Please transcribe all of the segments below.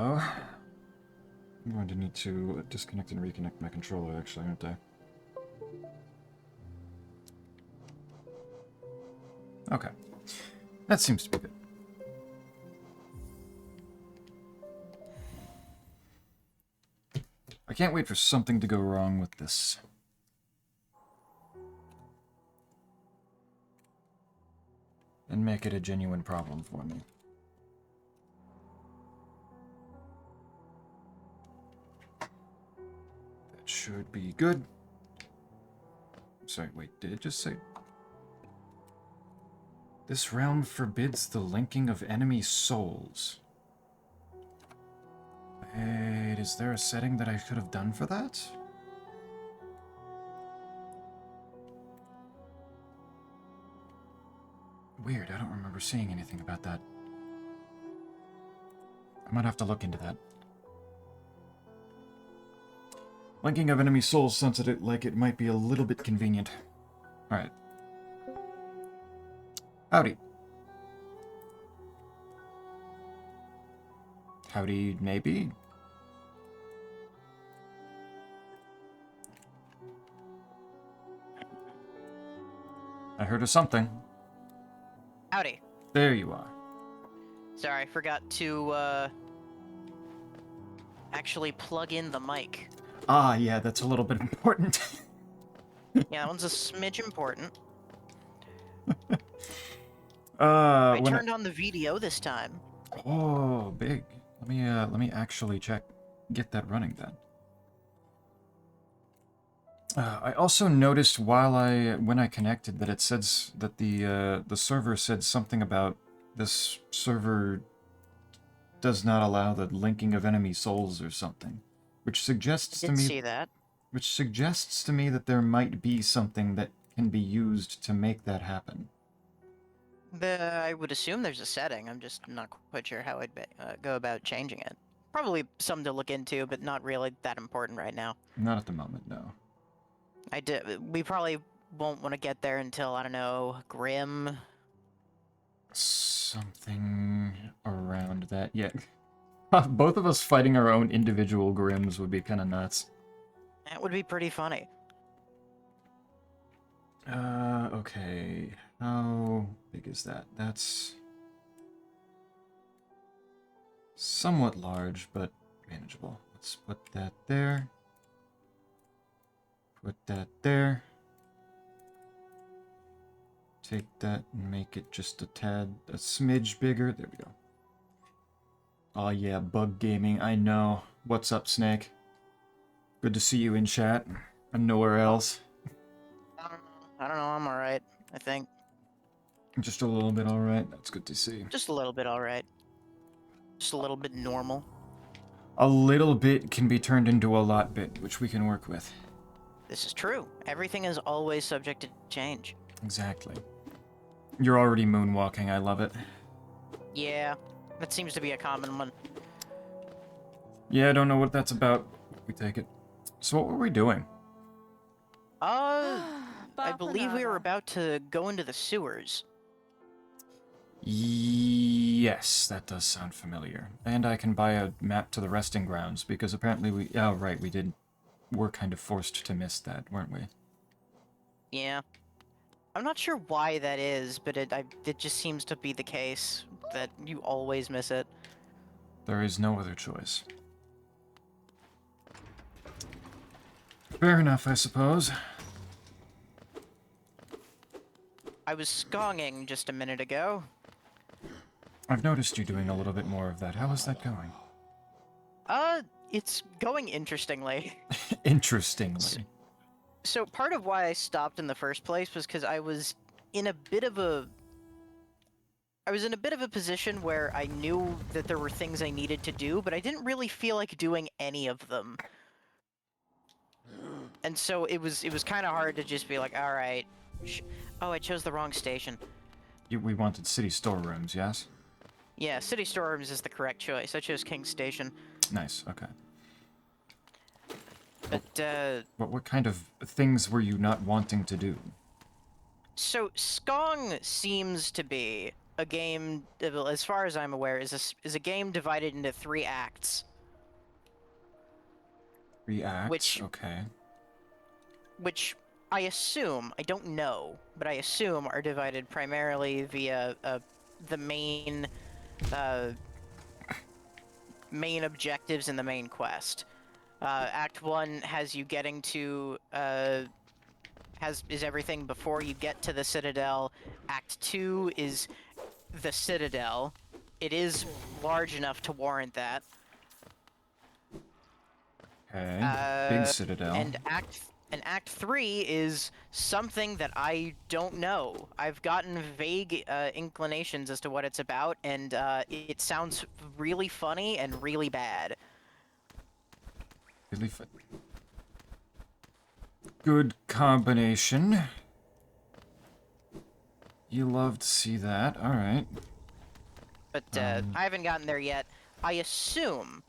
Hello. I'm going to need to disconnect and reconnect my controller, actually, aren't I? Okay. That seems to be good. I can't wait for something to go wrong with this. And make it a genuine problem for me. That should be good. Sorry, wait, did it just say... This realm forbids the linking of enemy souls. Wait, is there a setting that I could have done for that? Weird, I don't remember seeing anything about that. I might have to look into that. Linking of enemy souls sounds like it might be a little bit convenient. Alright. Howdy. Howdy, maybe? I heard of something. Howdy. There you are. Sorry, I forgot to, actually plug in the mic. Ah, yeah, that's a little bit important. Yeah, that one's a smidge important. I I turned on the video this time. Oh, big. Let me actually get that running then. I also noticed when I connected that it says that the server said something about this server does not allow the linking of enemy souls or something, which suggests to Did me see that. that there might be something that can be used to make that happen. I would assume there's a setting. I'm just not quite sure how I'd go about changing it. Probably something to look into, but not really that important right now. Not at the moment, no. We probably won't want to get there until, I don't know, Grim. Something around that, yeah. Both of us fighting our own individual Grims would be kind of nuts. That would be pretty funny. Okay. How big is that? That's somewhat large, but manageable. Let's put that there. Put that there. Take that and make it just a smidge bigger. There we go. Oh yeah, bug gaming, I know. What's up, Snake? Good to see you in chat. And nowhere else. I don't know, I'm alright, I think. Just a little bit alright. That's good to see. Just a little bit alright. Just a little bit normal. A little bit can be turned into a lot bit, which we can work with. This is true. Everything is always subject to change. Exactly. You're already moonwalking, I love it. Yeah, that seems to be a common one. Yeah, I don't know what that's about. We take it. So what were we doing? I believe we were about to go into the sewers. Yes, that does sound familiar. And I can buy a map to the resting grounds, because apparently oh right, we're kind of forced to miss that, weren't we? Yeah. I'm not sure why that is, but it just seems to be the case that you always miss it. There is no other choice. Fair enough, I suppose. I was skonging just a minute ago. I've noticed you doing a little bit more of that. How is that going? It's going interestingly. Interestingly. So part of why I stopped in the first place was because I was in a bit of a position where I knew that there were things I needed to do, but I didn't really feel like doing any of them. And so it was kind of hard to just be like, all right. Oh, I chose the wrong station. We wanted city storerooms, yes? Yeah, city storerooms is the correct choice. I chose King's Station. Nice, okay. But, what kind of things were you not wanting to do? So, Skong seems to be a game, well, as far as I'm aware, is a game divided into 3 acts, 3 acts. which Okay. which I assume, I don't know, but I assume are divided primarily via the uh, main objectives in the main quest. Act 1 has you getting to is everything before you get to the Citadel. Act 2 is the Citadel. It is large enough to warrant that. Okay. Big Uh, citadel. and Act 3 is something that I don't know. I've gotten vague inclinations as to what it's about, and it sounds really funny and really bad. Really good combination. You love to see that. All right. But I haven't gotten there yet. I assume.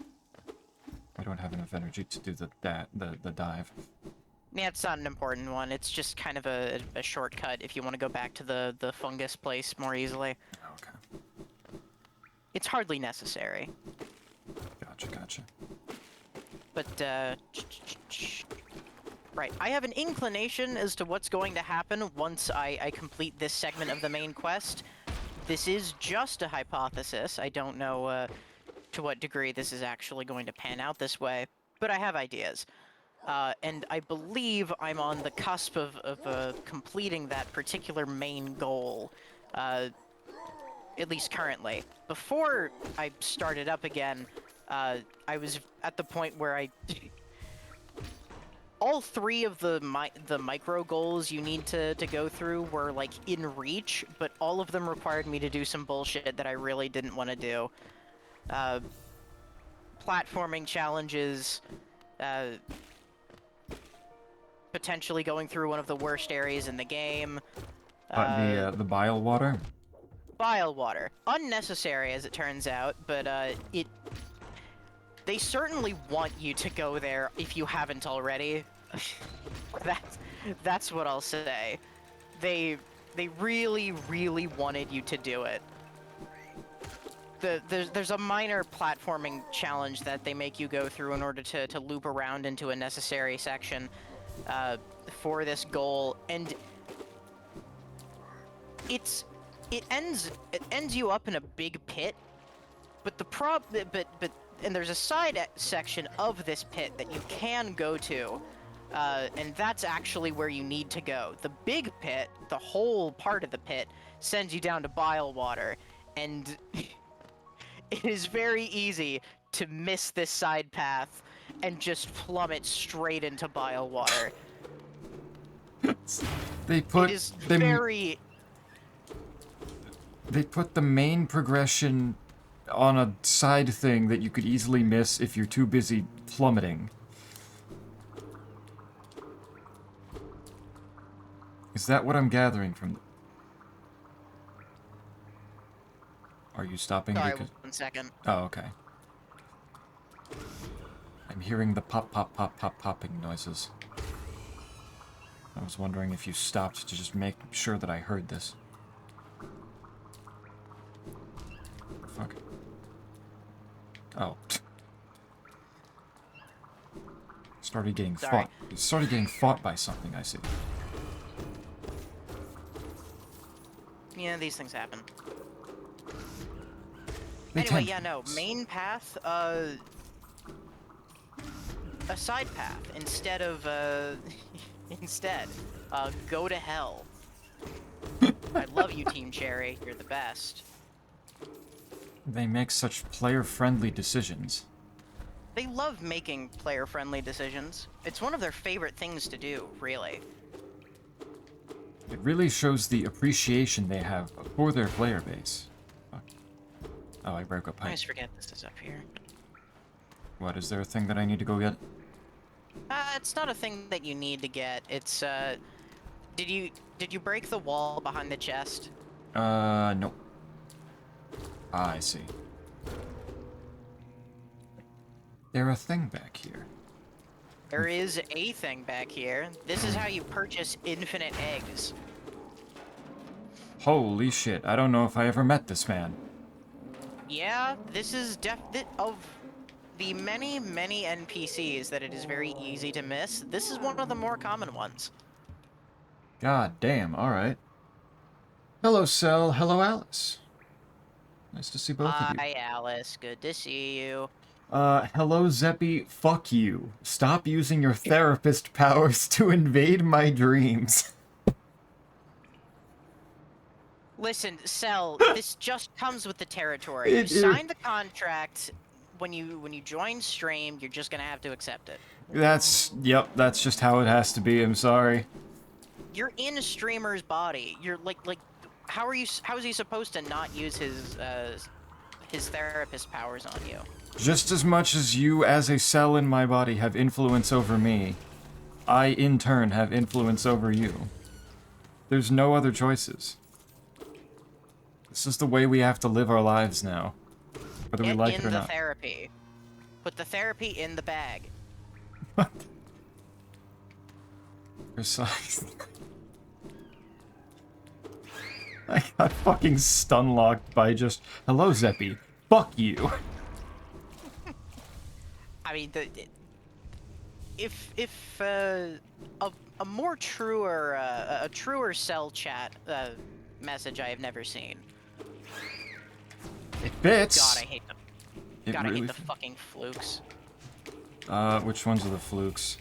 I don't have enough energy to do the dive. Yeah, it's not an important one. It's just kind of a shortcut if you want to go back to the fungus place more easily. Okay. It's hardly necessary. Gotcha. But, right. I have an inclination as to what's going to happen once I complete this segment of the main quest. This is just a hypothesis. I don't know to what degree this is actually going to pan out this way, but I have ideas. And I believe I'm on the cusp of completing that particular main goal, at least currently. Before I started up again, I was at the point where all 3 of the micro goals you need to go through were like in reach, but all of them required me to do some bullshit that I really didn't want to do. Platforming challenges, potentially going through one of the worst areas in the game. The bile water. Bile water, unnecessary as it turns out, but they certainly want you to go there if you haven't already. That's what I'll say. They really wanted you to do it. There's a minor platforming challenge that they make you go through in order to loop around into a necessary section for this goal, and it ends you up in a big pit. But and there's a side section of this pit that you can go to, and that's actually where you need to go. The big pit, the whole part of the pit, sends you down to bile water, and it is very easy to miss this side path and just plummet straight into bile water. They put It is very... They put the main progression on a side thing that you could easily miss if you're too busy plummeting. Is that what I'm gathering from... Are you stopping? Sorry, Because... 1 second. Oh, okay. I'm hearing the popping noises. I was wondering if you stopped to just make sure that I heard this. Fuck. Oh. Started getting fought. Started getting fought by something, I see. Yeah, these things happen. They Anyway, tend yeah, no, main path, a side path, instead of, go to hell. I love you, Team Cherry, you're the best. They make such player-friendly decisions. They love making player-friendly decisions. It's one of their favorite things to do, really. It really shows the appreciation they have for their player base. Fuck. Oh, I broke a I pipe. always forget this is up here. What, is there a thing that I need to go get? It's not a thing that you need to get. It's, did you break the wall behind the chest? No. Ah, I see. There's a thing back here. There is a thing back here. This is how you purchase infinite eggs. Holy shit, I don't know if I ever met this man. Yeah, this is of the many, many NPCs that it is very easy to miss. This is one of the more common ones. God damn, alright. Hello, Cell. Hello, Alice. Nice to see both of you. Hi, Alice. Good to see you. Hello, Zeppy. Fuck you. Stop using your therapist powers to invade my dreams. Listen, Cell, this just comes with the territory. You It is. signed the contract when you join stream, you're just gonna have to accept it. Yep, that's just how it has to be, I'm sorry. You're in a streamer's body. You're like how is he supposed to not use his therapist powers on you? Just as much as you as a cell in my body have influence over me, I in turn have influence over you. There's no other choices. This is the way we have to live our lives now. Whether we like it or not. Therapy. Put the therapy in the bag. What? Precisely. I got fucking stun-locked by just, hello, Zeppy. Fuck you. I mean, if a more truer a truer cell chat message I have never seen. It fits. God, I hate them. God, I hate the fucking flukes. Which ones are the flukes?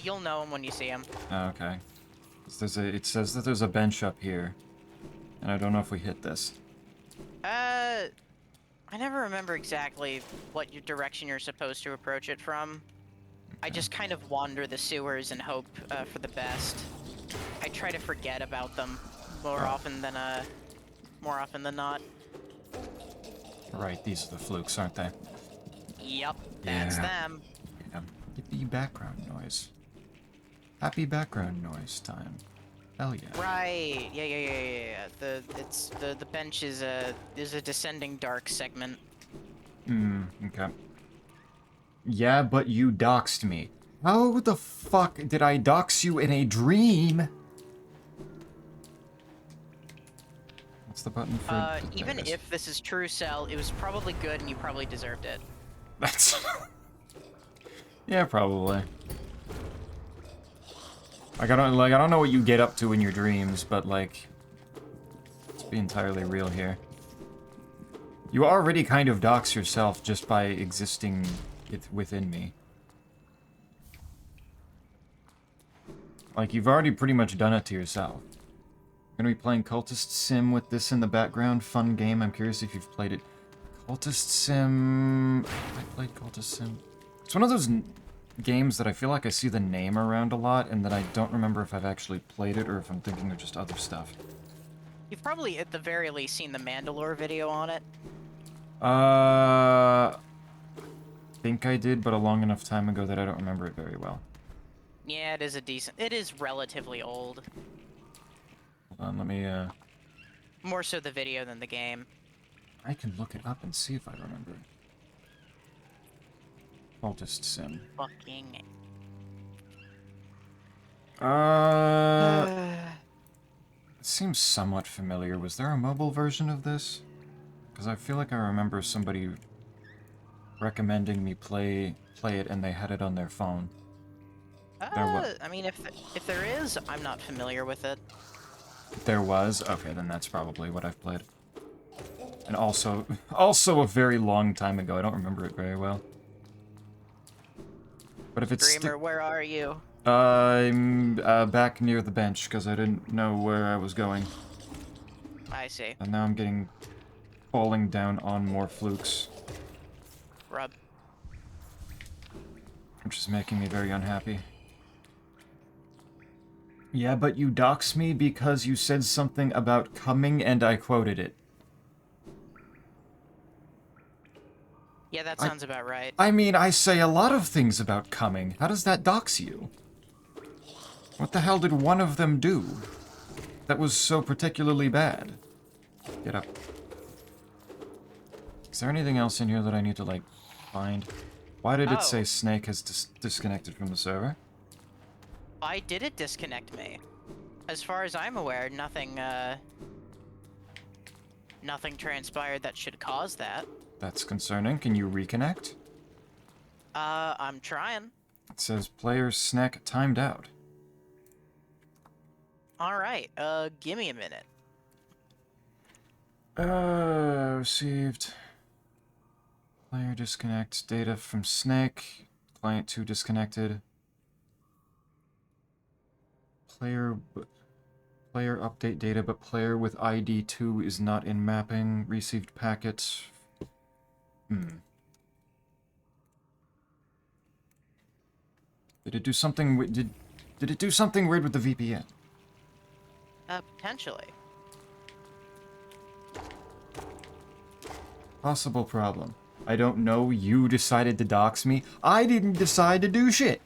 You'll know them when you see them. Oh, okay. It says that there's a bench up here. And I don't know if we hit this. I never remember exactly what direction you're supposed to approach it from. Okay. I just kind of wander the sewers and hope for the best. I try to forget about them more often than not. Right, these are the flukes, aren't they? Yep, that's them. Yeah. Get the background noise. Happy background noise time. Hell yeah. Right. Yeah. The bench is a descending dark segment. Okay. Yeah, but you doxed me. How the fuck did I dox you in a dream? What's the button for? Even if this is true, Cell, it was probably good and you probably deserved it. That's... yeah, probably. I don't know what you get up to in your dreams, but like, let's be entirely real here. You already kind of dox yourself just by existing within me. Like, you've already pretty much done it to yourself. Gonna be playing Cultist Sim with this in the background. Fun game. I'm curious if you've played it. Cultist Sim... I played Cultist Sim. It's one of those games that I feel like I see the name around a lot, and that I don't remember if I've actually played it or if I'm thinking of just other stuff. You've probably, at the very least, seen the Mandalore video on it. I think I did, but a long enough time ago that I don't remember it very well. Yeah, it is relatively old. Hold on, let me, More so the video than the game. I can look it up and see if I remember it. Cultist Sim. Fucking... It seems somewhat familiar. Was there a mobile version of this? Because I feel like I remember somebody recommending me play it and they had it on their phone. I mean, if there is, I'm not familiar with it. There was? Okay, then that's probably what I've played. And also a very long time ago. I don't remember it very well. But if it's... Dreamer, where are you? I'm back near the bench, because I didn't know where I was going. I see. And now I'm falling down on more flukes. Rub. Which is making me very unhappy. Yeah, but you doxed me because you said something about coming and I quoted it. Yeah, that sounds about right. I mean, I say a lot of things about coming. How does that dox you? What the hell did one of them do that was so particularly bad? Get up. Is there anything else in here that I need to, like, find? Why did it say Snake has disconnected from the server? Why did it disconnect me? As far as I'm aware, nothing transpired that should cause that. That's concerning. Can you reconnect? I'm trying. It says player snack timed out. Alright, give me a minute. Received. Player disconnects data from Snake. Client 2 disconnected. Player update data, but player with ID 2 is not in mapping. Received packets. Did it do something? Did it do something weird with the VPN? Potentially. Possible problem. I don't know. You decided to dox me. I didn't decide to do shit.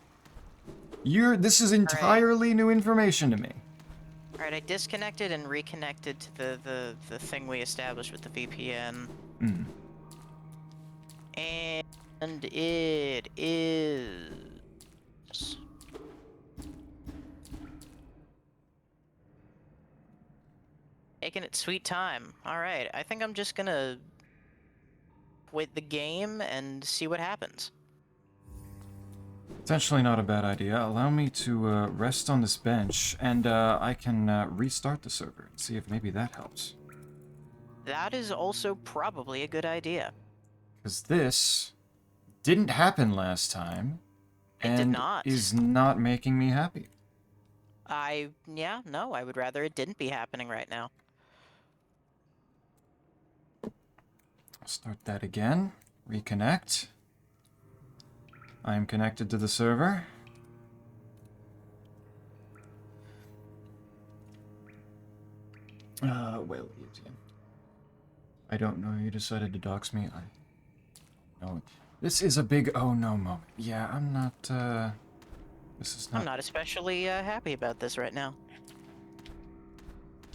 This is entirely new information to me. Alright, I disconnected and reconnected to the thing we established with the VPN. And it is... taking its sweet time. Alright, I think I'm just gonna quit the game and see what happens. Potentially not a bad idea. Allow me to rest on this bench, and I can restart the server and see if maybe that helps. That is also probably a good idea. Because this didn't happen last time, It did and not. is not making me happy. Yeah, no, I would rather it didn't be happening right now. I'll start that again. Reconnect. I am connected to the server. Well, I don't know. You decided to dox me. No. This is a big oh no moment. Yeah, I'm not, this is not... I'm not especially happy about this right now.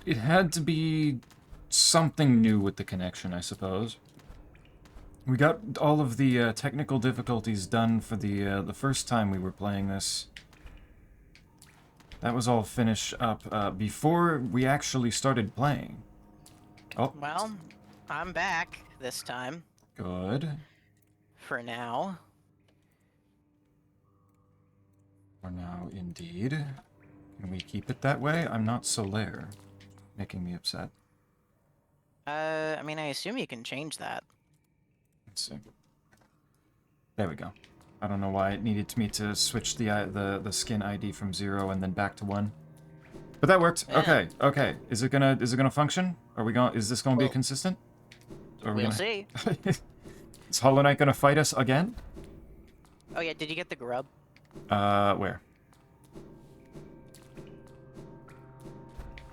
It had to be something new with the connection, I suppose. We got all of the technical difficulties done for the first time we were playing this. That was all finished up before we actually started playing. Oh. Well, I'm back this time. Good. For now. For now, indeed. Can we keep it that way? I'm not Solaire. Making me upset. I mean, I assume you can change that. Let's see. There we go. I don't know why it needed me to switch the skin ID from 0 and then back to 1. But that worked. Yeah. Okay, okay. Is it gonna function? Are we going? Is this gonna be consistent? Or We'll see. Is Hollow Knight gonna fight us again? Oh yeah, did you get the grub? Where?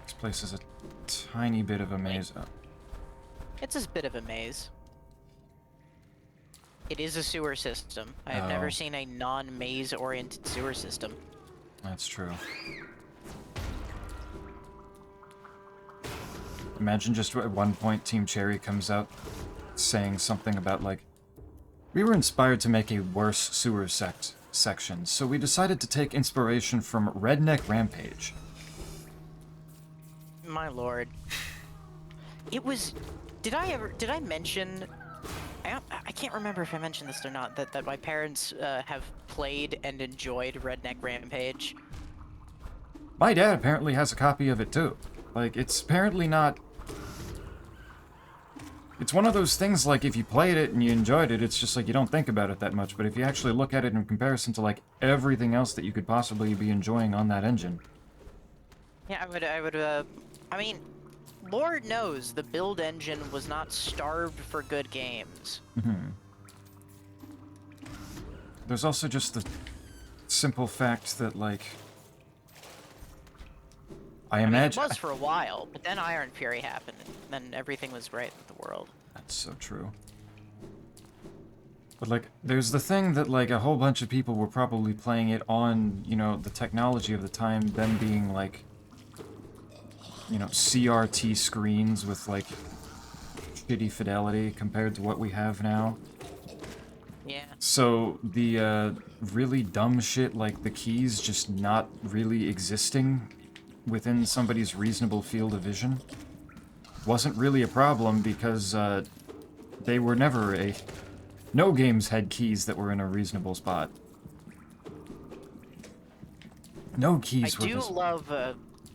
This place is a tiny bit of a maze. Oh. It's a bit of a maze. It is a sewer system. I have never seen a non-maze oriented sewer system. That's true. Imagine just at one point Team Cherry comes out saying something about like, we were inspired to make a worse sewer section, so we decided to take inspiration from Redneck Rampage. My lord. It was... Did I mention... I can't remember if I mentioned this or not, that my parents have played and enjoyed Redneck Rampage. My dad apparently has a copy of it too. Like, it's apparently not... It's one of those things, like, if you played it and you enjoyed it, it's just like you don't think about it that much, but if you actually look at it in comparison to, like, everything else that you could possibly be enjoying on that engine... Yeah, I mean, Lord knows the build engine was not starved for good games. There's also just the simple fact that, like... I imagine... It was for a while, but then Iron Fury happened, and then everything was great in the world. That's so true. But, like, there's the thing that, like, a whole bunch of people were probably playing it on, you know, the technology of the time, them being, like, you know, CRT screens with, like, shitty fidelity compared to what we have now. Yeah. So, the, really dumb shit, like the keys just not really existing within somebody's reasonable field of vision wasn't really a problem because they were never a... No games had keys that were in a reasonable spot. No keys were this...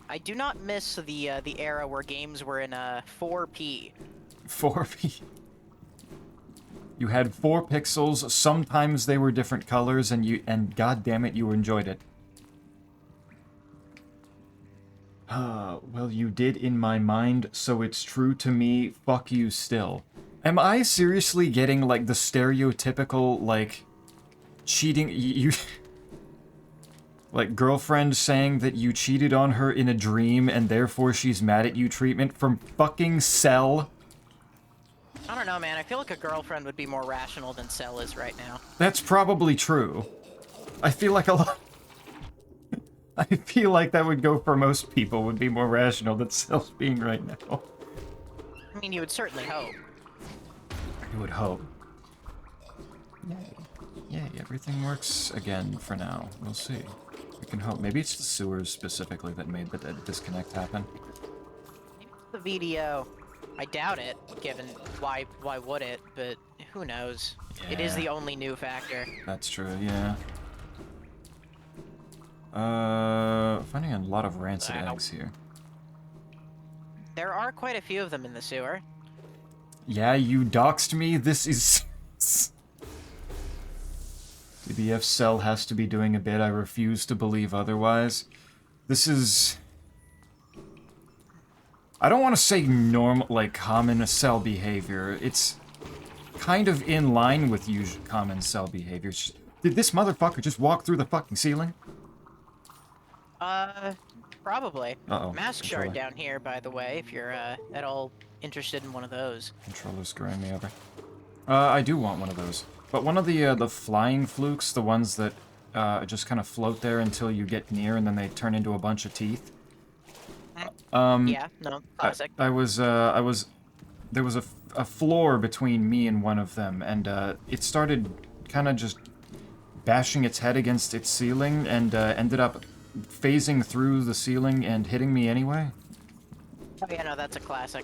I do not miss the era where games were in 4P. 4P. You had 4 pixels, sometimes they were different colors, and god damn it, you enjoyed it. Well, you did in my mind, so it's true to me, fuck you still. Am I seriously getting, like, the stereotypical, like, cheating... you like, girlfriend saying that you cheated on her in a dream and therefore she's mad at you treatment from fucking Cell? I don't know, man. I feel like a girlfriend would be more rational than Cell is right now. That's probably true. I feel like a lot... I feel like that would go for most people, would be more rational than Cell's being right now. I mean, you would certainly hope. You would hope. Yay. Yay, everything works again for now. We'll see. We can hope. Maybe it's the sewers specifically that made the disconnect happen. The VDO. I doubt it, given why would it, but who knows. Yeah. It is the only new factor. That's true, yeah. Finding a lot of rancid eggs here. There are quite a few of them in the sewer. Yeah, you doxed me? This is... DBF Cell has to be doing a bit. I refuse to believe otherwise. This is... I don't want to say normal, like, common Cell behavior. It's kind of in line with common Cell behavior. Did this motherfucker just walk through the fucking ceiling? Probably. Uh-oh. Mask shard down here, by the way, if you're, at all interested in one of those. Controller's screwing me over. I do want one of those. But one of the flying flukes, the ones that, just kind of float there until you get near and then they turn into a bunch of teeth. Yeah, no, classic. There was a floor between me and one of them, and, it started kind of just bashing its head against its ceiling and, ended up phasing through the ceiling and hitting me anyway. Oh yeah, no, that's a classic.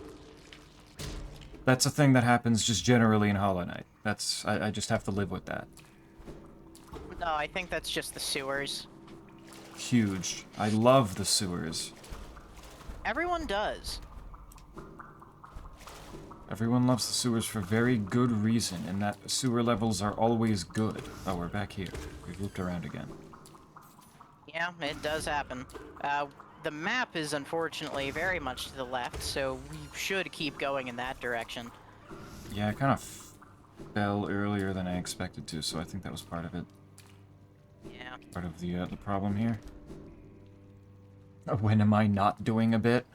That's a thing that happens just generally in Hollow Knight. I just have to live with that. No, I think that's just the sewers. Huge. I love the sewers. Everyone does. Everyone loves the sewers for very good reason, and that sewer levels are always good. Oh, we're back here. We've looped around again. Yeah, it does happen. The map is unfortunately very much to the left, so we should keep going in that direction. Yeah, I kind of fell earlier than I expected to, so I think that was part of it. Yeah. Part of the problem here. When am I not doing a bit?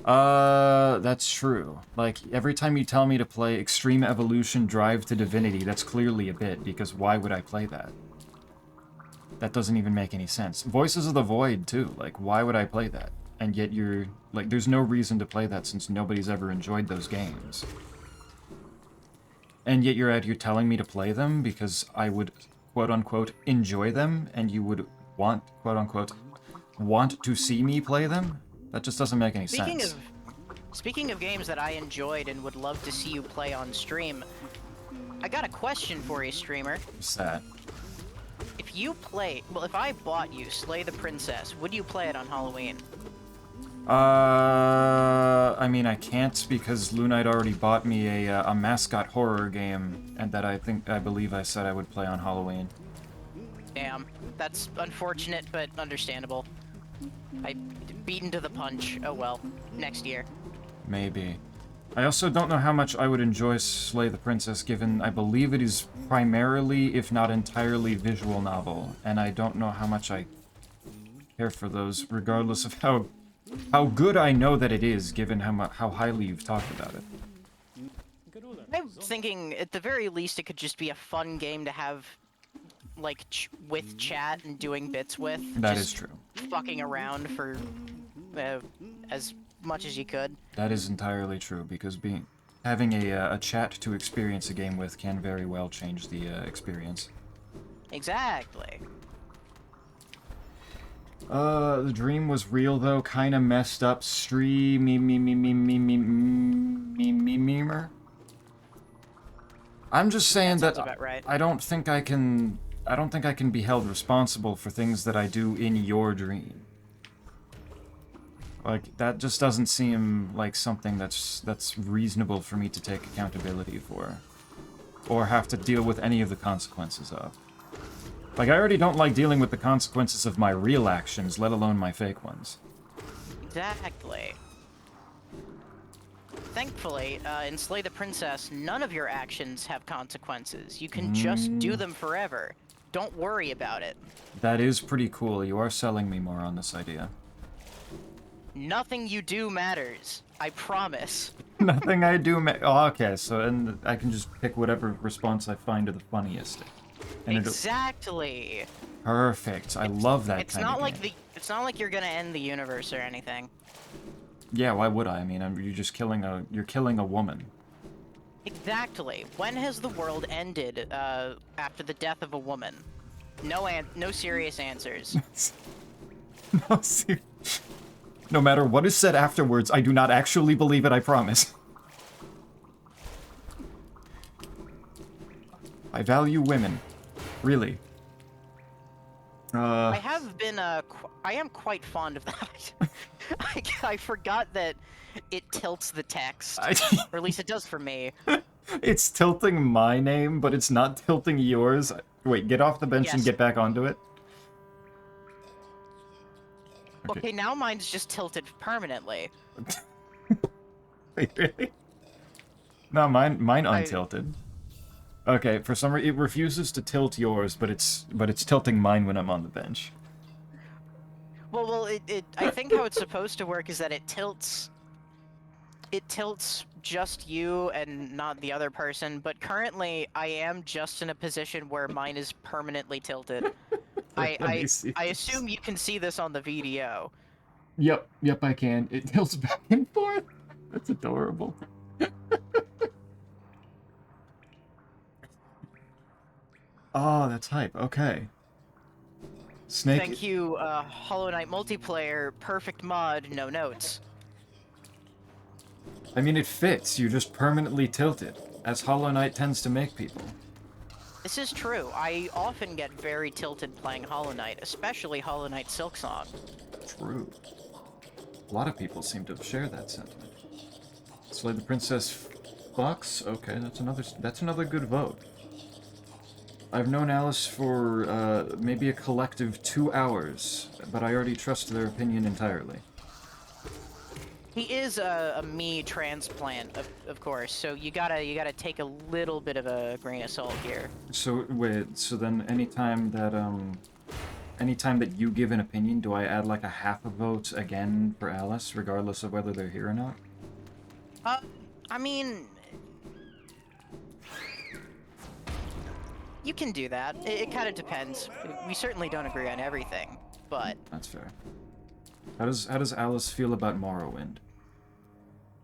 That's true. Like, every time you tell me to play Extreme Evolution Drive to Divinity, that's clearly a bit, because why would I play that? That doesn't even make any sense. Voices of the Void, too. Like, why would I play that? And yet you're... Like, there's no reason to play that since nobody's ever enjoyed those games. And yet you're out here telling me to play them because I would, quote-unquote, enjoy them, and you would want, quote-unquote, want to see me play them? That just doesn't make any sense. Speaking of games that I enjoyed and would love to see you play on stream, I got a question for you, streamer. What's that? If you play... Well, if I bought you Slay the Princess, would you play it on Halloween? I mean, I can't because Lunite already bought me a mascot horror game, and that I believe I said I would play on Halloween. Damn. That's unfortunate, but understandable. I beaten to the punch. Oh well. Next year. Maybe. I also don't know how much I would enjoy Slay the Princess, given I believe it is primarily, if not entirely, visual novel, and I don't know how much I care for those, regardless of how good I know that it is, given how highly you've talked about it. I'm thinking, at the very least, it could just be a fun game to have, like, with chat and doing bits with. That is true. Fucking around for as much as you could. That is entirely true, because having a chat to experience a game with can very well change the experience. Exactly. The dream was real though, kinda messed up. Memer. I'm just saying Sounds that about right. I don't think I can be held responsible for things that I do in your dream. Like, that just doesn't seem like something that's reasonable for me to take accountability for. Or have to deal with any of the consequences of. Like, I already don't like dealing with the consequences of my real actions, let alone my fake ones. Exactly. Thankfully, in Slay the Princess, none of your actions have consequences. You can just do them forever. Don't worry about it. That is pretty cool. You are selling me more on this idea. Nothing you do matters. I promise. Nothing I do oh, okay, so and I can just pick whatever response I find the funniest. And Exactly. Perfect. I love that It's kind not of like game. it's not like you're gonna end the universe or anything. Yeah, why would I? I mean, you're just you're killing a woman. Exactly. When has the world ended after the death of a woman? No serious answers. No, no matter what is said afterwards, I do not actually believe it, I promise. I value women. Really. I have been, I am quite fond of that. I forgot that it tilts the text. Or at least it does for me. It's tilting my name, but it's not tilting yours. Wait, get off the bench and Yes. get back onto it. Okay, now mine's just tilted permanently. Wait, really? No, mine untilted. Okay, for some reason it refuses to tilt yours, but it's tilting mine when I'm on the bench. Well, I think how it's supposed to work is that it tilts just you and not the other person, but currently I am just in a position where mine is permanently tilted. I assume you can see this on the video. Yep, I can. It tilts back and forth. That's adorable. Oh, that's hype. Okay. Snake. Thank you, Hollow Knight multiplayer, perfect mod, no notes. I mean, it fits. You just permanently tilt it, as Hollow Knight tends to make people. This is true. I often get very tilted playing Hollow Knight, especially Hollow Knight Silksong. True. A lot of people seem to share that sentiment. Slay the Princess Fox? Okay, that's another good vote. I've known Alice for maybe a collective 2 hours, but I already trust their opinion entirely. He is a me transplant, of course, so you gotta take a little bit of a grain of salt here. So wait, so then anytime that you give an opinion, do I add like a half a vote again for Alice, regardless of whether they're here or not? I mean, you can do that. It kind of depends. We certainly don't agree on everything, but That's fair. How does Alice feel about Morrowind?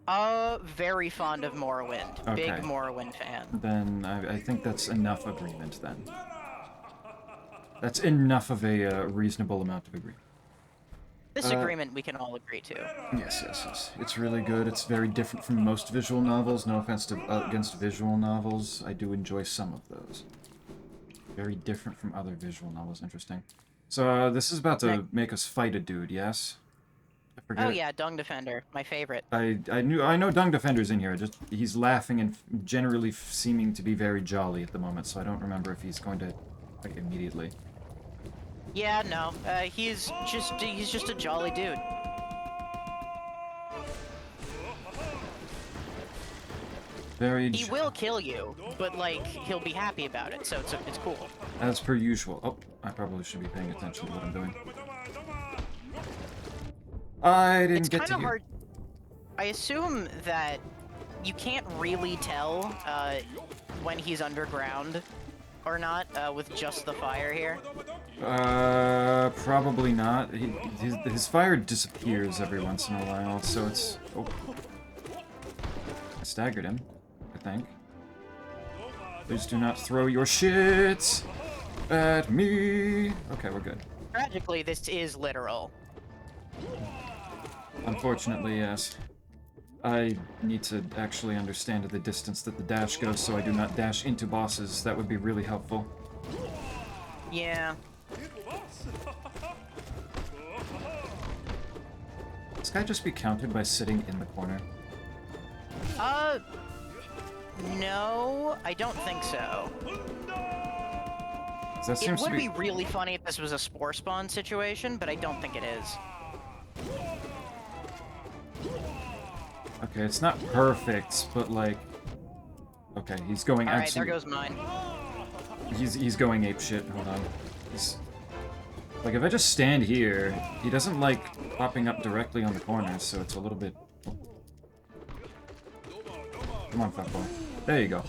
very fond of Morrowind. Okay. Big Morrowind fan. Then I think that's enough agreement then. That's enough of a reasonable amount of agreement. This agreement we can all agree to. Yes. It's really good. It's very different from most visual novels. No offense to against visual novels. I do enjoy some of those. Very different from other visual novels. Interesting. So this is about to make us fight a dude, yes? I forget. Oh yeah, Dung Defender, my favorite. I know Dung Defender's in here. Just he's laughing and generally seeming to be very jolly at the moment. So I don't remember if he's going to fight immediately. Yeah, no. He's just a jolly dude. He will kill you, but like he'll be happy about it, so it's cool. As per usual. Oh, I probably should be paying attention to what I'm doing. I didn't get to hear. It's kind of hard. I assume that you can't really tell when he's underground or not with just the fire here. Probably not. His fire disappears every once in a while, so it's... Oh. I staggered him, I think. Please do not throw your shit at me. Okay, we're good. Tragically, this is literal. Unfortunately, yes. I need to actually understand the distance that the dash goes so I do not dash into bosses. That would be really helpful. Yeah. This guy just be counted by sitting in the corner? No, I don't think so. 'Cause that It seems to would be really funny if this was a spore spawn situation, but I don't think it is. Okay, it's not perfect, but like... Okay, he's going Alright, there absolutely... goes mine. He's going apeshit. Hold on. He's... Like, if I just stand here, he doesn't like popping up directly on the corners, so it's a little bit... Come on, fuckboy. There you go.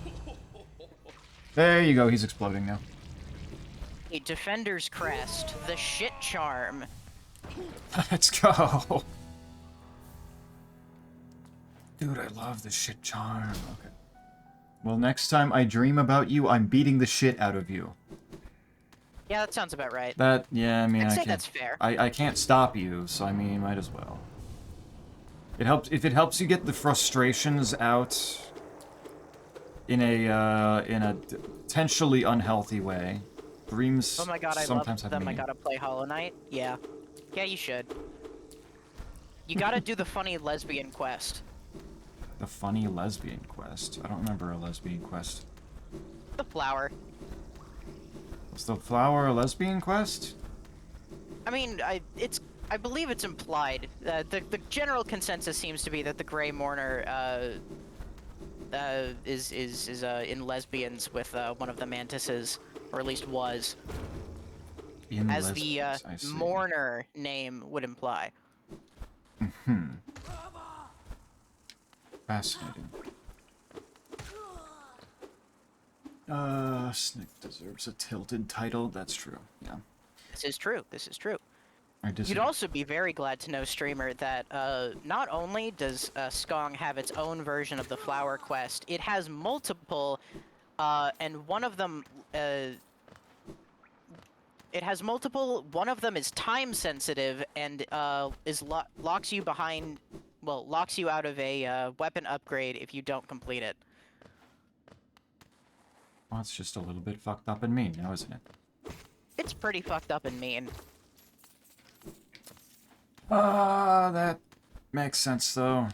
There you go, he's exploding now. A Defender's Crest, the shit charm. Let's go! Dude, I love the shit charm. Okay. Well, next time I dream about you, I'm beating the shit out of you. Yeah, that sounds about right. That, yeah, I mean, I'd I say can't... that's fair. I can't stop you, so I mean, might as well. It helps if it helps you get the frustrations out in a potentially unhealthy way. Dreams Oh my god, I sometimes love have them. I meaning. gotta play Hollow Knight. Yeah. Yeah, you should. You gotta do the funny lesbian quest. The funny lesbian quest. I don't remember a lesbian quest. The flower. Was the flower a lesbian quest? I mean, I believe it's implied. The general consensus seems to be that the Grey Mourner is in lesbians with one of the mantises, or at least was, In as the lesbians, I see. Mourner name would imply. Fascinating. Snick deserves a tilted title. That's true. Yeah. This is true. This is true. I disagree. You'd also be very glad to know, streamer, that not only does Skong have its own version of the flower quest, it has multiple, and one of them, it has multiple. One of them is time sensitive and locks you behind, well, locks you out of a weapon upgrade if you don't complete it. Well, it's just a little bit fucked up and mean now, isn't it? It's pretty fucked up and mean. That makes sense, though.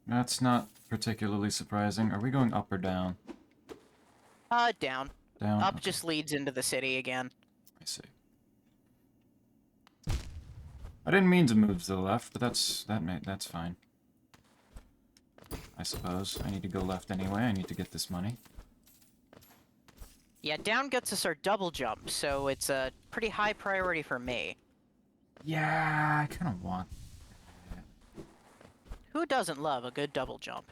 That's not particularly surprising. Are we going up or down? Down. Down? Up Okay, just leads into the city again. I see. I didn't mean to move to the left, but that's fine. I suppose. I need to go left anyway. I need to get this money. Yeah, down gets us our double jump, so it's a pretty high priority for me. Yeah, I kind of want... Who doesn't love a good double jump?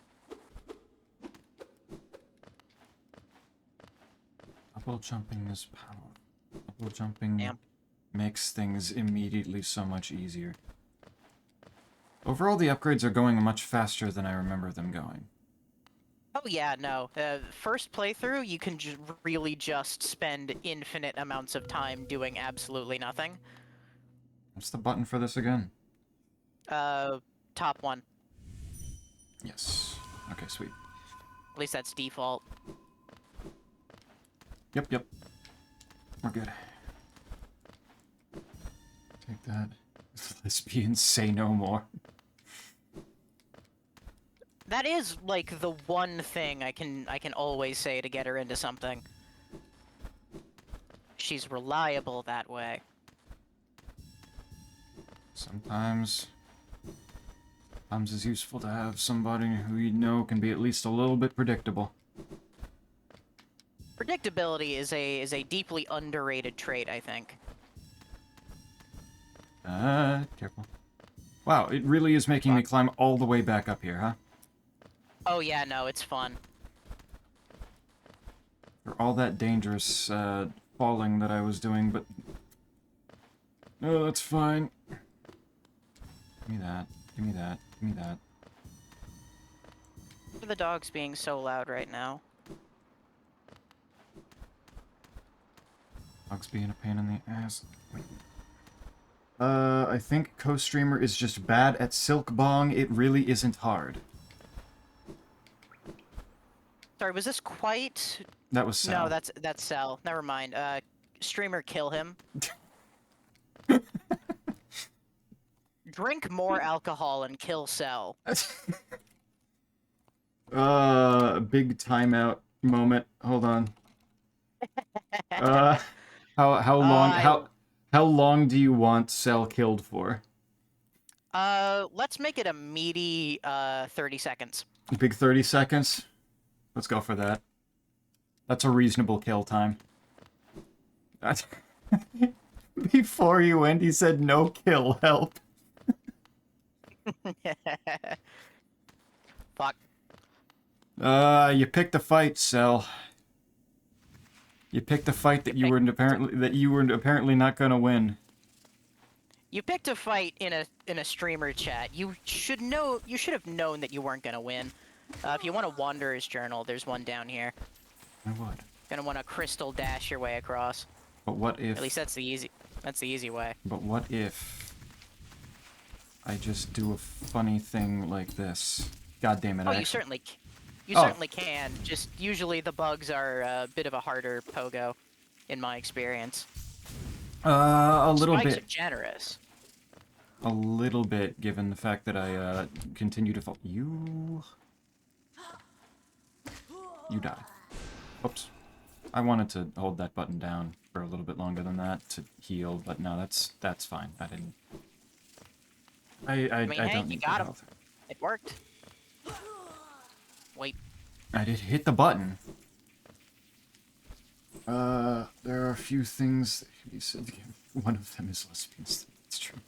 Double jumping is powerful. Double jumping Damn. makes things immediately so much easier. Overall, the upgrades are going much faster than I remember them going. Oh yeah, no. First playthrough, you can really just spend infinite amounts of time doing absolutely nothing. What's the button for this again? Top one. Yes. Okay, sweet. At least that's default. Yep. We're good. Take that. Lesbians say no more. That is like the one thing I can always say to get her into something. She's reliable that way. Sometimes it's useful to have somebody who you know can be at least a little bit predictable. Predictability is a deeply underrated trait, I think. Careful. Wow, it really is making me climb all the way back up here, huh? Oh yeah, no, it's fun. For all that dangerous, falling that I was doing, but... No, that's fine. Give me that. Give me that. Give me that. Look at the dogs being so loud right now. Bugs being a pain in the ass. Wait. I think co-streamer is just bad at Silk Bong. It really isn't hard. Sorry, was this quite? That was Sal. No, that's Cell. Never mind. Streamer, kill him. Drink more alcohol and kill Cell. Big timeout moment. Hold on. How long do you want Cell killed for? Let's make it a meaty 30 seconds. Big 30 seconds? Let's go for that. That's a reasonable kill time. Before you went, he said no kill, help. Fuck. You picked a fight, Cell. You picked a fight that you were apparently not gonna win. You picked a fight in a streamer chat. You should have known that you weren't gonna win. If you want a Wanderer's Journal, there's one down here. I would. Gonna want to crystal dash your way across. But what if? At least that's the easy way. But what if I just do a funny thing like this? God damn it! Oh, you certainly can. Just usually the bugs are a bit of a harder pogo, in my experience. A little Spikes bit. are generous. A little bit, given the fact that I continue to fall. You die. Oops. I wanted to hold that button down for a little bit longer than that to heal, but no, that's fine. I didn't. I mean, I hey, don't you need got the him. health. It worked. Wait. I did hit the button. There are a few things that can be said. One of them is lesbians. It's true.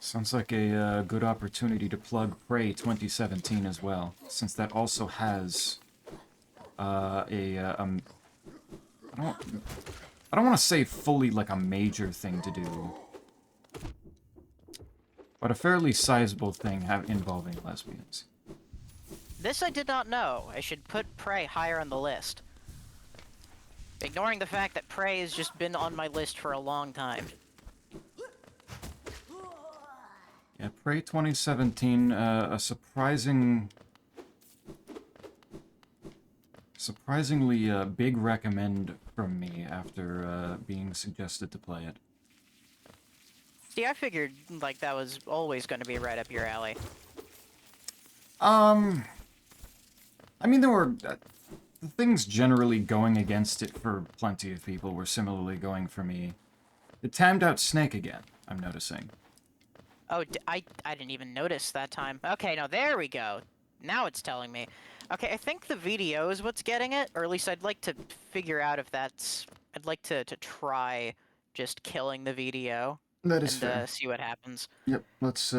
Sounds like a good opportunity to plug Prey 2017 as well, since that also has I don't want to say fully like a major thing to do, but a fairly sizable thing involving lesbians. This I did not know. I should put Prey higher on the list. Ignoring the fact that Prey has just been on my list for a long time. Yeah, Prey 2017, a surprisingly big recommend from me after being suggested to play it. See, I figured like that was always going to be right up your alley. I mean, there were the things generally going against it for plenty of people were similarly going for me. It timed out Snake again, I'm noticing. Oh, I didn't even notice that time. Okay, now there we go. Now it's telling me. Okay, I think the VDO is what's getting it, or at least I'd like to figure out if that's... I'd like to try just killing the VDO. That is fair. And see what happens. Yep, let's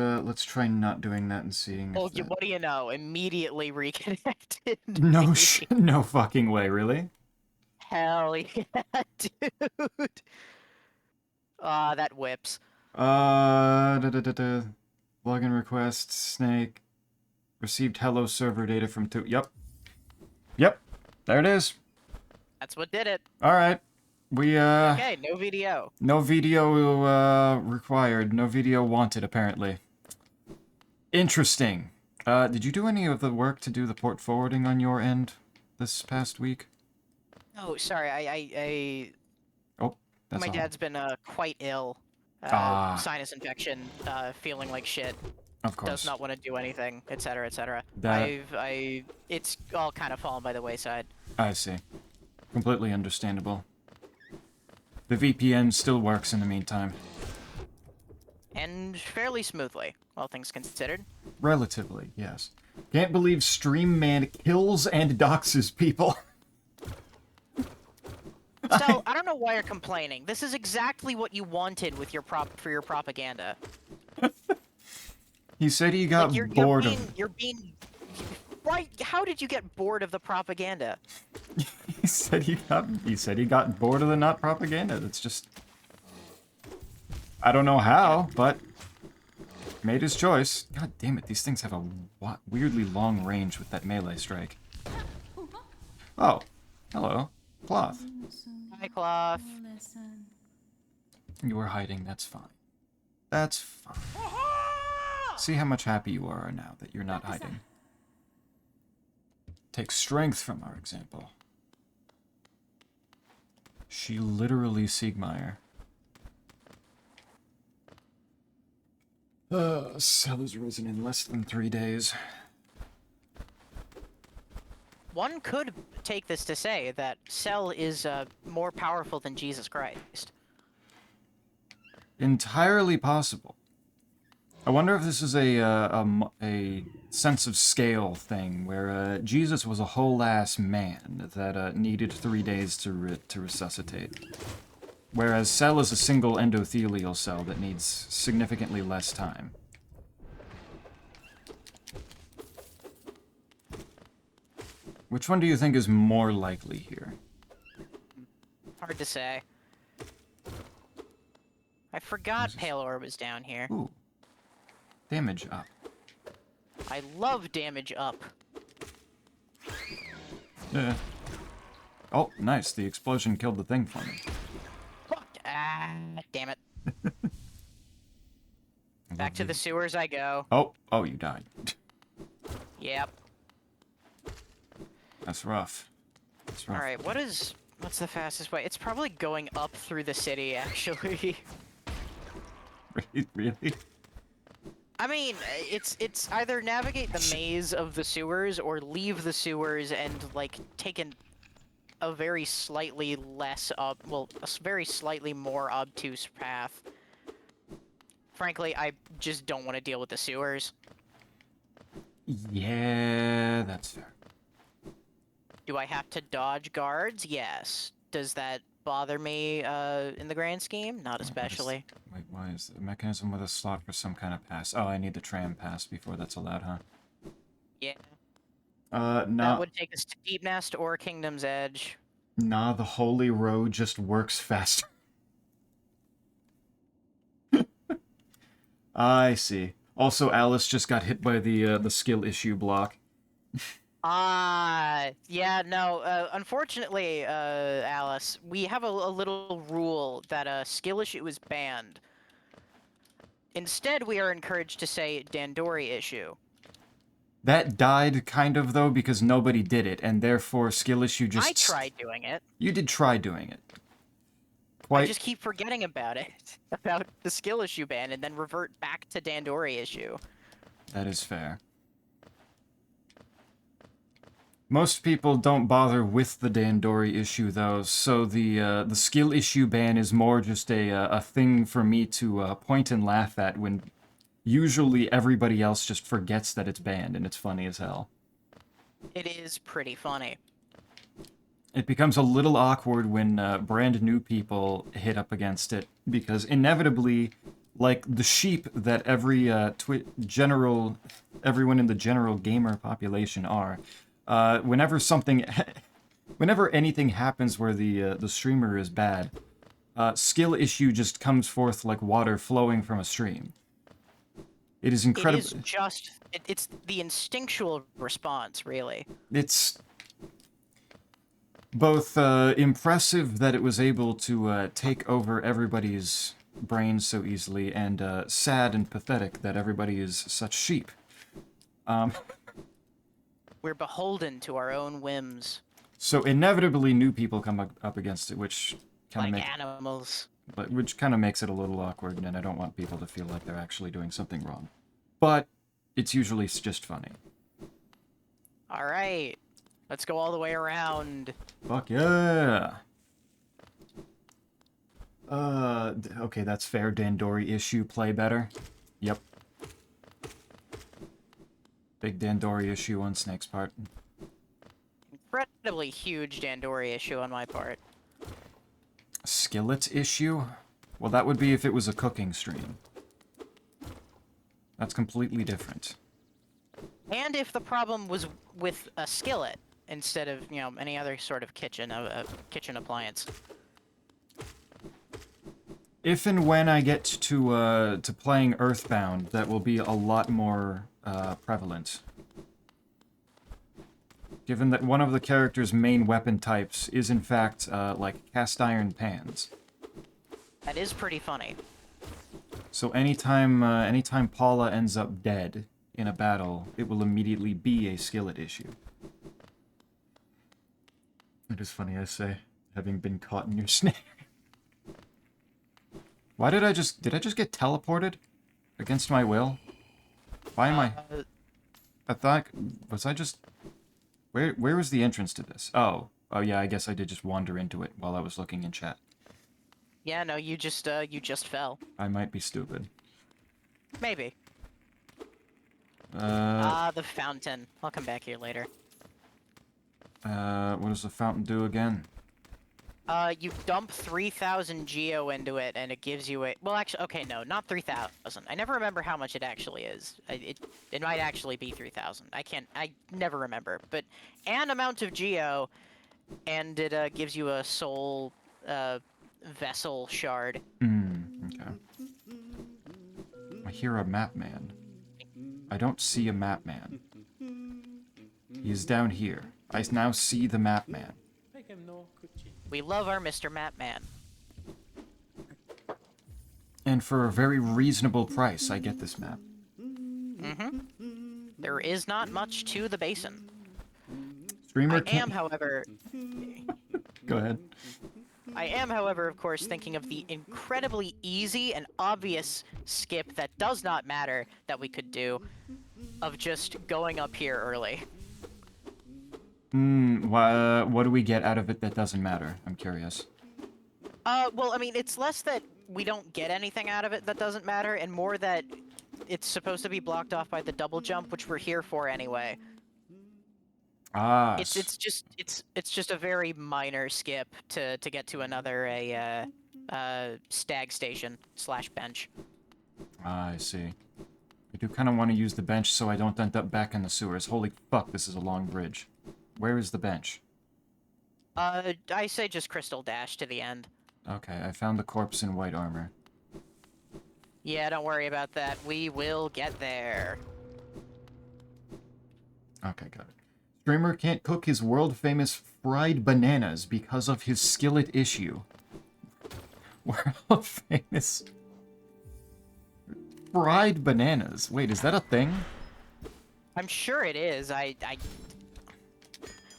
try not doing that and seeing Oh, if that... what do you know? Immediately reconnected. No fucking way, really? Hell yeah, dude. Ah, that whips. Login request, Snake. Received hello server data from two. Yep, there it is. That's what did it. Alright. We, Okay, no video. No video, required. No video wanted, apparently. Interesting. Did you do any of the work to do the port forwarding on your end this past week? Oh, sorry, Oh, that's my all. dad's been, quite ill. Sinus infection, feeling like shit. Of course. Does not want to do anything, etc., etc. That... It's all kind of fallen by the wayside. I see. Completely understandable. The VPN still works in the meantime. And fairly smoothly, all things considered. Relatively, yes. Can't believe Stream Man kills and doxes people. So, I don't know why you're complaining. This is exactly what you wanted with your for your propaganda. He said he got bored of... You're being... Why? How did you get bored of the propaganda? He said he got bored of the not propaganda. That's just... I don't know how, but... made his choice. God damn it, these things have a weirdly long range with that melee strike. Oh, hello. Cloth. Hi, Cloth. You are hiding, that's fine. That's fine. See how much happy you are now that you're not hiding. Take strength from our example. She literally Siegmeyer. Cell is risen in less than 3 days. One could take this to say that Cell is more powerful than Jesus Christ. Entirely possible. I wonder if this is a sense of scale thing, where Jesus was a whole-ass man that needed 3 days to resuscitate. Whereas Cell is a single endothelial cell that needs significantly less time. Which one do you think is more likely here? Hard to say. I forgot Pale Orb was down here. Ooh. Damage up. I love damage up. Yeah. Oh, nice. The explosion killed the thing for me. Fuck. Ah, damn it. Back to the sewers I go. Oh, you died. Yep. That's rough. That's rough. Alright, what's the fastest way? It's probably going up through the city, actually. Really? I mean, it's either navigate the maze of the sewers or leave the sewers and, like, take a very slightly less, very slightly more obtuse path. Frankly, I just don't want to deal with the sewers. Yeah, that's fair. Do I have to dodge guards? Yes. Does that bother me in the grand scheme? Not especially. Wait, why is the mechanism with a slot for some kind of pass? Oh, I need the tram pass before that's allowed, huh? Yeah. Nah. That would take us to Deep Nest or Kingdom's Edge. Nah, the Holy Road just works faster. I see. Also, Alice just got hit by the skill issue block. Yeah, no, unfortunately, Alice, we have a little rule that a skill issue is banned. Instead, we are encouraged to say Dandori issue. That died, kind of, though, because nobody did it, and therefore skill issue just... I tried doing it. You did try doing it. I just keep forgetting about it, about the skill issue ban, and then revert back to Dandori issue. That is fair. Most people don't bother with the Dandori issue, though, so the skill issue ban is more just a thing for me to point and laugh at when usually everybody else just forgets that it's banned, and it's funny as hell. It is pretty funny. It becomes a little awkward when brand new people hit up against it, because inevitably, like the sheep that every everyone in the general gamer population are, whenever anything happens where the streamer is bad, skill issue just comes forth like water flowing from a stream. It is incredible. It is just... It's the instinctual response, really. It's both impressive that it was able to take over everybody's brains so easily, and sad and pathetic that everybody is such sheep. We're beholden to our own whims. So inevitably new people come up against it, which kind of animals. Which kind of makes it a little awkward, and I don't want people to feel like they're actually doing something wrong. But it's usually just funny. All right, let's go all the way around. Fuck yeah! Okay, that's fair. Dandori issue, play better. Yep. Big Dandori issue on Snake's part. Incredibly huge Dandori issue on my part. Skillet issue? Well, that would be if it was a cooking stream. That's completely different. And if the problem was with a skillet instead of, you know, any other sort of kitchen appliance. If and when I get to playing Earthbound, that will be a lot more prevalent. Given that one of the character's main weapon types is in fact, like, cast iron pans. That is pretty funny. So anytime Paula ends up dead in a battle, it will immediately be a skillet issue. It is funny, I say, having been caught in your snare. Why did I just get teleported? Against my will? Why am I thought, was I just... Where was the entrance to this? Oh yeah, I guess I did just wander into it while I was looking in chat. Yeah, no, you just fell. I might be stupid. Maybe. The fountain. I'll come back here later. What does the fountain do again? You dump 3,000 geo into it, and it gives you a... Well, actually, okay, no, not 3,000. I never remember how much it actually is. It might actually be 3,000. I never remember. But an amount of geo, and it gives you a soul vessel shard. Okay. I hear a map man. I don't see a map man. He is down here. I now see the map man. We love our Mr. Mapman. And for a very reasonable price, I get this map. Mm-hmm. There is not much to the basin. Streamer I am, however... Go ahead. I am, however, of course, thinking of the incredibly easy and obvious skip that does not matter that we could do, of just going up here early. What do we get out of it that doesn't matter? I'm curious. Well, I mean, it's less that we don't get anything out of it that doesn't matter, and more that it's supposed to be blocked off by the double jump, which we're here for anyway. Ah. It's just a very minor skip to get to another stag station / bench. Ah, I see. I do kind of want to use the bench so I don't end up back in the sewers. Holy fuck, this is a long bridge. Where is the bench? I say just crystal dash to the end. Okay, I found the corpse in white armor. Yeah, don't worry about that. We will get there. Okay, got it. Streamer can't cook his world-famous fried bananas because of his skillet issue. World-famous fried bananas. Wait, is that a thing? I'm sure it is.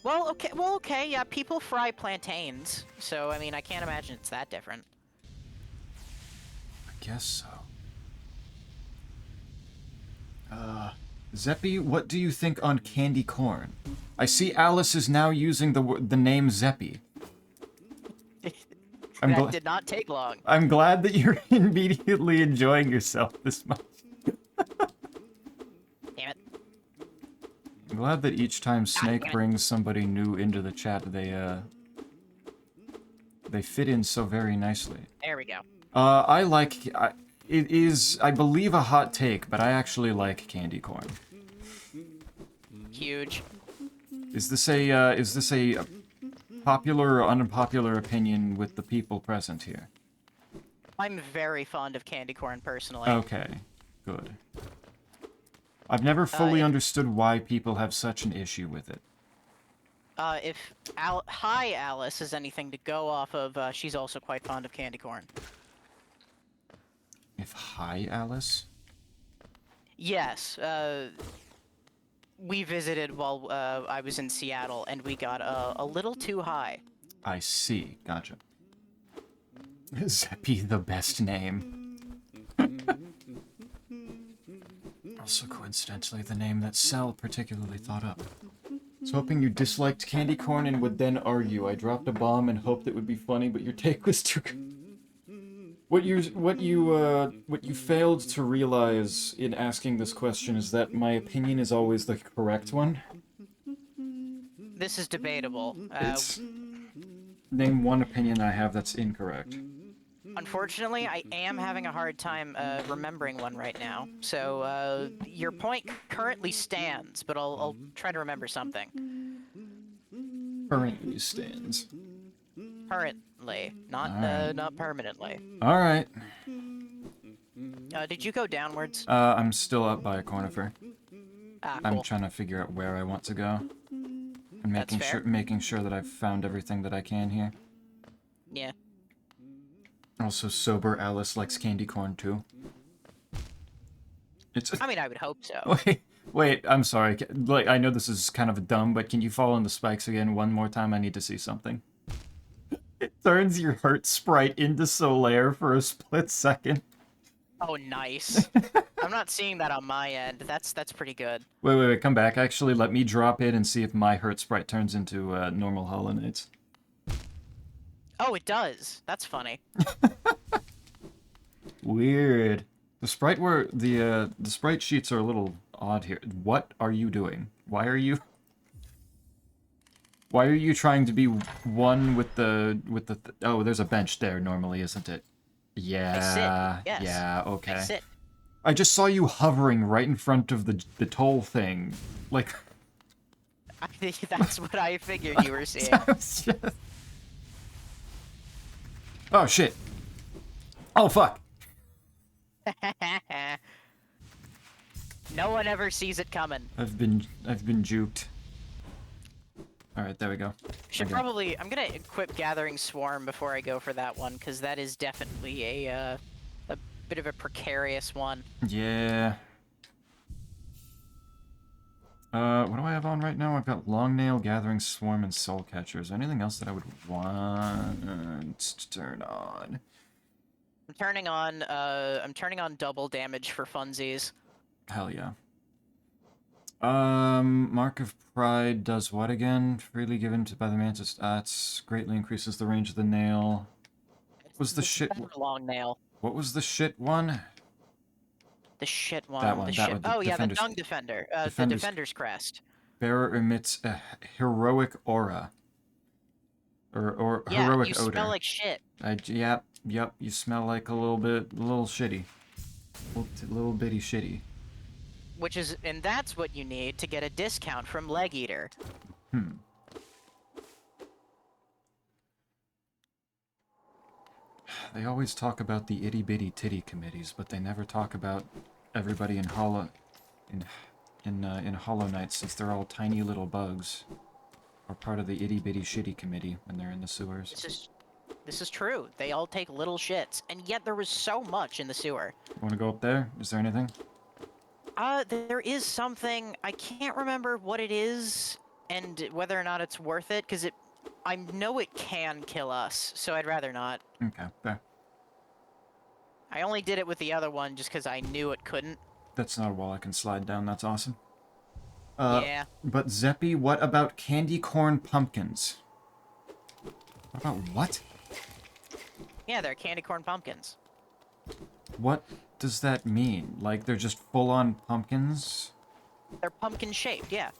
Well, okay, yeah, people fry plantains, so, I mean, I can't imagine it's that different. I guess so. Zeppy, what do you think on candy corn? I see Alice is now using the name Zeppy. That did not take long. I'm glad that you're immediately enjoying yourself this much. Damn it. I'm glad that each time Snake brings somebody new into the chat, they fit in so very nicely. There we go. It is, I believe, a hot take, but I actually like candy corn. Huge. Is this a popular or unpopular opinion with the people present here? I'm very fond of candy corn, personally. Okay, good. I've never fully understood why people have such an issue with it. If Hi Alice is anything to go off of, she's also quite fond of candy corn. If Hi Alice? Yes, we visited while I was in Seattle, and we got a little too high. I see, gotcha. Zeppy, the best name. Also, coincidentally, the name that Cell particularly thought up. I was hoping you disliked candy corn and would then argue. I dropped a bomb and hoped it would be funny, but your take was too... What you failed to realize in asking this question is that my opinion is always the correct one. This is debatable. Name one opinion I have that's incorrect. Unfortunately, I am having a hard time remembering one right now. So your point currently stands, but I'll try to remember something. Currently stands. Currently, not Alright. not permanently. All right. Did you go downwards? I'm still up by a conifer. Ah, I'm cool. trying to figure out where I want to go. And That's fair. making sure that I've found everything that I can here. Yeah. Also, sober Alice likes candy corn too. It's I mean, I would hope so. wait. I'm sorry. Like, I know this is kind of dumb, but can you fall on the spikes again one more time? I need to see something. It turns your hurt sprite into Solaire for a split second. Oh, nice. I'm not seeing that on my end. That's pretty good. Wait. Come back. Actually, let me drop it and see if my hurt sprite turns into normal Hollow Knights. Oh, it does. That's funny. Weird. The sprite sheets are a little odd here. What are you doing? Why are you trying to be one with the oh, there's a bench there normally, isn't it? Yeah. I sit. Yes. Yeah, okay. I sit. I just saw you hovering right in front of the toll thing. Like That's what I figured you were seeing. Oh shit. Oh fuck. No one ever sees it coming. I've been juked. Alright, there we go. Should probably... I'm gonna equip Gathering Swarm before I go for that one, because that is definitely a bit of a precarious one. Yeah. What do I have on right now? I've got Long Nail, Gathering Swarm, and Soul Catcher. Is there anything else that I would want to turn on? I'm turning on double damage for funsies. Hell yeah. Mark of Pride does what again? Freely given by the mantis stats. Greatly increases the range of the nail. What was the shit? Long nail. What was the shit one? The shit one. That one. Oh yeah, the Dung Defender. The Defender's Crest. Bearer emits a heroic aura. Or yeah, heroic you odor. smell like shit. Yep. You smell like a little shitty. Little bitty shitty. And that's what you need to get a discount from Leg Eater. They always talk about the itty bitty titty committees, but they never talk about everybody in Hollow Knight, since they're all tiny little bugs, or part of the itty bitty shitty committee when they're in the sewers. This is true. They all take little shits, and yet there was so much in the sewer. Want to go up there? Is there anything? There is something. I can't remember what it is and whether or not it's worth it, because I know it can kill us, so I'd rather not. Okay, fair. I only did it with the other one just because I knew it couldn't. That's not a wall I can slide down. That's awesome. Yeah. But Zeppy, what about candy corn pumpkins? What about what? Yeah, they're candy corn pumpkins. What does that mean? Like, they're just full-on pumpkins? They're pumpkin-shaped, yeah.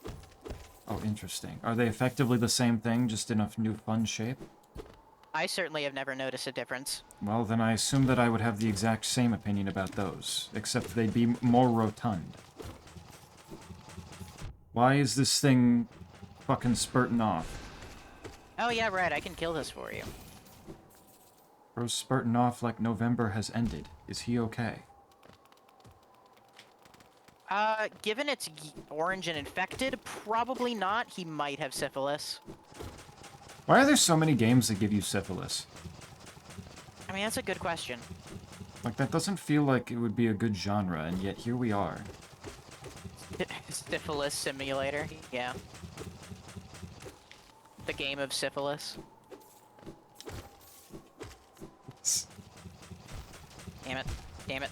Oh, interesting. Are they effectively the same thing, just in a new fun shape? I certainly have never noticed a difference. Well, then I assume that I would have the exact same opinion about those, except they'd be more rotund. Why is this thing fucking spurting off? Oh yeah, right, I can kill this for you. Bro's spurting off like November has ended. Is he okay? Given it's orange and infected, probably not. He might have syphilis. Why are there so many games that give you syphilis? I mean, that's a good question. Like, that doesn't feel like it would be a good genre, and yet here we are. Syphilis simulator, yeah. The game of syphilis. Damn it.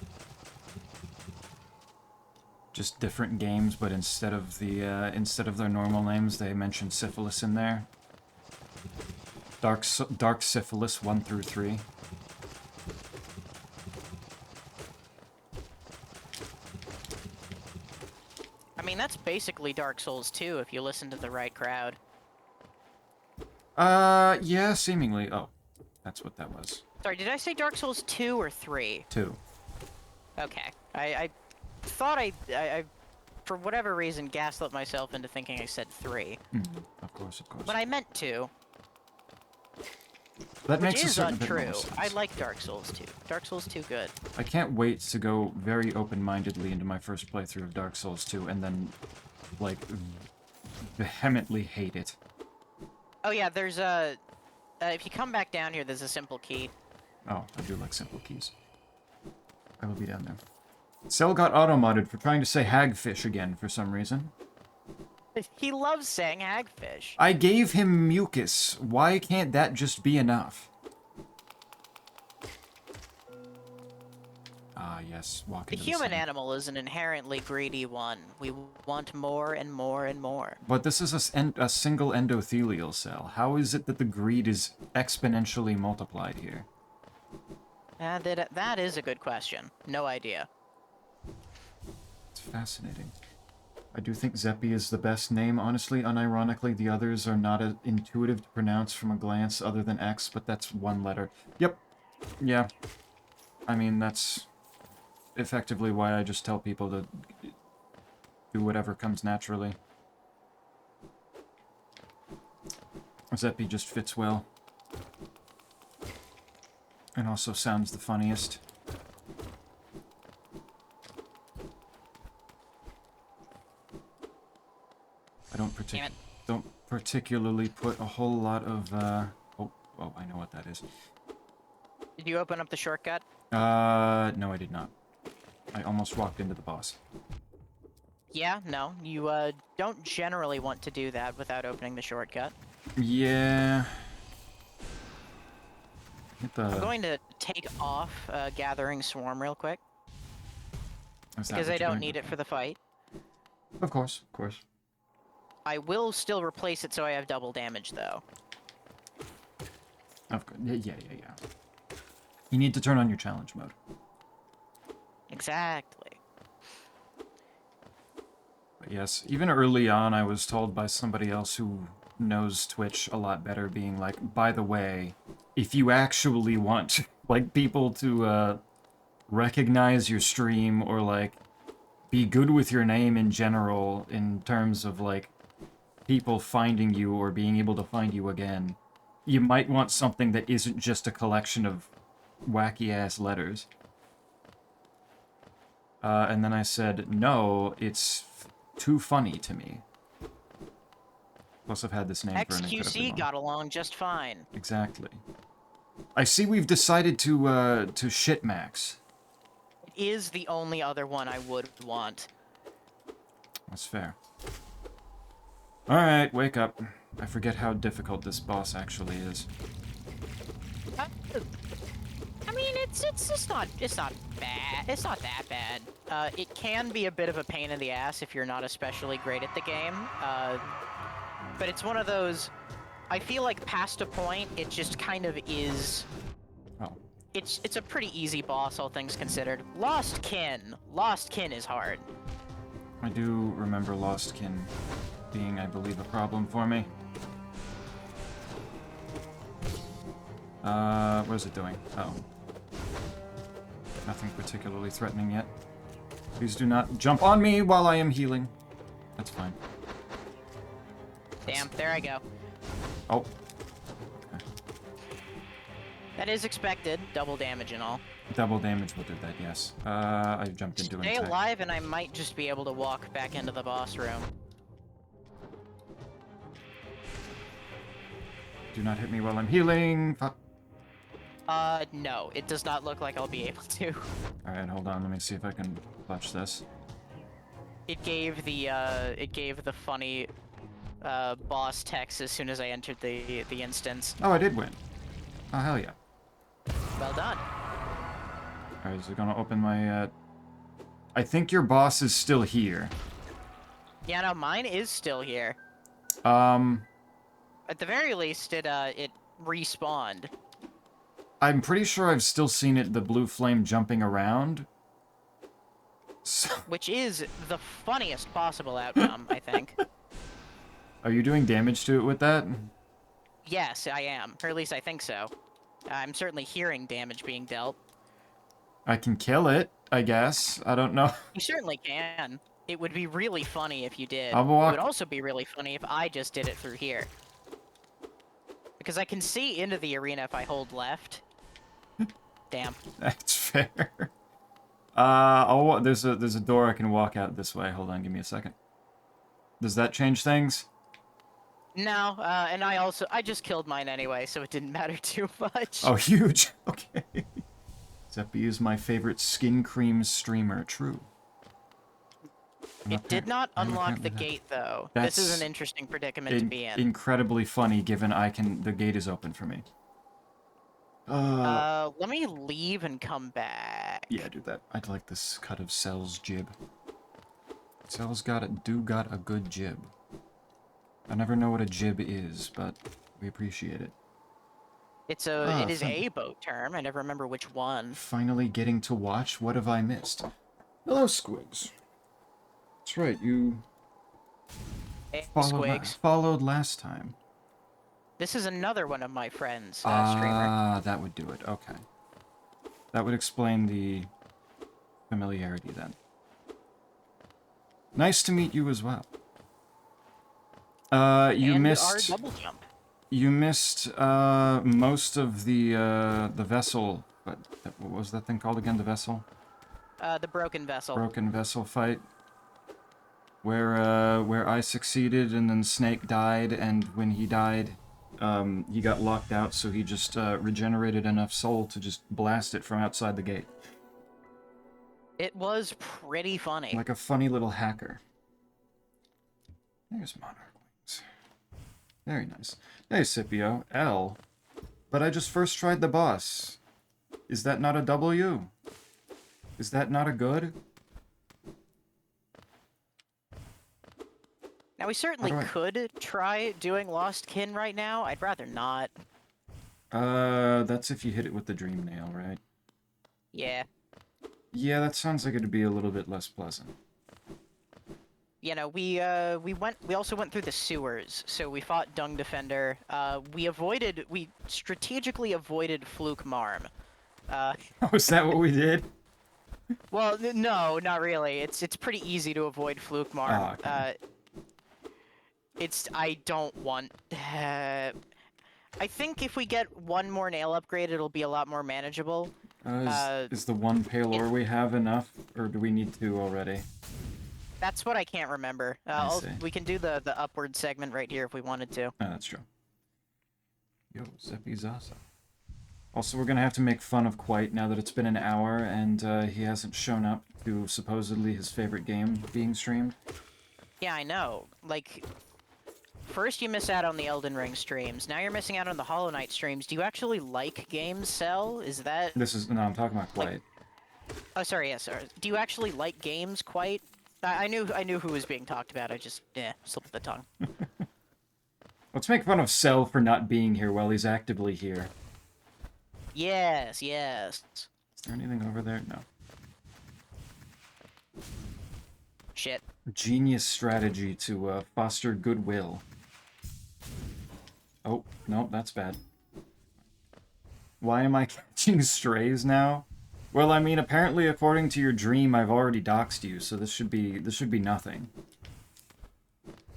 Just different games, but instead of their normal names, they mention syphilis in there. Dark Syphilis 1 through 3. I mean, that's basically Dark Souls 2 if you listen to the right crowd. Yeah, seemingly. Oh, that's what that was. Sorry, did I say Dark Souls 2 or 3? 2. Okay. I thought I for whatever reason, gaslit myself into thinking I said 3. Of course. But I meant 2. That Which makes a is certain bit untrue. more sense. I like Dark Souls 2. Dark Souls 2 good. I can't wait to go very open-mindedly into my first playthrough of Dark Souls 2 and then, like, vehemently hate it. Oh yeah, there's a... if you come back down here, there's a simple key. Oh, I do like simple keys. I will be down there. Cell got auto-modded for trying to say hagfish again for some reason. He loves saying hagfish. I gave him mucus. Why can't that just be enough? Ah, yes. Walk The into the human sun. animal is an inherently greedy one. We want more and more and more. But this is a single endothelial cell. How is it that the greed is exponentially multiplied here? That is a good question. No idea. It's fascinating. I do think Zeppi is the best name, honestly. Unironically, the others are not as intuitive to pronounce from a glance other than X, but that's one letter. Yep. Yeah. I mean, that's effectively why I just tell people to do whatever comes naturally. Zeppi just fits well. And also sounds the funniest. I don't particularly put a whole lot of, oh, I know what that is. Did you open up the shortcut? No, I did not. I almost walked into the boss. Yeah, no. You, don't generally want to do that without opening the shortcut. Yeah. I'm going to take off, Gathering Swarm real quick. Because I don't need it for the fight. Of course, of course. I will still replace it so I have double damage, though. Of course. Yeah. You need to turn on your challenge mode. Exactly. But yes, even early on, I was told by somebody else who knows Twitch a lot better, being like, by the way, if you actually want, like, people to, recognize your stream or, like, be good with your name in general in terms of, like, people finding you or being able to find you again, you might want something that isn't just a collection of wacky-ass letters. And then I said, no, it's too funny to me. Plus, I've had this name for an incredibly XQC long. got along just fine. Exactly. I see we've decided to shit Max. It is the only other one I would want. That's fair. Alright, wake up. I forget how difficult this boss actually is. I mean, it's not bad. It's not that bad. It can be a bit of a pain in the ass if you're not especially great at the game. But it's one of those. I feel like past a point, it just kind of is. Oh. It's a pretty easy boss, all things considered. Lost Kin. Lost Kin is hard. I do remember Lost Kin being, I believe, a problem for me. What is it doing? Oh. Nothing particularly threatening yet. Please do not jump on me while I am healing. That's fine. Damn, there I go. Oh. Okay. That is expected. Double damage and all. Double damage will do that, yes. I jumped into an Stay attack. alive and I might just be able to walk back into the boss room. Do not hit me while I'm healing. Fuck. No. It does not look like I'll be able to. Alright, hold on. Let me see if I can clutch this. It gave the funny, boss text as soon as I entered the instance. Oh, I did win. Oh, hell yeah. Well done. Alright, is it gonna open my, I think your boss is still here. Yeah, no, mine is still here. At the very least, it respawned. I'm pretty sure I've still seen it, the blue flame jumping around. So, Which is the funniest possible outcome, I think. are you doing damage to it with that? Yes, I am. Or at least I think so. I'm certainly hearing damage being dealt. I can kill it, I guess. I don't know. You certainly can. It would be really funny if you did. I'll It walk- would also be really funny if I just did it through here. Because I can see into the arena if I hold left. Damn. That's fair. There's a door I can walk out this way. Hold on, give me a second. Does that change things? No, and I just killed mine anyway, so it didn't matter too much. Oh, huge. Okay. Zeppy is my favorite skin cream streamer. True. It did not I'm unlock the apparently that. gate, though. This is an That's interesting predicament to be in. incredibly funny, given the gate is open for me. Let me leave and come back. Yeah, do that. I'd like this cut of Cell's jib. Cell's got a good jib. I never know what a jib is, but we appreciate it. It is a boat term. I never remember which one. Finally getting to watch. What have I missed? Hello, Squigs. That's right, you Hey, followed, followed last time. This is another one of my friends, streamer. Ah, that would do it. Okay. That would explain the familiarity then. Nice to meet you as well. You and missed... our double jump. You missed, most of the vessel... What was that thing called again? The vessel? The broken vessel. Broken vessel fight. Where I succeeded and then Snake died, and when he died, he got locked out, so he just, regenerated enough soul to just blast it from outside the gate. It was pretty funny. Like a funny little hacker. There's Monarch Wings. Very nice. Hey, Scipio. L. But I just first tried the boss. Is that not a W? Is that not a good? Now, we certainly could try doing Lost Kin right now. I'd rather not. That's if you hit it with the dream nail, right? Yeah. Yeah, that sounds like it'd be a little bit less pleasant. You know, we also went through the sewers, so we fought Dung Defender. We strategically avoided Fluke Marm. Oh, is that what we did? Well, no, not really. It's pretty easy to avoid Fluke Marm. Oh, okay. I don't want... I think if we get one more nail upgrade, it'll be a lot more manageable. Is the one pale ore we have enough, or do we need two already? That's what I can't remember. We can do the upward segment right here if we wanted to. Oh, that's true. Yo, Zeppy Zaza. Also, we're gonna have to make fun of Quite now that it's been an hour and he hasn't shown up to supposedly his favorite game being streamed. Yeah, I know. Like, first you miss out on the Elden Ring streams. Now you're missing out on the Hollow Knight streams. Do you actually like games, Cell? Is that... No, I'm talking about Quite. Like... Oh, sorry, yes, sorry. Do you actually like games, Quite? I knew who was being talked about. I just, slipped the tongue. Let's make fun of Cell for not being here while he's actively here. Yes, yes. Is there anything over there? No. Shit. Genius strategy to foster goodwill. Oh, no, that's bad. Why am I catching strays now? Well, I mean, apparently, according to your dream, I've already doxed you, so this should be nothing.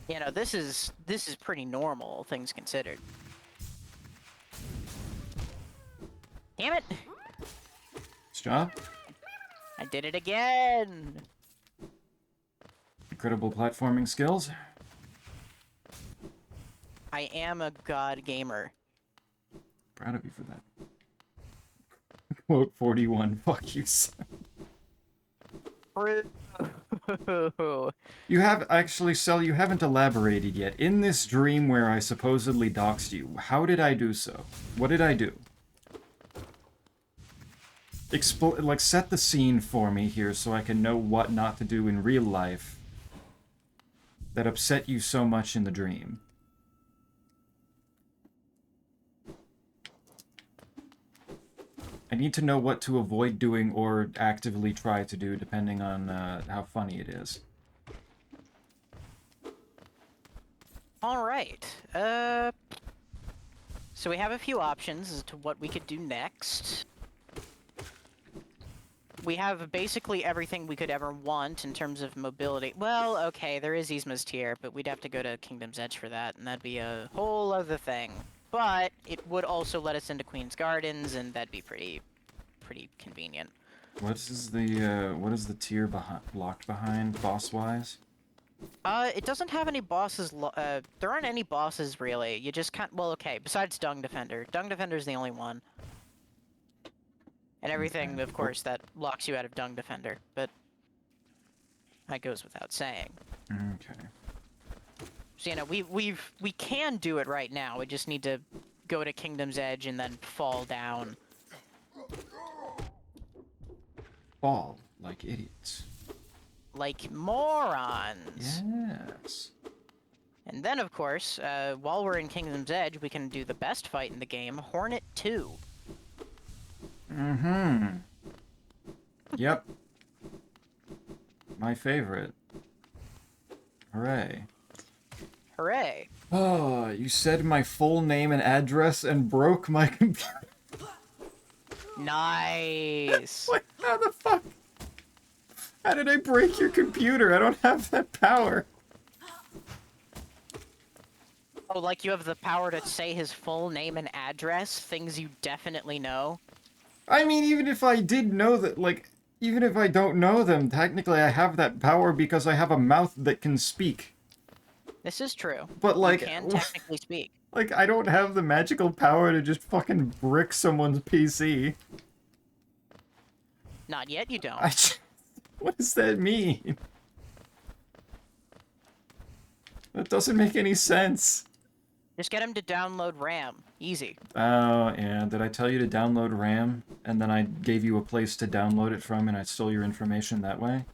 You know, this is pretty normal, things considered. Damn it! Nice job. I did it again! Incredible platforming skills. I am a god gamer. Proud of you for that. Quote 41, fuck you, son. You have, actually, Cell, you haven't elaborated yet. In this dream where I supposedly doxed you, how did I do so? What did I do? Set the scene for me here so I can know what not to do in real life that upset you so much in the dream. I need to know what to avoid doing or actively try to do, depending on how funny it is. Alright, so we have a few options as to what we could do next. We have basically everything we could ever want in terms of mobility. Well, okay, there is Yzma's Tier, but we'd have to go to Kingdom's Edge for that, and that'd be a whole other thing. But it would also let us into Queen's Gardens, and that'd be pretty convenient. What is the tier locked behind, boss-wise? It doesn't have any bosses. There aren't any bosses really. You just can't. Well, okay. Besides Dung Defender, Dung Defender's the only one, and everything, Okay. of course, that locks you out of Dung Defender. But that goes without saying. Okay. So you know, we can do it right now. We just need to go to Kingdom's Edge and then fall down. Fall like idiots. Like morons. Yes. And then, of course, while we're in Kingdom's Edge, we can do the best fight in the game, Hornet 2. Mm-hmm. Yep. My favorite. Hooray. Hooray. Oh, you said my full name and address and broke my computer. Nice. What? How the fuck? How did I break your computer? I don't have that power. Oh, like you have the power to say his full name and address, things you definitely know? I mean, even if I did know that, like, even if I don't know them, technically I have that power because I have a mouth that can speak. This is true. But, like, you can technically speak. Like, I don't have the magical power to just fucking brick someone's PC. Not yet, you don't. What does that mean? That doesn't make any sense. Just get him to download RAM. Easy. Oh, yeah. Did I tell you to download RAM? And then I gave you a place to download it from and I stole your information that way?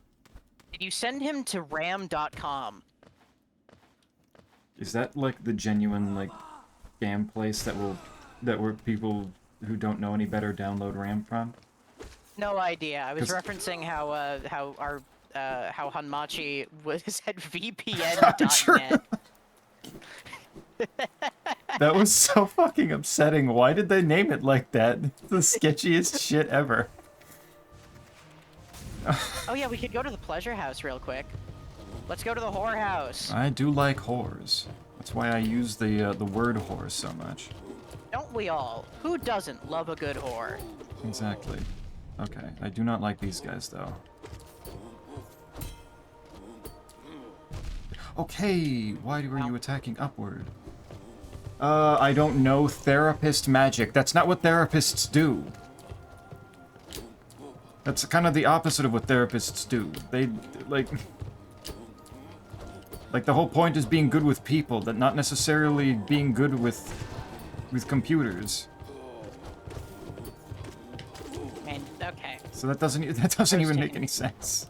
Did you send him to ram.com? Is that, like, the genuine, like, scam place that where people who don't know any better download RAM from? No idea. I was 'Cause- referencing how Hanmachi was at Sure. VPN.net. That was so fucking upsetting. Why did they name it like that? It's the sketchiest shit ever. Oh yeah, we could go to the pleasure house real quick. Let's go to the whorehouse. I do like whores. That's why I use the word whore so much. Don't we all? Who doesn't love a good whore? Exactly. Okay, I do not like these guys though. Okay, why were you attacking upward? I don't know therapist magic. That's not what therapists do. That's kind of the opposite of what therapists do. They, like... Like, the whole point is being good with people, that not necessarily being good with computers. And okay. So that doesn't even make any sense.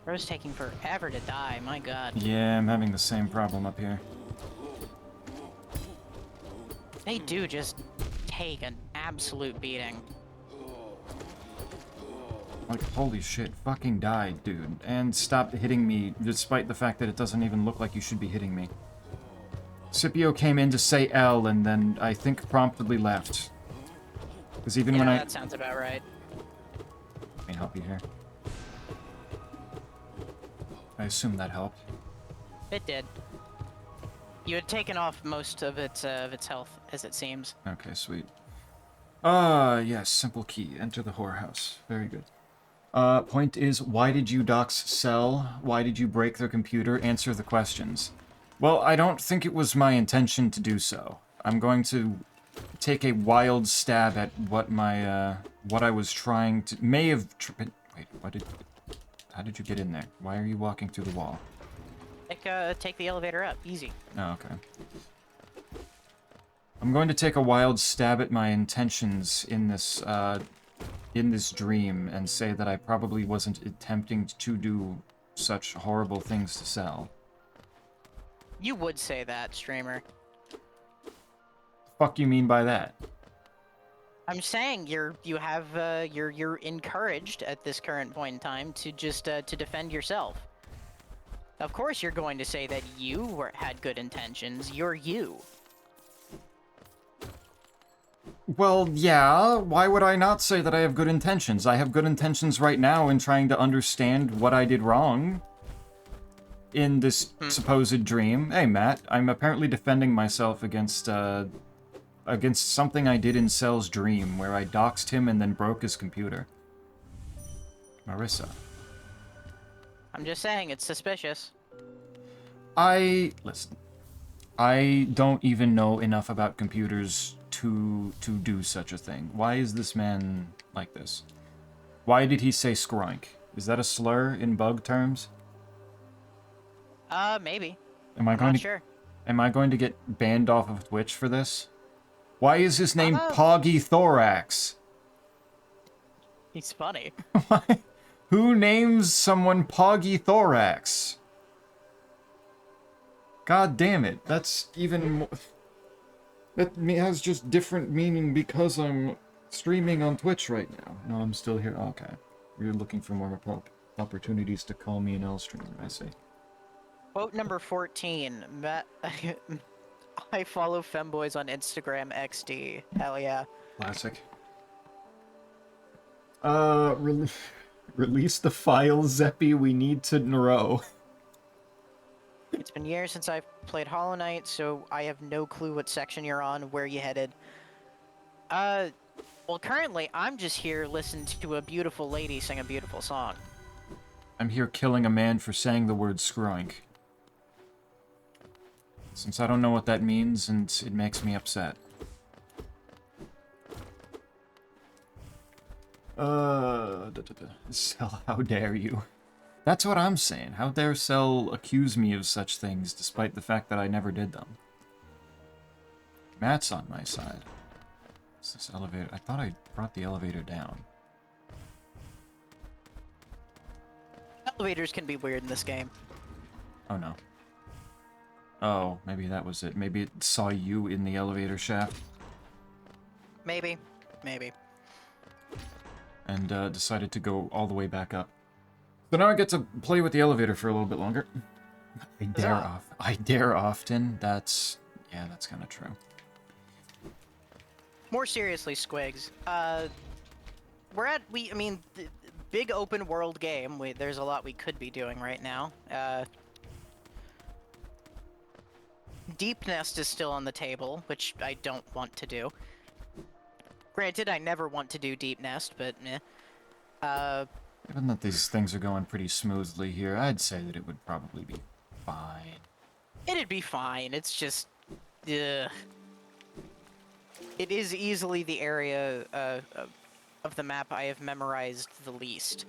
Bro's taking forever to die, my god. Yeah, I'm having the same problem up here. They do just take an absolute beating. Like, holy shit, fucking die, dude. And stop hitting me, despite the fact that it doesn't even look like you should be hitting me. Scipio came in to say L, and then I think promptly left. Because even when that sounds about right. Let me help you here. I assume that helped. It did. You had taken off most of its health, as it seems. Okay, sweet. Yes, simple key. Enter the whorehouse. Very good. Point is, why did you docs sell? Why did you break their computer? Answer the questions. Well, I don't think it was my intention to do so. I'm going to take a wild stab at what my, what I was trying to... Wait, how did you get in there? Why are you walking through the wall? Take the elevator up. Easy. Oh, okay. I'm going to take a wild stab at my intentions in this dream and say that I probably wasn't attempting to do such horrible things to sell. You would say that, streamer. Fuck you mean by that? I'm saying you're encouraged at this current point in time to just to defend yourself. Of course you're going to say that you had good intentions. You're you. Well, yeah, why would I not say that I have good intentions? I have good intentions right now in trying to understand what I did wrong in this supposed dream. Hey, Matt, I'm apparently defending myself against something I did in Cell's dream, where I doxed him and then broke his computer. Marissa. I'm just saying, it's suspicious. Listen. I don't even know enough about computers to do such a thing. Why is this man like this? Why did he say skroink? Is that a slur in bug terms? Maybe. Am I I'm going not to sure. Am I going to get banned off of Twitch for this? Why is his name Uh, Poggy Thorax? he's funny. Why? Who names someone Poggy Thorax? God damn it, that's even more... That has just different meaning because I'm streaming on Twitch right now. No, I'm still here. Okay. You're looking for more opportunities to call me an L-streamer, I see. Quote number 14. I follow femboys on Instagram XD. Hell yeah. Classic. Release the file, Zeppy. We need to row. It's been years since I've played Hollow Knight, so I have no clue what section you're on, where you headed. Well, currently, I'm just here listening to a beautiful lady sing a beautiful song. I'm here killing a man for saying the word skroink. Since I don't know what that means, and it makes me upset. Cell, how dare you? That's what I'm saying. How dare Cell accuse me of such things, despite the fact that I never did them? Matt's on my side. What's this elevator? I thought I brought the elevator down. Elevators can be weird in this game. Oh no. Oh, maybe that was it. Maybe it saw you in the elevator shaft. Maybe. Maybe. And decided to go all the way back up. So now I get to play with the elevator for a little bit longer. I dare often. That's... yeah, that's kind of true. More seriously, Squigs. We're at... I mean, big open world game. There's a lot we could be doing right now. Deep Nest is still on the table, which I don't want to do. Granted, I never want to do Deep Nest, but meh. Given that these things are going pretty smoothly here, I'd say that it would probably be fine. It'd be fine. It's just... It is easily the area of the map I have memorized the least.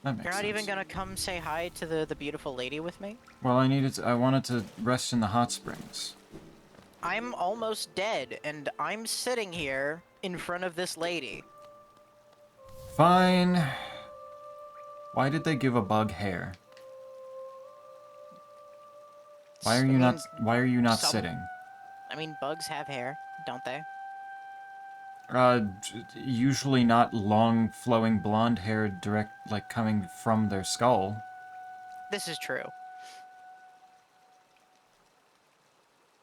That makes You're not sense. even gonna come say hi to the beautiful lady with me? Well, I wanted to rest in the hot springs. I'm almost dead, and I'm sitting here in front of this lady. Fine. Why did they give a bug hair? Why are you not sitting? I mean, bugs have hair, don't they? Usually not long, flowing blonde hair like coming from their skull. This is true.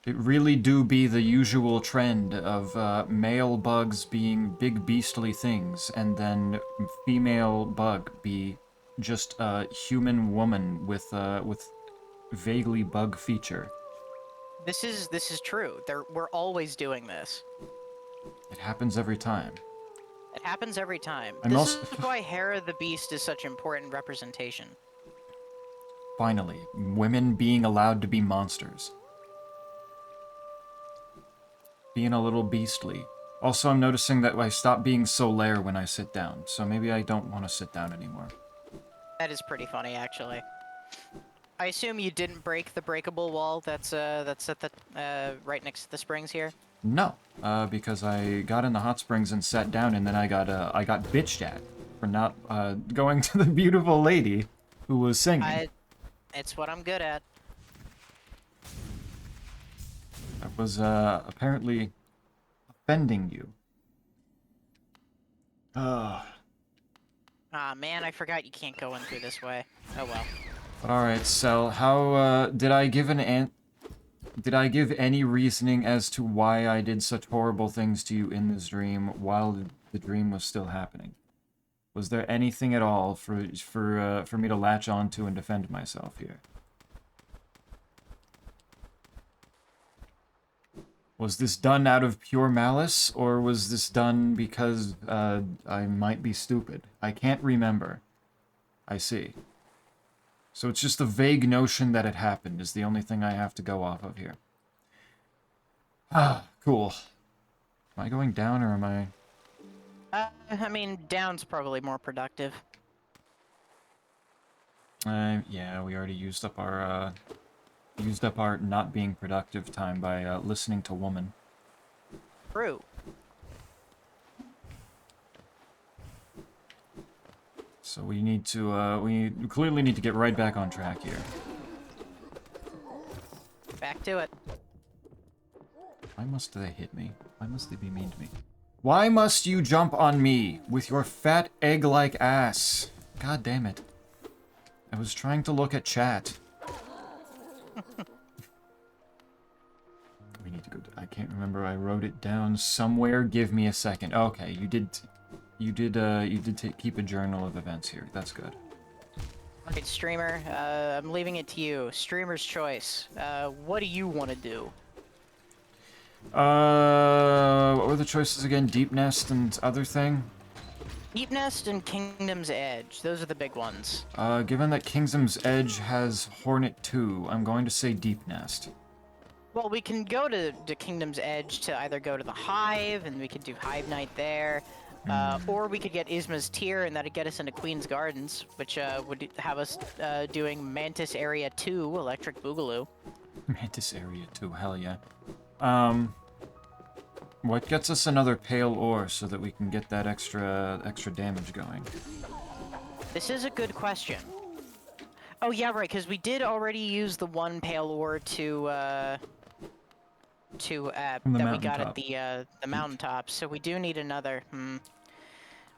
It really do be the usual trend of male bugs being big beastly things, and then female bug be just a human woman with vaguely bug feature. This is true. We're always doing this. It happens every time. It happens every time. I'm This also- is why Hera the Beast is such important representation. Finally, women being allowed to be monsters. Being a little beastly. Also, I'm noticing that I stop being Solaire when I sit down, so maybe I don't want to sit down anymore. That is pretty funny, actually. I assume you didn't break the breakable wall that's at the right next to the springs here. No, because I got in the hot springs and sat down, and then I got bitched at for not going to the beautiful lady who was singing. It's what I'm good at. That was apparently offending you. Ah, man, I forgot you can't go in through this way. Oh well. But all right, Cell. How did I give Did I give any reasoning as to why I did such horrible things to you in this dream while the dream was still happening? Was there anything at all for me to latch onto and defend myself here? Was this done out of pure malice, or was this done because I might be stupid? I can't remember. I see. So it's just the vague notion that it happened is the only thing I have to go off of here. Ah, cool. Am I going down or am I... I mean, down's probably more productive. Yeah, we already used up our not being productive time by listening to Woman. True. So we need to, we clearly need to get right back on track here. Back to it. Why must they hit me? Why must they be mean to me? Why must you jump on me with your fat egg-like ass? God damn it. I was trying to look at chat. We need to go... I can't remember. I wrote it down somewhere. Give me a second. Okay, you did keep a journal of events here. That's good. Alright, streamer, I'm leaving it to you. Streamer's choice. What do you want to do? What were the choices again? Deep Nest and other thing? Deep Nest and Kingdom's Edge. Those are the big ones. Given that Kingdom's Edge has Hornet 2, I'm going to say Deep Nest. Well, we can go to Kingdom's Edge to either go to the Hive, and we could do Hive Night there, or we could get Isma's Tier, and that'd get us into Queen's Gardens, which would have us doing Mantis Area 2, Electric Boogaloo. Mantis Area 2, hell yeah. What gets us another Pale Ore so that we can get that extra damage going? This is a good question. Oh yeah, right, because we did already use the one Pale Ore that we got at the mountaintop, so we do need another.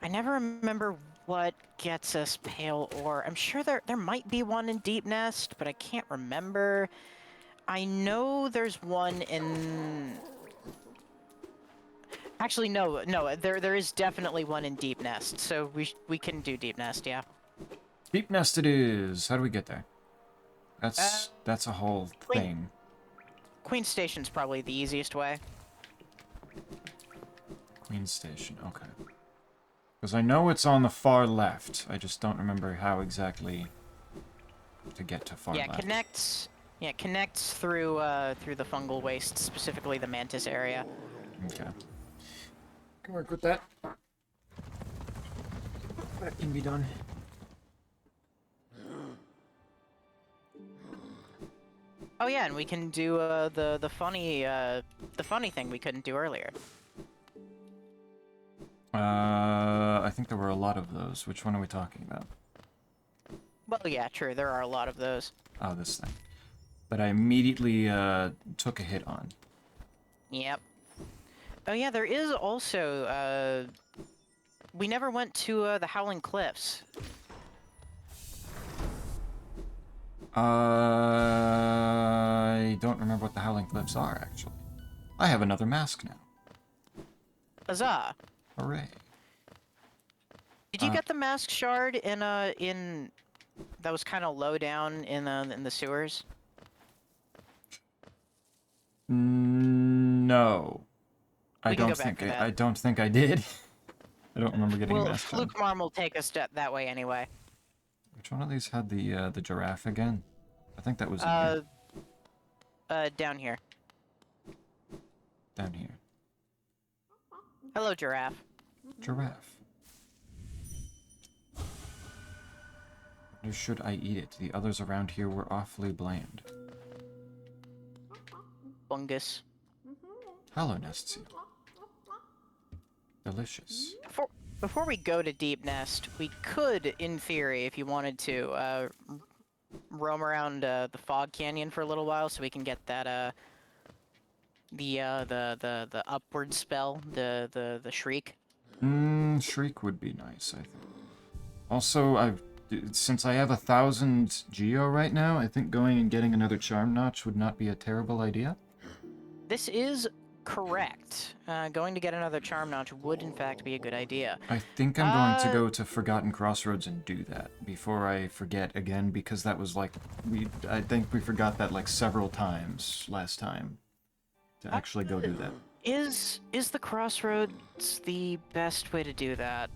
I never remember what gets us Pale Ore. I'm sure there might be one in Deep Nest, but I can't remember. I know there's one in... Actually, no, there is definitely one in Deep Nest, so we can do Deep Nest, yeah. Deep Nest it is. How do we get there? That's a whole thing. Queen Station's probably the easiest way. Queen Station, okay. Because I know it's on the far left. I just don't remember how exactly to get to far left. Yeah, connects through through the fungal waste, specifically the Mantis area. Okay. Can work with that. That can be done. Oh yeah, and we can do the funny thing we couldn't do earlier. I think there were a lot of those. Which one are we talking about? Well, yeah, true. There are a lot of those. Oh, this thing. That I immediately took a hit on. Yep. Oh yeah, there is also we never went to the Howling Cliffs. I don't remember what the Howling Cliffs are, actually. I have another mask now. Huzzah! Hooray. Did you get the mask shard in that was kind of low down in the sewers? No. I don't think I did. I don't remember getting a mask shard. Fluke Marm will take us that way anyway. Which one of these had the giraffe again? I think that was in here. Down here. Down here. Hello, giraffe. Giraffe. Or should I eat it? The others around here were awfully bland. Fungus. Hollow nest seed. Delicious. Before we go to Deep Nest, we could, in theory, if you wanted to, roam around the Fog Canyon for a little while, so we can get that the upward spell, the shriek. Shriek would be nice, I think. Also, since I have 1,000 Geo right now, I think going and getting another Charm Notch would not be a terrible idea. This is correct. Going to get another Charm Notch would, in fact, be a good idea. I think I'm going to go to Forgotten Crossroads and do that before I forget again, because that was like I think we forgot that like several times last time to actually go do that. Is the Crossroads the best way to do that?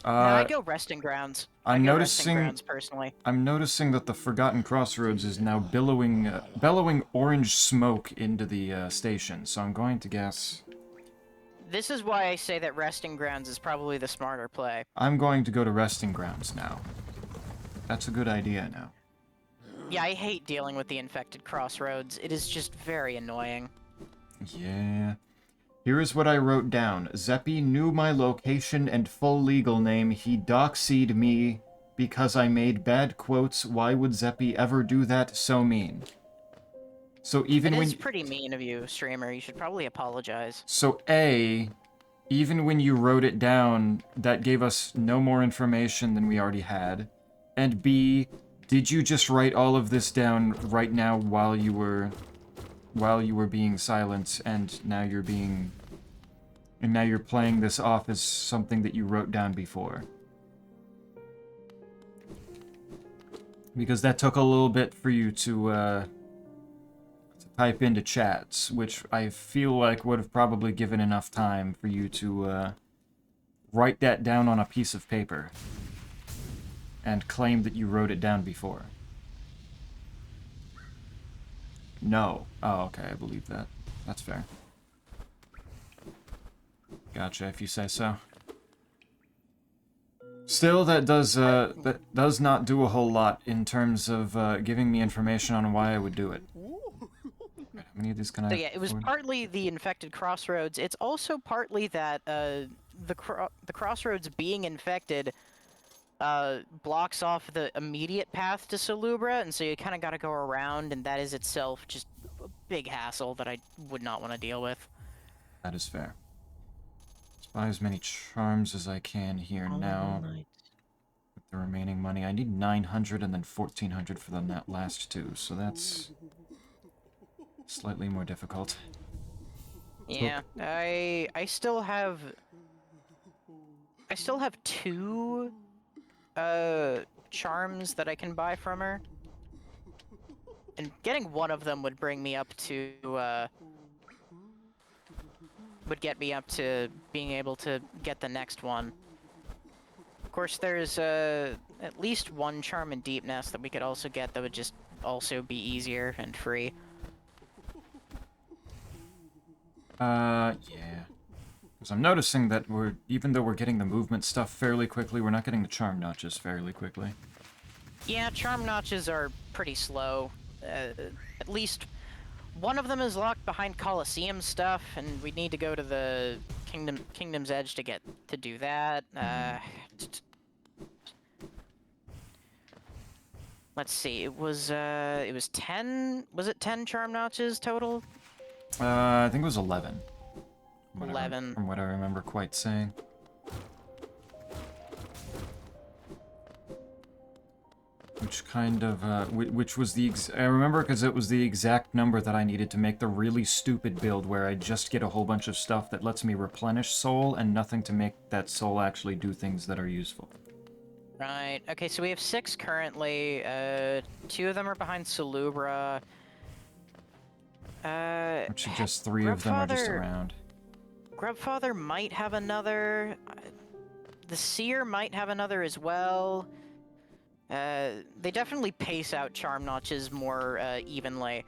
No, I Uh, go resting grounds. I'm I go resting noticing. grounds personally. I'm noticing that the Forgotten Crossroads is now bellowing orange smoke into the station. So I'm going to guess. This is why I say that resting grounds is probably the smarter play. I'm going to go to resting grounds now. That's a good idea now. Yeah, I hate dealing with the infected crossroads. It is just very annoying. Yeah. Here is what I wrote down. Zeppy knew my location and full legal name. He doxied me because I made bad quotes. Why would Zeppy ever do that? So mean. So even It when... is pretty mean of you, streamer. You should probably apologize. So A, even when you wrote it down, that gave us no more information than we already had. And B, did you just write all of this down right now while you were being silent, and now you're playing this off as something that you wrote down before? Because that took a little bit for you to type into chats, which I feel like would have probably given enough time for you to write that down on a piece of paper and claim that you wrote it down before. No. Oh, okay, I believe that. That's fair. Gotcha, if you say so. Still, that does not do a whole lot in terms of giving me information on why I would do it. How many of these can I So yeah, it was afford? partly the infected crossroads. It's also partly that the crossroads being infected blocks off the immediate path to Salubra, and so you kind of got to go around, and that is itself just a big hassle that I would not want to deal with. That is fair. Let's buy as many charms as I can here now. With the remaining money, I need 900 and then 1400 for the last two, so that's slightly more difficult. Yeah, I still have two charms that I can buy from her, and getting one of them would bring me up to would get me up to being able to get the next one. Of course, there's at least one charm in Deep Nest that we could also get that would just also be easier and free. Yeah. Because I'm noticing that even though we're getting the movement stuff fairly quickly, we're not getting the charm notches fairly quickly. Yeah, charm notches are pretty slow. At least one of them is locked behind Colosseum stuff, and we need to go to the Kingdom's Edge to get to do that. Let's see. It was 10. Was it 10 charm notches total? I think it was 11. 11. From what I remember quite saying. Which kind of, which was I remember because it was the exact number that I needed to make the really stupid build where I just get a whole bunch of stuff that lets me replenish soul and nothing to make that soul actually do things that are useful. Right. Okay, so we have 6 currently. 2 of them are behind Salubra. Which suggests 3 of them are just around. Grubfather might have another. The Seer might have another as well. They definitely pace out charm notches more evenly,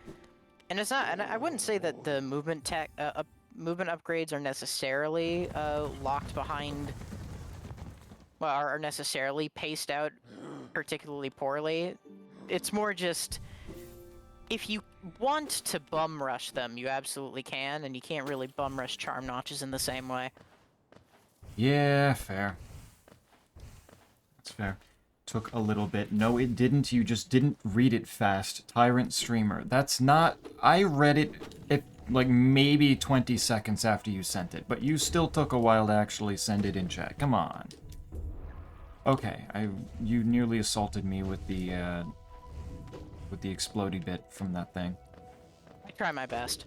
and it's not. And I wouldn't say that the movement upgrades are necessarily locked behind. Well, are necessarily paced out particularly poorly. It's more just if you want to bum rush them, you absolutely can, and you can't really bum rush charm notches in the same way. Yeah, fair. That's fair. Took a little bit. No, it didn't. You just didn't read it fast. Tyrant Streamer. That's not... I read it like maybe 20 seconds after you sent it, but you still took a while to actually send it in chat. Come on. Okay, you nearly assaulted me with the explodey bit from that thing. I try my best.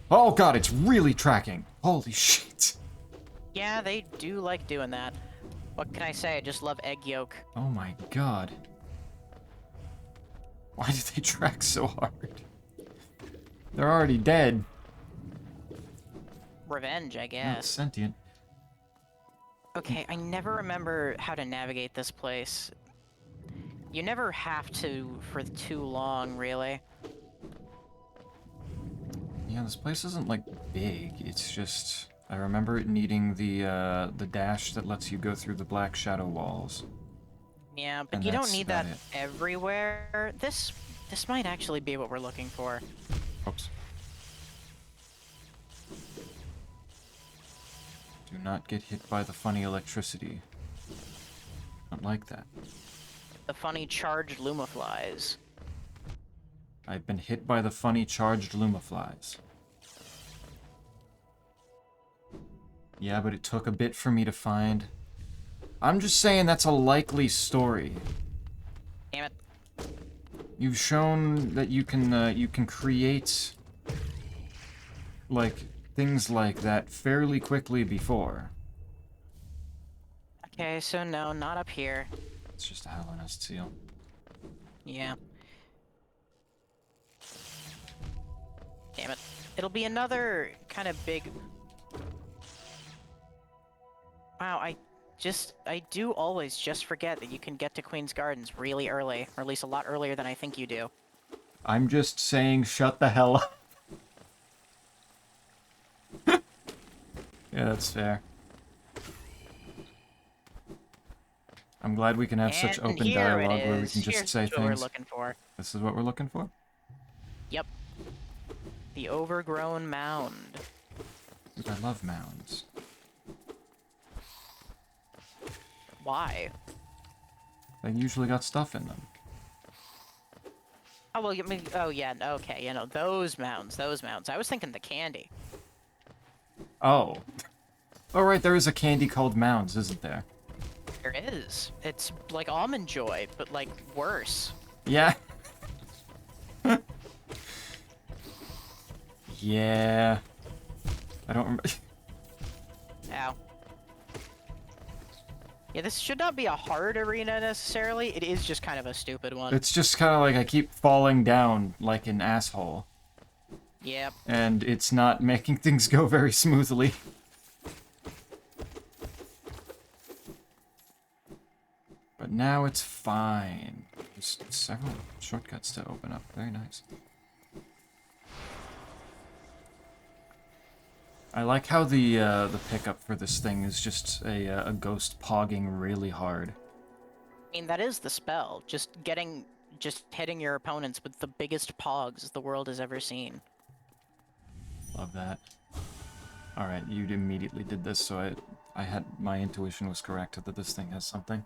Oh god, it's really tracking. Holy shit. Yeah, they do like doing that. What can I say? I just love egg yolk. Oh my god. Why did they track so hard? They're already dead. Revenge, I Not guess. sentient. Okay, I never remember how to navigate this place. You never have to for too long, really. Yeah, this place isn't, like, big. It's just... I remember it needing the dash that lets you go through the black shadow walls. Yeah, but And you don't that's need about that it. everywhere. This might actually be what we're looking for. Oops. Do not get hit by the funny electricity. Don't like that. The funny charged lumaflies. I've been hit by the funny charged lumaflies. Yeah, but it took a bit for me to find. I'm just saying that's a likely story. Damn it. You've shown that you can create like things like that fairly quickly before. Okay, so no, not up here. It's just a Hellenist seal. Yeah. Damn it. It'll be another kind of big... Wow, I do always just forget that you can get to Queen's Gardens really early, or at least a lot earlier than I think you do. I'm just saying shut the hell up. Yeah, that's fair. I'm glad we can have such And open here it dialogue where we is. can just Here's say what things. we're looking for. This is what we're looking for? Yep. The overgrown mound. Dude, I love mounds. Why? They usually got stuff in them. Oh, well, you mean, oh yeah, okay, you know, those mounds. I was thinking the candy. Oh. Oh, right, there is a candy called Mounds, isn't there? There is. It's like Almond Joy, but like worse. Yeah. Yeah. I don't remember. Ow. Yeah, this should not be a hard arena necessarily. It is just kind of a stupid one. It's just kind of like I keep falling down like an asshole. Yep. And it's not making things go very smoothly. But now it's fine. There's several shortcuts to open up. Very nice. I like how the pickup for this thing is just a ghost pogging really hard. I mean, that is the spell. Just hitting your opponents with the biggest pogs the world has ever seen. Love that. Alright, you immediately did this, so I had my intuition was correct that this thing has something.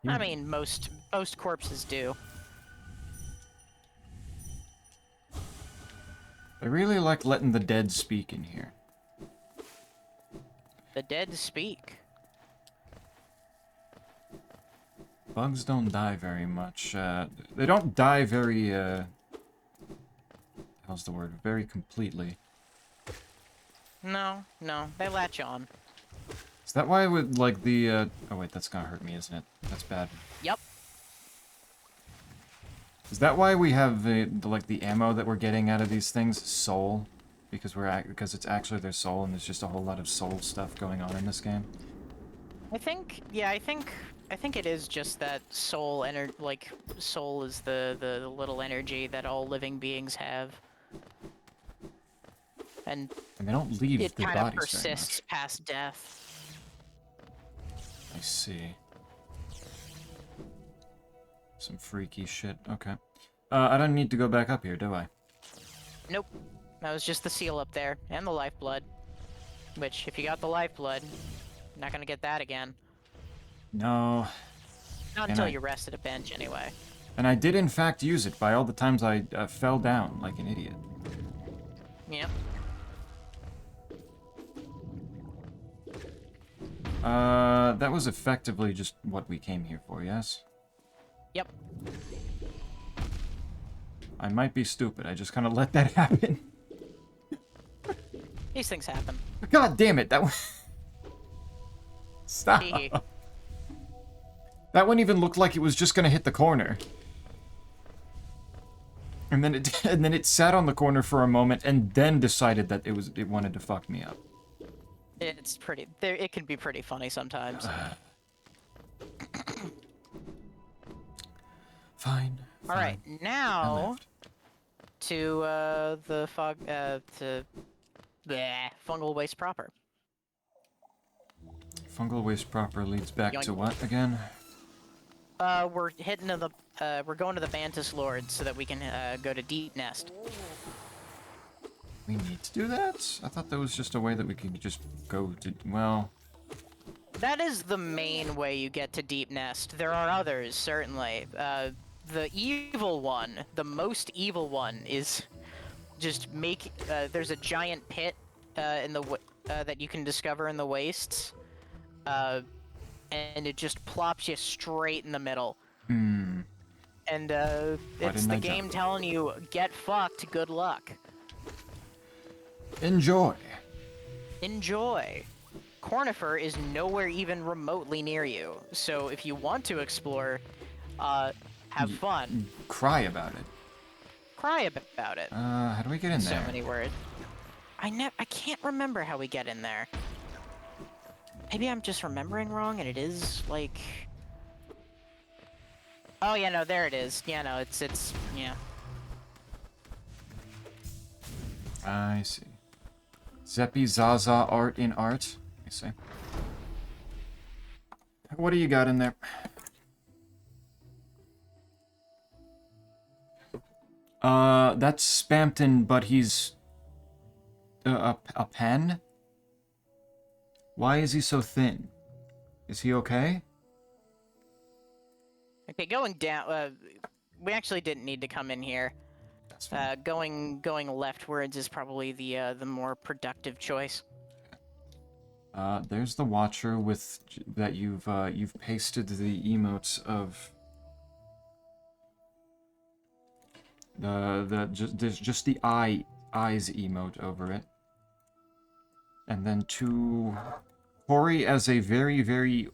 I mean, most corpses do. I really like letting the dead speak in here. The dead speak. Bugs don't die very much. They don't die very, how's the word? Very completely. No, they latch on. Is that why with, like, the, oh wait, that's gonna hurt me, isn't it? That's bad. Yep. Is that why we have the ammo that we're getting out of these things? Soul? Because because it's actually their soul, and there's just a whole lot of soul stuff going on in this game? I think it is just that soul soul is the little energy that all living beings have. And they don't leave it their kind of bodies persists very much. past death. I see. Some freaky shit. Okay. I don't need to go back up here, do I? Nope. That was just the seal up there, and the lifeblood. Which, if you got the lifeblood, you're not gonna get that again. No. Not until you rest at a bench, anyway. And I did, in fact, use it by all the times I fell down like an idiot. Yep. That was effectively just what we came here for, yes? Yep. I might be stupid, I just kind of let that happen. These things happen. God damn it, that one... Stop. That one even looked like it was just gonna hit the corner. And then it sat on the corner for a moment and then decided that it wanted to fuck me up. It's pretty. There, it can be pretty funny sometimes. Fine. All right, Fine. I now left. to the fog to bleh, fungal waste proper. Fungal waste proper leads back Yoink. to what again? We're hitting to the we're going to the Bantus Lord so that we can go to Deep Nest. We need to do that? I thought that was just a way that we could just go to. Well, That is the main way you get to Deep Nest. There are others, certainly. The evil one, the most evil one, is just make. There's a giant pit in the that you can discover in the wastes, and it just plops you straight in the middle. hmm. And Why it's didn't the I game jump? telling you, get fucked, good luck. Enjoy. Enjoy. Cornifer is nowhere even remotely near you, so if you want to explore, have fun. Cry about it. Cry about it. How do we get in So there? many words. I can't remember how we get in there. Maybe I'm just remembering wrong, and it is like. Oh yeah, no, there it is. Yeah, no, it's yeah. I see. Zeppi Zaza art in art. I see. What do you got in there? That's Spampton, but he's a pen? Why is he so thin? Is he okay? Okay, going down. We actually didn't need to come in here. That's fine. Going leftwards is probably the more productive choice. There's the Watcher with that you've pasted the emotes of there's just the eyes emote over it, and then to Corey as a very very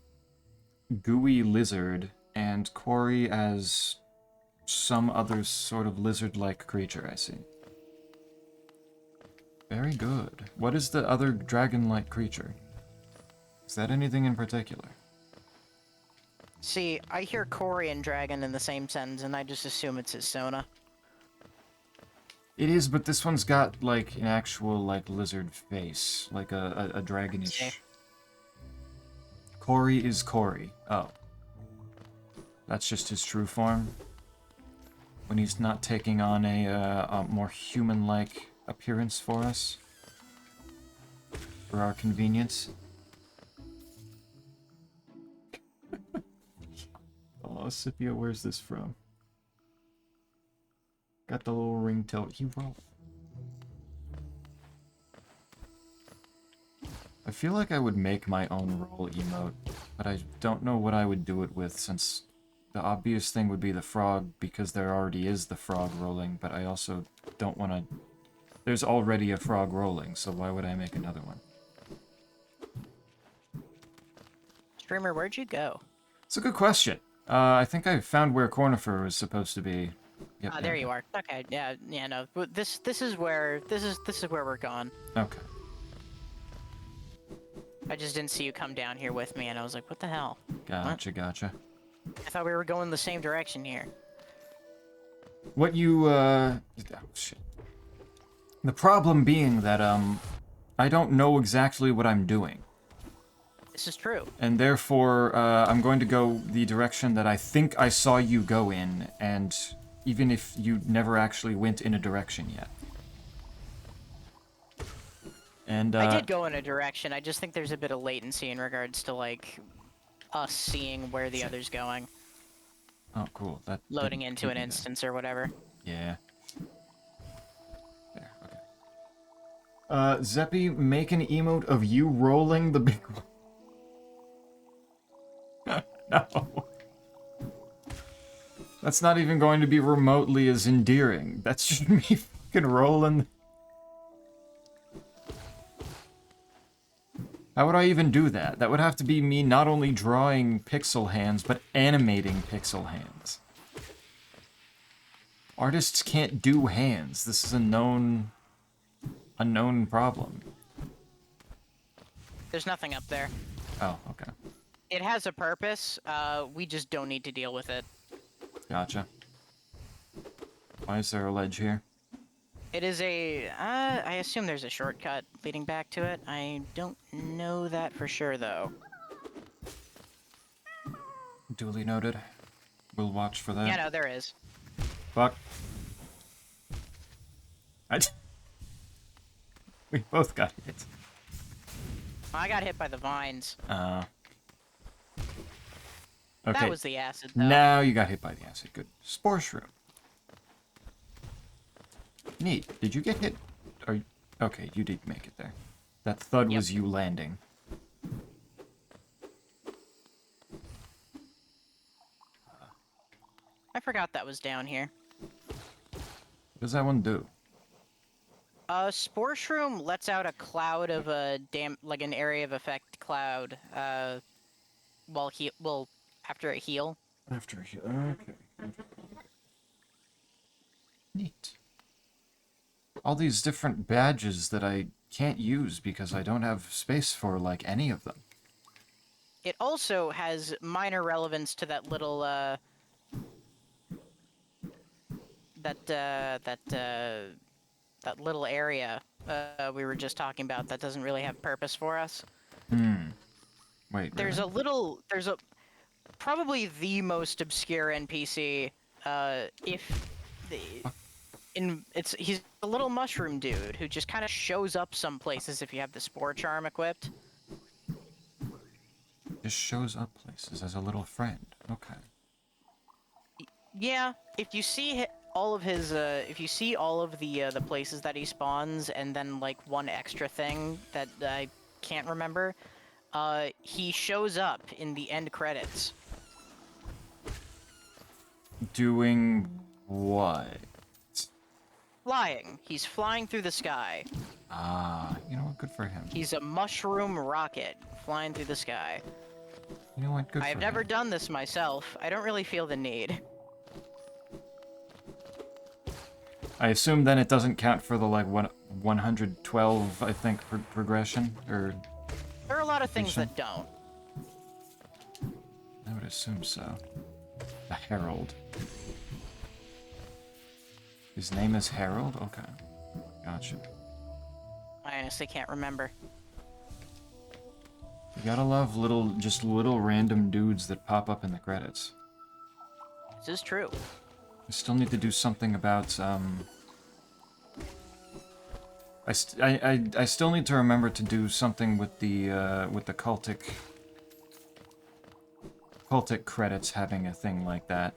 gooey lizard, and Corey as some other sort of lizard-like creature. I see. Very good. What is the other dragon-like creature? Is that anything in particular? See, I hear Corey and Dragon in the same sentence, and I just assume it's his Sona. It is, but this one's got, like, an actual, like, lizard face. Like a dragonish... Okay. Corey is Corey. Oh. That's just his true form? When he's not taking on a more human-like appearance for us? For our convenience? Oh, Scipio, where's this from? Got the little ringtail. He rolled. I feel like I would make my own roll emote, but I don't know what I would do it with, since the obvious thing would be the frog, because there already is the frog rolling, but I also don't want to... There's already a frog rolling, so why would I make another one? Streamer, where'd you go? It's a good question. I think I found where Cornifer was supposed to be. Yep, Ah, there you are. Okay, yeah, no. This is where we're going. Okay. I just didn't see you come down here with me, and I was like, what the hell? Gotcha, gotcha. I thought we were going the same direction here. What you, oh, shit. The problem being that, I don't know exactly what I'm doing. This is true. And therefore, I'm going to go the direction that I think I saw you go in, and even if you never actually went in a direction yet. And, I did go in a direction. I just think there's a bit of latency in regards to, like, us seeing where the other's going. Oh, cool. That Loading didn't into an keep me instance or whatever. there. Yeah. There, okay. Zeppi, make an emote of you rolling the big one. No. That's not even going to be remotely as endearing. That's just me fucking rolling. How would I even do that? That would have to be me not only drawing pixel hands, but animating pixel hands. Artists can't do hands. This is a known problem. There's nothing up there. Oh, okay. It has a purpose. We just don't need to deal with it. Gotcha. Why is there a ledge here? It is a. I assume there's a shortcut leading back to it. I don't know that for sure, though. Duly noted. We'll watch for that. Yeah, no, there is. Fuck. We both got hit. I got hit by the vines. Okay. That was the acid, though. Now you got hit by the acid. Good. Spore shroom. Neat. Did you get hit? Or... Okay, you did make it there. That thud was you landing. I forgot that was down here. What does that one do? Spore Shroom lets out a cloud of a like an area of effect cloud, after a heal. After a heal. Okay. Neat. All these different badges that I can't use because I don't have space for, like, any of them. It also has minor relevance to that little, that little area we were just talking about that doesn't really have purpose for us. Wait, There's really? probably the most obscure NPC, he's a little mushroom dude who just kind of shows up some places if you have the spore charm equipped. Just shows up places as a little friend. Okay. Yeah, if you see all of his, if you see all of the places that he spawns, and then like one extra thing that I can't remember, he shows up in the end credits. Doing what? Flying. He's flying through the sky. Ah, you know what? Good for him. He's a mushroom rocket flying through the sky. You know what? Good for him. I've never done this myself. I don't really feel the need. I assume then it doesn't count for the, like, 112, I think, progression? Or... There are a lot of things that don't. I would assume so. The Herald. His name is Harold? Okay. Gotcha. I honestly can't remember. You gotta love just little random dudes that pop up in the credits. This is true. I still need to do something about, I still need to remember to do something with the cultic credits having a thing like that.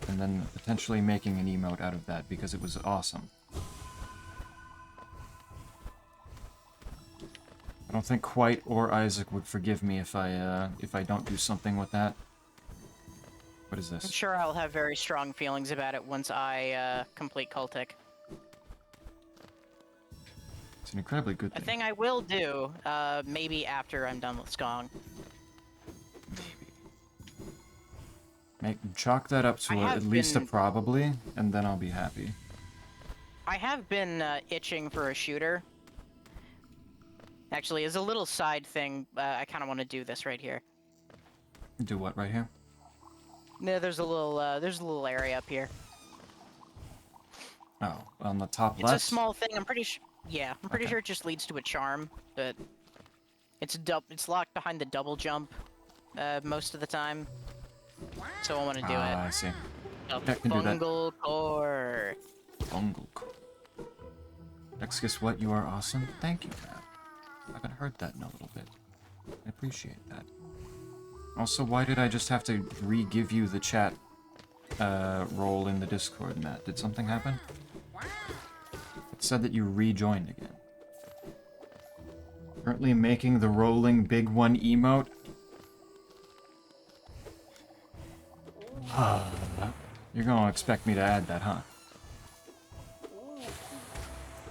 And then potentially making an emote out of that, because it was awesome. I don't think Quite or Isaac would forgive me if I don't do something with that. What is this? I'm sure I'll have very strong feelings about it once I complete Cultic. It's an incredibly good thing. A thing I will do, maybe after I'm done with Skong. Chalk that up to at least a probably, and then I'll be happy. I have been itching for a shooter. Actually, as a little side thing, I kind of want to do this right here. Do what right here? No, there's a little area up here. Oh, on the top left? left? It's a small thing. I'm pretty sure it just leads to a charm, but it's locked behind the double jump most of the time. So I want to do it. I see. A That can do that. fungal core. Fungal core. Next, guess what? You are awesome. Thank you, Matt. I haven't heard that in a little bit. I appreciate that. Also, why did I just have to re-give you the chat role in the Discord, Matt? Did something happen? It said that you rejoined again. Currently making the rolling big one emote. You're gonna expect me to add that, huh?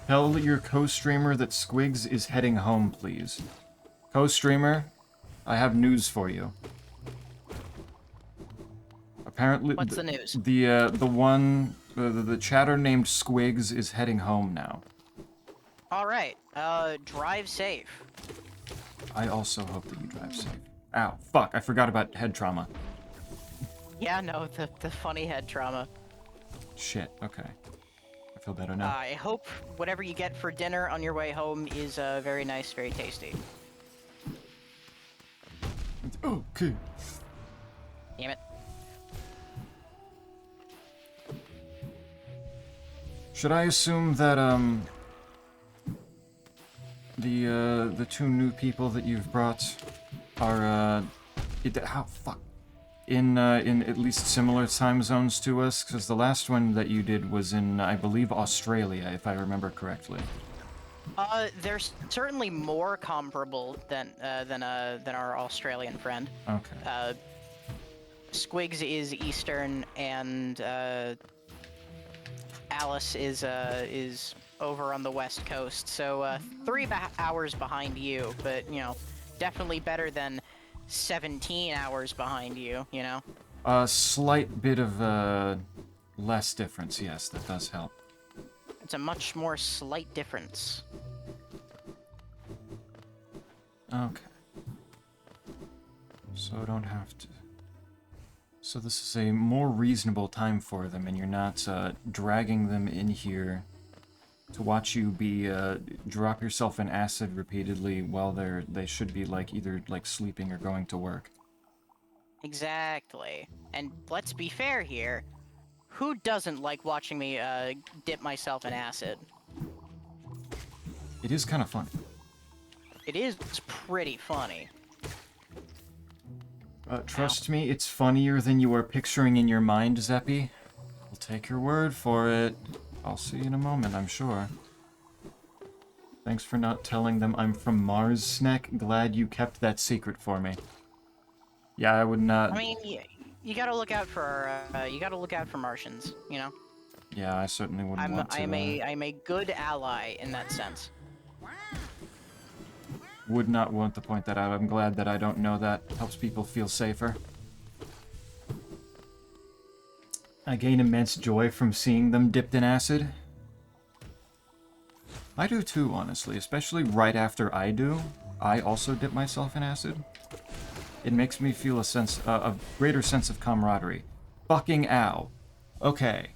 Tell your co-streamer that Squigs is heading home, please. Co-streamer, I have news for you. Apparently, What's the news? The chatter named Squigs is heading home now. All right. Drive safe. I also hope that you drive safe. Ow, fuck, I forgot about head trauma. Yeah, no, the funny head trauma. Shit, okay. I feel better now. I hope whatever you get for dinner on your way home is very nice, very tasty. Okay. Damn it. Should I assume that, the two new people that you've brought are, fuck. In at least similar time zones to us? Because the last one that you did was in, I believe, Australia, if I remember correctly. They're certainly more comparable than our Australian friend. Okay. Squigs is Eastern, and Alice is over on the West Coast. So 3 hours behind you, but you know, definitely better than 17 hours behind you. You know. A slight bit of, less difference, yes, that does help. It's a much more slight difference. Okay. So I don't have to... So this is a more reasonable time for them, and you're not, dragging them in here to watch you be, drop yourself in acid repeatedly while they should be, like, either, like, sleeping or going to work. Exactly. And let's be fair here. Who doesn't like watching me dip myself in acid? It is kind of fun. It is pretty funny. Trust me, it's funnier than you are picturing in your mind, Zeppy. I'll take your word for it. I'll see you in a moment, I'm sure. Thanks for not telling them I'm from Mars, Snack. Glad you kept that secret for me. Yeah, I would not... I mean, you gotta look out for Martians, you know? Yeah, I certainly wouldn't want to... I'm a good ally in that sense. Would not want to point that out. I'm glad that I don't know that. Helps people feel safer. I gain immense joy from seeing them dipped in acid. I do too, honestly, especially right after I do. I also dip myself in acid. It makes me feel a greater sense of camaraderie. Fucking ow. Okay.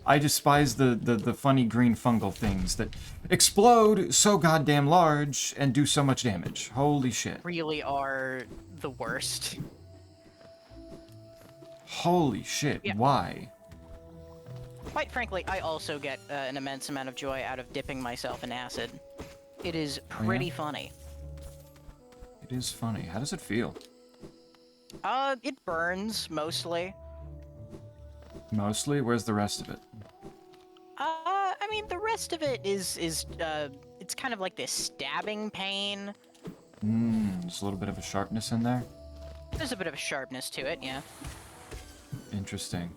I despise the funny green fungal things that explode so goddamn large and do so much damage. Holy shit. Really are the worst. Holy shit, Yeah. why? Quite frankly, I also get an immense amount of joy out of dipping myself in acid. It is pretty funny. It is funny. How does it feel? It burns, mostly. Mostly? Where's the rest of it? I mean, the rest of it is it's kind of like this stabbing pain. There's a little bit of a sharpness in there. There's a bit of a sharpness to it, yeah. Interesting.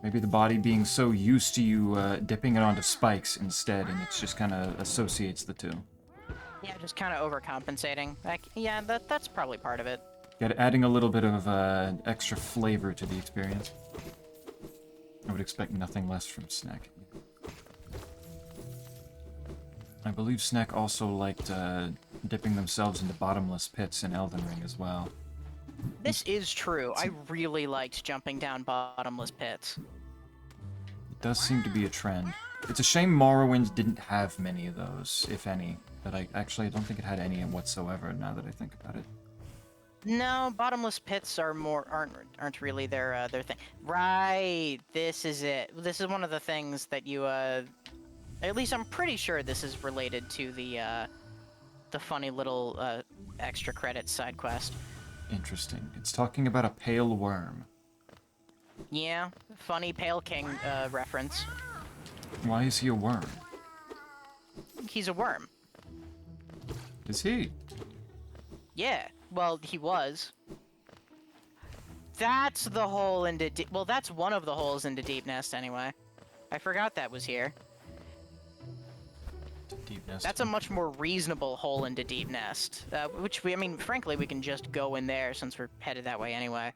Maybe the body being so used to you dipping it onto spikes instead, and it's just kind of associates the two. Yeah, just kind of overcompensating. Like, yeah, that's probably part of it. Adding a little bit of extra flavor to the experience. I would expect nothing less from Snack. I believe Snack also liked dipping themselves into bottomless pits in Elden Ring as well. This is true. I really liked jumping down bottomless pits. It does seem to be a trend. It's a shame Morrowind didn't have many of those, if any. But I don't think it had any whatsoever now that I think about it. No, bottomless pits aren't really their thing. Right, this is it. This is one of the things that you at least I'm pretty sure this is related to the funny little extra credits side quest. Interesting. It's talking about a pale worm. Yeah, funny Pale King reference. Why is he a worm? He's a worm. Is he? Yeah, well, he was. That's the hole into well, that's one of the holes into Deep Nest anyway. I forgot that was here. Deep Nest. That's a much more reasonable hole into Deep Nest, which I mean, frankly, we can just go in there since we're headed that way anyway.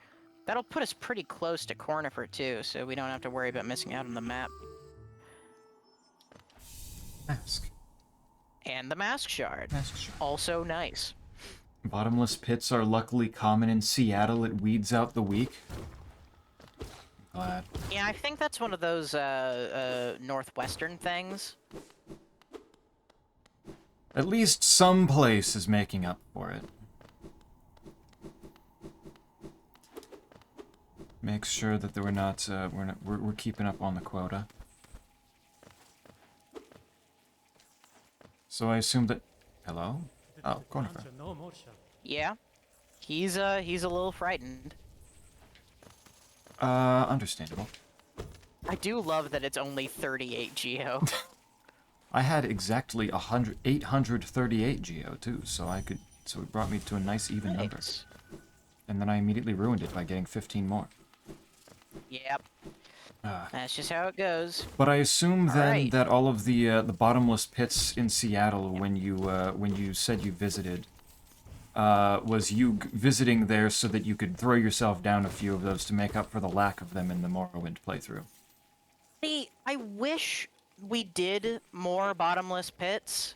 That'll put us pretty close to Cornifer too, so we don't have to worry about missing out on the map. Ask. And the Mask Shard. Mask shard. Also nice. Bottomless pits are luckily common in Seattle. It weeds out the weak. Glad. Yeah, I think that's one of those northwestern things. At least some place is making up for it. Make sure that we're keeping up on the quota. So I assume that. Hello? Oh, Cornifer. Yeah. He's a little frightened. Understandable. I do love that it's only 38 Geo. I had exactly 838 Geo too, so it brought me to a nice even number. Nice. And then I immediately ruined it by getting 15 more. Yep. That's just how it goes. But I assume then Alright. that all of the bottomless pits in Seattle, when you said you visited, was you visiting there so that you could throw yourself down a few of those to make up for the lack of them in the Morrowind playthrough. See, I wish we did more bottomless pits.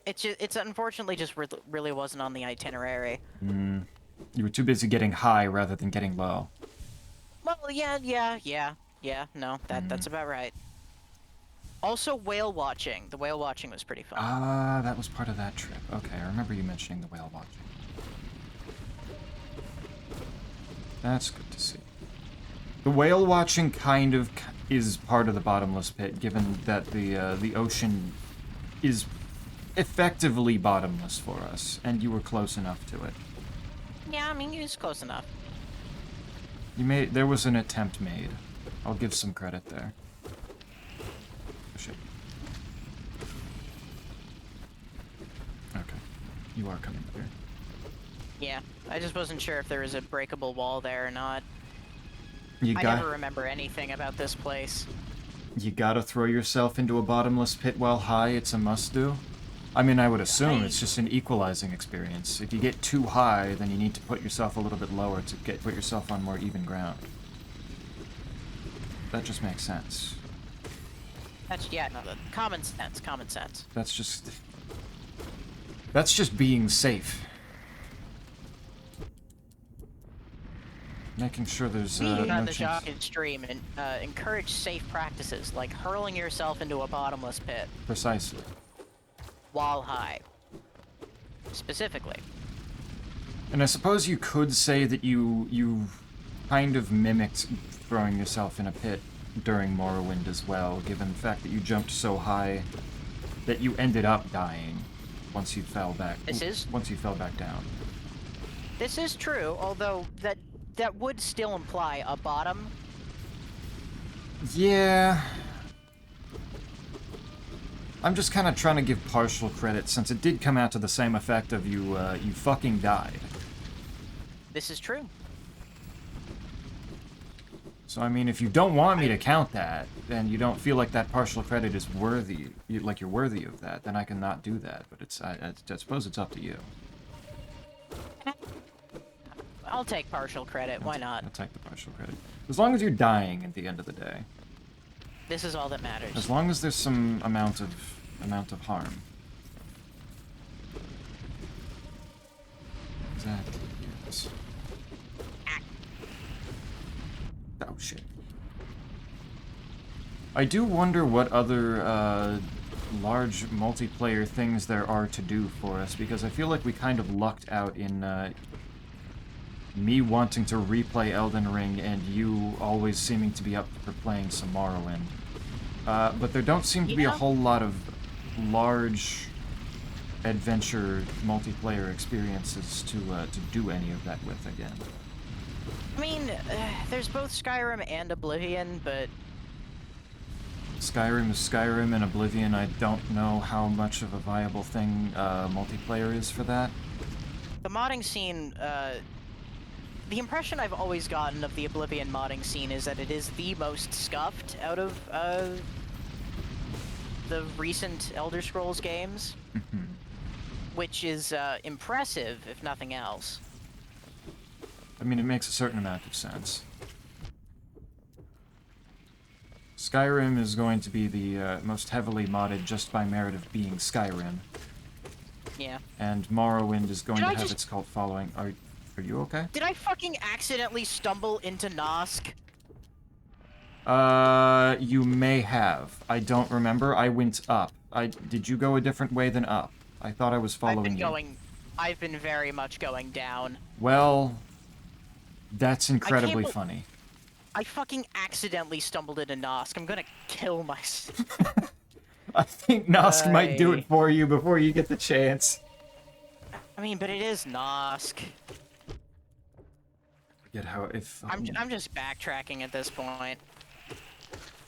It's unfortunately just really wasn't on the itinerary. You were too busy getting high rather than getting low. Well, yeah. No, that's about right. Also, whale watching. The whale watching was pretty fun. Ah, that was part of that trip. Okay, I remember you mentioning the whale watching. That's good to see. The whale watching kind of is part of the bottomless pit, given that the ocean is effectively bottomless for us, and you were close enough to it. Yeah, I mean, it's close enough. There was an attempt made. I'll give some credit there. Oh, shit. Okay. You are coming here. Yeah, I just wasn't sure if there was a breakable wall there or not. I You never remember anything about this place. gotta throw yourself into a bottomless pit while high, it's a must-do. I mean, I would assume it's just an equalizing experience. If you get too high, then you need to put yourself a little bit lower to put yourself on more even ground. That just makes sense. Common sense. That's just being safe. Making sure there's We no on the chance. Jock stream and encourage safe practices like hurling yourself into a bottomless pit Precisely. while high. Specifically. And I suppose you could say that you kind of mimicked throwing yourself in a pit during Morrowind as well, given the fact that you jumped so high that you ended up dying once you fell back. Once you fell back down. This is true, although that would still imply a bottom. Yeah. I'm just kind of trying to give partial credit, since it did come out to the same effect of you fucking died. This is true. So, I mean, if you don't want me to count that, and you don't feel like that partial credit is worthy, like you're worthy of that, then I can not do that, but I suppose it's up to you. I'll take partial credit, why not? I'll take the partial credit. As long as you're dying at the end of the day. This is all that matters. As long as there's some amount of harm. Exactly. Yes. Oh shit. I do wonder what other large multiplayer things there are to do for us, because I feel like we kind of lucked out in me wanting to replay Elden Ring and you always seeming to be up for playing some Morrowind. But there don't seem to be a whole lot of large adventure multiplayer experiences to do any of that with again. I mean, there's both Skyrim and Oblivion, but... Skyrim is Skyrim, and Oblivion, I don't know how much of a viable thing multiplayer is for that. The modding scene, the impression I've always gotten of the Oblivion modding scene is that it is the most scuffed out of the recent Elder Scrolls games, which is impressive, if nothing else. I mean, it makes a certain amount of sense. Skyrim is going to be the most heavily modded just by merit of being Skyrim. Yeah. And Morrowind is going to have just- its cult following. Are you okay? Did I fucking accidentally stumble into Nosk? You may have. I don't remember. I went up. Did you go a different way than up? I thought I was following you. I've been very much going down. Well, that's incredibly bel- funny. I fucking accidentally stumbled into Nosk. I'm gonna kill myself. I think Nosk might do it for you before you get the chance. I mean, but it is Nosk. Forget how if I'm just backtracking at this point.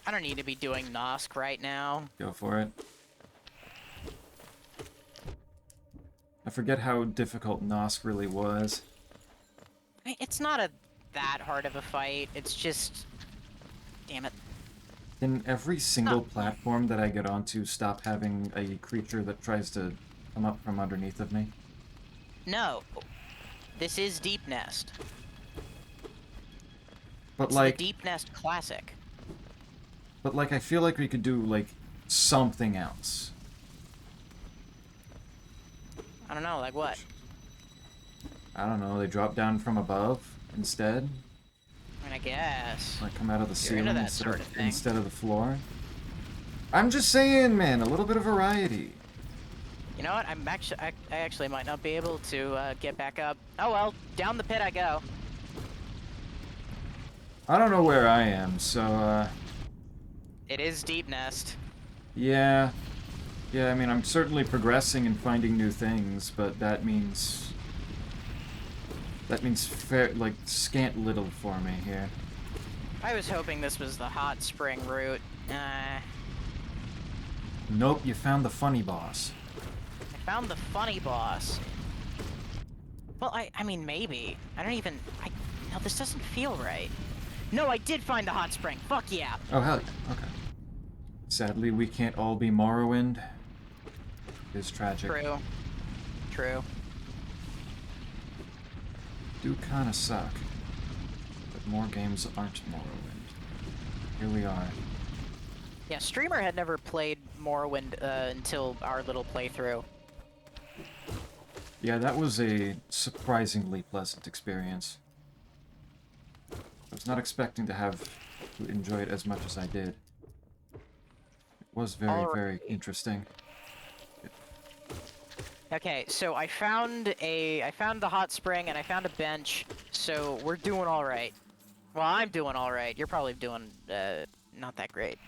I don't need to be doing Nosk right now. Go for it. I forget how difficult Nosk really was. I mean, it's not that hard of a fight. It's just, damn it. Can every single platform that I get onto stop having a creature that tries to come up from underneath of me? No. This is Deep Nest. But It's like, the Deep Nest Classic. but like, I feel like we could do like something else. I don't know, like what? I don't know. They drop down from above instead. I mean, I guess. Like come out of the You're into ceiling that sort of thing. instead of the floor. I'm just saying, man, a little bit of variety. You know what? I actually might not be able to get back up. Oh well, down the pit I go. I don't know where I am, so It is Deep Nest. yeah. Yeah, I mean, I'm certainly progressing and finding new things, but that means like scant little for me here. I was hoping this was the hot spring route. Nope, you found the funny boss. I found the funny boss. Well, I mean, maybe. No, this doesn't feel right. No, I did find the hot spring. Fuck yeah. Oh, hell yeah. Okay. Sadly, we can't all be Morrowind. It is tragic. True. True. Do kinda suck. But more games aren't Morrowind. Here we are. Yeah, Streamer had never played Morrowind until our little playthrough. Yeah, that was a surprisingly pleasant experience. I was not expecting to enjoy it as much as I did. It was very interesting. Okay, so I found the hot spring and I found a bench, so we're doing all right. Well, I'm doing all right. You're probably doing not that great.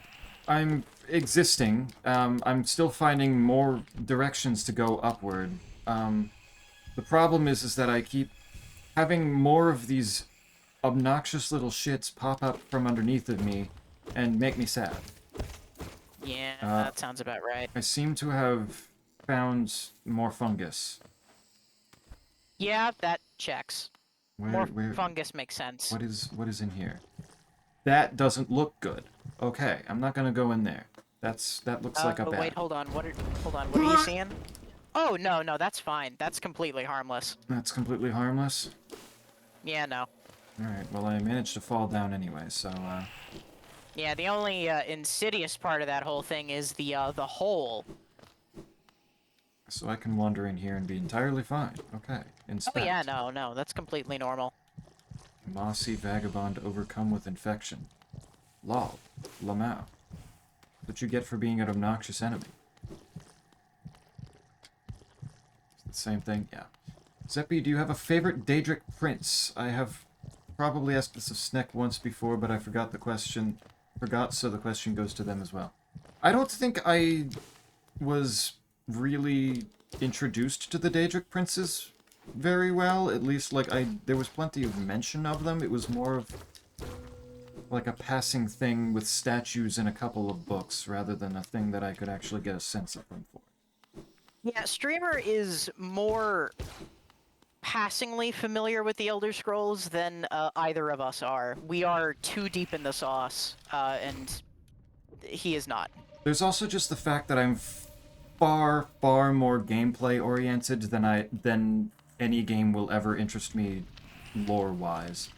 I'm existing. I'm still finding more directions to go upward. The problem is that I keep having more of these obnoxious little shits pop up from underneath of me and make me sad. Yeah, that sounds about right. I seem to have found more fungus. Yeah, that checks. Where, Fungus makes sense. what is in here? That doesn't look good. Okay, I'm not gonna go in there. That looks like a bat. Wait, hold on. What are you seeing? Oh, no, that's fine. That's completely harmless. That's completely harmless? Yeah, no. Alright, well I managed to fall down anyway, so Yeah, the only insidious part of that whole thing is the hole. so I can wander in here and be entirely fine. Okay, inspect. Oh yeah, no, that's completely normal. Mossy vagabond overcome with infection. Lol. Lamau. What you get for being an obnoxious enemy. It's the same thing? Yeah. Zeppi, do you have a favorite Daedric prince? I have probably asked this of Sneck once before, but I forgot so the question goes to them as well. I don't think I was really introduced to the Daedric princes very well. At least, like, there was plenty of mention of them. It was more of like a passing thing with statues in a couple of books, rather than a thing that I could actually get a sense of them for. Yeah, Streamer is more passingly familiar with the Elder Scrolls than either of us are. We are too deep in the sauce, and he is not. There's also just the fact that I'm far more gameplay oriented than any game will ever interest me lore-wise.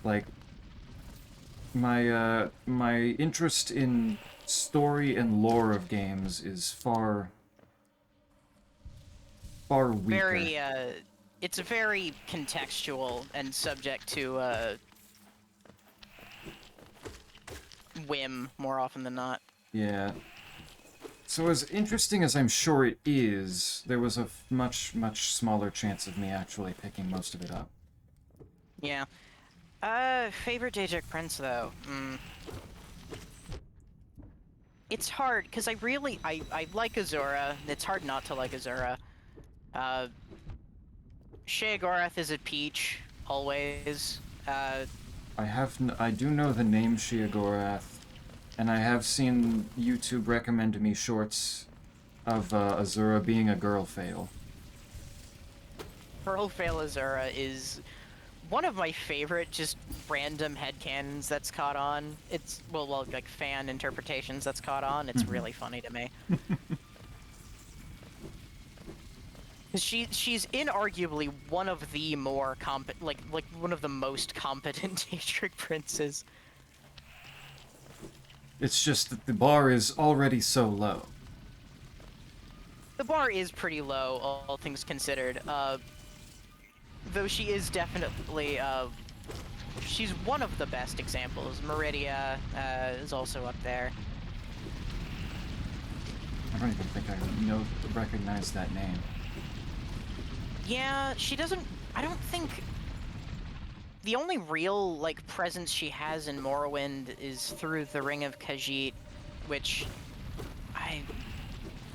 Like, my interest in story and lore of games is far weaker. Very, it's very contextual and subject to, whim more often than not. Yeah. So as interesting as I'm sure it is, there was a much smaller chance of me actually picking most of it up. Yeah. Favorite Daedric Prince, though? It's hard, because I like Azura. It's hard not to like Azura. Sheogorath is a peach, always. I do know the name Sheogorath, and I have seen YouTube recommend to me shorts of Azura being a girl fail. Pearl Fail Azura is one of my favorite just random headcanons that's caught on. It's, well, like fan interpretations that's caught on. It's really funny to me. She's inarguably one of the more like one of the most competent Daedric princes. It's just that the bar is already so low. The bar is pretty low, all things considered. Though she is definitely, she's one of the best examples. Meridia is also up there. I don't even think I recognize that name. Yeah, she doesn't. I don't think. The only real, like, presence she has in Morrowind is through the Ring of Khajiit, which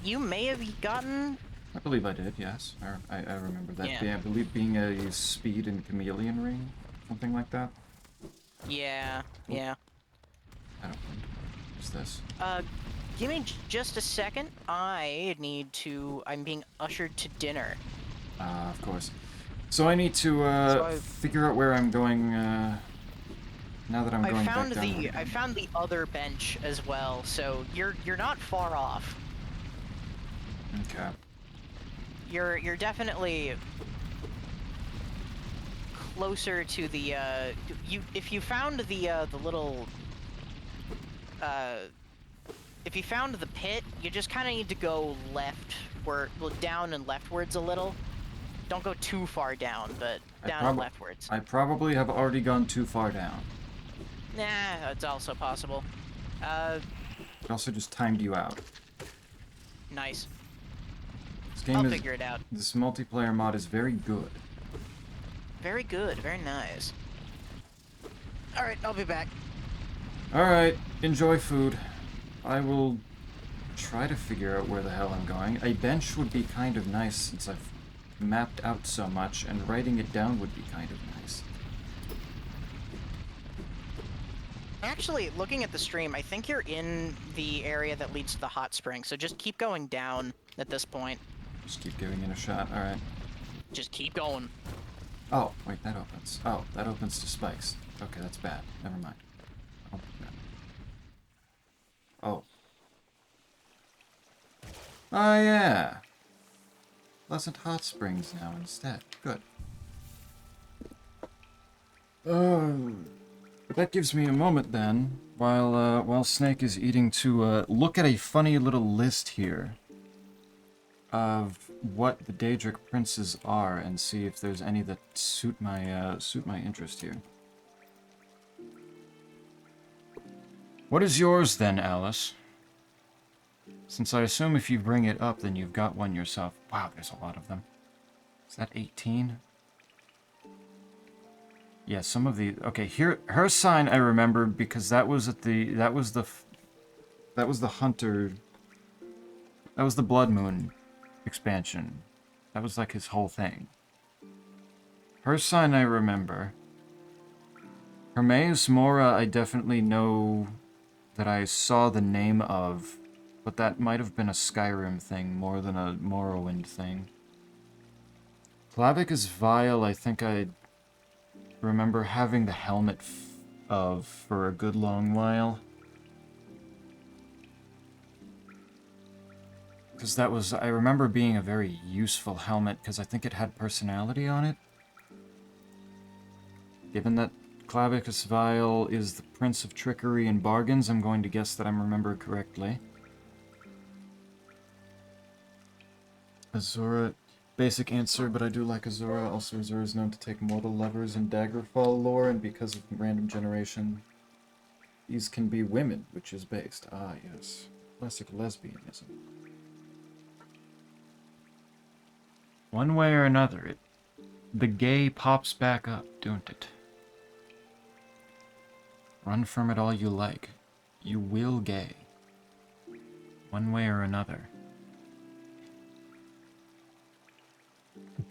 you may have gotten. I believe I did, yes. I remember that. Yeah. Yeah, I believe being a speed and chameleon ring, something like that. Yeah, yeah. I don't know. What's this? Give me just a second. I'm being ushered to dinner. Of course. So I need to figure out where I'm going. Now that I'm going back down. I found the other bench as well, so you're not far off. Okay. You're definitely closer to the if you found the little if you found the pit, you just kind of need to go down and leftwards a little. Don't go too far down, but down and leftwards. I probably have already gone too far down. Nah, it's also possible. It also just timed you out. Nice. I'll figure it out. This multiplayer mod is very good. Very good, very nice. Alright, I'll be back. Alright, enjoy food. I will try to figure out where the hell I'm going. A bench would be kind of nice since I've mapped out so much, and writing it down would be kind of nice. Actually, looking at the stream, I think you're in the area that leads to the hot spring, so just keep going down at this point. Just keep giving it a shot, alright. Just keep going. Oh, wait, that opens. Oh, that opens to spikes. Okay, that's bad. Never mind. Oh. Oh, yeah. Pleasant hot springs now instead. Good. But that gives me a moment then, while Snake is eating, to look at a funny little list here of what the Daedric princes are and see if there's any that suit my interest here. What is yours then, Alice? Since I assume if you bring it up, then you've got one yourself. Wow, there's a lot of them. Is that 18? Yeah, some of the... Okay, here, her sign I remember because that was at the... That was the Hunter... That was the Blood Moon expansion. That was like his whole thing. Her sign I remember. Hermes Mora I definitely know that I saw the name of, but that might have been a Skyrim thing more than a Morrowind thing. Plavik is Vile, I think I remember having the helmet of for a good long while. Because that was, I remember being a very useful helmet because I think it had personality on it. Given that Clavicus Vile is the Prince of Trickery and Bargains. I'm going to guess that I'm remembered correctly. Azura, basic answer, but I do like Azura. Also, Azura is known to take mortal lovers in Daggerfall lore, and because of random generation, these can be women, which is based. Ah, yes. Classic lesbianism. One way or another, the gay pops back up, don't it? Run from it all you like. You will gay. One way or another.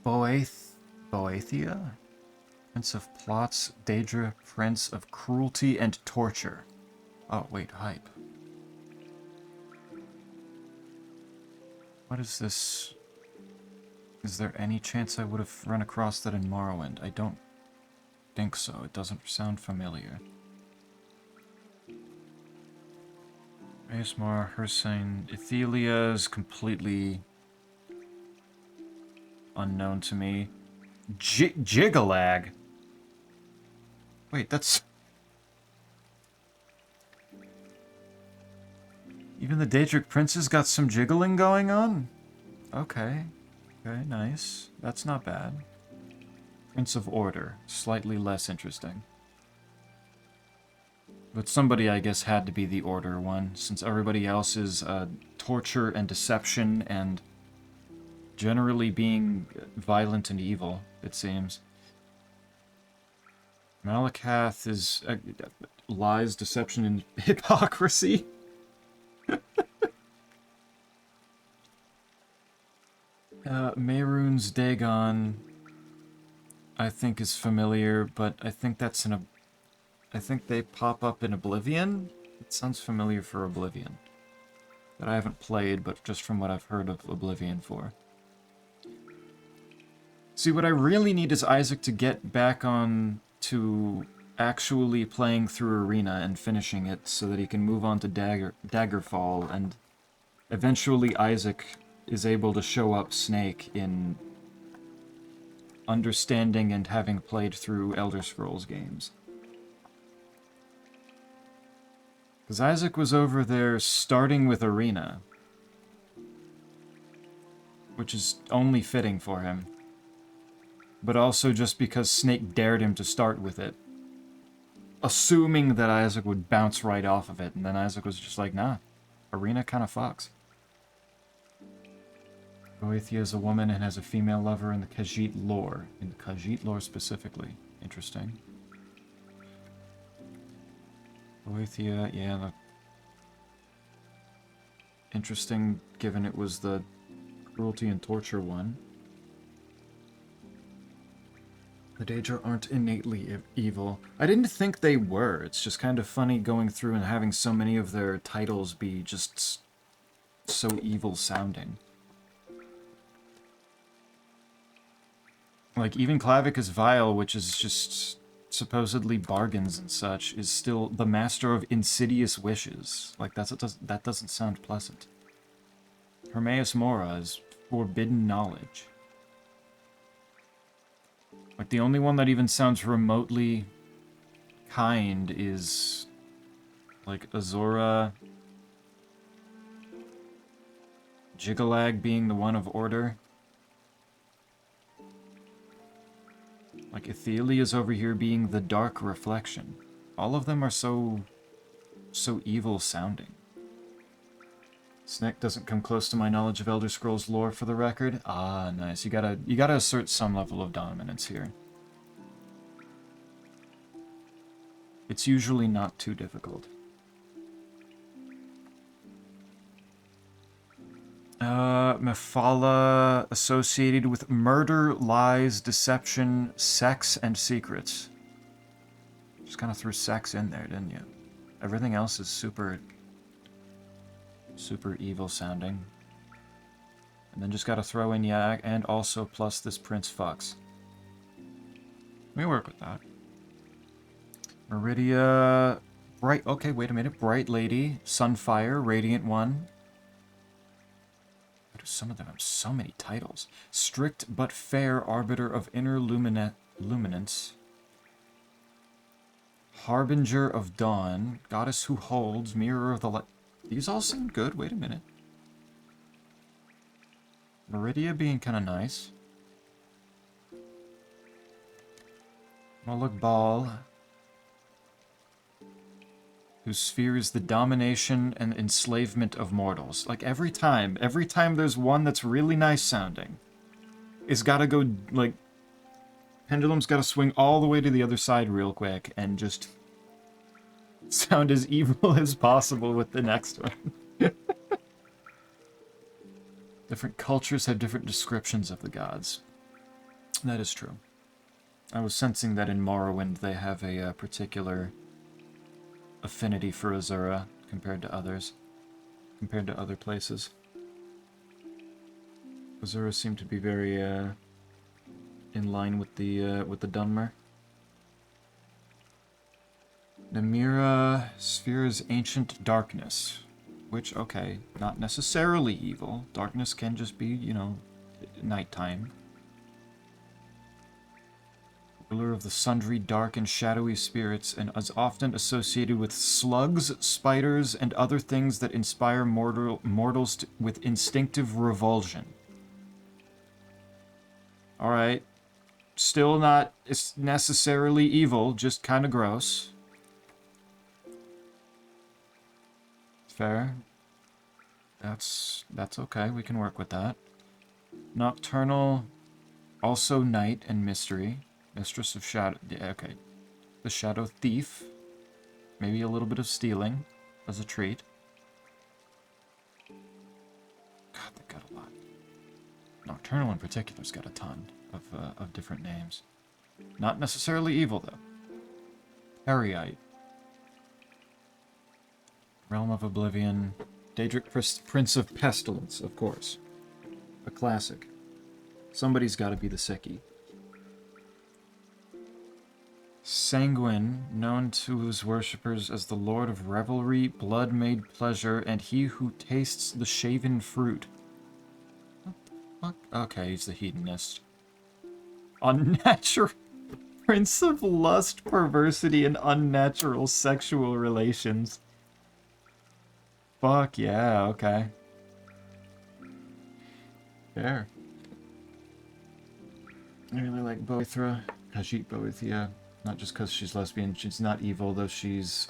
Boethia? Prince of Plots, Daedra, Prince of Cruelty and Torture. Oh, wait, hype. What is this? Is there any chance I would have run across that in Morrowind? I don't think so. It doesn't sound familiar. Aesmar, Hircine, Ethelia is completely unknown to me. Jigalag? Wait, that's... Even the Daedric Prince's got some jiggling going on? Okay. Okay, nice. That's not bad. Prince of Order. Slightly less interesting. But somebody, I guess, had to be the Order one, since everybody else is torture and deception and generally being violent and evil, it seems. Malakath is lies, deception, and hypocrisy. Mehrunes Dagon, I think is familiar, but I think that's I think they pop up in Oblivion? It sounds familiar for Oblivion. That I haven't played, but just from what I've heard of Oblivion for. See, what I really need is Isaac to get back on to actually playing through Arena and finishing it so that he can move on to Daggerfall, and eventually Isaac is able to show up Snake in understanding and having played through Elder Scrolls games. Because Isaac was over there starting with Arena, which is only fitting for him. But also just because Snake dared him to start with it. Assuming that Isaac would bounce right off of it, and then Isaac was just like, nah, Arena kind of fucks. Boethia is a woman and has a female lover in the Khajiit lore. In the Khajiit lore specifically. Interesting. Boethia, yeah. Interesting, given it was the cruelty and torture one. The Daedra aren't innately evil. I didn't think they were. It's just kind of funny going through and having so many of their titles be just so evil sounding. Like, even Clavicus Vile, which is just supposedly bargains and such, is still the master of insidious wishes. Like, that doesn't sound pleasant. Hermaeus Mora is forbidden knowledge. Like, the only one that even sounds remotely kind is, like, Azora. Jigalag being the one of order. Like, Ethelia's over here being the dark reflection. All of them are so evil sounding. Snake doesn't come close to my knowledge of Elder Scrolls lore, for the record. Ah, nice. You gotta assert some level of dominance here. It's usually not too difficult. Mephala associated with murder, lies, deception, sex, and secrets. Just kind of threw sex in there, didn't you? Everything else is super evil sounding. And then just gotta throw in Yag, and also plus this Prince fucks. We work with that. Meridia... Bright... Okay, wait a minute. Bright Lady, Sunfire, Radiant One. Some of them have so many titles. Strict but fair arbiter of inner luminance. Harbinger of Dawn, Goddess Who Holds, Mirror of the Light. These all sound good. Wait a minute. Meridia being kind of nice. Moloch Ball, whose sphere is the domination and enslavement of mortals. Like, every time there's one that's really nice sounding, it's gotta go, like, pendulum's gotta swing all the way to the other side real quick and just sound as evil as possible with the next one. Different cultures have different descriptions of the gods. That is true. I was sensing that in Morrowind they have a particular affinity for Azura compared to others, compared to other places. Azura seem to be very in line with the Dunmer. Namira Sphere's Ancient Darkness, which, okay, not necessarily evil. Darkness can just be, you know, nighttime. Ruler of the sundry dark and shadowy spirits, and is often associated with slugs, spiders, and other things that inspire mortals with instinctive revulsion. Alright. Still not necessarily evil, just kind of gross. Fair. That's okay, we can work with that. Nocturnal, also night and mystery. Mistress of Shadow. Yeah, okay. The Shadow Thief. Maybe a little bit of stealing as a treat. God, they got a lot. Nocturnal in particular's got a ton of different names. Not necessarily evil, though. Periite. Realm of Oblivion. Daedric Prince of Pestilence, of course. A classic. Somebody's got to be the sickie. Sanguine, known to his worshippers as the Lord of Revelry, Blood Made Pleasure, and he who tastes the shaven fruit. What the fuck? Okay, he's the hedonist. Unnatural. Prince of Lust, Perversity, and Unnatural Sexual Relations. Fuck yeah, okay. Fair. I really like Boethra. Khajiit Boethia. Not just because she's lesbian, she's not evil, though she's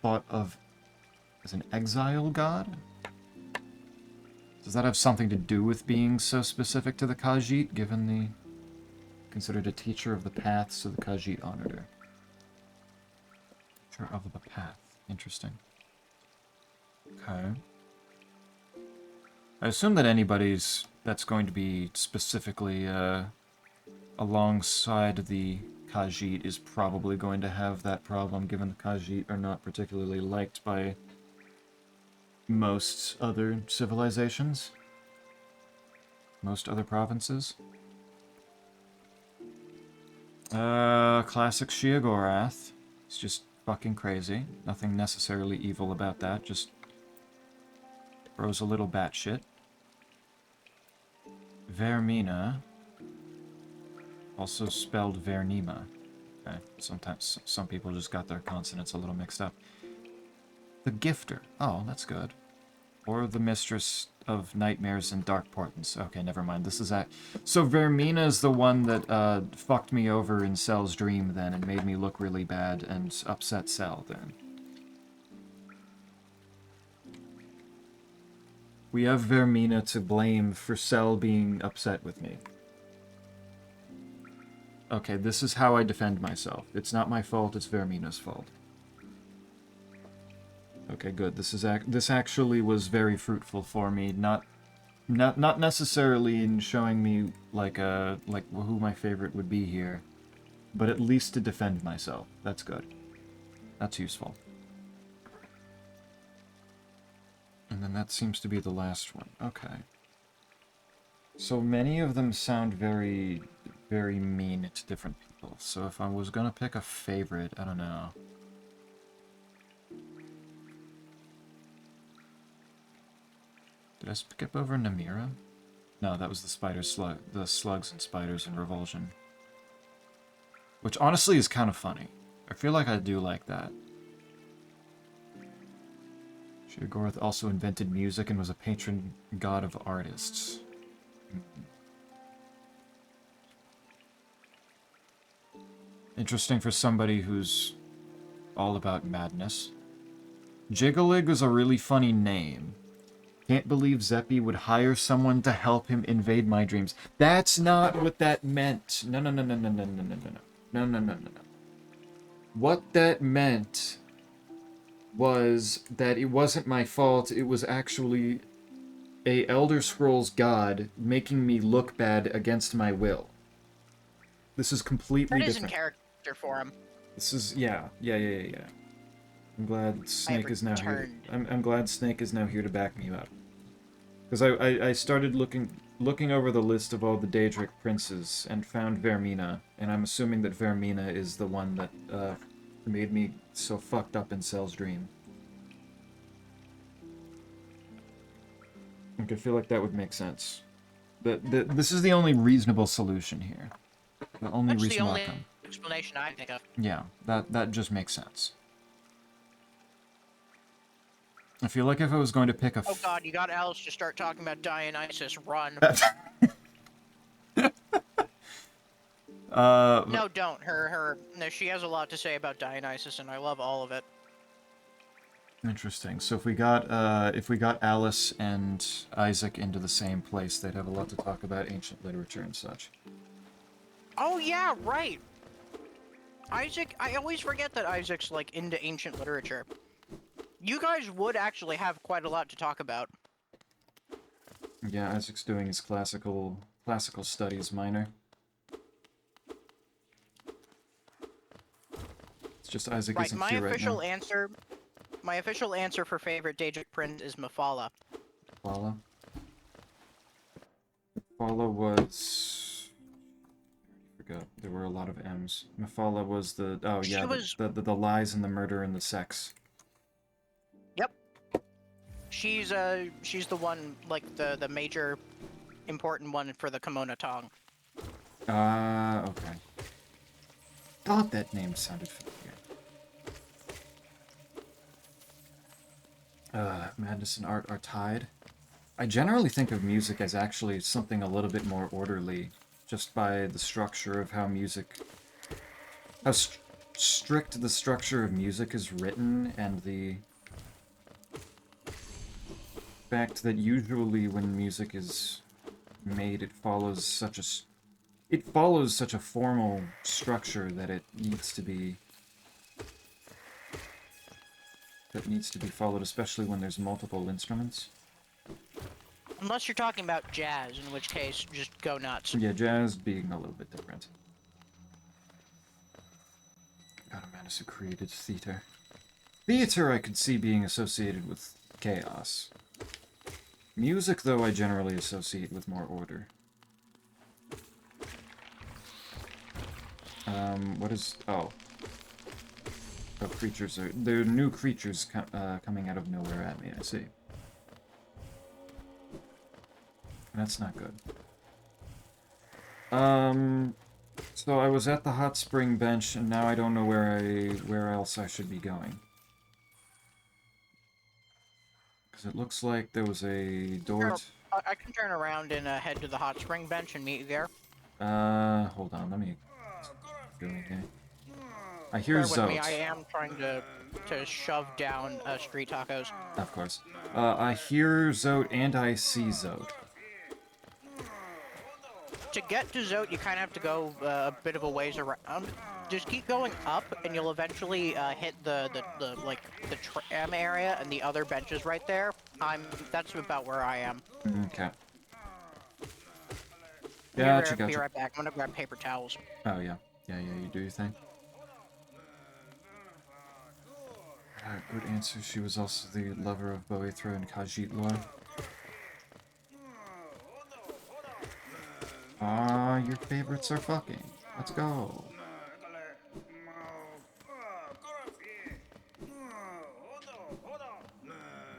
thought of as an exile god? Does that have something to do with being so specific to the Khajiit, given the... considered a teacher of the path, so the Khajiit honored her. Teacher of the path. Interesting. Okay. I assume that anybody's that's going to be specifically alongside the Khajiit is probably going to have that problem, given the Khajiit are not particularly liked by most other civilizations. Most other provinces. Classic Sheogorath. It's just fucking crazy. Nothing necessarily evil about that, just throws a little batshit. Vermina. Also spelled Vernima. Okay, sometimes some people just got their consonants a little mixed up. The Gifter. Oh, that's good. Or the Mistress of Nightmares and Dark Portents. Okay, never mind. This is so Vermina is the one that fucked me over in Cell's dream then and made me look really bad and upset Cell then. We have Vermina to blame for Cell being upset with me. Okay, this is how I defend myself. It's not my fault, it's Vermina's fault. Okay, good. This actually was very fruitful for me. Not necessarily in showing me like who my favorite would be here, but at least to defend myself. That's good. That's useful. And then that seems to be the last one. Okay. So many of them sound very, very mean to different people. So if I was gonna pick a favorite, I don't know. Did I skip over Namira? No, that was the slugs and spiders and revulsion. Which honestly is kind of funny. I feel like I do like that. Sheogorath also invented music and was a patron god of artists. Interesting for somebody who's all about madness. Jiggelig is a really funny name. Can't believe Zeppi would hire someone to help him invade my dreams. That's not what that meant. No, no, no, no, no, no, no, no, no, no. No, no, no, no, no. What that meant was that it wasn't my fault. It was actually a Elder Scrolls god making me look bad against my will. This is completely That is in different. character for him. This is, yeah. I'm glad Snake is now here. I'm glad Snake is now here to back me up. Because I started looking over the list of all the Daedric princes and found Vermina, and I'm assuming that Vermina is the one that made me so fucked up in Cell's dream. Like, I feel like that would make sense. This is the only reasonable solution here. The only That's the reasonable only outcome. explanation I think of. Yeah, that just makes sense. I feel like if I was going to pick a... Oh god, you got Alice to start talking about Dionysus, run. No, don't. No, she has a lot to say about Dionysus, and I love all of it. Interesting. So if we got Alice and Isaac into the same place, they'd have a lot to talk about ancient literature and such. Oh yeah, right. Isaac, I always forget that Isaac's like into ancient literature. You guys would actually have quite a lot to talk about. Yeah, Isaac's doing his classical studies minor. It's just Isaac isn't here right now. My official answer for favorite Daedric prince is Mephala. Mephala? Mephala was... I forgot. There were a lot of M's. Mephala was the... Oh yeah, the lies and the murder and the sex. Yep. She's the one, like, the major important one for the Kimona tongue. Okay. Thought that name sounded familiar. Madness and art are tied. I generally think of music as actually something a little bit more orderly, just by the structure of how music... how strict the structure of music is written, and the fact that usually when music is made, it follows such a formal structure that it needs to be followed, especially when there's multiple instruments. Unless you're talking about jazz, in which case, just go nuts. Yeah, jazz being a little bit different. God, a man who created theater. Theater I could see being associated with chaos. Music, though, I generally associate with more order. What is... Oh. Oh, creatures are... There are new creatures coming out of nowhere at me, I see. That's not good. So I was at the hot spring bench, and now I don't know where else I should be going. Because it looks like there was a door... I can turn around and head to the hot spring bench and meet you there. Hold on, let me... Okay. I hear Zote. Bear with me, I am trying to shove down street tacos. Of course. I hear Zote and I see Zote. To get to Zote, you kind of have to go a bit of a ways around. Just keep going up, and you'll eventually hit the tram area and the other benches right there. That's about where I am. Okay. Gotcha. Be right back. I'm gonna grab paper towels. Oh yeah, you do your thing. Good answer. She was also the lover of Boethra and Khajiit lore. Your favorites are fucking. Let's go.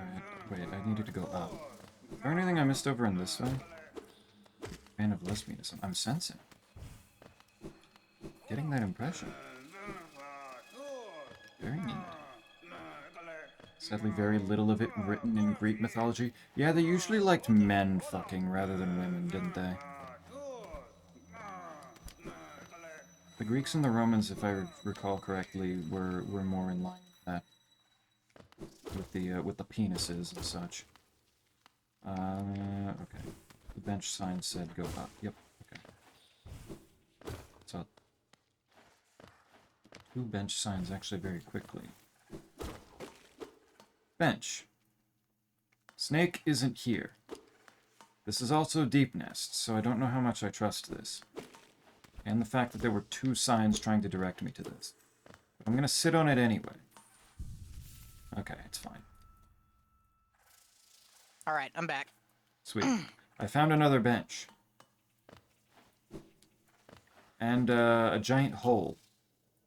Alright, wait, I needed to go up. Is there anything I missed over in this way? Fan of lesbianism. I'm sensing. Getting that impression. Very neat. Sadly, very little of it written in Greek mythology. Yeah, they usually liked men fucking rather than women, didn't they? The Greeks and the Romans, if I recall correctly, were more in line with that, with the penises and such. Okay. The bench sign said go up. Yep. Okay. So 2 bench signs actually very quickly. Bench. Snake isn't here. This is also Deep Nest, so I don't know how much I trust this. And the fact that there were 2 signs trying to direct me to this. But I'm gonna sit on it anyway. Okay, it's fine. Alright, I'm back. Sweet. I found another bench. And a giant hole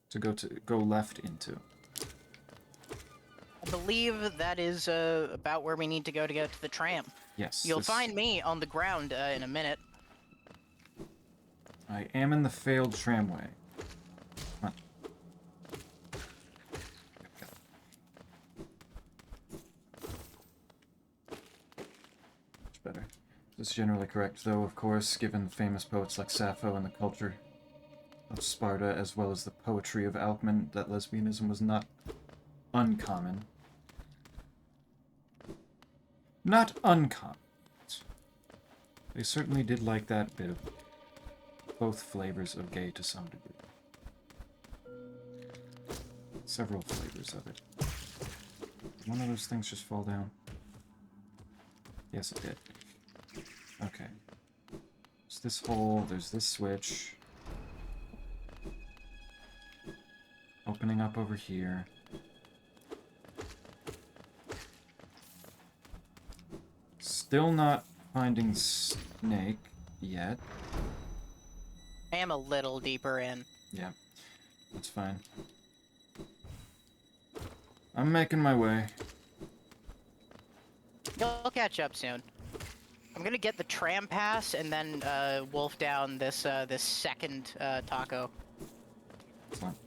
to go left into. I believe that is about where we need to go to get to the tram. Yes. You'll find me on the ground in a minute. I am in the failed tramway. Come on. Much better. This is generally correct, though, of course, given famous poets like Sappho and the culture of Sparta, as well as the poetry of Alcman, that lesbianism was not uncommon. Not uncommon. They certainly did like that bit of both flavors of gay to some degree. Several flavors of it. Did one of those things just fall down? Yes, it did. Okay. There's this hole, there's this switch. Opening up over here. Still not finding Snake yet. I am a little deeper in. Yeah, that's fine. I'm making my way. You'll catch up soon. I'm gonna get the tram pass and then wolf down this this second taco. Excellent.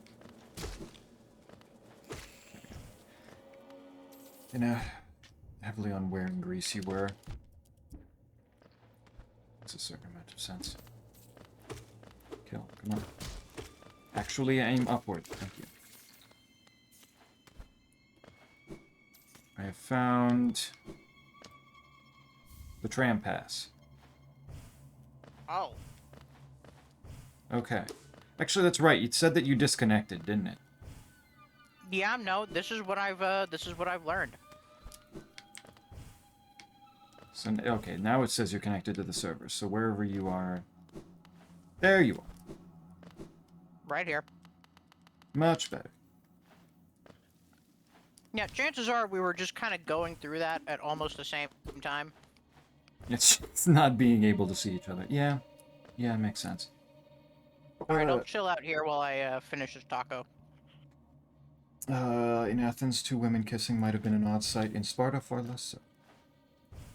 You know, heavily on wearing grease you were. Makes a certain amount of sense. Kill, come on. Actually aim upward, thank you. I have found the tram pass. Oh. Okay. Actually, that's right. You said that you disconnected, didn't it? Yeah, no, this is what I've learned. So, okay, now it says you're connected to the server. So wherever you are, there you are. Right here. Much better. Yeah, chances are we were just kind of going through that at almost the same time. It's not being able to see each other. Yeah, it makes sense. Alright, I'll chill out here while I finish this taco. In Athens, 2 women kissing might have been an odd sight. In Sparta, far less so.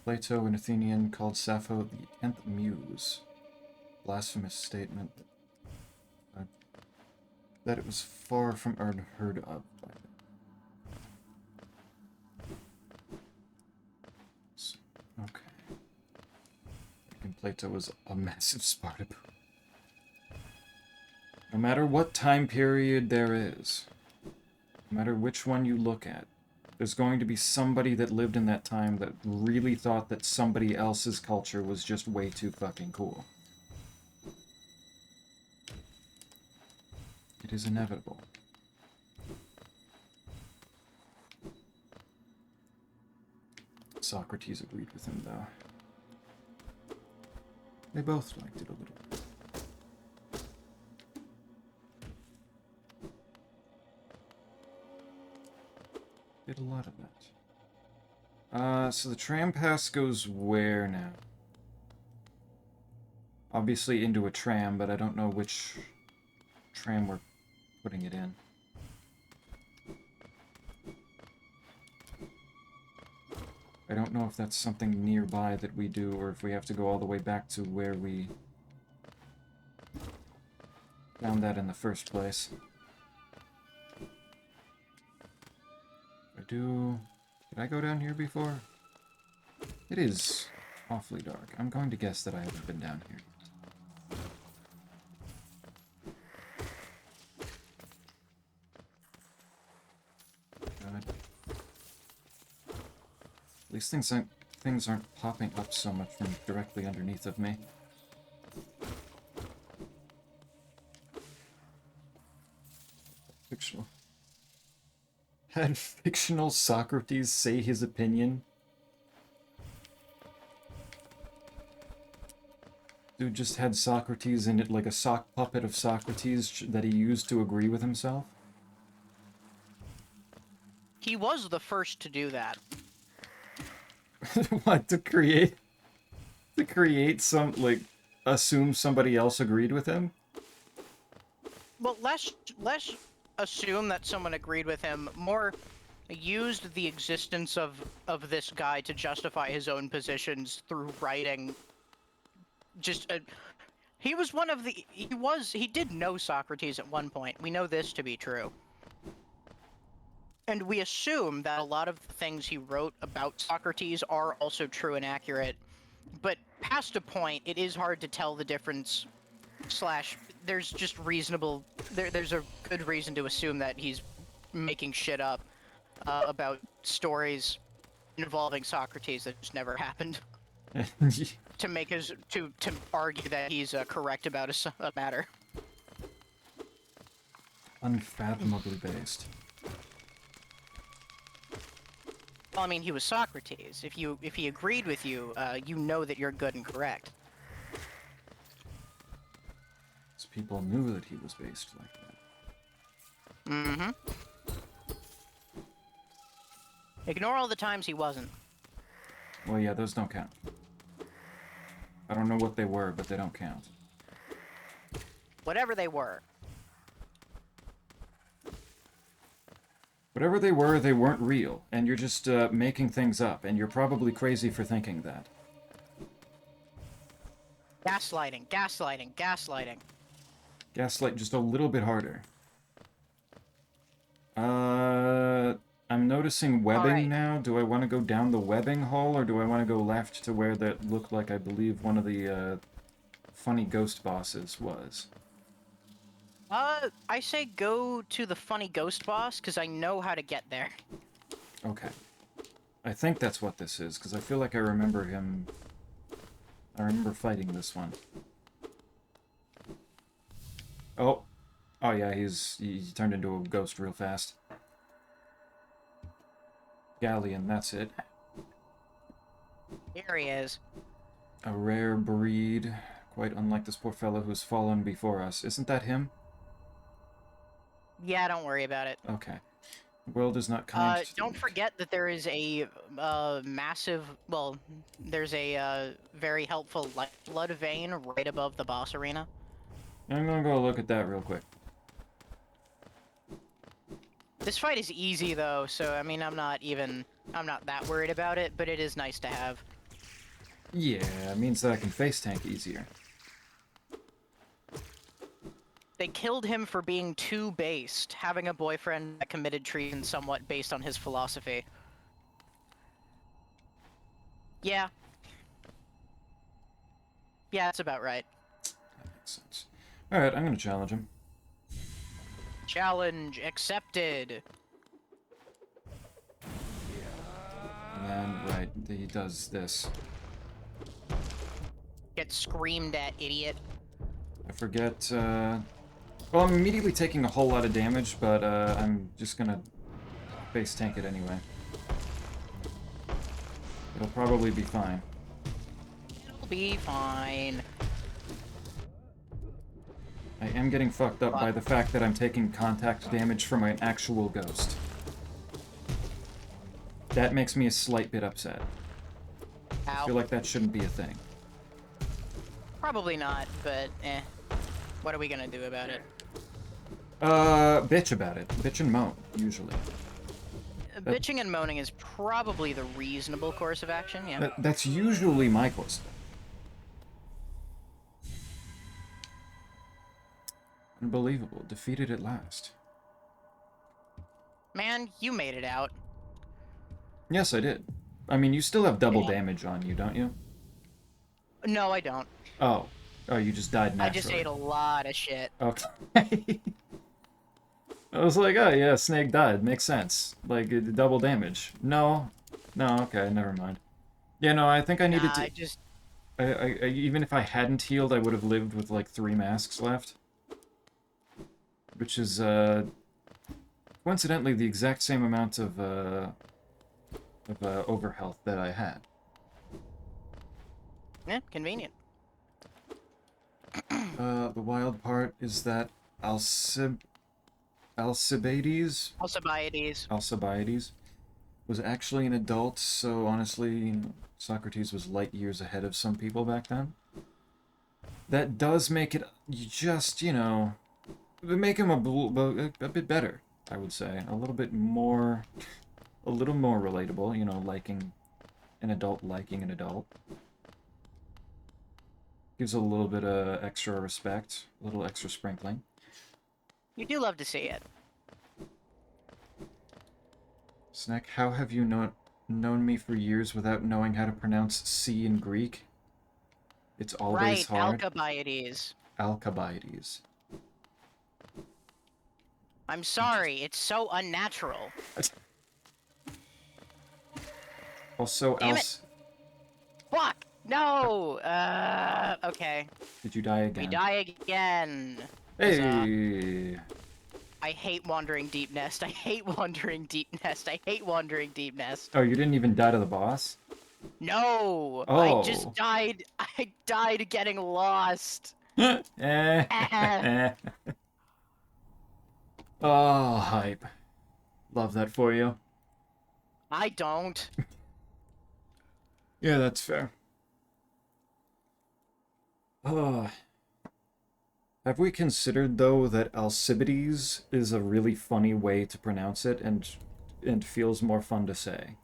Plato, an Athenian, called Sappho the 10th muse. Blasphemous statement that it was far from unheard of by them. So, okay. And Plato was a massive Sparta. No matter what time period there is, no matter which one you look at, there's going to be somebody that lived in that time that really thought that somebody else's culture was just way too fucking cool. It is inevitable. Socrates agreed with him, though. They both liked it a little. Did a lot of that. So the tram pass goes where now? Obviously into a tram, but I don't know which tram we're putting it in. I don't know if that's something nearby that we do, or if we have to go all the way back to where we found that in the first place. Did I go down here before? It is awfully dark. I'm going to guess that I haven't been down here. God. At least things aren't popping up so much from directly underneath of me. Fictional. Had fictional Socrates say his opinion? Dude just had Socrates in it like a sock puppet of Socrates that he used to agree with himself? He was the first to do that. What, to create some, like, assume somebody else agreed with him? Well, less assume that someone agreed with him, more used the existence of this guy to justify his own positions through writing. He was one of the he did know Socrates at one point. We know this to be true. And we assume that a lot of the things he wrote about Socrates are also true and accurate. But past a point, it is hard to tell the difference. There's just there's a good reason to assume that he's making shit up about stories involving Socrates that just never happened. to argue that he's correct about a matter. Unfathomably based. Well, I mean, he was Socrates. If he agreed with you, you know that you're good and correct. So people knew that he was based like that. Mm-hmm. Ignore all the times he wasn't. Well, yeah, those don't count. I don't know what they were, but they don't count. Whatever they were. Whatever they were, they weren't real, and you're just making things up, and you're probably crazy for thinking that. Gaslighting, gaslighting, gaslighting. Gaslight just a little bit harder. I'm noticing webbing now. Do I want to go down the webbing hole, or do I want to go left to where that looked like, I believe, one of the funny ghost bosses was? I say go to the funny ghost boss, because I know how to get there. Okay. I think that's what this is, because I feel like I remember him... I remember fighting this one. Oh. Oh yeah, he turned into a ghost real fast. Galleon, that's it. Here he is. A rare breed, quite unlike this poor fellow who's fallen before us. Isn't that him? Yeah, don't worry about it. Okay. The world is not kind to don't forget that there is a massive, well, there's a very helpful blood vein right above the boss arena. I'm gonna go look at that real quick. This fight is easy though, so I mean I'm not that worried about it, but it is nice to have. Yeah, it means that I can face tank easier. They killed him for being too based, having a boyfriend that committed treason somewhat based on his philosophy. Yeah. Yeah, that's about right. That makes sense. Alright, I'm gonna challenge him. Challenge accepted. And then, right, he does this. Get screamed at, idiot. I forget, well, I'm immediately taking a whole lot of damage, but, I'm just gonna face tank it anyway. It'll probably be fine. It'll be fine. I am getting fucked up by the fact that I'm taking contact damage from an actual ghost. That makes me a slight bit upset. Ow. I feel like that shouldn't be a thing. Probably not, but eh. What are we gonna do about it? Bitch about it. Bitch and moan, usually. Bitching and moaning is probably the reasonable course of action, yeah. That's usually my course. Unbelievable. Defeated at last. Man, you made it out. Yes, I did. I mean, you still have double Damn. damage on you, don't you? No, I don't. Oh. Oh, you just died I just naturally. ate a lot of shit. Okay. I was like, oh yeah, Snake died. Makes sense. Like, double damage. No. No, okay, never mind. Yeah, no, I think I needed Nah, to... I just even if I hadn't healed, I would have lived with, like, 3 masks left. Which is, coincidentally the exact same amount of overhealth that I had. convenient. The wild part is that Alcibiades Alcibiades. Alcibiades was actually an adult, so honestly, Socrates was light years ahead of some people back then. That does make it just, make him a bit better, I would say. A little more relatable, liking an adult liking an adult. Gives a little bit of extra respect, a little extra sprinkling. You do love to see it. Snack, how have you known me for years without knowing how to pronounce C in Greek? It's always Right, hard. Alcibiades. Alcibiades. I'm sorry, it's so unnatural. Also, Damn it! Fuck! No! Okay. Did you die again? We die again. Hey! I hate Wandering Deep Nest. I hate Wandering Deep Nest. I hate Wandering Deep Nest. Oh, you didn't even die to the boss? No! Oh. I just died. I died getting lost. Oh, hype. Love that for you. I don't. Yeah, that's fair. Have we considered, though, that Alcibiades is a really funny way to pronounce it and feels more fun to say?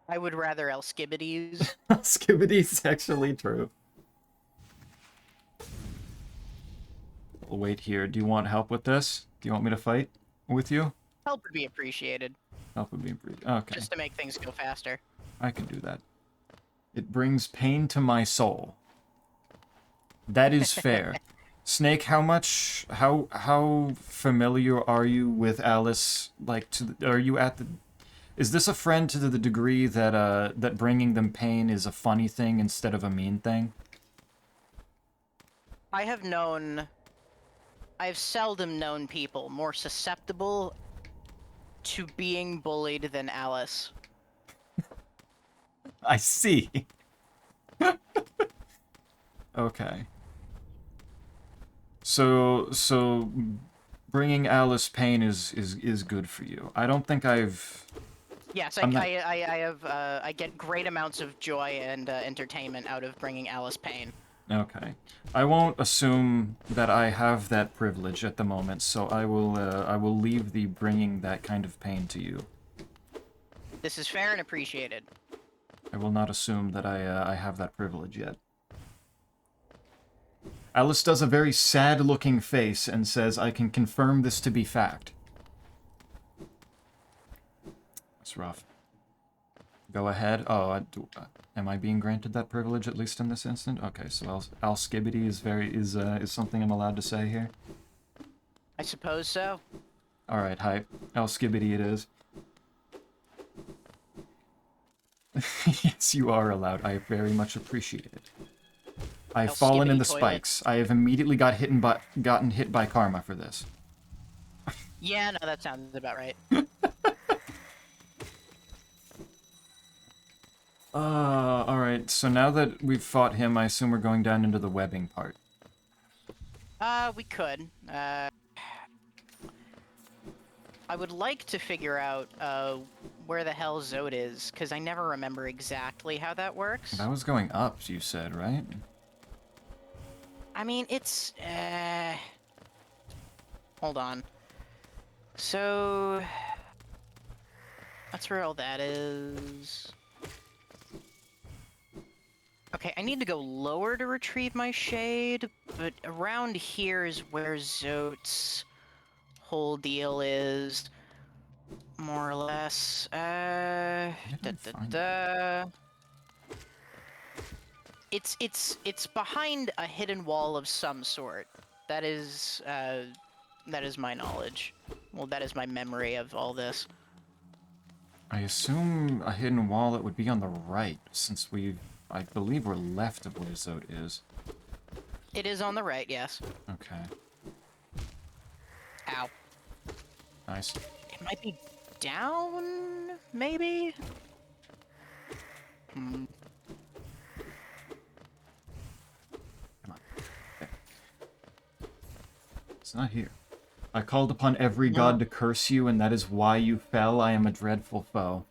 I would rather Alcibiades. Alcibiades is actually true. I'll wait here. Do you want help with this? Do you want me to fight with you? Help would be appreciated. Help would be appreciated. Okay. Just to make things go faster. I can do that. It brings pain to my soul. That is fair. Snake, how familiar are you with Alice? Like, are you at the... Is this a friend to the degree that that bringing them pain is a funny thing instead of a mean thing? I've seldom known people more susceptible to being bullied than Alice. I see. Okay. So bringing Alice pain is good for you. I don't think I've... Yes, I get great amounts of joy and entertainment out of bringing Alice pain. Okay. I won't assume that I have that privilege at the moment, so I will leave the bringing that kind of pain to you. This is fair and appreciated. I will not assume that I have that privilege yet. Alice does a very sad-looking face and says, I can confirm this to be fact. That's rough. Go ahead. Oh, am I being granted that privilege, at least in this instant? Okay, so Alcibiades is something I'm allowed to say here? I suppose so. Alright, hype. Alcibiades it is. Yes, you are allowed. I very much appreciate it. I've fallen in the spikes. I have immediately gotten hit by karma for this. Yeah, no, that sounds about right. Alright, so now that we've fought him, I assume we're going down into the webbing part. We could. I would like to figure out, where the hell Zod is, because I never remember exactly how that works. That was going up, you said, right? I mean, it's, hold on. So... That's where all that is. Okay, I need to go lower to retrieve my shade, but around here is where Zot's whole deal is. more or less. Where did I find that? It's behind a hidden wall of some sort. That is my knowledge. Well, that is my memory of all this. I assume a hidden wall that would be on the right, since I believe we're left of where Zod is. It is on the right, yes. Okay. Ow. Nice. It might be down, maybe? Hmm. Come on. Okay. It's not here. I called upon every god to curse you, and that is why you fell. I am a dreadful foe.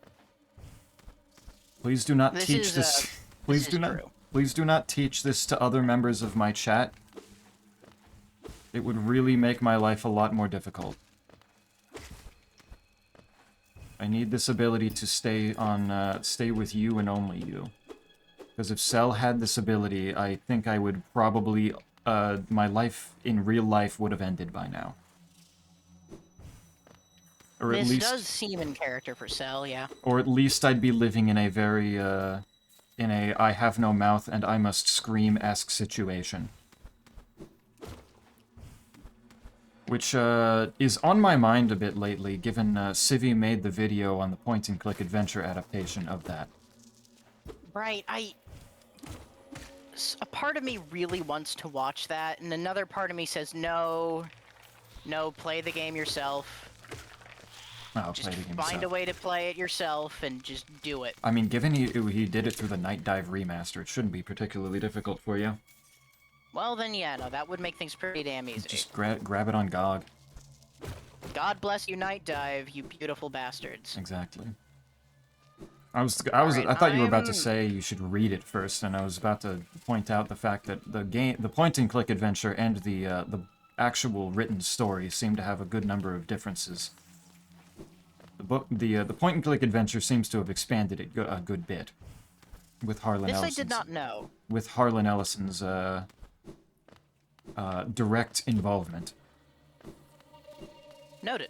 Please do not teach this. Please do not. True. Please do not teach this to other members of my chat. It would really make my life a lot more difficult. I need this ability to stay with you and only you. Because if Cell had this ability, I think I would probably, my life in real life would have ended by now. Or at This least, does seem in character for Cell, yeah. or at least I'd be living in a very, in a I have no mouth and I must scream-esque situation. Which, is on my mind a bit lately, given, Civi made the video on the point-and-click adventure adaptation of that. Right, a part of me really wants to watch that, and another part of me says, no, play the game yourself. Oh, Just play the game find yourself. a way to play it yourself and just do it. I mean, given he did it through the Night Dive remaster, it shouldn't be particularly difficult for you. Well, then, yeah, no, that would make things pretty damn easy. Just grab it on GOG. God bless you, Night Dive, you beautiful bastards. Exactly. I Alright, thought you were about to say you should read it first, and I was about to point out the fact that the point-and-click adventure and the actual written story seem to have a good number of differences. The point-and-click adventure seems to have expanded it a good bit with Harlan Ellison's. This I did not know. With Harlan Ellison's direct involvement. Noted.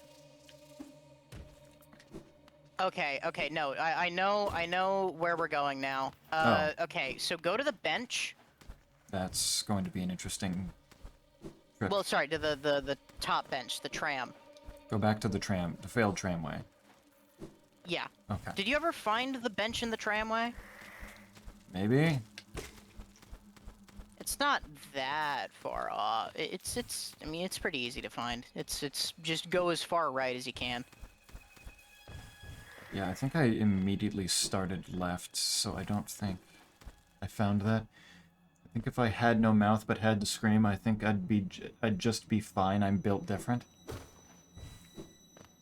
Okay, no, I know where we're going now. Okay, so go to the bench. That's going to be an interesting trip. Well, sorry, to the top bench, the tram. Go back to the failed tramway. Yeah. Okay. Did you ever find the bench in the tramway? Maybe? It's not that far off. I mean, it's pretty easy to find. It's just go as far right as you can. Yeah, I think I immediately started left, so I don't think I found that. I think if I had no mouth but had to scream, I think I'd just be fine. I'm built different.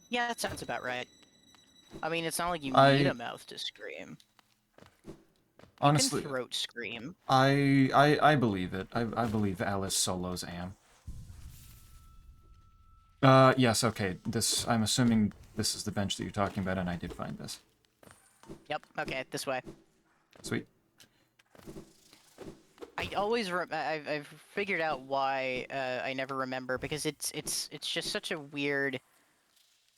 Yeah, that sounds about right. I mean, it's not like you need a mouth to scream. Honestly, you can throat scream. I believe it. I believe Alice Solo's am. Yes, okay. I'm assuming this is the bench that you're talking about, and I did find this. Yep, okay, this way. Sweet. I always I've figured out why I never remember, because it's just such a weird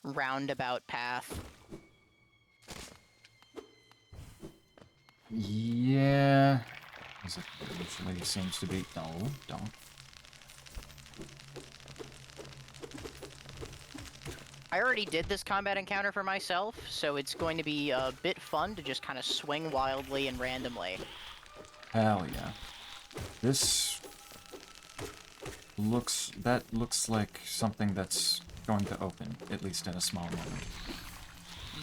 roundabout path. Yeah. As it usually seems to be. No, don't. I already did this combat encounter for myself, so it's going to be a bit fun to just kind of swing wildly and randomly. Hell yeah. This looks like something that's going to open, at least in a small moment.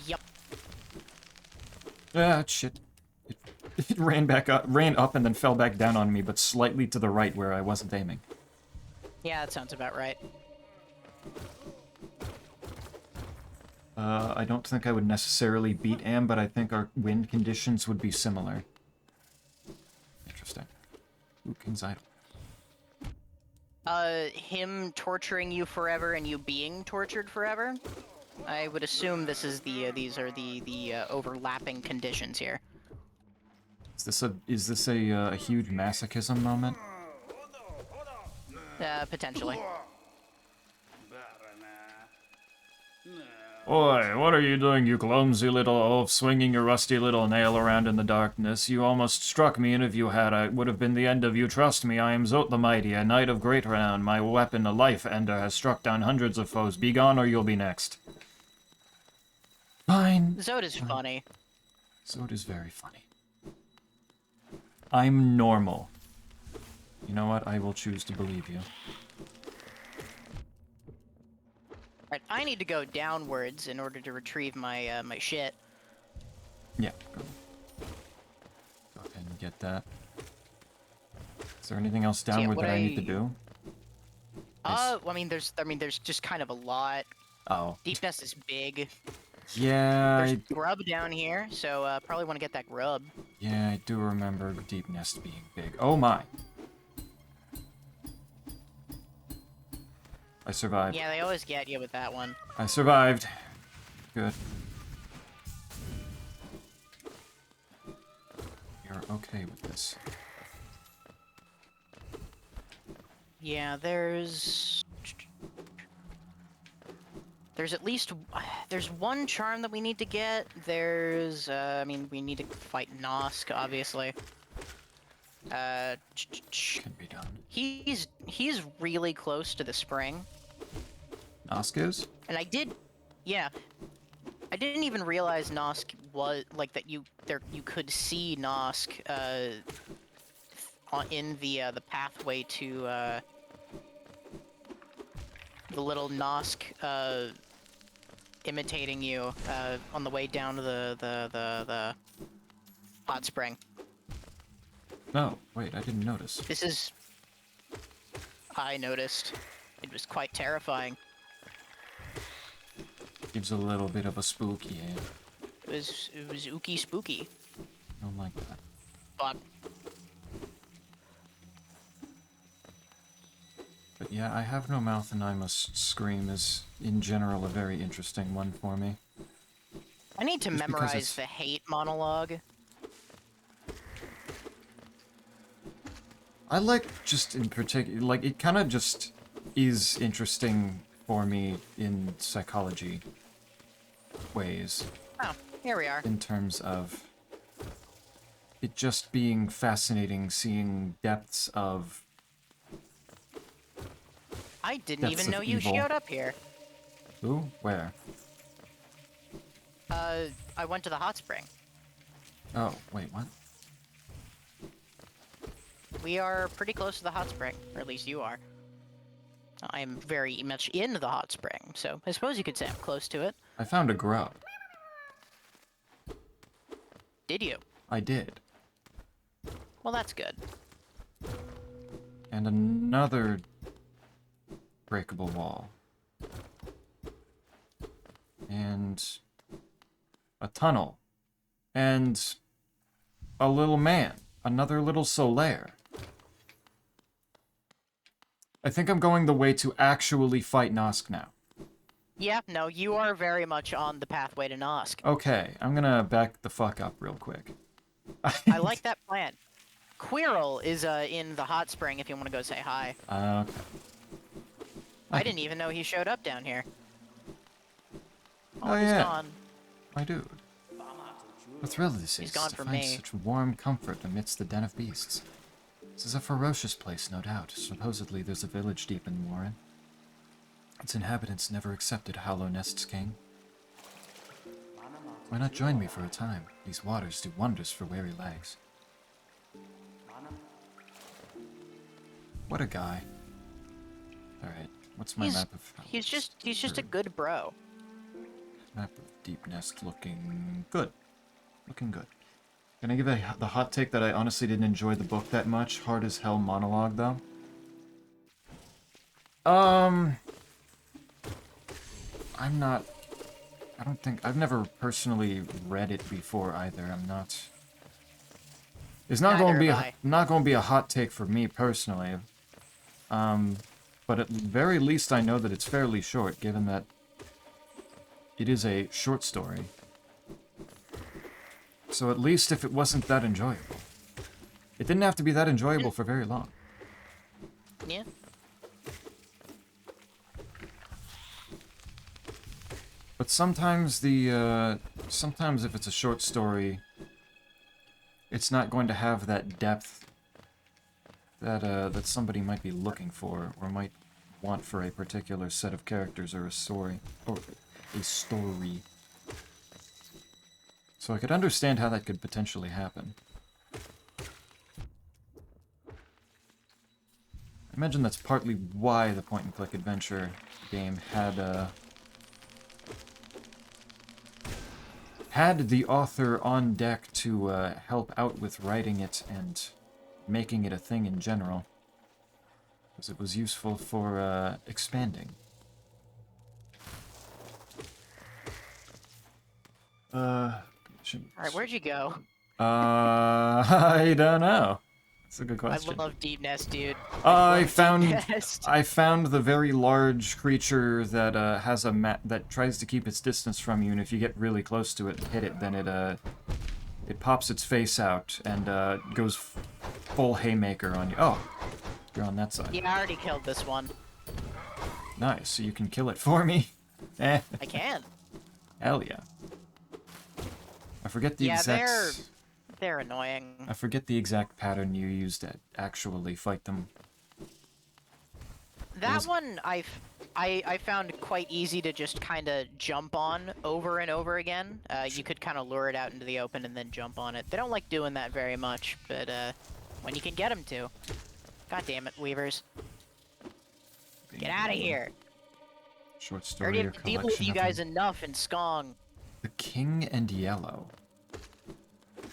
Yep. Ah, shit. It ran up and then fell back down on me, but slightly to the right where I wasn't aiming. Yeah, that sounds about right. I don't think I would necessarily beat Am, but I think our wind conditions would be similar. Interesting. Ooh, King's Idol. Him torturing you forever and you being tortured forever? I would assume this is these are the overlapping conditions here. Is this a huge masochism moment? Potentially. Oi, what are you doing, you clumsy little oaf, swinging your rusty little nail around in the darkness? You almost struck me, and if you had, it would have been the end of you. Trust me, I am Zot the Mighty, a knight of great renown. My weapon, a life ender, has struck down hundreds of foes. Be gone, or you'll be next. Fine. Zod is funny. Zod is very funny. I'm normal. You know what? I will choose to believe you. Right, I need to go downwards in order to retrieve my my shit. Yeah, go ahead and get that. Is there anything else downward what that I need to do? I mean, there's just kind of a lot. Oh. Deep Nest is big. Yeah, There's grub down here, so probably want to get that grub. yeah, I do remember Deep Nest being big. Oh my. I survived. Yeah, they always get you with that one. I survived. Good. You're okay with this. Yeah, there's at least there's one charm that we need to get. There's I mean, we need to fight Nosk, obviously. Can be done. He's really close to the spring. Nosk is? And yeah. I didn't even realize Nosk was like that. You could see Nosk in the pathway to the little Nosk imitating you on the way down to the hot spring. No, wait, I didn't notice. I noticed. It was quite terrifying. Gives a little bit of a spooky, eh? It was ooky spooky. I don't like that. But yeah, I have no mouth and I must scream is, in general, a very interesting one for me. I need to Just because memorize it's- the hate monologue. I like, just in particular, like, it kind of just is interesting for me in psychology ways. Oh, here we are. In terms of it just being fascinating seeing depths of... I didn't Depths even of know you evil. showed up here. Ooh, where? I went to the hot spring. Oh, wait, what? We are pretty close to the hot spring, or at least you are. I am very much in the hot spring, so I suppose you could say I'm close to it. I found a grub. Did you? I did. Well, that's good. And another breakable wall. And a tunnel. And a little man. Another little solaire. I think I'm going the way to actually fight Nosk now. Yeah, no, you are very much on the pathway to Nosk. Okay, I'm gonna back the fuck up real quick. I like that plan. Quirrell is in the hot spring if you want to go say hi. Okay. I didn't even know he showed up down here. Oh, he's yeah. gone. My dude. What thrill this He's is gone to from find me. such warm comfort amidst the den of beasts. This is a ferocious place, no doubt. Supposedly there's a village deep in Warren. Its inhabitants never accepted Hollow Nest's king. Why not join me for a time? These waters do wonders for weary legs. What a guy. Alright, what's my map of... He's just a good bro. Map of Deep Nest looking good. Looking good. Can I give the hot take that I honestly didn't enjoy the book that much? Hard as hell monologue, though. I'm not... I don't think... I've never personally read it before, either. I'm not... It's not going to be not going to be a hot take for me, personally. But at the very least I know that it's fairly short, given that it is a short story. So at least if it wasn't that enjoyable. It didn't have to be that enjoyable for very long. Yeah. But sometimes sometimes if it's a short story, it's not going to have that depth that somebody might be looking for, or might want for a particular set of characters or a story. Or a story. So I could understand how that could potentially happen. I imagine that's partly why the point-and-click adventure game had the author on deck to help out with writing it and making it a thing in general, because it was useful for expanding. Alright, where'd you go? I don't know. That's a good question. I love Deep Nest, dude. I love Deep Nest. found the very large creature that has a that tries to keep its distance from you, and if you get really close to it and hit it, then it pops its face out and goes full haymaker on you. Oh, you're on that side. Yeah, I already killed this one. Nice. So you can kill it for me. I can. Hell yeah. I forget the exact. They're annoying. I forget the exact pattern you used to actually fight them. That one I found quite easy to just kind of jump on over and over again. You could kind of lure it out into the open and then jump on it. They don't like doing that very much, but when you can get them to. God damn it, Weavers. Get out of here. Short I story already or have to deal collection with you of guys them. enough in Skong. The King and Yellow.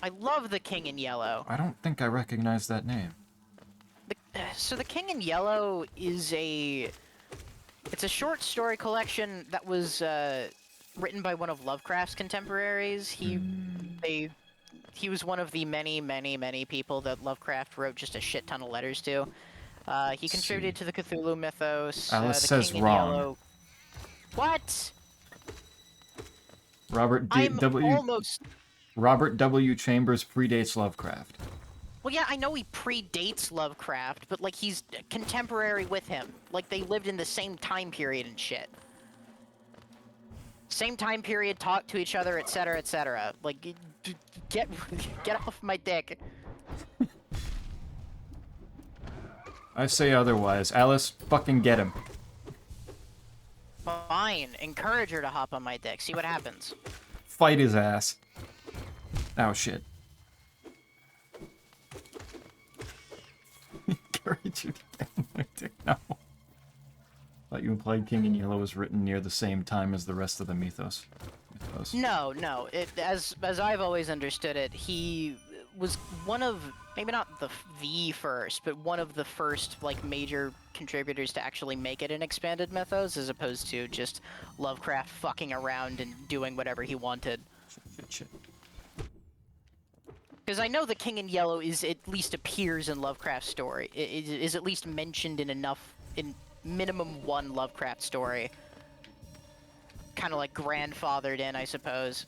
I love the King in Yellow. I don't think I recognize that name. So the King in Yellow is it's a short story collection that was written by one of Lovecraft's contemporaries. He was one of the many people that Lovecraft wrote just a shit ton of letters to. He contributed to the Cthulhu mythos. Alice the says King wrong. In Yellow. What? I'm almost. Robert W. Chambers predates Lovecraft. Well, yeah, I know he predates Lovecraft, but, like, he's contemporary with him. Like, they lived in the same time period and shit. Same time period, talk to each other, etc., etc. Like, get off my dick. I say otherwise. Alice, fucking get him. Fine, encourage her to hop on my dick, see what happens. Fight his ass. Oh, shit. Encourage you to get on my dick. No. Thought you implied King in Yellow was written near the same time as the rest of the mythos. No. As I've always understood it, he was one of, maybe not the first, but one of the first, like, major contributors to actually make it an expanded mythos, as opposed to just Lovecraft fucking around and doing whatever he wanted. Shit. Because I know the King in Yellow at least appears in Lovecraft's story. It is at least mentioned in minimum one Lovecraft story. Kind of like grandfathered in, I suppose.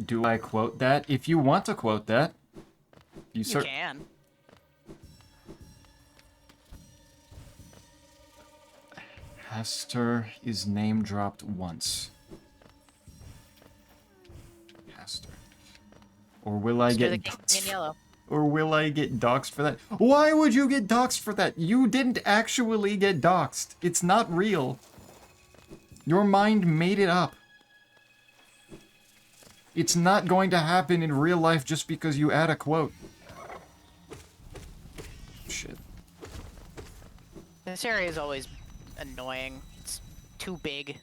Do I quote that? If you want to quote that, you can. Hester is name dropped once. Hester. Or will I get King in Yellow. Or will I get doxxed for that? Why would you get doxxed for that? You didn't actually get doxxed. It's not real. Your mind made it up. It's not going to happen in real life just because you add a quote. Shit. This area is always annoying. It's too big.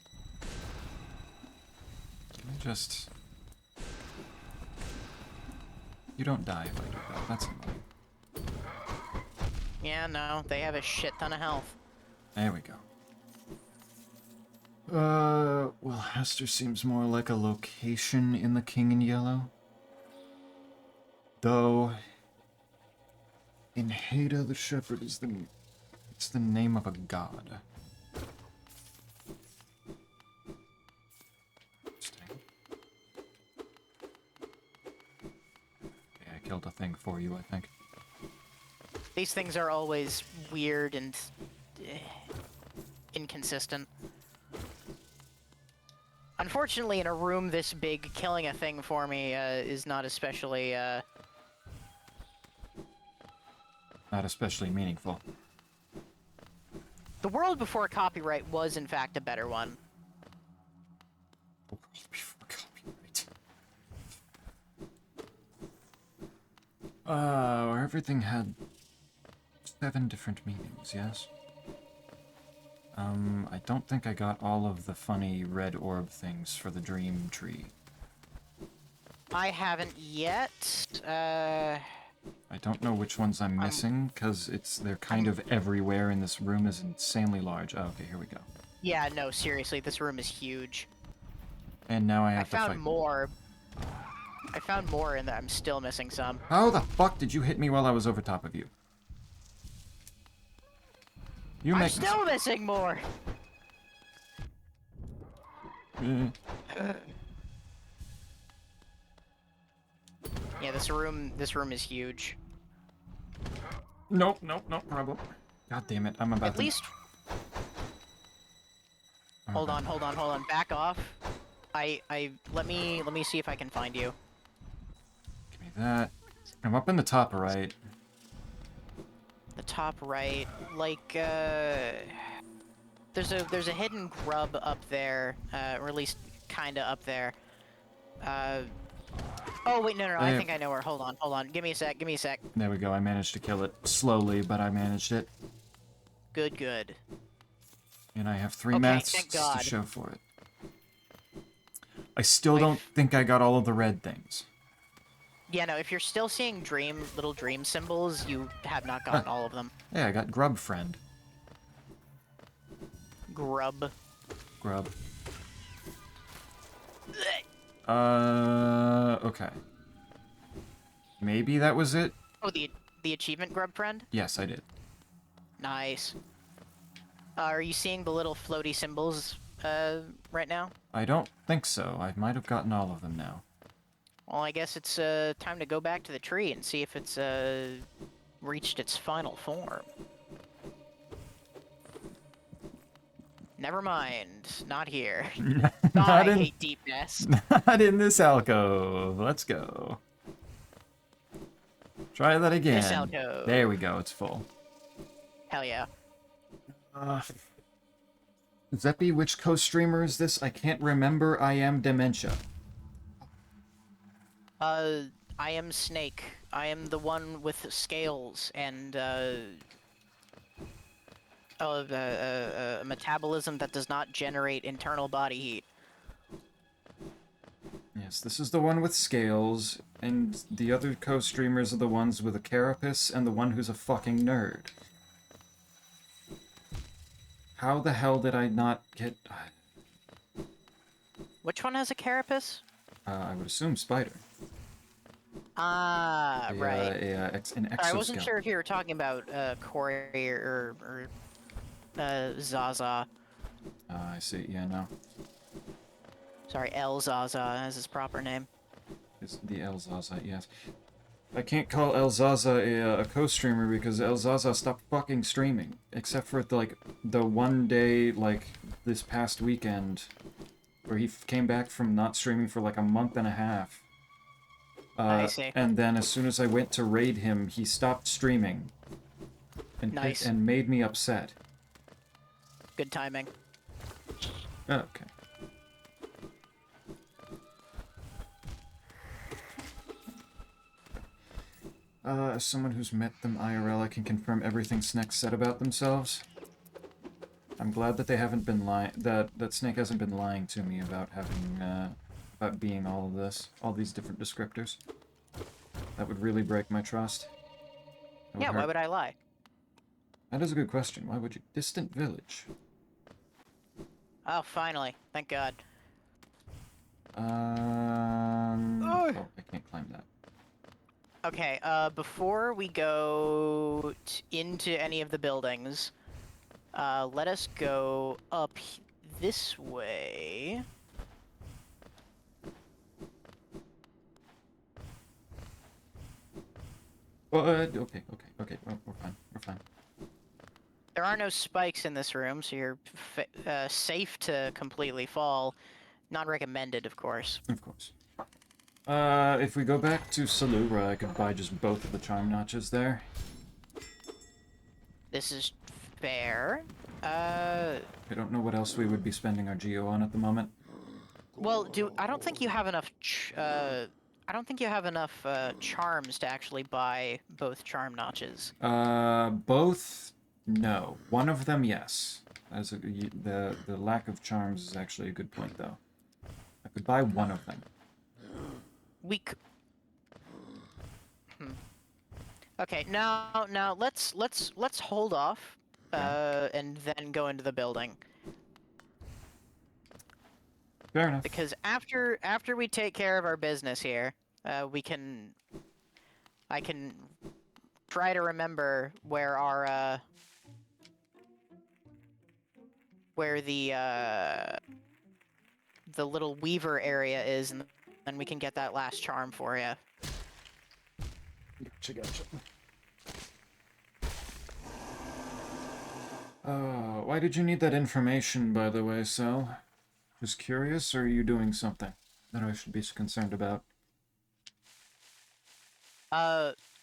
Just... You don't die if I do that. That's annoying. Yeah, no, they have a shit ton of health. There we go. Well, Hester seems more like a location in the King in Yellow. Though, in Haida, the Shepherd is it's the name of a god. Interesting. Okay, I killed a thing for you, I think. These things are always weird and inconsistent. Unfortunately, in a room this big, killing a thing for me is not especially, Not especially meaningful. The world before copyright was, in fact, a better one. Before copyright. Where everything had 7 different meanings, yes? I don't think I got all of the funny red orb things for the dream tree. I haven't yet. I don't know which ones I'm missing, because they're kind of everywhere, and this room is insanely large. Oh, okay, here we go. Yeah, no, seriously, this room is huge. And now I I have to fight. found more. I found more in there. I'm still missing some. How the fuck did you hit me while I was over top of you? You I'm make still missing more! Yeah, this room is huge. Nope, no problem. God damn it, I'm about At to... least... I'm Hold about- on. Back off. Let me see if I can find you. Give me that. I'm up in the top right. The top right, like, there's a hidden grub up there, or at least kinda up there. Oh wait, no, I think I know where. Hold on. Give me a sec. There we go, I managed to kill it. Slowly, but I managed it. Good. And I have 3 Okay, masks thank to God. show for it. I still don't think I got all of the red things. Yeah, no, if you're still seeing little dream symbols, you have not gotten all of them. Yeah, I got Grub Friend. Grub. Grub. Okay. Maybe that was it? Oh, the achievement grub friend? Yes, I did. Nice. Are you seeing the little floaty symbols, right now? I don't think so. I might have gotten all of them now. Well, I guess it's, time to go back to the tree and see if it's, reached its final form. Never mind. Not here. God, I hate deepness. Not in this alcove. Let's go. Try that again. This alcove. There we go. It's full. Hell yeah. Zeppy, which co-streamer is this? I can't remember. I am Dementia. I am Snake. I am the one with scales and, a metabolism that does not generate internal body heat. Yes, this is the one with scales, and the other co-streamers are the ones with a carapace and the one who's a fucking nerd. How the hell did I not get... Which one has a carapace? I would assume Spider. Ah, right. An exoskeleton. I wasn't sure if you were talking about, Corey or Zaza. I see, yeah, no. Sorry, El Zaza as his proper name. It's the El Zaza, yes. I can't call El Zaza a co-streamer because El Zaza stopped fucking streaming. Except for, the one day, this past weekend, where he came back from not streaming for, a month and a half. I see. And then as soon as I went to raid him, he stopped streaming. And, Nice. and made me upset. Good timing. Okay. As someone who's met them IRL, I can confirm everything Snake said about themselves. I'm glad that they haven't been lying. That Snake hasn't been lying to me about having, about being all of this, all these different descriptors. That would really break my trust. Yeah, why would I lie? That is a good question. Why would you? Distant village. Oh, finally. Thank God. Oh, I can't climb that. Okay, before we go into any of the buildings, let us go up this way. Okay. We're fine. There are no spikes in this room, so you're safe to completely fall. Not recommended, of course. Of course. If we go back to Salura, I could buy just both of the charm notches there. This is fair. I don't know what else we would be spending our geo on at the moment. Well, I don't think you have enough. I don't think you have enough charms to actually buy both charm notches. Both, no. One of them, yes. The lack of charms is actually a good point, though. I could buy one of them. Okay, now let's hold off, and then go into the building. Fair enough. Because after we take care of our business here, I can try to remember where our where the little weaver area is, and then we can get that last charm for you. Gotcha. Why did you need that information, by the way, Sal? Just curious, or are you doing something that I should be concerned about?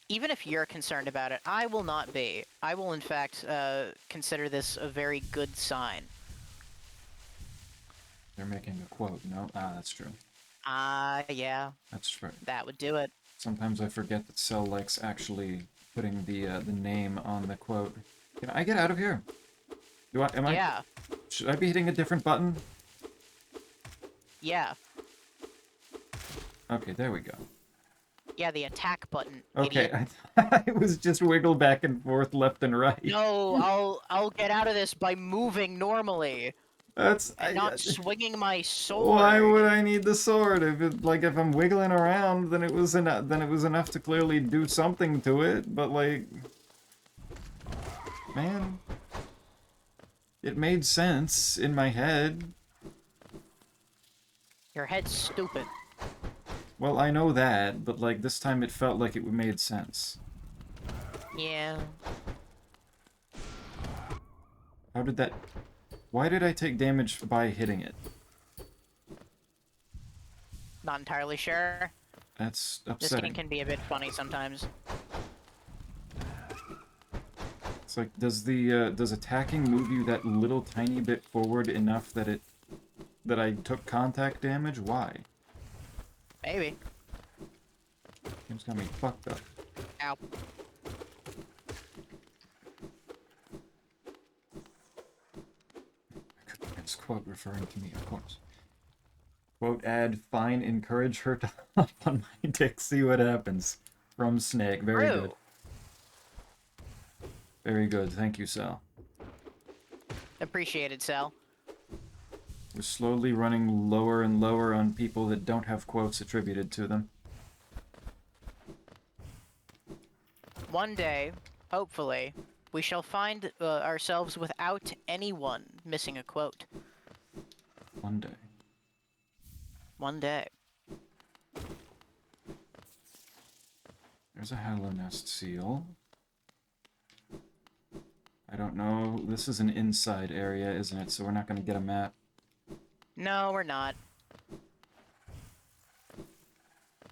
Even if you're concerned about it, I will not be. I will, in fact, consider this a very good sign. They're making a quote, no? Ah, that's true. Yeah. That's right. That would do it. Sometimes I forget that Cell likes actually putting the name on the quote. Can I get out of here? Yeah. Should I be hitting a different button? Yeah. Okay, there we go. Yeah, the attack button. Okay, Idiot. I was just wiggle back and forth, left and right. No, I'll get out of this by moving normally. Not swinging my sword. Why would I need the sword? If I'm wiggling around, then it was enough to clearly do something to it. But like, man, it made sense in my head. Your head's stupid. Well, I know that, but like this time it felt like it made sense. Yeah. How did that? Why did I take damage by hitting it? Not entirely sure. That's This upsetting. game can be a bit funny sometimes. It's like, does attacking move you that little tiny bit forward enough that I took contact damage? Why? Maybe. Game's got me fucked up. Ow. This quote referring to me, of course. Quote, add, fine, encourage her to hop on my dick, see what happens. From Snake. Very good. Very good. Thank you, Sal. Appreciated, Sal. We're slowly running lower and lower on people that don't have quotes attributed to them. One day, hopefully, we shall find ourselves without anyone missing a quote. One day. One day. There's a Hallow Nest seal. I don't know. This is an inside area, isn't it? So we're not going to get a map. No, we're not.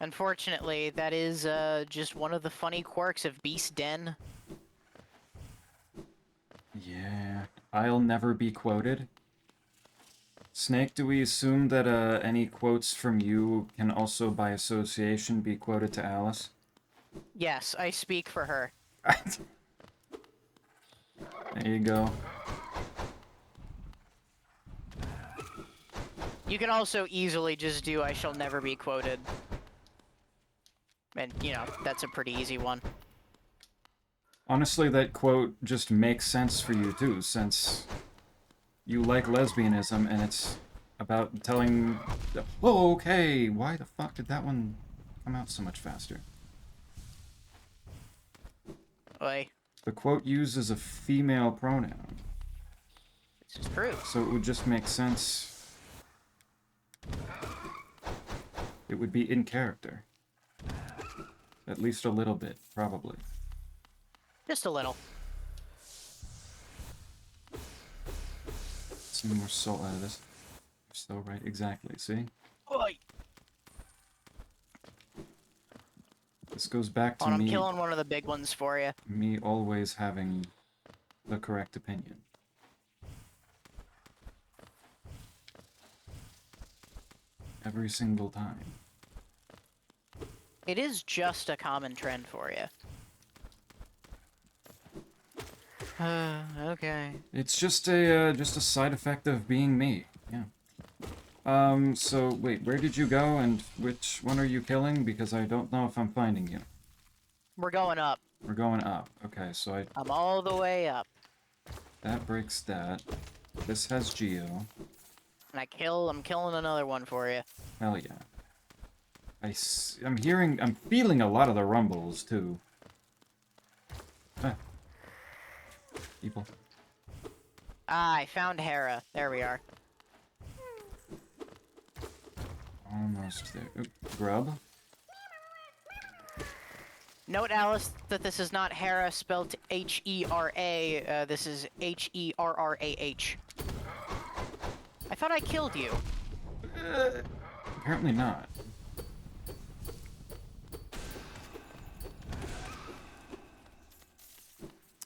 Unfortunately, that is just one of the funny quirks of Beast Den. Yeah. I'll never be quoted. Snake, do we assume that any quotes from you can also, by association, be quoted to Alice? Yes, I speak for her. There you go. You can also easily just do I shall never be quoted. And, you know, that's a pretty easy one. Honestly, that quote just makes sense for you, too, since you like lesbianism, and it's about telling... Oh, okay! Why the fuck did that one come out so much faster? Oi. The quote uses a female pronoun. This is true. So it would just make sense. It would be in character. At least a little bit, probably. Just a little. Some more salt out of this. So right, exactly, see? Oi! This goes back to I'm me, killing one of the big ones for you. me always having the correct opinion. Every single time. It is just a common trend for you. Okay. It's just a side effect of being me. Yeah. So wait, where did you go and which one are you killing? Because I don't know if I'm finding you. We're going up. We're going up. Okay, so I'm all the way up. that breaks that. This has Geo. And I'm killing another one for you. Hell yeah. I'm feeling a lot of the rumbles too. Ah. People. Ah, I found Hera. There we are. Almost there. Oop, grub. Note, Alice, that this is not Hera spelled H-E-R-A. This is H-E-R-R-A-H. I thought I killed you. Apparently not.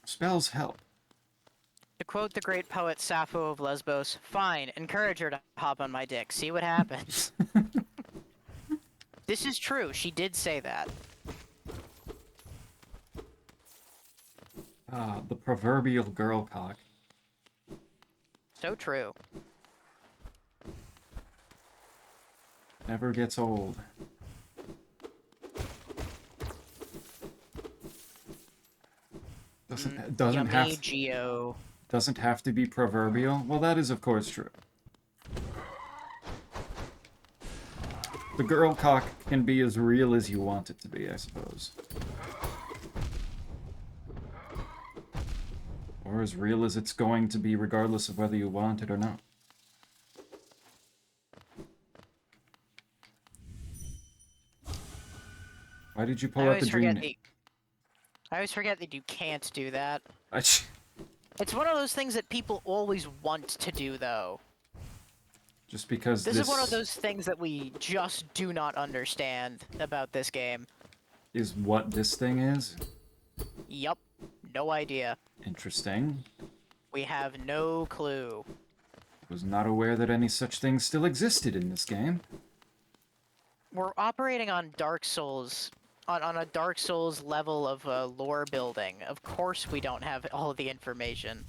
Spells help. To quote the great poet Sappho of Lesbos, fine, encourage her to hop on my dick. See what happens. This is true. She did say that. Ah, the proverbial girl cock. So true. Never gets old. Doesn't Yummy have Geo. doesn't have to be proverbial. Well, that is of course true. The girl cock can be as real as you want it to be, I suppose. Or as real as it's going to be, regardless of whether you want it or not. Why did you pull out the dream name? I always forget that you can't do that. I It's one of those things that people always want to do, though. Just because This is one of those things that we just do not understand about this game. is what this thing is. Yup. No idea. Interesting. We have no clue. Was not aware that any such thing still existed in this game. We're operating on Dark Souls, on a Dark Souls level of lore building. Of course we don't have all the information.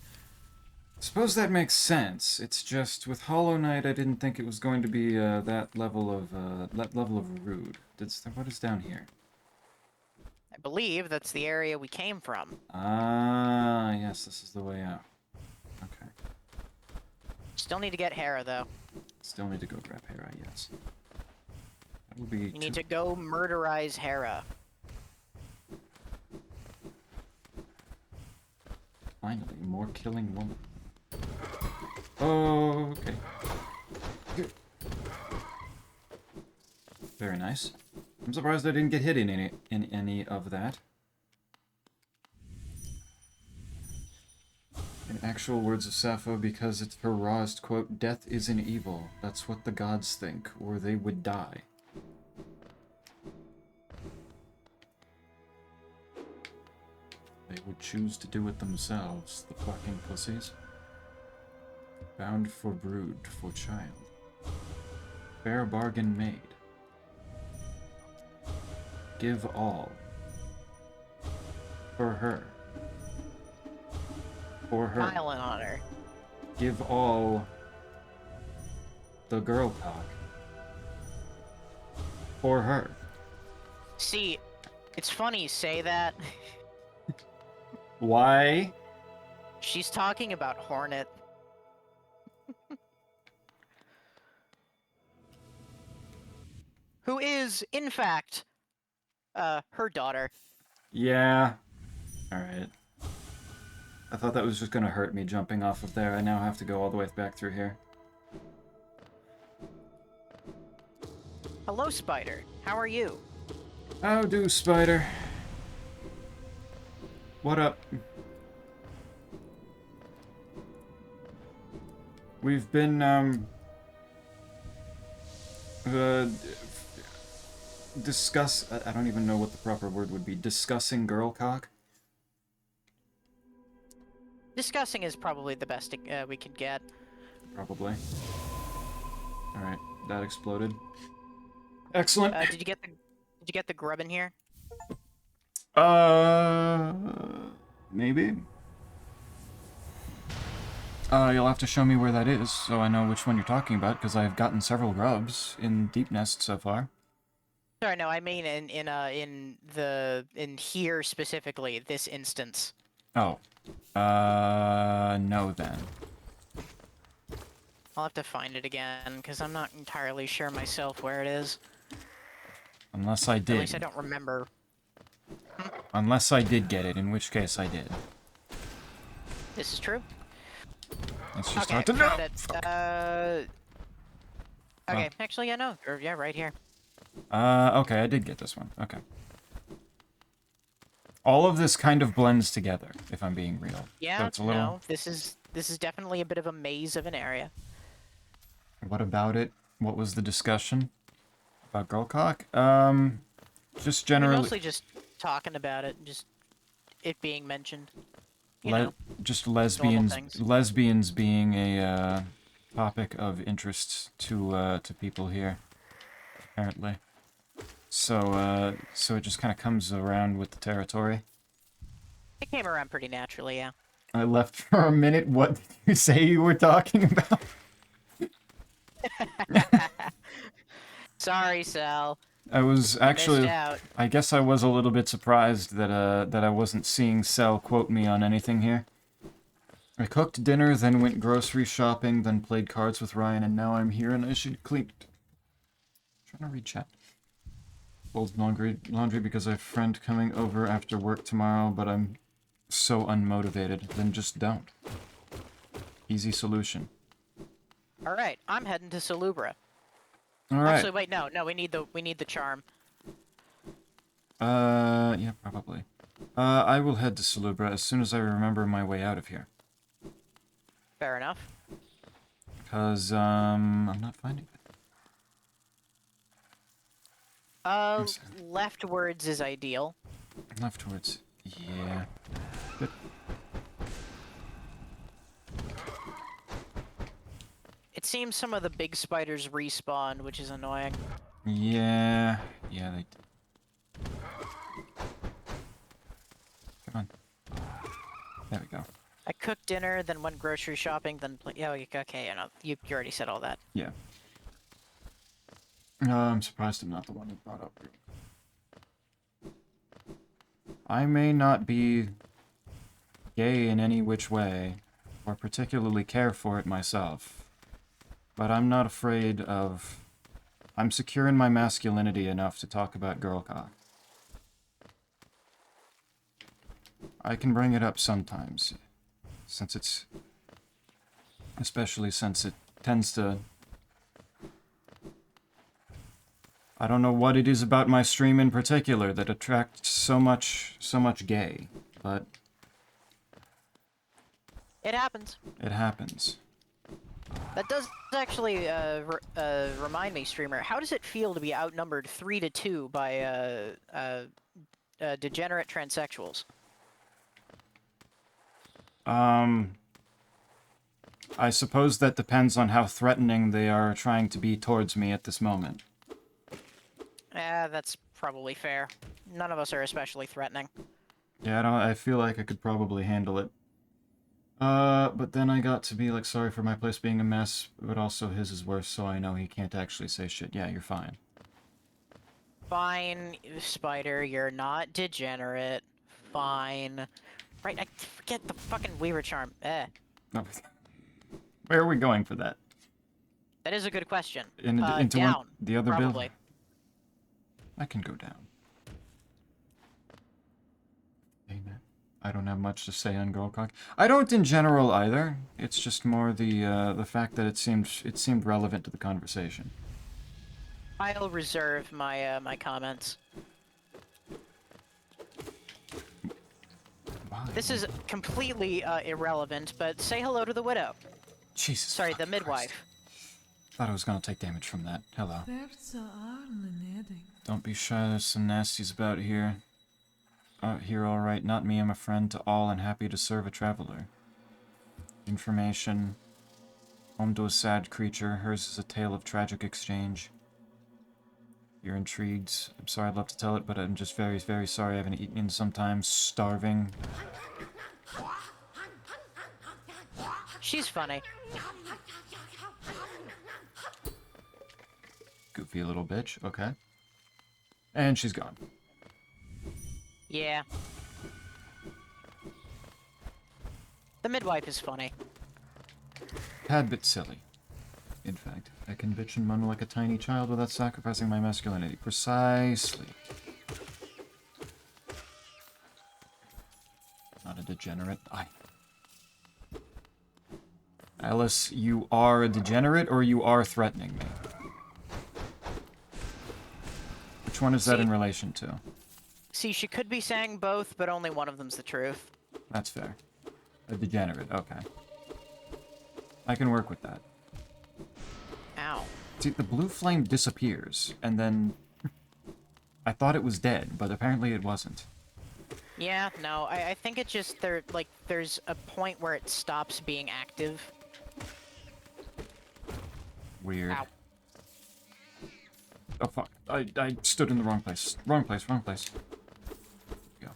Suppose that makes sense. It's just with Hollow Knight, I didn't think it was going to be that level of rude. What is down here? I believe that's the area we came from. Ah, yes, this is the way out. Okay. Still need to get Hera, though. Still need to go grab Hera, yes. That will be. You need to go murderize Hera. Finally, more killing woman. Oh, okay. Very nice. I'm surprised I didn't get hit in any of that. In actual words of Sappho, because it's her rawest quote, death is an evil. That's what the gods think, or they would die. They would choose to do it themselves, the fucking pussies. Bound for brood, for child. Fair bargain made. Give all. For her. For her. Smiling on her. Give all. The girl cock. For her. See, it's funny you say that. Why? She's talking about Hornet. Who is, in fact, her daughter. Yeah. Alright. I thought that was just gonna hurt me jumping off of there. I now have to go all the way back through here. Hello, Spider. How are you? How do, Spider? What up? We've been Uh, discuss. I don't even know what the proper word would be. Discussing girl cock. Discussing is probably the best we could get. Probably. All right, that exploded. Excellent. Did you get the grub in here? Uh, maybe. You'll have to show me where that is, so I know which one you're talking about, because I've gotten several grubs in Deep Nest so far. Sorry, no, I mean in here specifically, this instance. Oh. No then. I'll have to find it again, because I'm not entirely sure myself where it is. Unless I did. At least I don't remember. Unless I did get it, in which case I did. This is true. Let's just Okay, start to know. Okay, actually, yeah, no. Yeah, right here. Okay, I did get this one. Okay. All of this kind of blends together, if I'm being real. Yeah, so it's a little... no, this is definitely a bit of a maze of an area. What about it? What was the discussion? About girl cock? Just generally... Mostly just talking about it, just it being mentioned. You know, just things. lesbians being a topic of interest to people here, apparently. So it just kind of comes around with the territory. It came around pretty naturally, yeah. I left for a minute. What did you say you were talking about? Sorry, Sal. I was actually... Missed out. I guess I was a little bit surprised that I wasn't seeing Sal quote me on anything here. I cooked dinner, then went grocery shopping, then played cards with Ryan, and now I'm here and I should clean... Trying to read chat. Fold laundry because I have a friend coming over after work tomorrow, but I'm so unmotivated. Then just don't. Easy solution. All right, I'm heading to Salubra. All right. Actually, wait, no, we need the charm. Yeah, probably. I will head to Salubra as soon as I remember my way out of here. Fair enough. Because, I'm not finding it. Leftwards is ideal. Leftwards. Yeah. Good. It seems some of the big spiders respawn, which is annoying. Yeah. Yeah, they did. Come on. There we go. I cooked dinner, then went grocery shopping, then okay, you already said all that. Yeah. I'm surprised I'm not the one who brought up. I may not be gay in any which way, or particularly care for it myself, but I'm not afraid of... I'm secure in my masculinity enough to talk about girl cock. I can bring it up sometimes, since it's... Especially since it tends to... I don't know what it is about my stream in particular that attracts so much gay, but... It happens. It happens. That does actually remind me, streamer. How does it feel to be outnumbered 3-2 by degenerate transsexuals? I suppose that depends on how threatening they are trying to be towards me at this moment. That's probably fair. None of us are especially threatening. Yeah, I feel like I could probably handle it. But then I got to be like, sorry for my place being a mess, but also his is worse, so I know he can't actually say shit. Yeah, you're fine. Fine, Spider, you're not degenerate. Fine. Right, I forget the fucking Weaver charm. No. Where are we going for that? That is a good question. Into down, the other probably. building? I can go down. Amen. I don't have much to say on girl cock. I don't in general either. It's just more the fact that it seemed relevant to the conversation. I'll reserve my my comments. Why? This is completely irrelevant, but say hello to the widow. Jesus. Sorry, the fucking midwife. Christ. Thought I was gonna take damage from that. Hello. There's Arleneding. Don't be shy, there's some nasties about here. Here, alright, not me, I'm a friend to all and happy to serve a traveler. Information. Home to a sad creature, hers is a tale of tragic exchange. You're intrigued. I'm sorry, I'd love to tell it, but I'm just very, very sorry I haven't eaten in some time. Starving. She's funny. Goofy little bitch, okay. And she's gone. Yeah. The midwife is funny. Tad bit silly. In fact, I can bitch and moan like a tiny child without sacrificing my masculinity. Precisely. Not a degenerate. Alice, you are a degenerate or you are threatening me? Which one is that in relation to? See, she could be saying both, but only one of them's the truth. That's fair. A degenerate, okay. I can work with that. Ow. See, the blue flame disappears, and then... I thought it was dead, but apparently it wasn't. Yeah, no, I think it just, there's a point where it stops being active. Weird. Ow. Oh, fuck. I stood in the wrong place. Wrong place, wrong place. Go.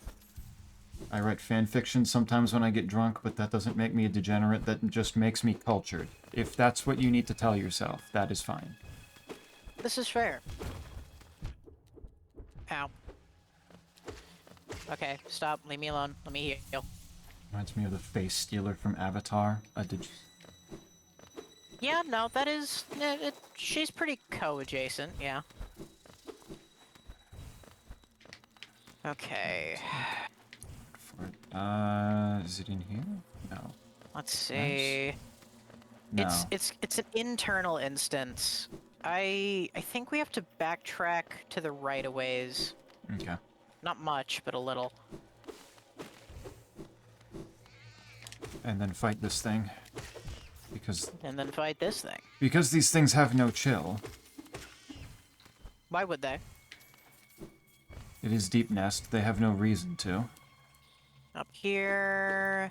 I write fan fiction sometimes when I get drunk, but that doesn't make me a degenerate. That just makes me cultured. If that's what you need to tell yourself, that is fine. This is fair. Ow. Okay, stop. Leave me alone. Let me heal. Reminds me of the face stealer from Avatar. Yeah, no, that is... she's pretty co-adjacent, yeah. Okay. For it. Is it in here? No. Let's see. No. It's an internal instance. I think we have to backtrack to the right-of-ways. Okay. Not much, but a little. And then fight this thing. And then fight this thing. Because these things have no chill. Why would they? It is Deep Nest. They have no reason to. Up here...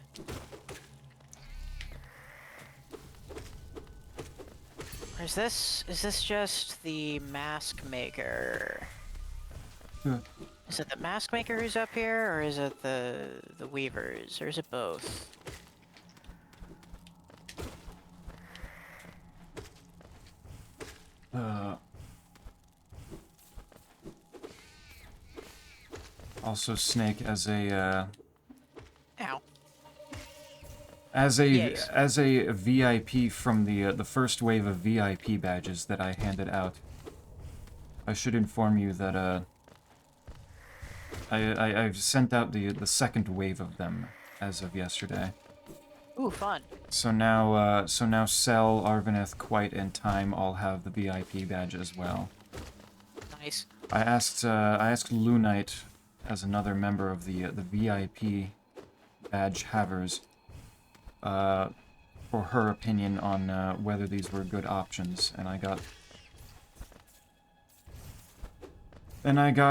Or is this just the mask maker? Is it the mask maker who's up here, or is it the weavers, or is it both? Also, Snake as a Ow. as a Yes. as a VIP from the first wave of VIP badges that I handed out. I should inform you that I've sent out the second wave of them as of yesterday. Ooh, fun. So now Cell, Arvaneth, Quite, and Time all have the VIP badge as well. Nice. I asked Lunite as another member of the VIP badge havers for her opinion on whether these were good options, and I got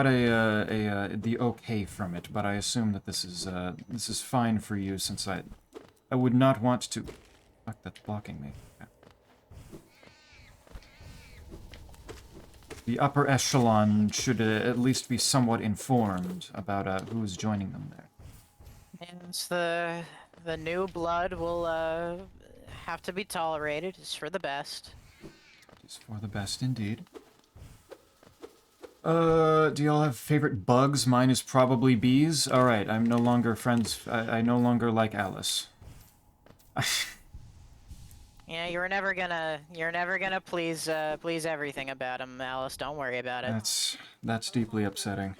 the okay from it. But I assume that this is fine for you, since I would not want to. Fuck, that's blocking me. Okay. The upper echelon should at least be somewhat informed about who is joining them there. And the new blood will have to be tolerated. It's for the best. It's for the best indeed. Do y'all have favorite bugs? Mine is probably bees. Alright, I'm no longer friends. I no longer like Alice. Yeah, you're never gonna please everything about him, Alice. Don't worry about it. That's deeply upsetting.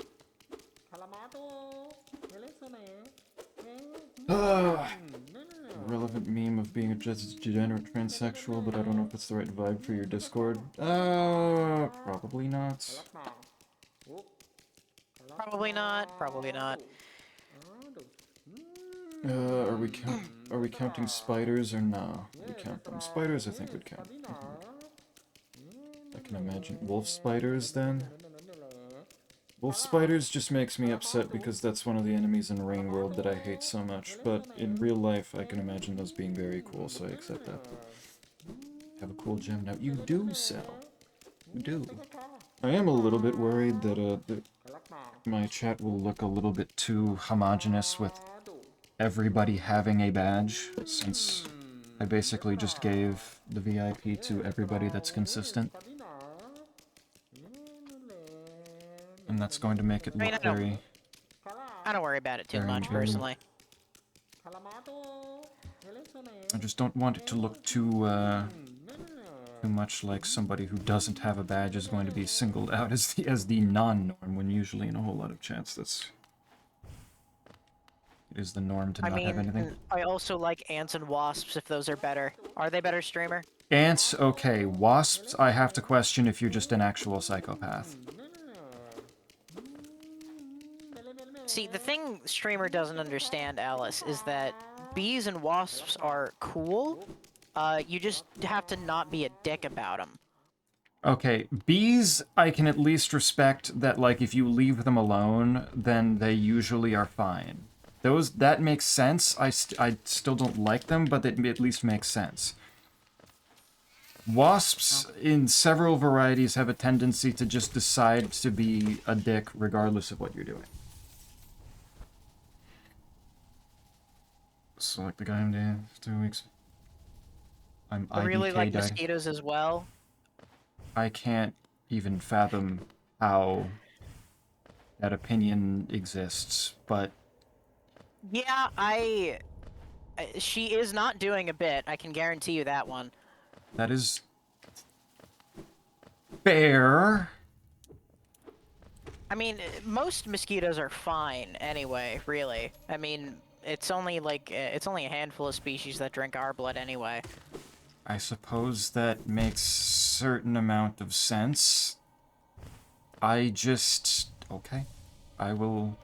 Relevant meme of being a degenerate transsexual, but I don't know if it's the right vibe for your Discord. Probably not. Probably not. Probably not. Are we counting spiders or no? We count them. Spiders, I think, would count. can imagine. Wolf spiders, then? Wolf spiders just makes me upset because that's one of the enemies in Rain World that I hate so much, but in real life I can imagine those being very cool, so I accept that. Have a cool gem now. You do sell. You do. I am a little bit worried that my chat will look a little bit too homogenous with everybody having a badge, since I basically just gave the VIP to everybody that's consistent. And that's going to make it I mean, look very... I don't worry about it too much, very- personally. I just don't want it to look too much like somebody who doesn't have a badge is going to be singled out as the non-norm, when usually in a whole lot of chats it is the norm to not have anything. I also like ants and wasps if those are better. Are they better, streamer? Ants, okay. Wasps, I have to question if you're just an actual psychopath. See, the thing streamer doesn't understand, Alice, is that bees and wasps are cool. You just have to not be a dick about them. Okay, bees, I can at least respect that, like, if you leave them alone, then they usually are fine. That makes sense. I still don't like them, but it at least makes sense. Wasps, in several varieties, have a tendency to just decide to be a dick regardless of what you're doing. So, like the guy I'm doing for 2 weeks. I'm I really IDK like died. mosquitoes as well. I can't even fathom how that opinion exists, but... Yeah, she is not doing a bit, I can guarantee you that one. That is... fair. I mean, most mosquitoes are fine anyway, really. I mean, it's only a handful of species that drink our blood anyway. I suppose that makes certain amount of sense. I just... okay. I will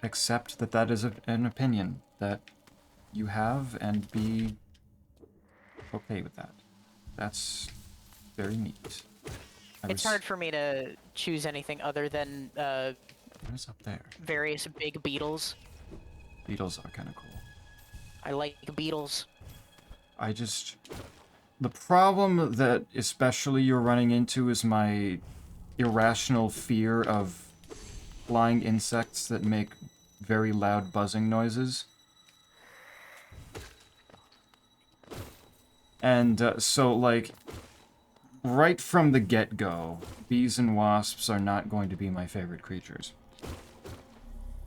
accept that that is an opinion that you have and be okay with that. That's very neat. It's hard for me to choose anything other than What is up there? various big beetles. Beetles are kind of cool. I like beetles. I just... the problem that especially you're running into is my irrational fear of flying insects that make very loud buzzing noises. And so, like, right from the get-go, bees and wasps are not going to be my favorite creatures.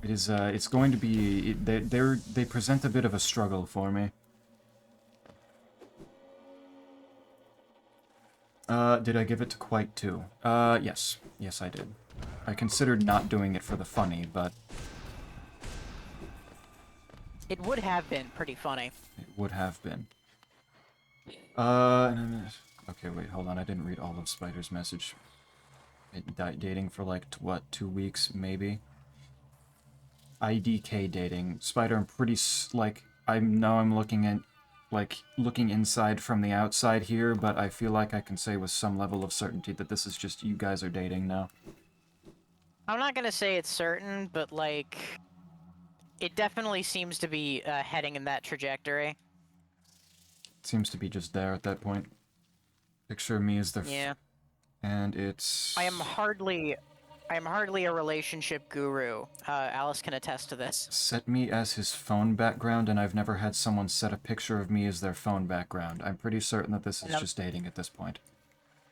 It is, it's going to be... they present a bit of a struggle for me. Did I give it to Quite 2? Yes. Yes, I did. I considered not doing it for the funny, but... It would have been pretty funny. it would have been. Okay, wait, hold on. I didn't read all of Spider's message. Dating for, like, what, 2 weeks, maybe? IDK dating. Spider, I'm pretty, like, I know I'm looking at... like, looking inside from the outside here, but I feel like I can say with some level of certainty that this is just you guys are dating now. I'm not gonna say it's certain, but, like, it definitely seems to be heading in that trajectory. It seems to be just there at that point. Picture of me as their... Yeah. and it's... I am hardly a relationship guru. Alice can attest to this. Set me as his phone background, and I've never had someone set a picture of me as their phone background. I'm pretty certain that this is just dating at this point.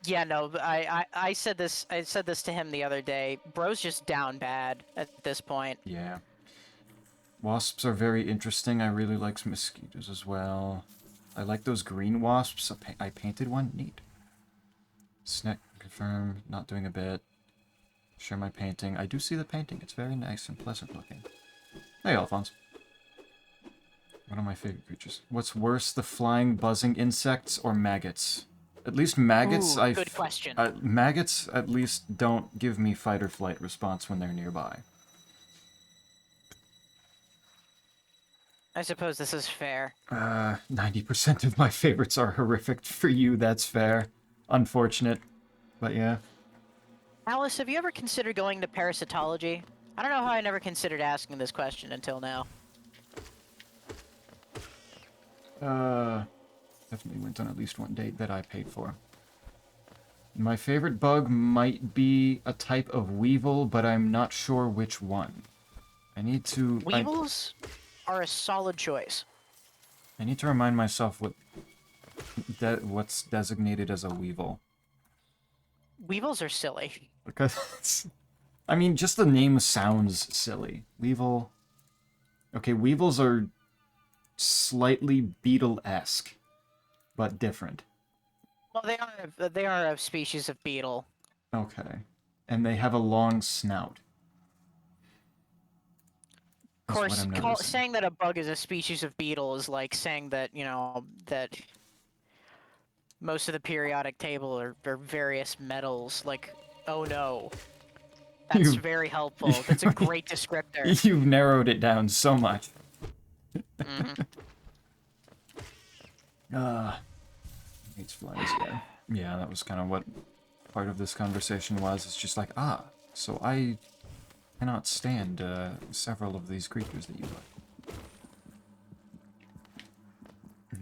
Yeah, no, I said this to him the other day. Bro's just down bad at this point. Yeah. Wasps are very interesting. I really like mosquitoes as well. I like those green wasps. I painted one. Neat. Snack, confirm, not doing a bit. Share my painting. I do see the painting. It's very nice and pleasant looking. Hey, Alphonse. One of my favorite creatures. What's worse, the flying, buzzing insects or maggots? At least maggots, Ooh, good question. Maggots at least don't give me fight or flight response when they're nearby. I suppose this is fair. 90% of my favorites are horrific. For you, that's fair. Unfortunate, but yeah. Alice, have you ever considered going to parasitology? I don't know how I never considered asking this question until now. Definitely went on at least one date that I paid for. My favorite bug might be a type of weevil, but I'm not sure which one. I need to... Weevils are a solid choice. I need to remind myself what's designated as a weevil. Weevils are silly. Because, I mean, just the name sounds silly. Weevil... Okay, weevils are slightly beetle-esque, but different. Well, they are a species of beetle. Okay. And they have a long snout. Of That's what course, I'm noticing. saying that a bug is a species of beetle is like saying that, that most of the periodic table are various metals. Like, oh no. That's You- very helpful. That's a great descriptor. You've narrowed it down so much. Mhm. Hates flies, yeah. Yeah, that was kind of what part of this conversation was. It's just like, so I cannot stand several of these creatures that you like.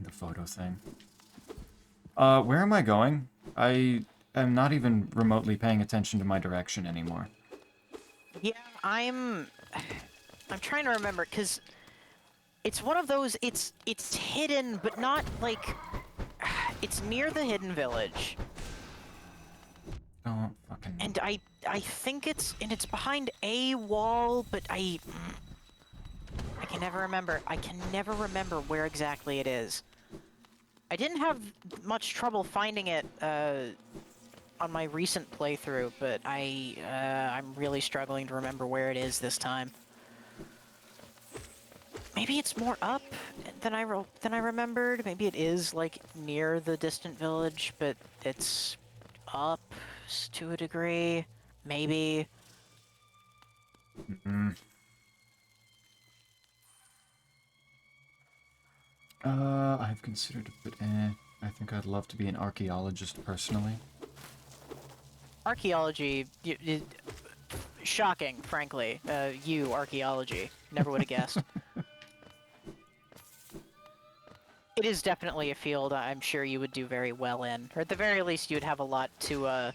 The photo thing. Where am I going? I am not even remotely paying attention to my direction anymore. Yeah, I'm trying to remember, because it's one of those, it's hidden, but not, like, it's near the hidden village. Don't fucking... And I think it's behind a wall, but I can never remember. I can never remember where exactly it is. I didn't have much trouble finding it on my recent playthrough, but I'm really struggling to remember where it is this time. Maybe it's more up than I remembered. Maybe it is like near the distant village, but it's up to a degree. Maybe. I've considered it, but I think I'd love to be an archaeologist personally. Archaeology, shocking, frankly. Archaeology. Never would have guessed. It is definitely a field I'm sure you would do very well in. Or at the very least, you would have a lot to,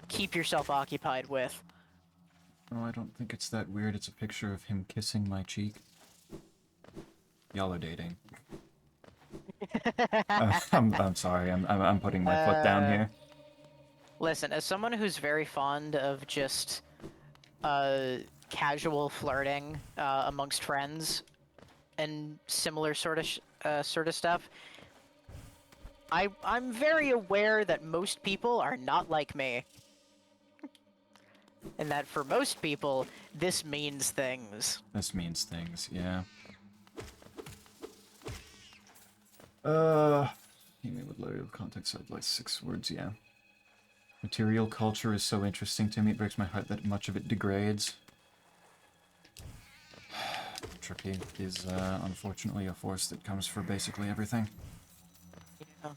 keep yourself occupied with. Oh, I don't think it's that weird. It's a picture of him kissing my cheek. Y'all are dating. I'm sorry. I'm putting my foot down here. Listen, as someone who's very fond of just, casual flirting, amongst friends, and similar sort of stuff, I'm very aware that most people are not like me. And that for most people, this means things. This means things, yeah. Email with low context of like 6 words, yeah. Material culture is so interesting to me, it breaks my heart that much of it degrades. Entropy is, unfortunately a force that comes for basically everything. Yeah.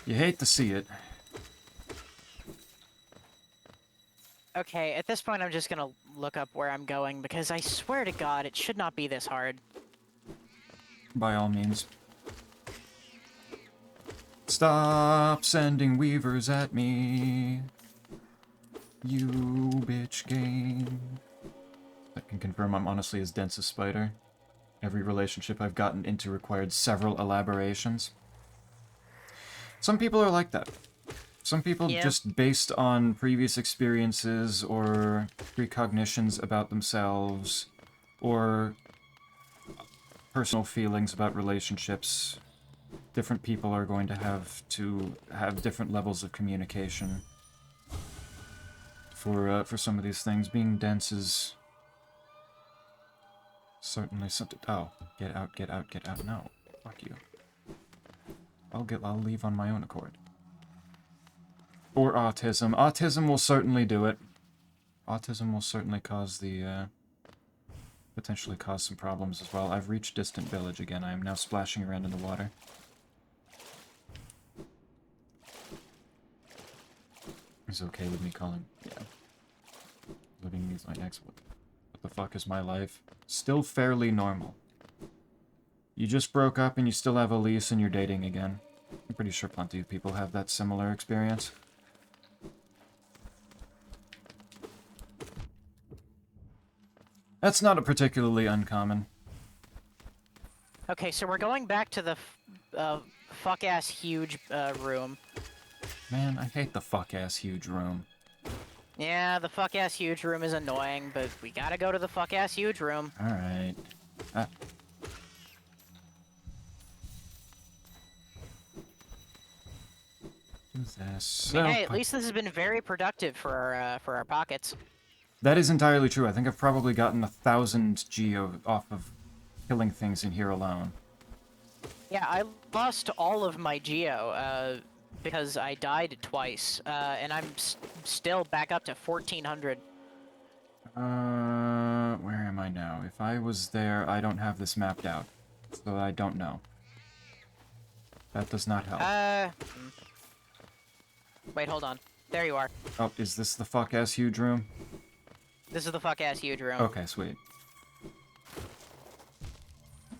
You hate to see it. Okay, at this point I'm just gonna look up where I'm going, because I swear to God, it should not be this hard. By all means. Stop sending weavers at me. You bitch game. I can confirm I'm honestly as dense as Spider. Every relationship I've gotten into required several elaborations. Some people are like that. Some people Yeah. just based on previous experiences or precognitions about themselves or personal feelings about relationships. Different people are going to have different levels of communication for some of these things. Being dense is certainly something. Oh, get out, get out, get out. No, fuck you. I'll leave on my own accord. Or autism. Autism will certainly do it. Autism will certainly cause potentially cause some problems as well. I've reached Distant Village again. I am now splashing around in the water. Is okay with me calling... Yeah. Living needs my ex. What the fuck is my life? Still fairly normal. You just broke up and you still have a lease and you're dating again. I'm pretty sure plenty of people have that similar experience. That's not a particularly uncommon. Okay, so we're going back to the fuck-ass huge room. Man, I hate the fuck-ass huge room. Yeah, the fuck-ass huge room is annoying, but we gotta go to the fuck-ass huge room. Alright. So, Hey, at least this has been very productive for our pockets. that is entirely true. I think I've probably gotten 1,000 geo off of killing things in here alone. Yeah, I lost all of my geo because I died twice, and I'm still back up to 1,400. Where am I now? If I was there, I don't have this mapped out, so I don't know. That does not help. Wait, hold on. There you are. Oh, is this the fuck-ass huge room? This is the fuck-ass huge room. Okay, sweet.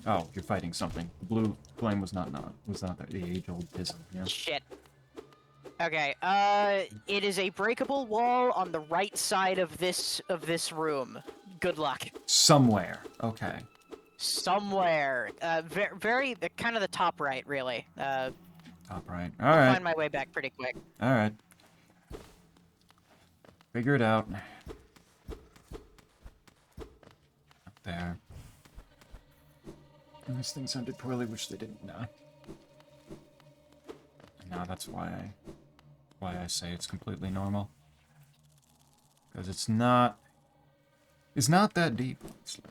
Oh, you're fighting something. The blue flame was not the age-old pism, yeah? Shit. Okay, it is a breakable wall on the right side of this room. Good luck. Somewhere. Okay. Somewhere. Very kind of the top right, really. Top right. I'll Alright. find my way back pretty quick. Alright. Figure it out. Up there. And this thing sounded poorly, which they didn't. Nah. No, that's why I say it's completely normal. Because it's not that deep, honestly.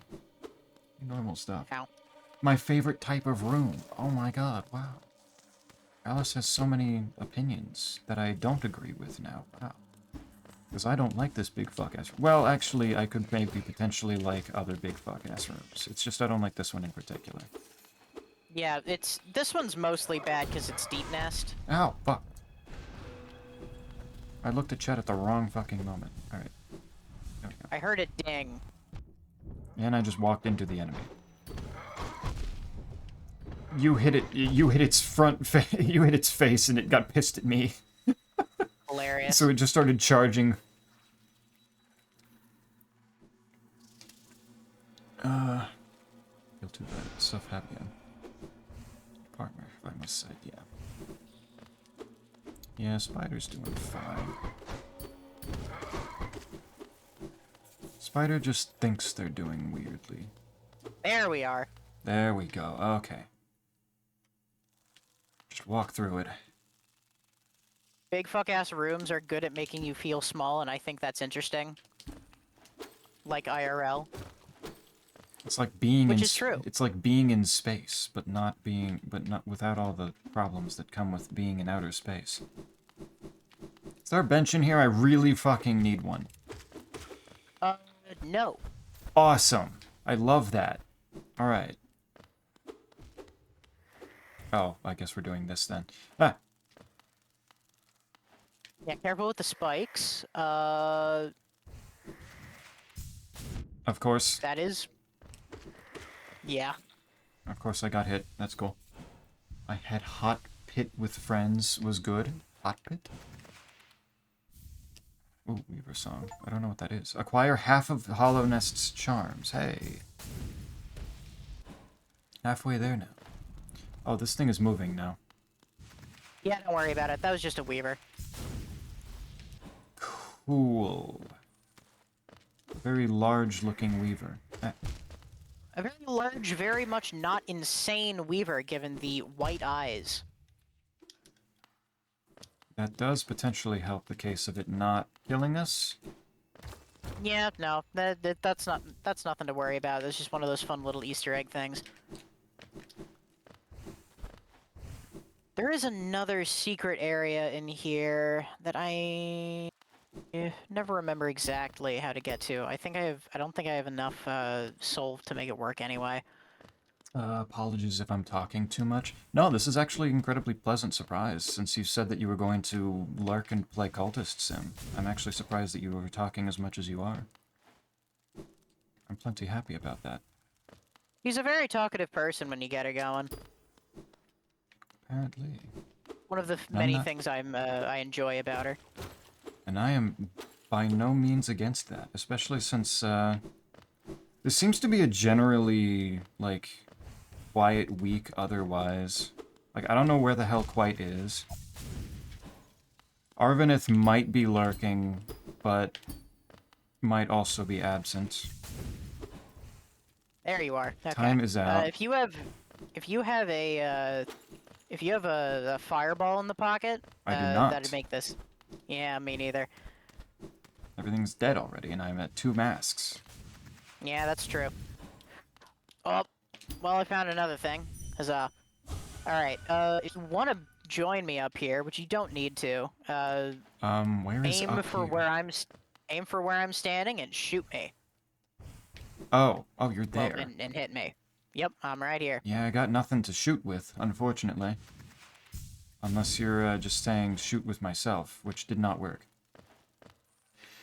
Normal stuff. Ow. My favorite type of room. Oh my god, wow. Alice has so many opinions that I don't agree with now. Wow. Because I don't like this big fuck-ass... Well, actually, I could maybe potentially like other big fuck-ass rooms. It's just I don't like this one in particular. Yeah, this one's mostly bad because it's deep nest. Ow, fuck. I looked at chat at the wrong fucking moment. Alright. There we go. I heard it ding. And I just walked into the enemy. You hit its you hit its face and it got pissed at me. Hilarious. So it just started charging. Feel too bad. Stuff happening. Partner, if I must say, yeah. Yeah, Spider's doing fine. Spider just thinks they're doing weirdly. There we are. There we go. Okay. Just walk through it. Big fuck-ass rooms are good at making you feel small, and I think that's interesting. Like IRL. It's like being Which in is true. It's like being in space, but not without all the problems that come with being in outer space. Is there a bench in here? I really fucking need one. No. Awesome. I love that. Alright. Oh, I guess we're doing this then. Ah! Yeah, careful with the spikes. Of course. That is... Yeah. Of course I got hit. That's cool. I had Hot Pit with friends was good. Hot Pit? Ooh, Weaver song. I don't know what that is. Acquire half of Hollow Nest's charms. Hey. Halfway there now. Oh, this thing is moving now. Yeah, don't worry about it. That was just a weaver. Cool. Very large looking weaver. Eh. A very large, very much not insane weaver given the white eyes. That does potentially help the case of it not killing us. Yeah, no, that's nothing to worry about. It's just one of those fun little Easter egg things. There is another secret area in here that I never remember exactly how to get to. I don't think I have enough soul to make it work anyway. Apologies if I'm talking too much. No, this is actually an incredibly pleasant surprise, since you said that you were going to lurk and play Cultist Sim. I'm actually surprised that you were talking as much as you are. I'm plenty happy about that. He's a very talkative person when you get her going. Apparently. One of the many things I enjoy about her. And I am by no means against that, especially since, this seems to be a generally, like, quiet week otherwise. Like, I don't know where the hell Quiet is. Arvinith might be lurking, but might also be absent. There you are. Okay. Time is out. If you have a fireball in the pocket, I do not. that'd make this. Yeah, me neither. Everything's dead already, and I'm at 2 masks. Yeah, that's true. Oh, well, I found another thing. Huzzah. Alright, if you want to join me up here, which you don't need to, Where is aim up for here? aim for where I'm standing and shoot me. Oh, you're Well, there. and hit me. Yep, I'm right here. Yeah, I got nothing to shoot with, unfortunately. Unless you're just saying shoot with myself, which did not work.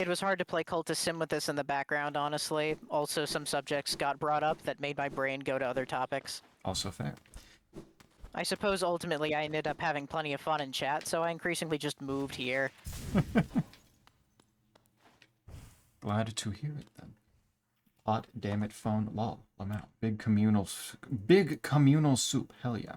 It was hard to play Cultist Sim with this in the background, honestly. Also, some subjects got brought up that made my brain go to other topics. Also fair. I suppose ultimately I ended up having plenty of fun in chat, so I increasingly just moved here. Glad to hear it then. Hot damn it phone lol. I'm out. Big communal soup. Hell yeah.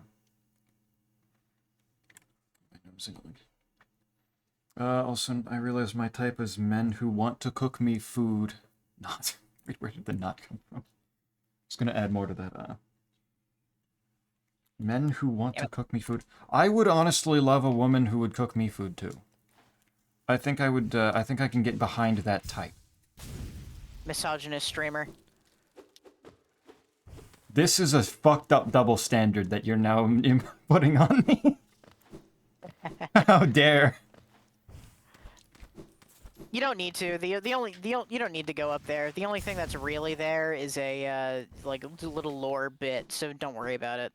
Also, I realize my type is men who want to cook me food. Not. Where did the not come from? Just gonna add more to that. Men who want to cook me food. I would honestly love a woman who would cook me food too. I think I would. I think I can get behind that type. Misogynist streamer. This is a fucked up double standard that you're now putting on me. How dare! You don't need to. You don't need to go up there. The only thing that's really there is a like a little lore bit, so don't worry about it.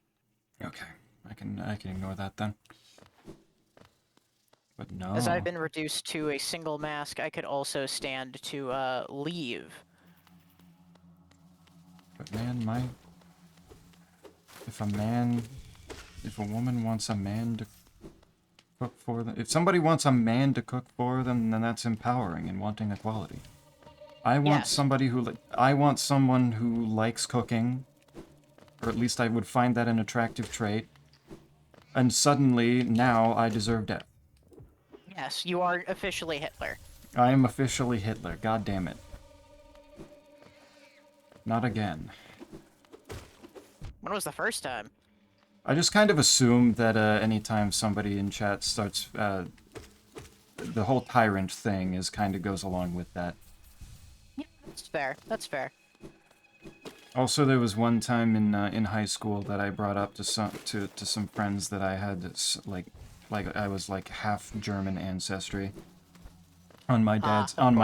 Okay, I can ignore that then. But no. As I've been reduced to a single mask, I could also stand to leave. But man, if a woman wants a man to cook for them, if somebody wants a man to cook for them, then that's empowering and wanting equality. I want somebody I want someone who likes cooking, or at least I would find that an attractive trait. And suddenly, now I deserve death. Yes, you are officially Hitler. I am officially Hitler. God damn it. Not again. When was the first time? I just kind of assume that anytime somebody in chat starts, the whole tyrant thing kind of goes along with that. Yeah, that's fair. That's fair. Also, there was one time in high school that I brought up to some friends that I had like I was like half German ancestry on my dad's on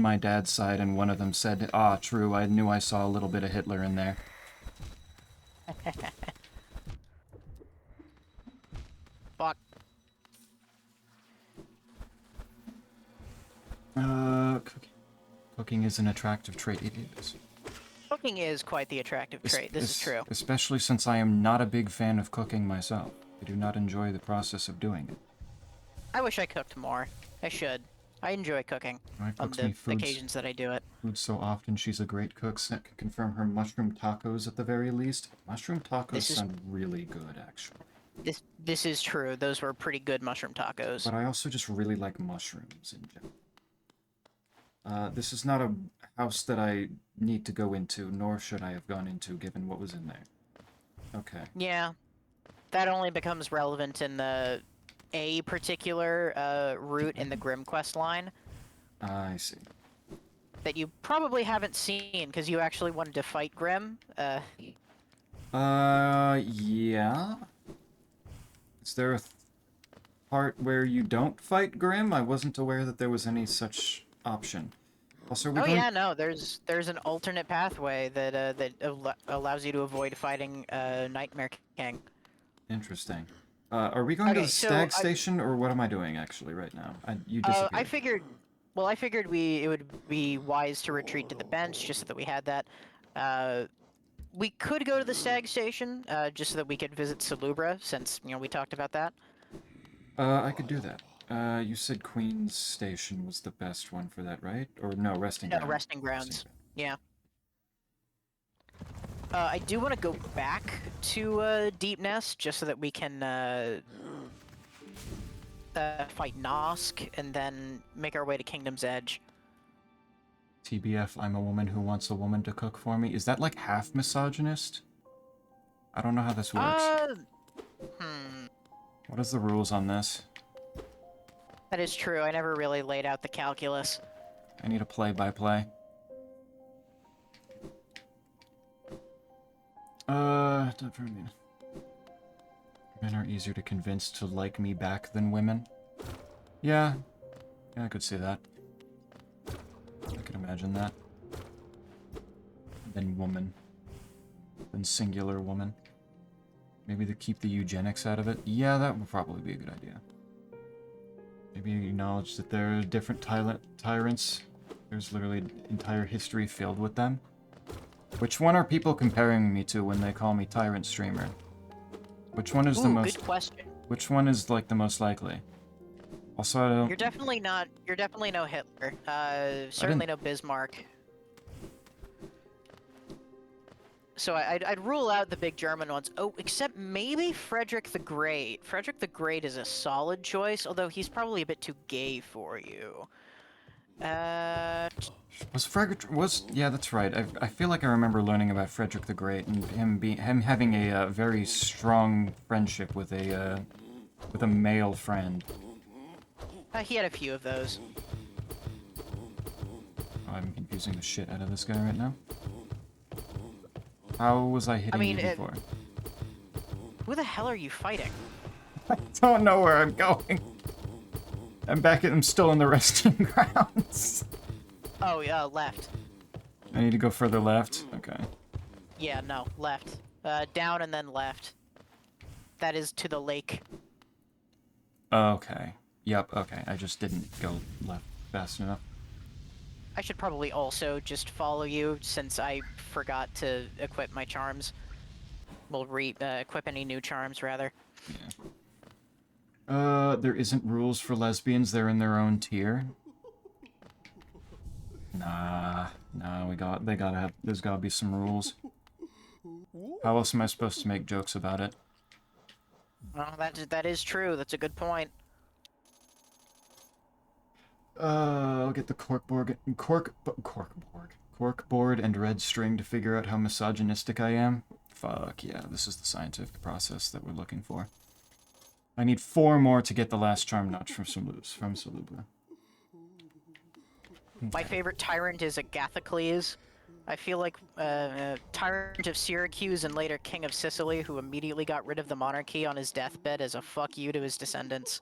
my dad's side, and one of them said, "Ah, true. I knew I saw a little bit of Hitler in there." Fuck. Cooking is an attractive trait. It is. Cooking is quite the attractive trait. This is true. Especially since I am not a big fan of cooking myself. I do not enjoy the process of doing it. I wish I cooked more. I should. I enjoy cooking. My On cooks the me foods, occasions that I do it. food so often. She's a great cook. Set can confirm her mushroom tacos at the very least. Mushroom tacos sound really good, actually. This is true. Those were pretty good mushroom tacos. But I also just really like mushrooms in general. This is not a house that I need to go into, nor should I have gone into, given what was in there. Okay. Yeah. That only becomes relevant in a particular route in the Grim quest line. I see. That you probably haven't seen, because you actually wanted to fight Grim. Yeah. Is there a part where you don't fight Grim? I wasn't aware that there was any such option. Also, are we Oh going... yeah, no. There's an alternate pathway that allows you to avoid fighting Nightmare King. Interesting. Are we going to the Okay, so stag station, or what am I doing, actually, right now? You I disappeared. figured. Well, I figured it would be wise to retreat to the bench just so that we had that. Uh, we could go to the stag station just so that we could visit Salubra, since we talked about that. I could do that. You said Queen's Station was the best one for that, right? Or no, Resting No, Ground. resting grounds. Yeah. I do want to go back to Deep Nest just so that we can fight Nosk and then make our way to Kingdom's Edge. TBF, I'm a woman who wants a woman to cook for me. Is that like half misogynist? I don't know how this works. What is the rules on this? That is true. I never really laid out the calculus. I need a play-by-play. Don't for me. Men are easier to convince to like me back than women. Yeah. Yeah, I could see that. I could imagine that. Than woman. Than singular woman. Maybe to keep the eugenics out of it. Yeah, that would probably be a good idea. Maybe acknowledge that there are different tyrants. There's literally entire history filled with them. Which one are people comparing me to when they call me tyrant streamer? Which one is the most... Good question. Which one is, like, the most likely? Also, I don't... You're definitely not. You're definitely no Hitler. Certainly no Bismarck. So I'd rule out the big German ones. Oh, except maybe Frederick the Great. Frederick the Great is a solid choice, although he's probably a bit too gay for you. Was Frederick... Yeah, that's right. I feel like I remember learning about Frederick the Great and him having a very strong friendship with a male friend. He had a few of those. Oh, I'm confusing the shit out of this guy right now. How was I hitting you before? Who the hell are you fighting? I don't know where I'm going. I'm still in the resting grounds. Oh, yeah, left. I need to go further left? Okay. Yeah, no, left. Down and then left. That is to the lake. Okay. Yep, okay. I just didn't go left fast enough. I should probably also just follow you, since I forgot to equip my charms. We'll equip any new charms, rather. Yeah. There isn't rules for lesbians. They're in their own tier. Nah, there's gotta be some rules. How else am I supposed to make jokes about it? Well, that is true. That's a good point. I'll get the corkboard and red string to figure out how misogynistic I am. Fuck yeah, this is the scientific process that we're looking for. I need 4 more to get the last charm notch from Salubra. My favorite tyrant is Agathocles. I feel like tyrant of Syracuse and later king of Sicily, who immediately got rid of the monarchy on his deathbed as a fuck you to his descendants.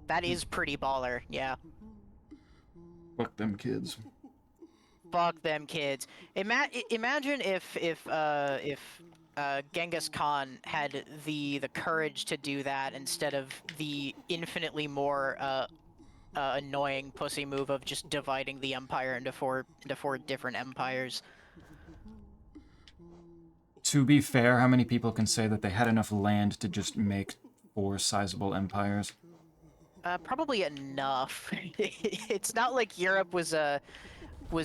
That is pretty baller, yeah. Fuck them kids. Fuck them kids. Imagine if Genghis Khan had the courage to do that instead of the infinitely more annoying pussy move of just dividing the empire into four different empires. To be fair, how many people can say that they had enough land to just make 4 sizable empires? Probably enough. It's not like Europe was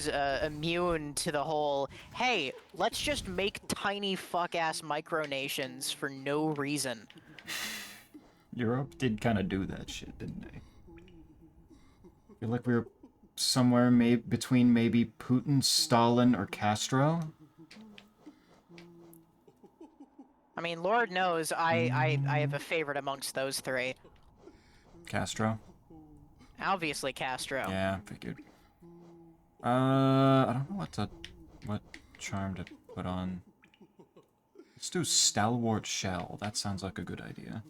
immune to the whole, hey, let's just make tiny fuck-ass micronations for no reason. Europe did kind of do that shit, didn't they? I feel like we were somewhere between maybe Putin, Stalin, or Castro. I mean, Lord knows I have a favorite amongst those three. Castro? Obviously Castro. Yeah, figured. I don't know what charm to put on. Let's do Stalwart Shell. That sounds like a good idea.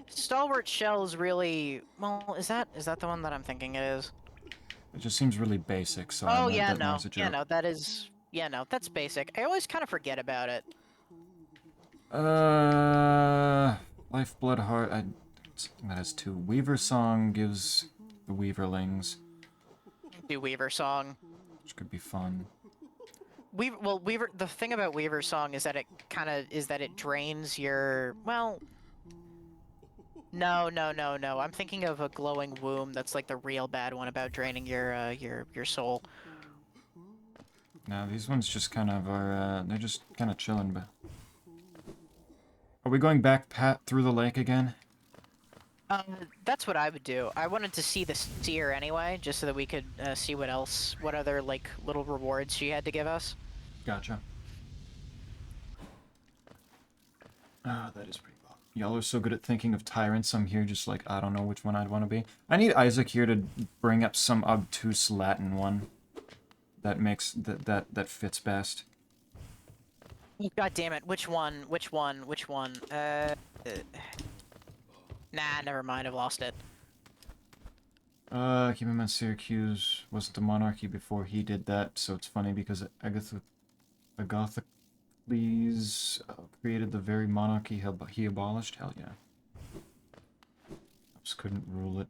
Stalwart Shell's really... Well, is that the one that I'm thinking it is? It just seems really basic, so Oh, I yeah, that no. was a Yeah, joke. no, that is... Yeah, no, that's basic. I always kind of forget about it. Uh, Lifeblood Heart. Something that has two. Weaver Song gives the Weaverlings, Do Weaver Song. which could be fun. Weaver... The thing about Weaver Song is that it kind of... Is that it drains your... Well... No, no, no, no. I'm thinking of a glowing womb. That's like the real bad one about draining your soul. Now these ones just kind of are. They're just kind of chilling. But are we going back through the lake again? That's what I would do. I wanted to see the seer anyway, just so that we could see what other like little rewards she had to give us. Gotcha. Ah, that is pretty cool. Y'all are so good at thinking of tyrants. I'm here just like, I don't know which one I'd want to be. I need Isaac here to bring up some obtuse Latin one that makes that fits best. God damn it! Which one? Which one? Which one? Nah, never mind. I've lost it. Keep in mind Syracuse wasn't a monarchy before he did that, so it's funny because Agathocles created the very monarchy he abolished. Hell yeah. Just couldn't rule it.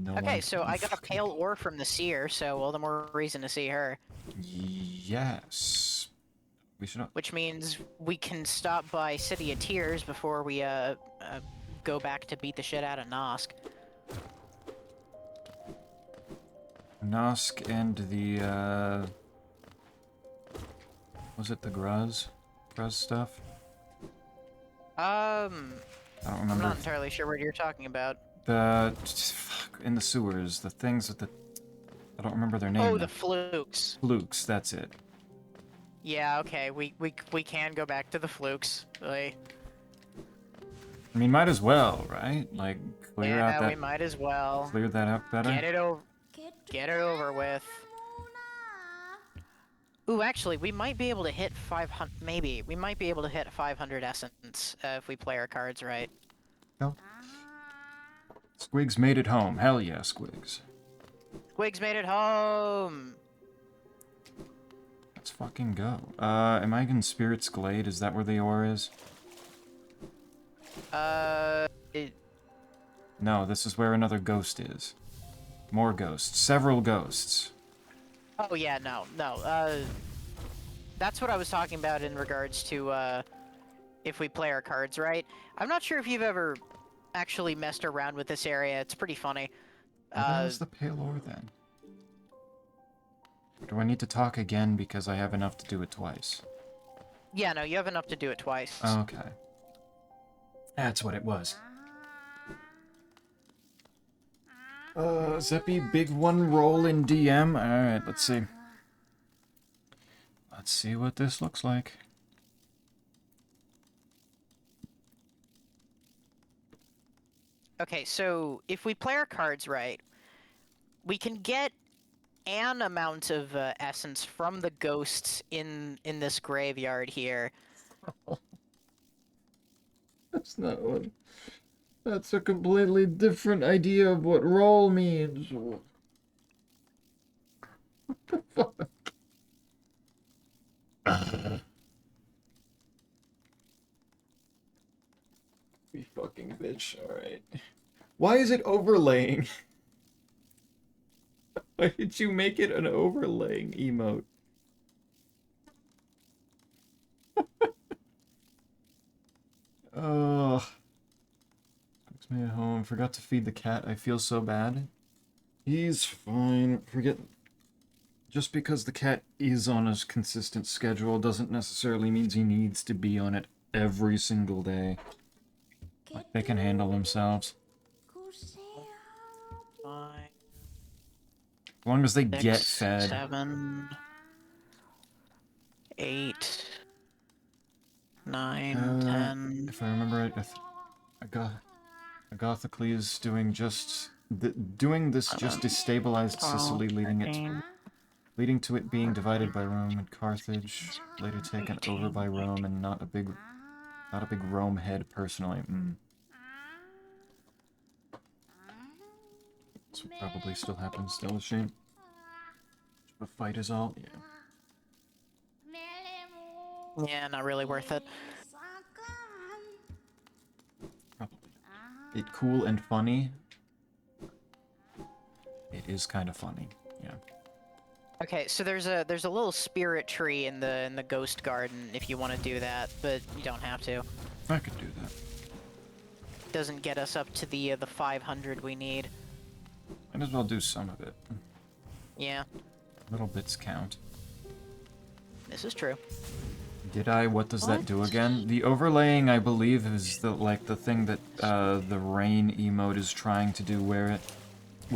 No Okay, one so can I got a fucking- pale ore from the seer, so all the more reason to see her. Yes. We should. Which means we can stop by City of Tears before we go back to beat the shit out of Nosk. Nosk and the was it the Gruz stuff? I don't I'm remember. not entirely sure what you're talking about. The fuck, in the sewers, the things with the I don't remember their name. Oh, now. the flukes. Flukes, that's it. Yeah, okay, we can go back to the flukes. Like, I mean, might as well, right? Like clear out yeah, that we might as well. clear that up better. Get it over with. Ooh, actually, we might be able to hit 500. Maybe we might be able to hit 500 essence if we play our cards right. No. Squigs made it home. Hell yeah, Squigs. Squigs made it home. Let's fucking go. Am I in Spirit's Glade? Is that where the ore is? No, this is where another ghost is. More ghosts. Several ghosts. Oh yeah, no. That's what I was talking about in regards to if we play our cards right. I'm not sure if you've ever actually messed around with this area. It's pretty funny. Where's the pale ore then? Or do I need to talk again because I have enough to do it twice? Yeah, no, you have enough to do it twice. Okay. That's what it was. Zeppy, big one roll in DM. Alright, let's see. Let's see what this looks like. Okay, so if we play our cards right, we can get an amount of essence from the ghosts in this graveyard here. That's not what... That's a completely different idea of what roll means. What the fuck? You fucking bitch, alright. Why is it overlaying? Why did you make it an overlaying emote? Oh. Takes me at home. Forgot to feed the cat. I feel so bad. He's fine. Forget. Just because the cat is on a consistent schedule doesn't necessarily mean he needs to be on it every single day. Like, they can handle themselves. Five, As long as they six, get fed. 7, 8, 9, 10. If I remember right, Agathocles doing doing this just destabilized Sicily, leading to it being divided by Rome and Carthage, later taken over by Rome, and not a big Not a big Rome head, personally. This will probably still happen, still a shame. The fight is all, yeah. Yeah, not really worth it. Probably. It cool and funny. It is kind of funny, yeah. Okay, so there's a little spirit tree in the ghost garden if you want to do that, but you don't have to. I could do that. Doesn't get us up to the 500 we need. Might as well do some of it. Yeah, Little bits count. this is true. Did I? What does that do again? The overlaying, I believe, is the thing that the rain emote is trying to do, where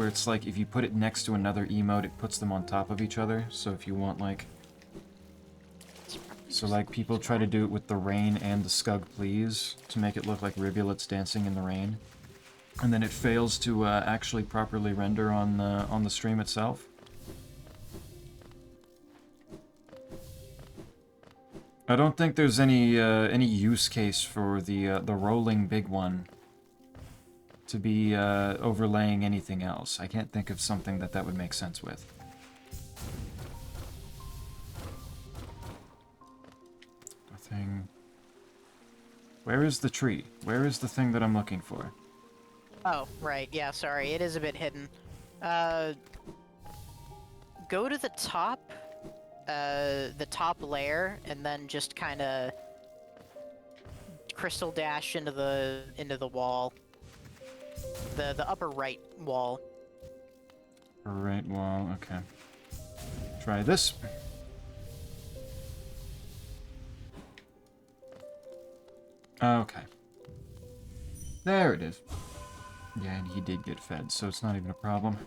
it's like if you put it next to another emote, it puts them on top of each other. So if you want like, people try to do it with the rain and the Scug Please to make it look like rivulets dancing in the rain, and then it fails to actually properly render on the stream itself. I don't think there's any use case for the rolling big one to be overlaying anything else. I can't think of something that would make sense with. Nothing. Where is the tree? Where is the thing that I'm looking for? Oh, right. Yeah, sorry. It is a bit hidden. Go to the top layer, and then just kind of crystal dash into the wall. The upper right wall. Right wall, okay. Try this. Okay. There it is. Yeah, and he did get fed, so it's not even a problem.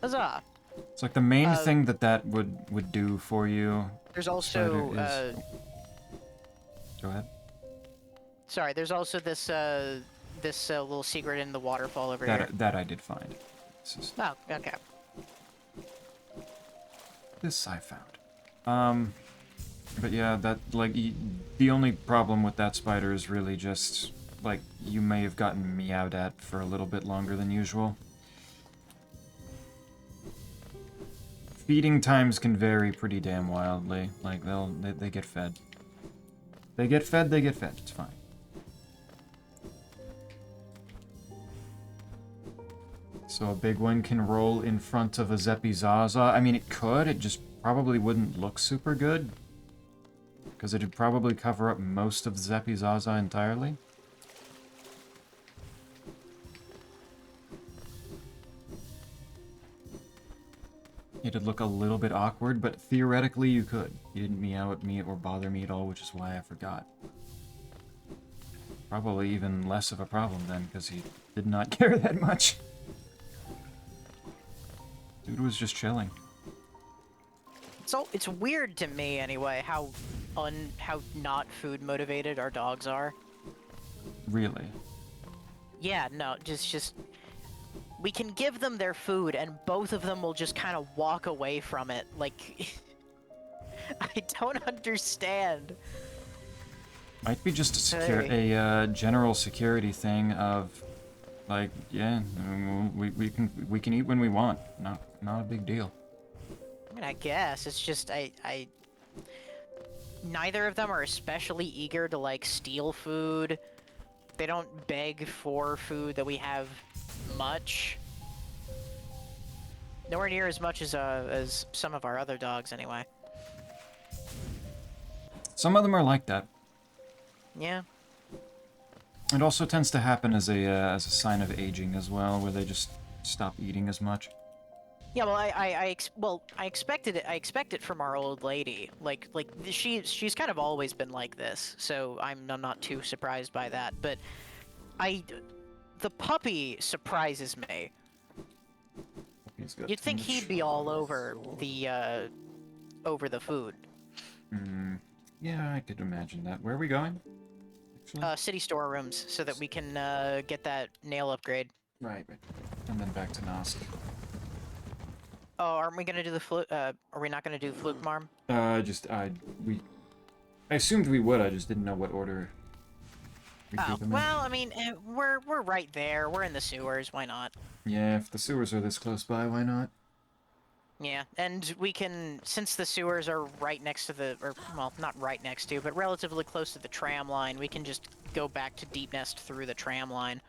Huzzah! It's like the main thing that would do for you. There's also Go ahead. sorry. There's also this little secret in the waterfall over here. That I did find. Oh, okay. This I found. But yeah, that the only problem with that spider is really just like you may have gotten meowed at for a little bit longer than usual. Feeding times can vary pretty damn wildly. Like they get fed. They get fed. It's fine. So a big one can roll in front of a Zeppy Zaza. I mean, it could. It just probably wouldn't look super good. Because it'd probably cover up most of Zeppy Zaza entirely. It'd look a little bit awkward, but theoretically you could. You didn't meow at me or bother me at all, which is why I forgot. Probably even less of a problem then, because he did not care that much. Dude was just chilling. So it's weird to me anyway how not food motivated our dogs are. Really? Yeah, no, just we can give them their food and both of them will just kind of walk away from it. Like I don't understand. Might be just a general security thing of like, yeah, we can eat when we want. Not a big deal. I mean, I guess it's just I neither of them are especially eager to like steal food. They don't beg for food that we have much. Nowhere near as much as some of our other dogs anyway. Some of them are like that. Yeah. It also tends to happen as a sign of aging as well, where they just stop eating as much. Yeah, well, I expected it. I expect it from our old lady. Like she's kind of always been like this, so I'm not too surprised by that. But the puppy surprises me. You'd think he'd be all over the food. Yeah, I could imagine that. Where are we going? Actually? City storerooms, so that we can get that nail upgrade. Right. And then back to Nosk. Oh, aren't we gonna do the fluke? Are we not gonna do fluke marm? I assumed we would, I just didn't know what order we'd Oh, do them well, I mean, we're right there. We're in the sewers. Why not? in. Yeah, if the sewers are this close by, why not? Yeah, and we can, since the sewers are right next to the, or, well, not right next to, but relatively close to the tram line, we can just go back to Deep Nest through the tram line.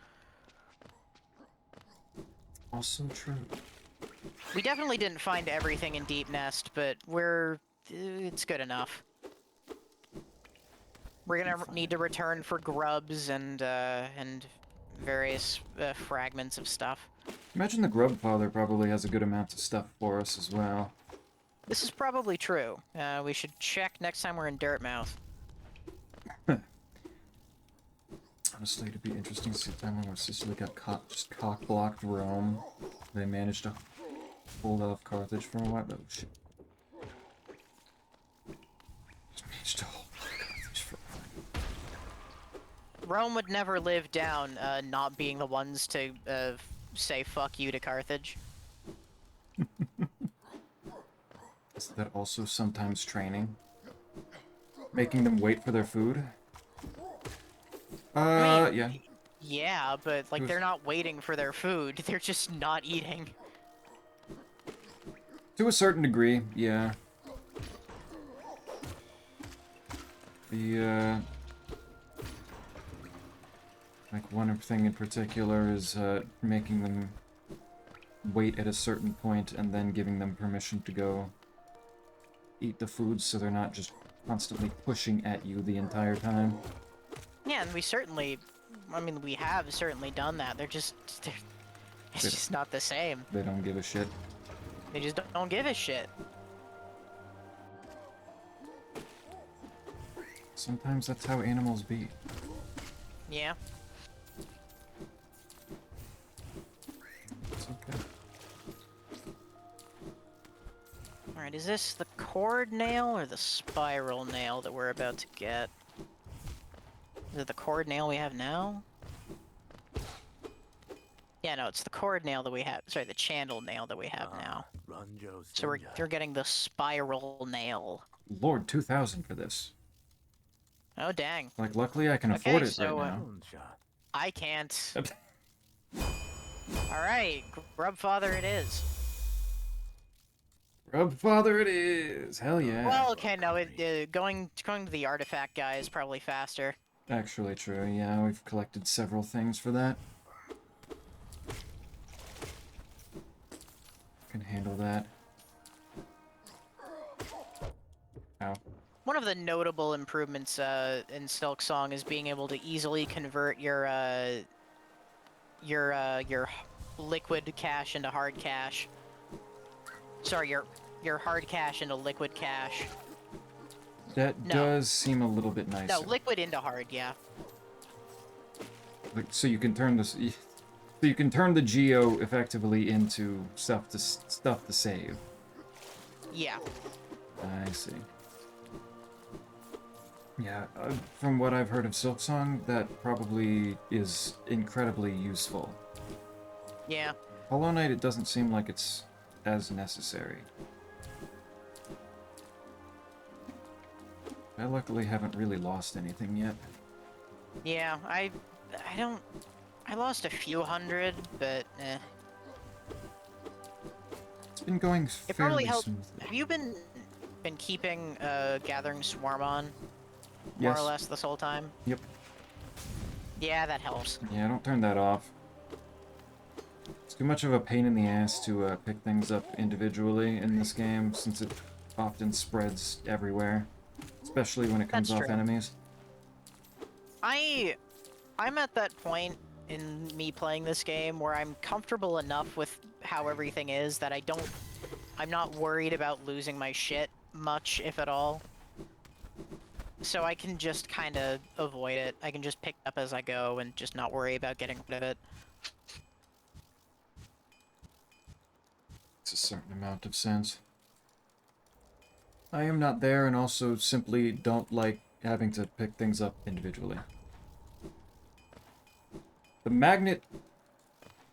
Also true. We definitely didn't find everything in Deep Nest, but it's good enough. We're gonna need to return for grubs and various fragments of stuff. Imagine the Grub Father probably has a good amount of stuff for us as well. This is probably true. We should check next time we're in Dirtmouth. Honestly, it'd be interesting to see the time when Sicily got just cock-blocked Rome. They managed to hold off Carthage for a while. Oh, shit. Just managed to hold off Carthage for a while. Rome would never live down not being the ones to say fuck you to Carthage. Is that also sometimes training? Making them wait for their food? I mean, Yeah. Yeah, but like they're not waiting for their food. They're just not eating. To a certain degree, yeah. Like one thing in particular is making them wait at a certain point and then giving them permission to go eat the food so they're not just constantly pushing at you the entire time. Yeah, and we certainly, I mean, we have certainly done that. It's just not the same. They don't give a shit. They just don't give a shit. Sometimes that's how animals be. Yeah. It's okay. Alright, is this the cord nail or the spiral nail that we're about to get? Is it the cord nail we have now? Yeah, no, it's the cord nail that we have. Sorry, the channel nail that we have now. So we're getting the spiral nail. Lord, 2,000 for this. Oh, dang. Like, luckily I can Okay, afford it so, right now. I can't. Alright, Grubfather it is. Grubfather it is! Hell yeah. Well, okay, no, going to the artifact guy is probably faster. Actually true, yeah, we've collected several things for that. Can handle that. Ow. One of the notable improvements in Silk Song is being able to easily convert your liquid cash into hard cash. Sorry, your hard cash into liquid cash. That No. does seem a little bit nicer. No, liquid into hard, yeah. Like, so you can turn this. So you can turn the geo effectively into stuff to save. Yeah. I see. Yeah, from what I've heard of Silksong, that probably is incredibly useful. Yeah. Hollow Knight, it doesn't seem like it's as necessary. I luckily haven't really lost anything yet. Yeah, I lost a few hundred, but It's been going it probably fairly helped. smoothly. Have you been keeping Gathering Swarm on more Yes. or less this whole time? Yep. Yeah, that helps. Yeah, don't turn that off. It's too much of a pain in the ass to pick things up individually in this game, since it often spreads everywhere, especially when it comes That's off true. enemies. I'm at that point in me playing this game where I'm comfortable enough with how everything is that I'm not worried about losing my shit much, if at all. So I can just kind of avoid it. I can just pick it up as I go and just not worry about getting rid of it. It's a certain amount of sense. I am not there, and also simply don't like having to pick things up individually. The magnet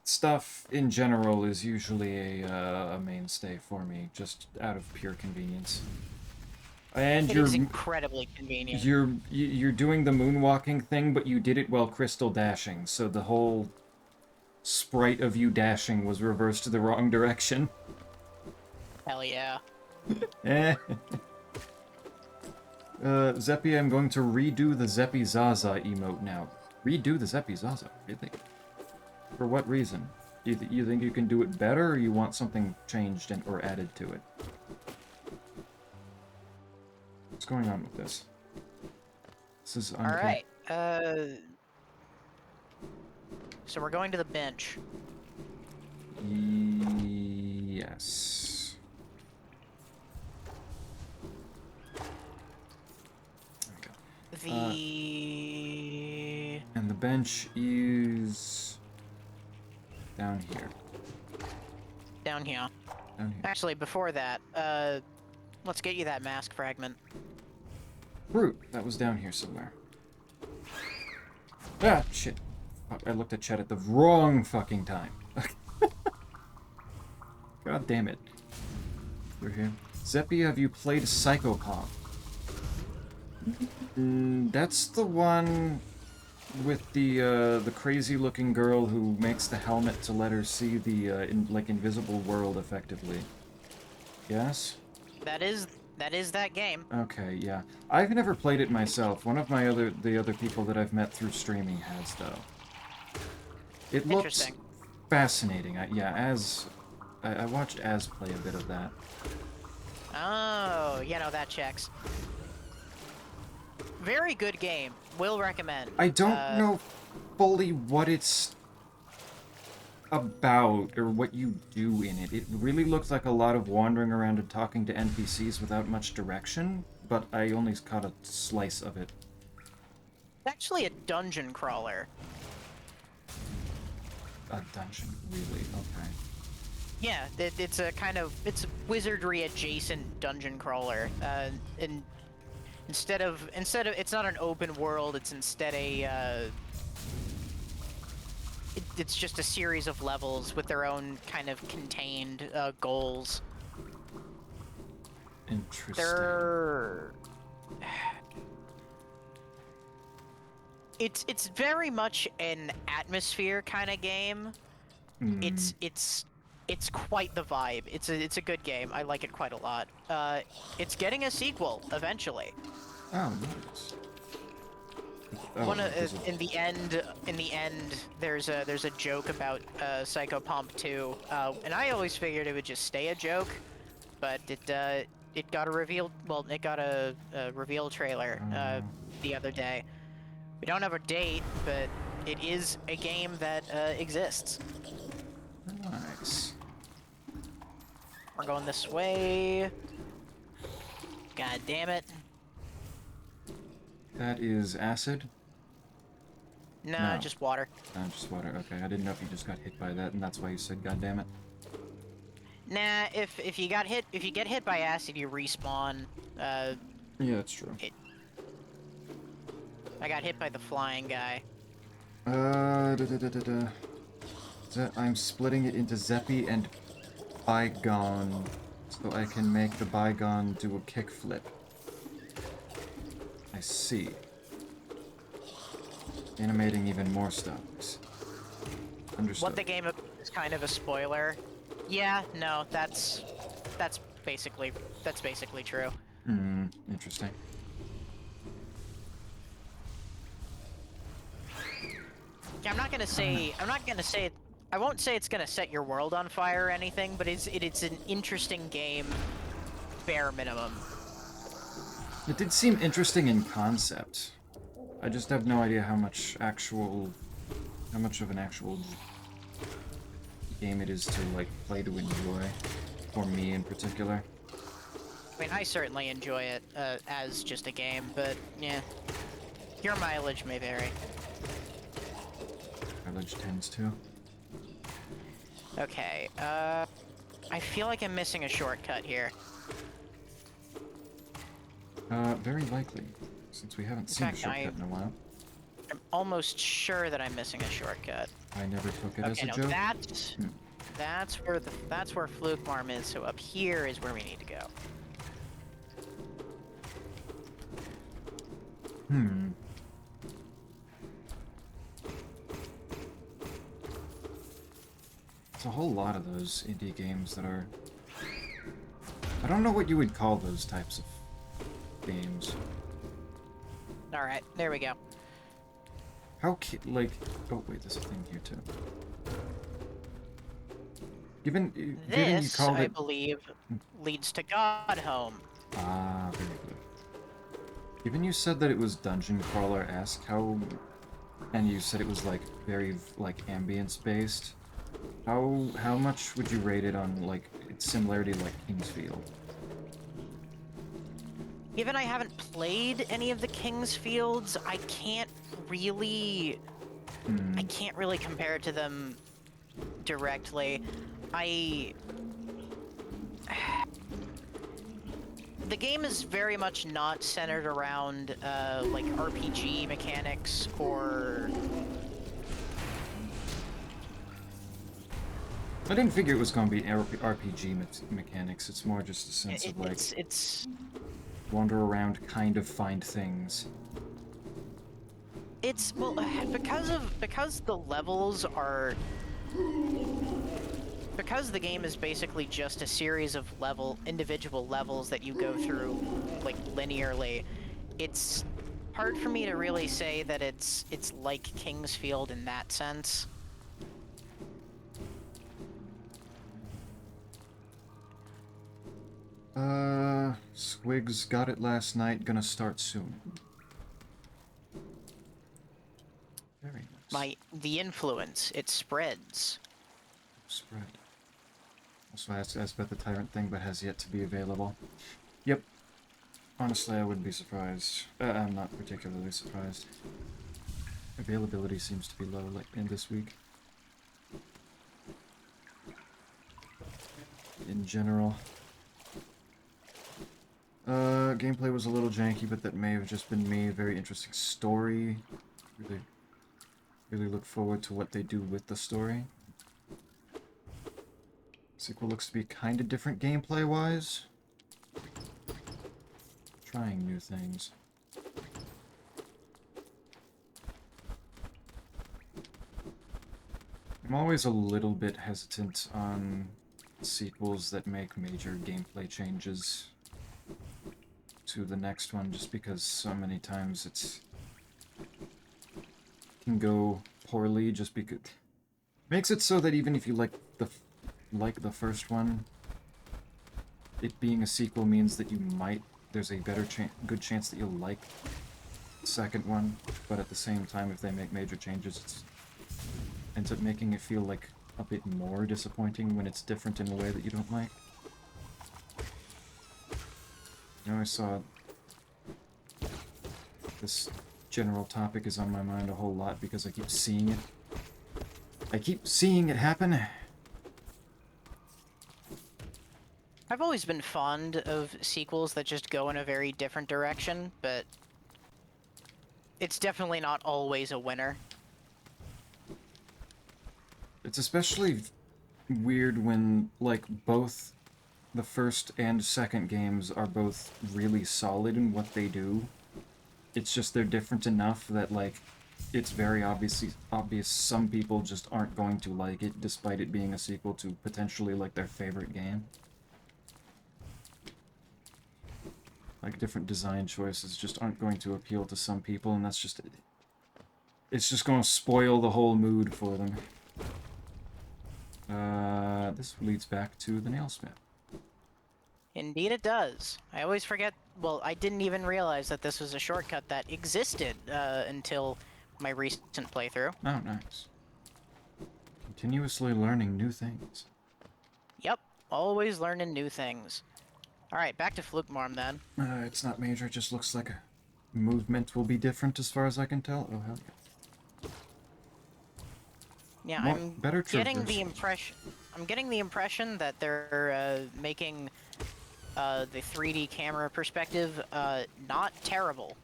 stuff in general is usually a mainstay for me, just out of pure convenience. And It is incredibly convenient. you're doing the moonwalking thing, but you did it while crystal dashing, so the whole sprite of you dashing was reversed to the wrong direction. Hell yeah. Eh. Zeppy, I'm going to redo the Zeppy Zaza emote now. Redo the Zeppy Zaza? Really? For what reason? You think you can do it better, or you want something changed or added to it? What's going on with this? This is Alright, so we're going to the bench. Yes. Okay. And the bench is down here. Down here. Down here. Actually, before that, let's get you that mask fragment. Brute, that was down here somewhere. Ah, shit. I looked at Chet at the wrong fucking time. God damn it. You're here. Zeppy, have you played Psychopomp? That's the one with the crazy-looking girl who makes the helmet to let her see the invisible world effectively. Yes? That is that game. Okay, yeah. I've never played it myself. One of the other people that I've met through streaming has, though. It looks fascinating. I watched Az play a bit of that. Oh, that checks. Very good game. Will recommend. I don't know fully what it's about or what you do in it. It really looks like a lot of wandering around and talking to NPCs without much direction, but I only caught a slice of it. It's actually a dungeon crawler. A dungeon, really? Okay. Yeah, it's a wizardry adjacent dungeon crawler. And instead of it's not an open world, it's instead it's just a series of levels with their own kind of contained goals. Interesting. It's very much an atmosphere kind of game. It's quite the vibe. It's a good game. I like it quite a lot. It's getting a sequel eventually. Oh, nice. In the end, there's a joke about Psychopomp 2, and I always figured it would just stay a joke, but it got a reveal. Well, it got a reveal trailer the other day. We don't have a date, but it is a game that exists. Nice. We're going this way. God damn it. That is acid? Nah, No. just water. Just water. Okay, I didn't know if you just got hit by that, and that's why you said God damn it. Nah, if you get hit by acid, you respawn. Yeah, that's true. I got hit by the flying guy. I'm splitting it into Zeppy and Bygone, so I can make the Bygone do a kickflip. I see. Animating even more stuff. Understood. What the game is kind of a spoiler. Yeah, no, that's basically true. Interesting. Yeah, I won't say it's gonna set your world on fire or anything, but it's an interesting game, bare minimum. It did seem interesting in concept. I just have no idea how much of an actual game it is to, like, play to enjoy. For me in particular. I mean, I certainly enjoy it as just a game, but yeah, your mileage may vary. Mileage tends to. Okay, I feel like I'm missing a shortcut here. Very likely, since we haven't seen a shortcut in a while. I'm almost sure that I'm missing a shortcut. I never took it as a no, joke. That's where Fluke Marm is. So up here is where we need to go. Hmm. It's a whole lot of those indie games that are... I don't know what you would call those types of games. Alright, there we go. Like... Oh, wait, there's a thing here, too. Given you This, called I it... believe, leads to God Home. Ah, very good. Given you said that it was dungeon crawler-esque, how... And you said it was, like, very, like, ambience-based. How much would you rate it on, like, its similarity to, like, Kingsfield? Given I haven't played any of the King's Fields, I can't really compare it to them directly. The game is very much not centered around, like, RPG mechanics or... I didn't figure it was going to be RPG mechanics. It's more just a sense of, like, it's wander around, kind of find things. It's, well, because the levels are... Because the game is basically just a series of individual levels that you go through, like, linearly, it's hard for me to really say that it's like Kingsfield in that sense. Squigs got it last night, gonna start soon. Very nice. The influence, it spreads. Spread. Also asked about the Tyrant thing, but has yet to be available. Yep. Honestly, I wouldn't be surprised. I'm not particularly surprised. Availability seems to be low, like, in this week. In general. Gameplay was a little janky, but that may have just been me. Very interesting story. Really look forward to what they do with the story. Sequel looks to be kind of different gameplay-wise. Trying new things. I'm always a little bit hesitant on sequels that make major gameplay changes to the next one, just because so many times it can go poorly, just because... Makes it so that even if you like the first one, it being a sequel means that you might... There's a good chance that you'll like the second one, but at the same time, if they make major changes, it ends up making it feel like a bit more disappointing when it's different in a way that you don't like. You know, I saw this general topic is on my mind a whole lot because I keep seeing it. I keep seeing it happen. I've always been fond of sequels that just go in a very different direction, but it's definitely not always a winner. It's especially weird when, like, both the first and second games are both really solid in what they do. It's just they're different enough that, like, it's very obvious some people just aren't going to like it, despite it being a sequel to potentially, like, their favorite game. Like, different design choices just aren't going to appeal to some people, and that's just... It's just going to spoil the whole mood for them. This leads back to the nailsmith. Indeed it does. I always forget, well, I didn't even realize that this was a shortcut that existed until my recent playthrough. Oh, nice. Continuously learning new things. Yep, always learning new things. Alright, back to Flukemorm then. It's not major, it just looks like a movement will be different as far as I can tell. Oh, hell yeah. Yeah, More, I'm better getting the traverse. impression that they're making the 3D camera perspective not terrible.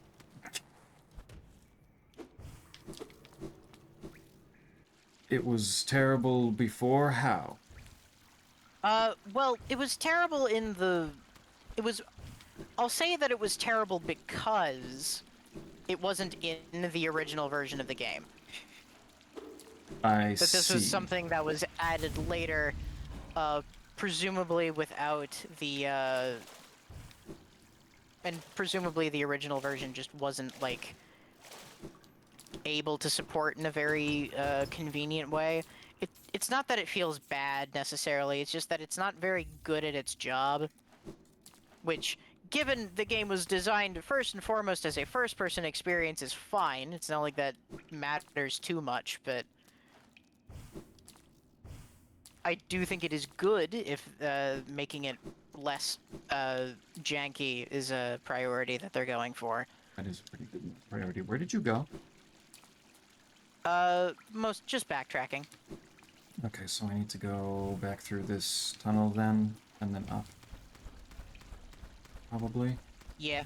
It was terrible before? How? Well, it was terrible in the... I'll say that it was terrible because it wasn't in the original version of the game. I That this see. was something that was added later, presumably without the, and presumably the original version just wasn't, like, able to support in a very, convenient way. It's not that it feels bad, necessarily, it's just that it's not very good at its job. Which, given the game was designed first and foremost as a first-person experience, is fine. It's not like that matters too much, but I do think it is good if making it less janky is a priority that they're going for. That is a pretty good priority. Where did you go? Just backtracking. Okay, so I need to go back through this tunnel then, and then up. Probably. Yeah.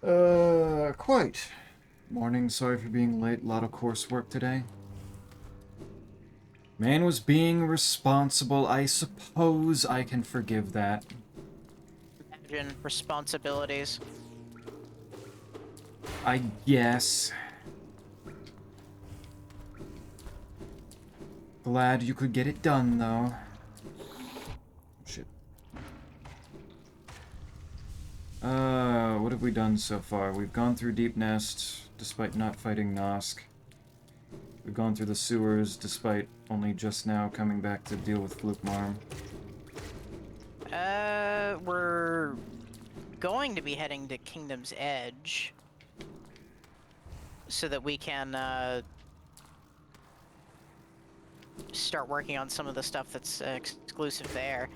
Quite. Morning, sorry for being late. Lot of coursework today. Man was being responsible. I suppose I can forgive that. Imagine responsibilities. I guess. Glad you could get it done, though. Shit. What have we done so far? We've gone through Deep Nest, despite not fighting Nosk. We've gone through the sewers, despite only just now coming back to deal with Flukmarm. We're going to be heading to Kingdom's Edge so that we can, start working on some of the stuff that's exclusive there.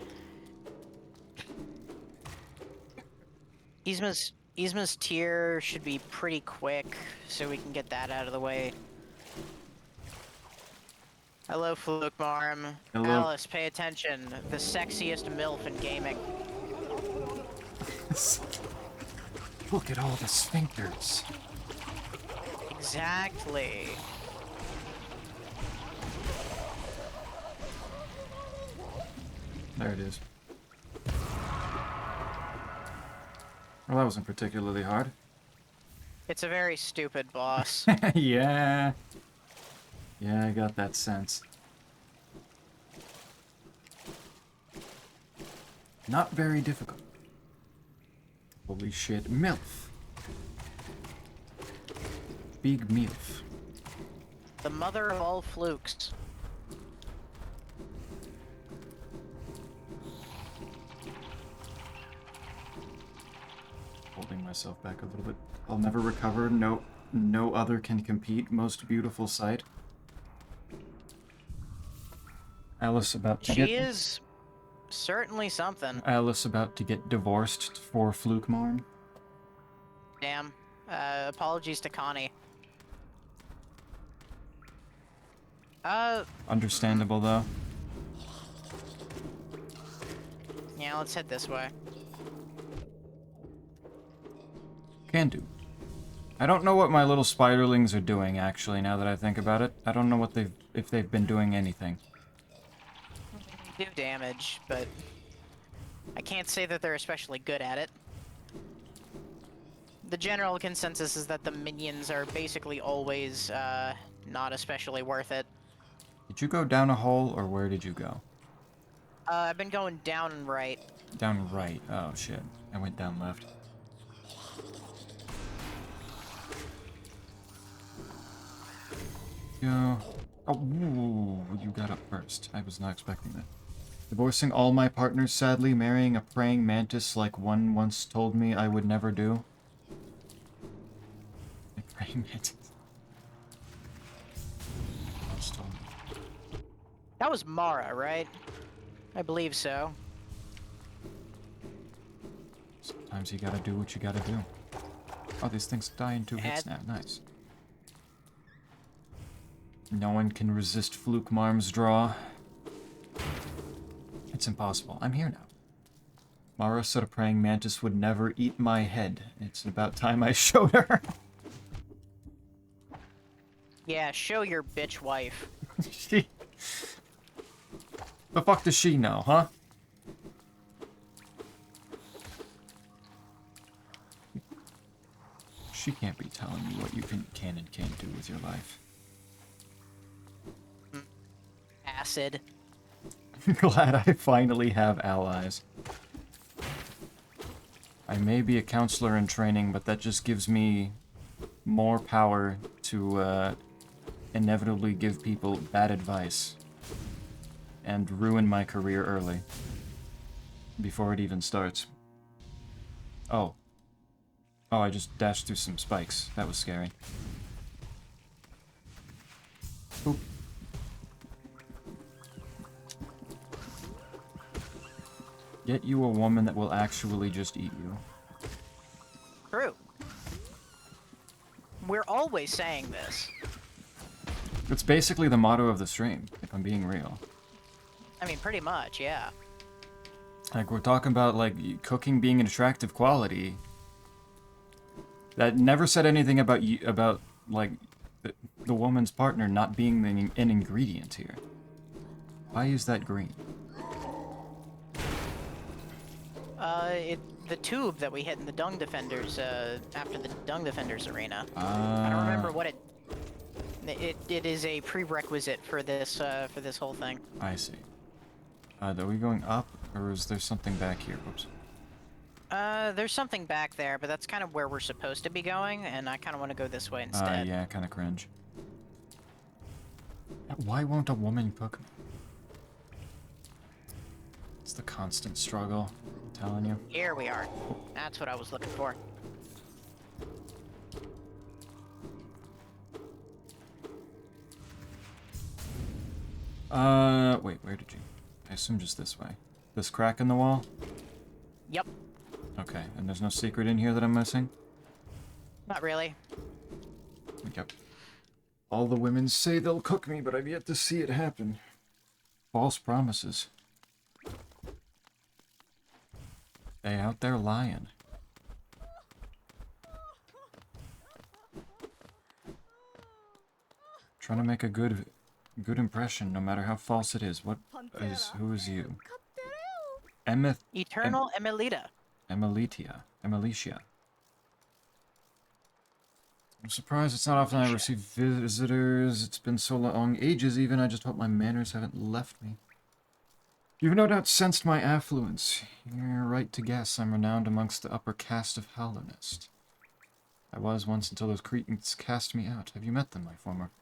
Yzma's tier should be pretty quick, so we can get that out of the way. Hello, Flukmarm. Hello. Alice, pay attention. The sexiest MILF in gaming. Look at all the sphincters. Exactly. There it is. Well, that wasn't particularly hard. It's a very stupid boss. Yeah. Yeah, I got that sense. Not very difficult. Holy shit. MILF. Big MILF. The mother of all flukes. Holding myself back a little bit. I'll never recover. No other can compete. Most beautiful sight. Alice about to She get... is certainly something. Alice about to get divorced for Flukmarm. Damn. Apologies to Connie. Understandable, though. Yeah, let's head this way. Can do. I don't know what my little spiderlings are doing, actually, now that I think about it. I don't know what if they've been doing anything. Do damage, but I can't say that they're especially good at it. The general consensus is that the minions are basically always, not especially worth it. Did you go down a hole, or where did you go? I've been going down and right. Down right. Oh, shit. I went down left. Go. Oh, ooh, you got up first. I was not expecting that. Divorcing all my partners, sadly, marrying a praying mantis like one once told me I would never do. A praying mantis. Once told me. That was Mara, right? I believe so. Sometimes you gotta do what you gotta do. Oh, these things die in 2 hits now. Nice. No one can resist Flukmarm's draw. It's impossible. I'm here now. Mara said a praying mantis would never eat my head. It's about time I showed her. Yeah, show your bitch wife. She... The fuck does she know, huh? She can't be telling you what you can and can't do with your life. Acid. Glad I finally have allies. I may be a counselor in training, but that just gives me more power to inevitably give people bad advice and ruin my career early before it even starts. Oh. Oh, I just dashed through some spikes. That was scary. Boop. Get you a woman that will actually just eat you. True. We're always saying this. It's basically the motto of the stream, if I'm being real. I mean, pretty much, yeah. Like, we're talking about, like, cooking being an attractive quality. That never said anything about, like, the woman's partner not being an ingredient here. Why is that green? The tube that we hit in the Dung Defenders, after the Dung Defenders arena. I don't remember what it is a prerequisite for this whole thing. I see. Are we going up, or is there something back here? Whoops. There's something back there, but that's kind of where we're supposed to be going, and I kind of want to go this way instead. Yeah, kind of cringe. Why won't a woman cook me? It's the constant struggle, I'm telling you. Here we are. That's what I was looking for. Wait, where did you? I assume just this way. This crack in the wall? Yep. Okay, and there's no secret in here that I'm missing? Not really. Yep. All the women say they'll cook me, but I've yet to see it happen. False promises. They out there lying. Trying to make a good impression, no matter how false it is. Who is you? Eternal Emilita. Emilitia. I'm surprised it's not often I receive visitors. It's been so long, ages even. I just hope my manners haven't left me. You've no doubt sensed my affluence. You're right to guess I'm renowned amongst the upper caste of Hallownest. I was once until those Cretans cast me out. Have you met them,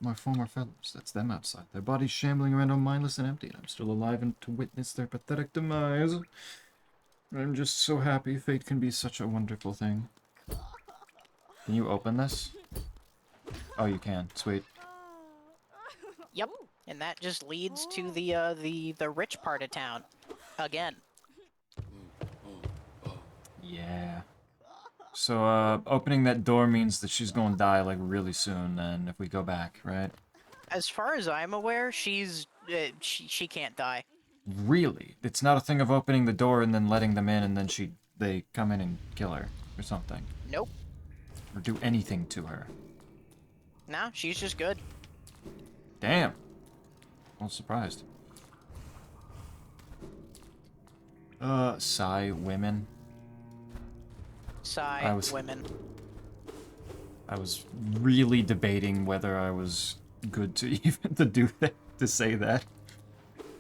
my former fellows? That's them outside. Their bodies shambling around all mindless and empty, and I'm still alive and to witness their pathetic demise. I'm just so happy fate can be such a wonderful thing. Can you open this? Oh, you can. Sweet. Yep. And that just leads to the rich part of town. Again. Yeah. So, opening that door means that she's gonna die, like, really soon, then, if we go back, right? As far as I'm aware, she can't die. Really? It's not a thing of opening the door and then letting them in and then they come in and kill her, or something. Nope. Or do anything to her. No, she's just good. Damn. Well, surprised. Sigh, women. Sigh, women. I was really debating whether I was good to even to do that, to say that.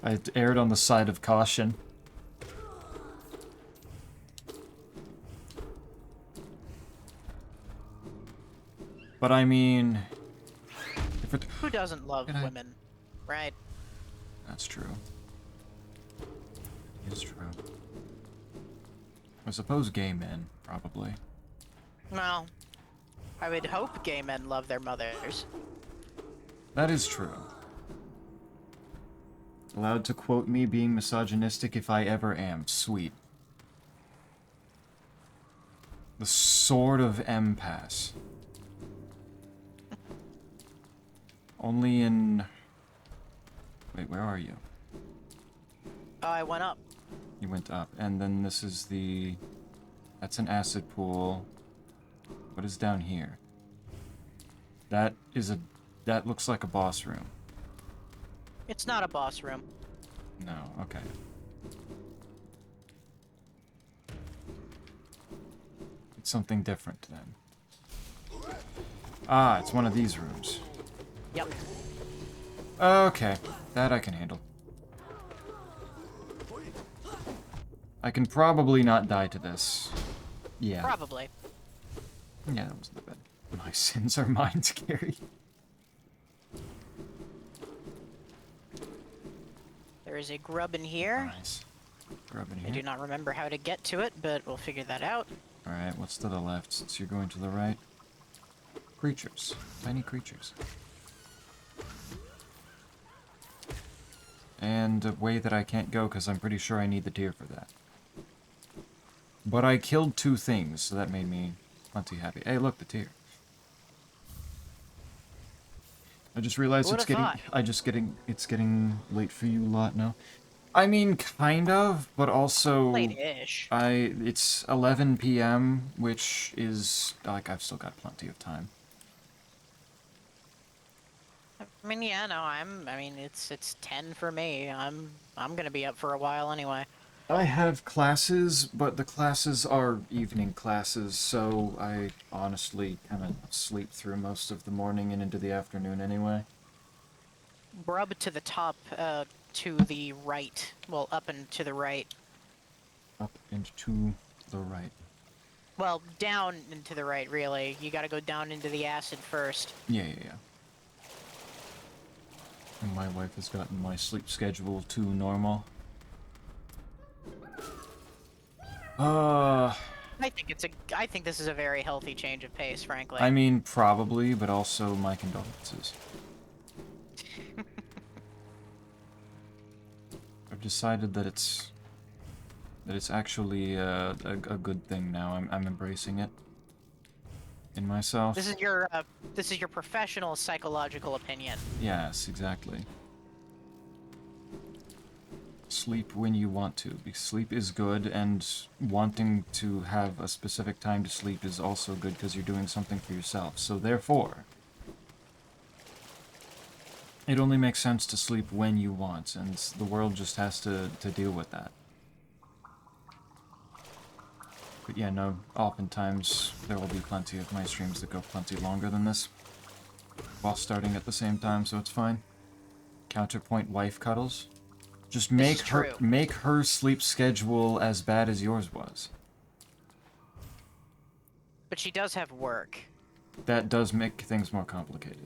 I erred on the side of caution. But I mean, if it... Who doesn't love women, right? That's true. It's true. I suppose gay men, probably. Well, I would hope gay men love their mothers. That is true. Allowed to quote me being misogynistic if I ever am. Sweet. The Sword of Empass. Only in... Wait, where are you? I went up. You went up. And then this is the... That's an acid pool. What is down here? That is a... That looks like a boss room. It's not a boss room. No, okay. It's something different then. Ah, it's one of these rooms. Yep. Okay, that I can handle. I can probably not die to this. Yeah. Probably. Yeah, that wasn't bad. My sins are mine to carry. There is a grub in here. Nice. Grub in I do here. not remember how to get to it, but we'll figure that out. Alright, what's to the left since you're going to the right? Creatures. Tiny creatures. And a way that I can't go because I'm pretty sure I need the tear for that. But I killed 2 things, so that made me plenty happy. Hey, look, the tear. I just realized Who'da it's getting... thought? It's getting late for you a lot now. I mean, kind of, but also... Late-ish. It's 11 p.m., which is... Like, I've still got plenty of time. I mean, yeah, no, I mean, it's 10 for me. I'm gonna be up for a while anyway. I have classes, but the classes are evening classes, so I honestly kind of sleep through most of the morning and into the afternoon anyway. Grub to the top, to the right. Well, up and to the right. Up and to the right. Well, down and to the right, really. You gotta go down into the acid first. Yeah. And my wife has gotten my sleep schedule to normal. I think this is a very healthy change of pace, frankly. I mean, probably, but also my condolences. I've decided that it's actually a good thing now. I'm embracing it in myself. This is your professional psychological opinion. Yes, exactly. Sleep when you want to, because sleep is good, and wanting to have a specific time to sleep is also good because you're doing something for yourself. So therefore, it only makes sense to sleep when you want, and the world just has to deal with that. But yeah, no, oftentimes there will be plenty of my streams that go plenty longer than this, while starting at the same time, so it's fine. Counterpoint wife cuddles. Just make her sleep schedule as bad as yours was. But she does have work. That does make things more complicated.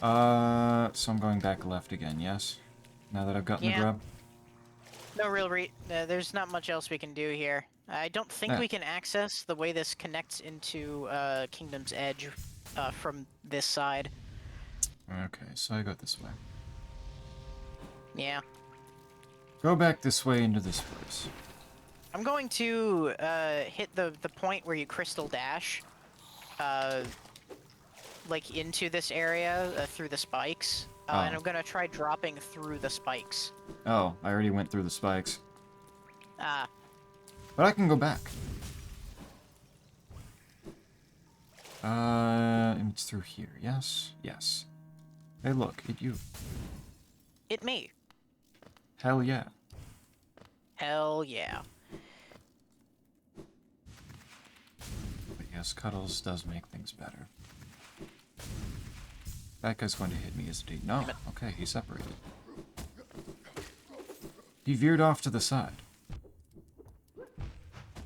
So I'm going back left again, yes? Now that I've gotten the grub? No real there's not much else we can do here. I don't think we can access the way this connects into Kingdom's Edge from this side. Okay, so I go this way. Yeah. Go back this way into this place. I'm going to hit the point where you crystal dash, like into this area through the spikes, and I'm gonna try dropping through the spikes. Oh, I already went through the spikes. Ah. But I can go back. It's through here. Yes? Yes. Hey, look, it you. It me. Hell yeah. Hell yeah. But yes, Cuddles does make things better. That guy's going to hit me, isn't he? No. Okay, he separated. He veered off to the side.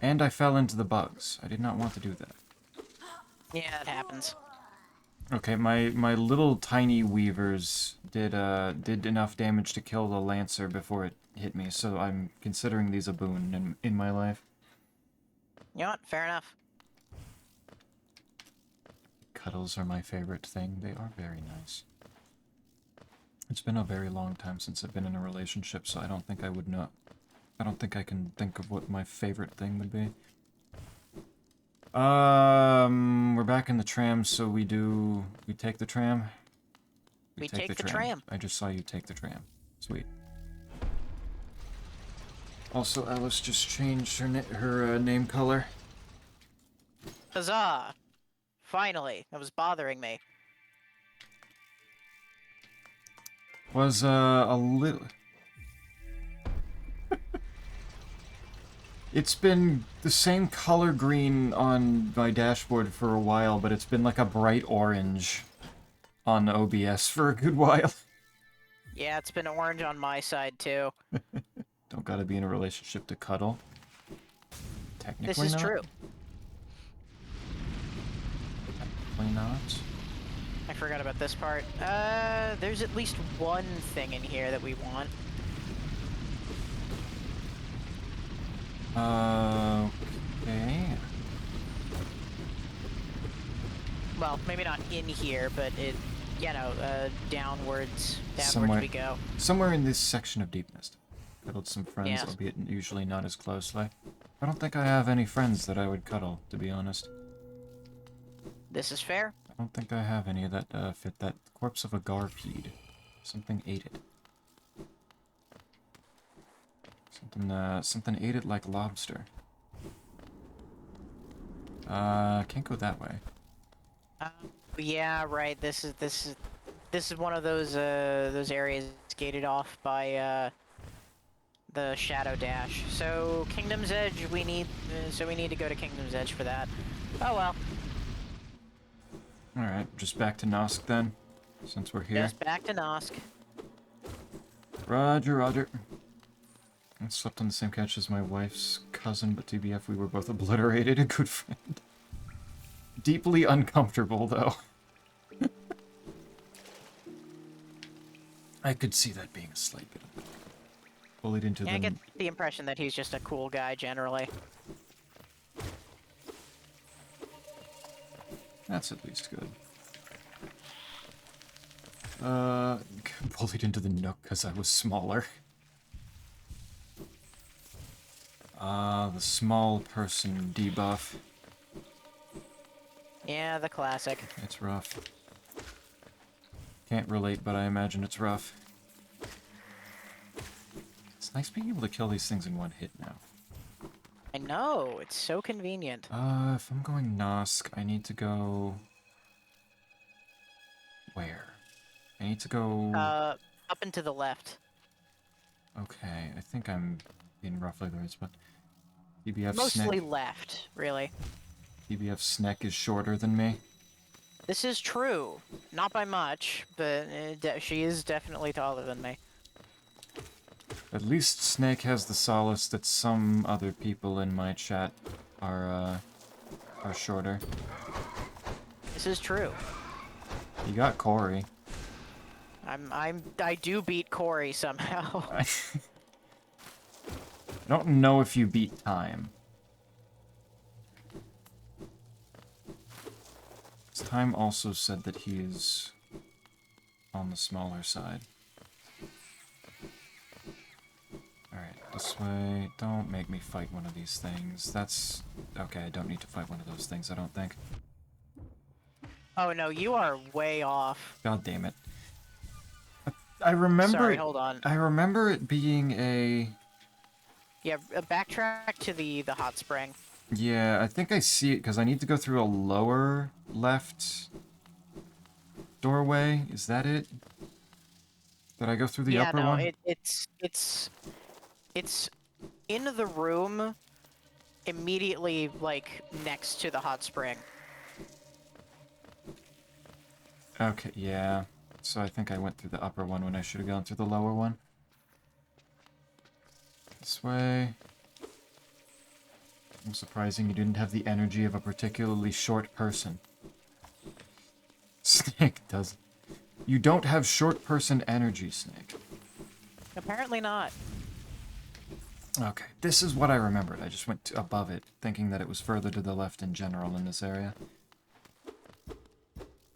And I fell into the bugs. I did not want to do that. Yeah, it happens. Okay, my little tiny weavers did enough damage to kill the Lancer before it hit me, so I'm considering these a boon in my life. You know what? Fair enough. Cuddles are my favorite thing. They are very nice. It's been a very long time since I've been in a relationship, so I don't think I would know. I don't think I can think of what my favorite thing would be. We're back in the tram, so we take the tram? We take the tram. I just saw you take the tram. Sweet. Also, Alice just changed her name color. Huzzah! Finally, that was bothering me. Was a little... It's been the same color green on my dashboard for a while, but it's been like a bright orange on OBS for a good while. Yeah, it's been orange on my side too. Don't gotta be in a relationship to cuddle. This Technically is not. true. Technically not. I forgot about this part. There's at least one thing in here that we want. Okay. Well, maybe not in here, but it, you know, downwards Somewhere. we go. Somewhere in this section of Deep Mist. Cuddled some friends, Yes. albeit usually not as closely. I don't think I have any friends that I would cuddle, to be honest. This is fair. I don't think I have any that fit that. Corpse of a garpede. Something ate it. Something ate it like lobster. Can't go that way. Yeah, right. This is one of those areas gated off by the Shadow Dash. So Kingdom's Edge, we need to go to Kingdom's Edge for that. Oh well. Alright, just back to Nosk then, since we're here. Just back to Nosk. Roger, roger. I slept on the same couch as my wife's cousin, but TBF, we were both obliterated. A good friend. Deeply uncomfortable, though. I could see that being a slight bit of bullied into Yeah, I the... get the impression that he's just a cool guy generally. That's at least good. Bullied into the nook because I was smaller. The small person debuff. Yeah, the classic. It's rough. Can't relate, but I imagine it's rough. It's nice being able to kill these things in one hit now. I know, it's so convenient. If I'm going Nosk, I need to go... Where? I need to go... Up and to the left. Okay, I think I'm in roughly the right spot. TBF Mostly Sneck. left, really. TBF Sneck is shorter than me. This is true. Not by much, but she is definitely taller than me. At least Snake has the solace that some other people in my chat are shorter. This is true. You got Corey. I do beat Corey somehow. I don't know if you beat Time. Time also said that he is on the smaller side. Alright, this way. Don't make me fight one of these things. That's... Okay, I don't need to fight one of those things, I don't think. Oh no, you are way off. God damn it. I remember... Sorry, hold on. I remember it being a... Yeah, backtrack to the hot spring. Yeah, I think I see it, because I need to go through a lower left doorway. Is that it? Did I go through the Yeah, upper no, one? it's in the room immediately, like, next to the hot spring. Okay, yeah. So I think I went through the upper one when I should have gone through the lower one. This way. I'm surprising you didn't have the energy of a particularly short person. Snake does. You don't have short person energy, Snake. Apparently not. Okay, this is what I remembered. I just went above it, thinking that it was further to the left in general in this area.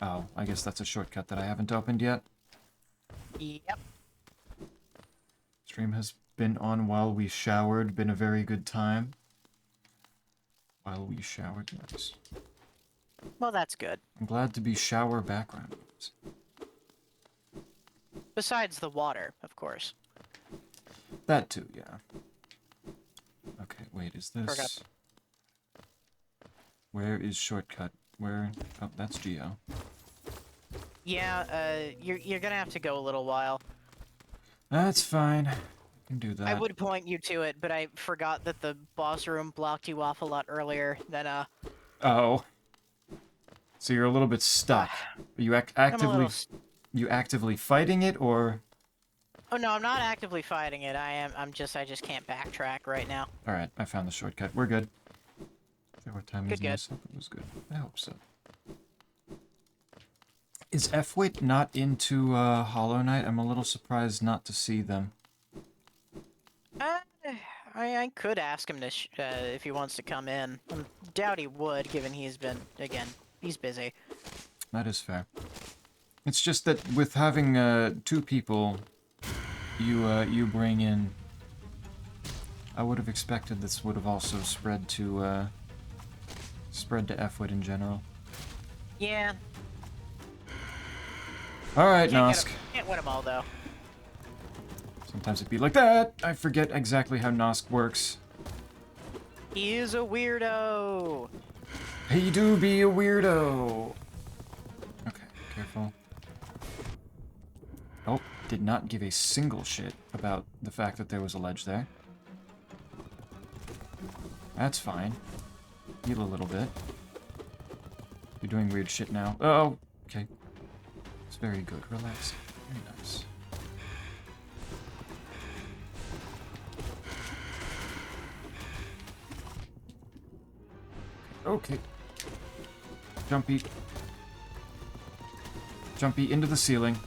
Oh, I guess that's a shortcut that I haven't opened yet. Yep. Stream has been on while we showered. Been a very good time. While we showered, nice. Well, that's good. I'm glad to be shower background. Besides the water, of course. That too, yeah. Okay, wait, is this... Forgot. Where is shortcut? Where... Oh, that's Geo. Yeah, you're gonna have to go a little while. That's fine. Can do that. I would point you to it, but I forgot that the boss room blocked you off a lot earlier than Oh. So you're a little bit stuck. Are you I'm a actively little. you actively fighting it, or? Oh no, I'm not actively fighting it. I just can't backtrack right now. All right, I found the shortcut. We're good. There were times Good, good. myself it was good. I hope so. Is F-Wit not into Hollow Knight? I'm a little surprised not to see them. Uh, I could ask him to if he wants to come in. I doubt he would, given he's been he's busy. That is fair. It's just that with having 2 people, you bring in. I would have expected this would have also spread to F-Wit in general. Yeah. All right, Can't Nosk. can't win them all though. Sometimes it'd be like that. I forget exactly how Nosk works. He is a weirdo. He do be a weirdo. Okay, careful. Oh, did not give a single shit about the fact that there was a ledge there. That's fine. Heal a little bit. You're doing weird shit now. Oh, okay. It's very good. Relax. Very nice. Okay. Jumpy. Jumpy into the ceiling.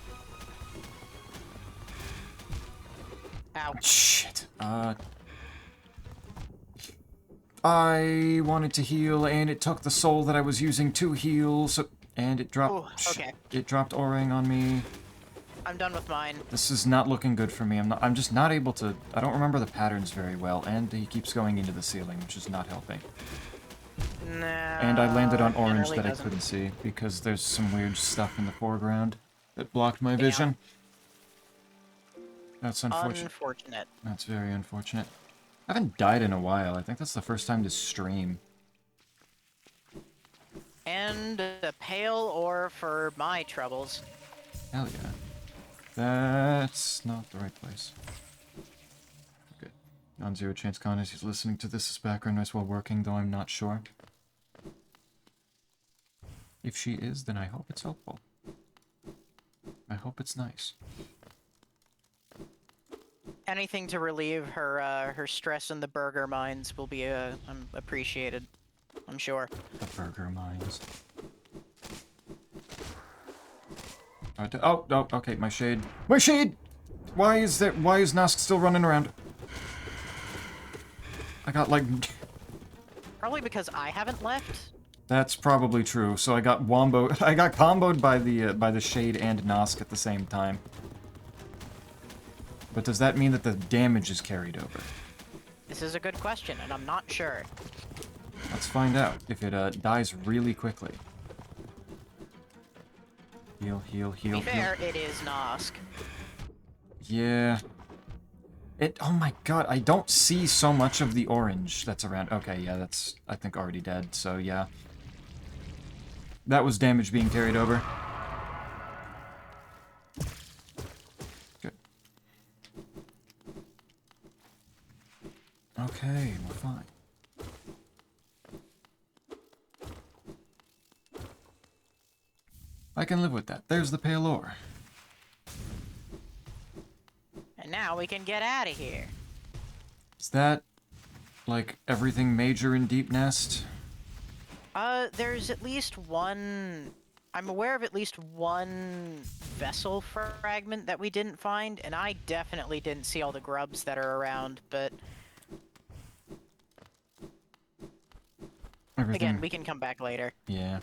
Ow. Shit. I wanted to heal, and it took the soul that I was using to heal, so... And it dropped... Ooh, okay. It dropped O-ring on me. I'm done with mine. This is not looking good for me. I'm just not able to... I don't remember the patterns very well, and he keeps going into the ceiling, which is not helping. No. And I landed on orange really that doesn't. I couldn't see, because there's some weird stuff in the foreground that blocked my vision. That's unfortunate. Unfortunate. That's very unfortunate. I haven't died in a while. I think that's the first time this stream. And a pale ore for my troubles. Hell yeah. That's not the right place. Good. Non-zero chance con is he's listening to this as background noise while working, though I'm not sure. If she is, then I hope it's helpful. I hope it's nice. Anything to relieve her her stress in the burger mines will be appreciated. I'm sure. The burger mines. Oh, no, okay, my shade. My shade! Why is Nosk still running around? I got, like... Probably because I haven't left. That's probably true. So I got wombo... I got comboed by the shade and Nosk at the same time. But does that mean that the damage is carried over? This is a good question, and I'm not sure. Let's find out if it dies really quickly. Heal, heal, To heal, be heal. fair, it is Nosk. Yeah. Oh my god, I don't see so much of the orange that's around. Okay, yeah, that's, I think, already dead, so yeah. That was damage being carried over. Good. Okay, we're fine. I can live with that. There's the pale ore. And now we can get out of here. Is that, like, everything major in Deep Nest? There's at least one... I'm aware of at least one vessel fragment that we didn't find, and I definitely didn't see all the grubs that are around, but... Everything. Again, we can come back later. Yeah.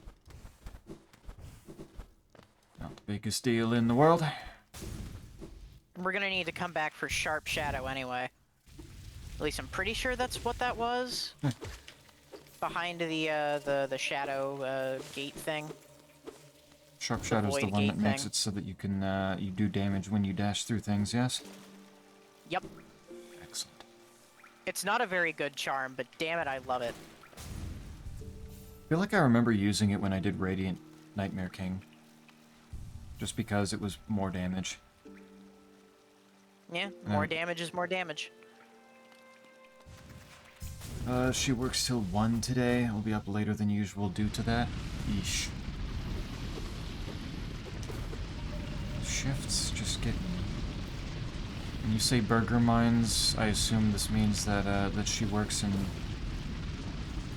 Not the biggest deal in the world. We're gonna need to come back for Sharp Shadow anyway. At least I'm pretty sure that's what that was. Behind the shadow gate thing. Sharp Shadow's the void one that gate makes thing. it so that you can, you do damage when you dash through things, yes? Yep. Excellent. It's not a very good charm, but damn it, I love it. I feel like I remember using it when I did Radiant Nightmare King. Just because it was more damage. Yeah, more damage is more damage. She works till 1 today. I'll be up later than usual due to that. Yeesh. Shifts just getting... When you say burger mines, I assume this means that, that she works in...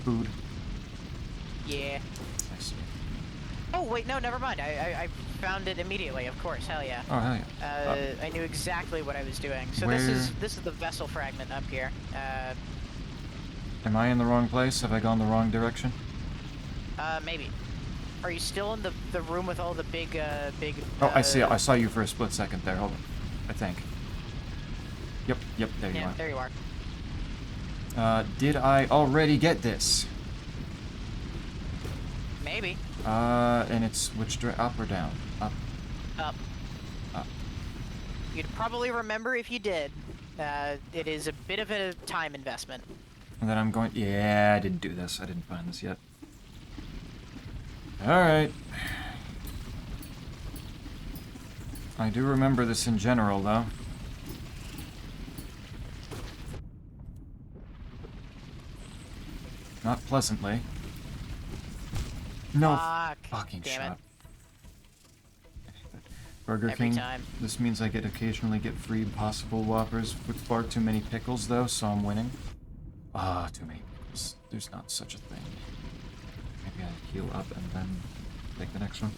food. Yeah. I see. Oh, wait, no, never mind. I found it immediately, of course. Hell yeah. Oh, hell yeah. I knew exactly what I was doing. So Where- this is the vessel fragment up here. Am I in the wrong place? Have I gone the wrong direction? Maybe. Are you still in the room with all the big, Oh, I see. I saw you for a split second there. Hold on. I think. Yep, there you Yeah, are. there you are. Did I already get this? Maybe. And it's which up or down? Up. Up. Up. You'd probably remember if you did. It is a bit of a time investment. And then I'm going... Yeah, I didn't do this. I didn't find this yet. Alright. I do remember this in general, though. Not pleasantly. No fucking damn shot. it. Burger Every King. time. This means I occasionally get free Impossible Whoppers with far too many pickles, though, so I'm winning. Ah, too many pickles. There's not such a thing. Maybe I heal up and then take the next one.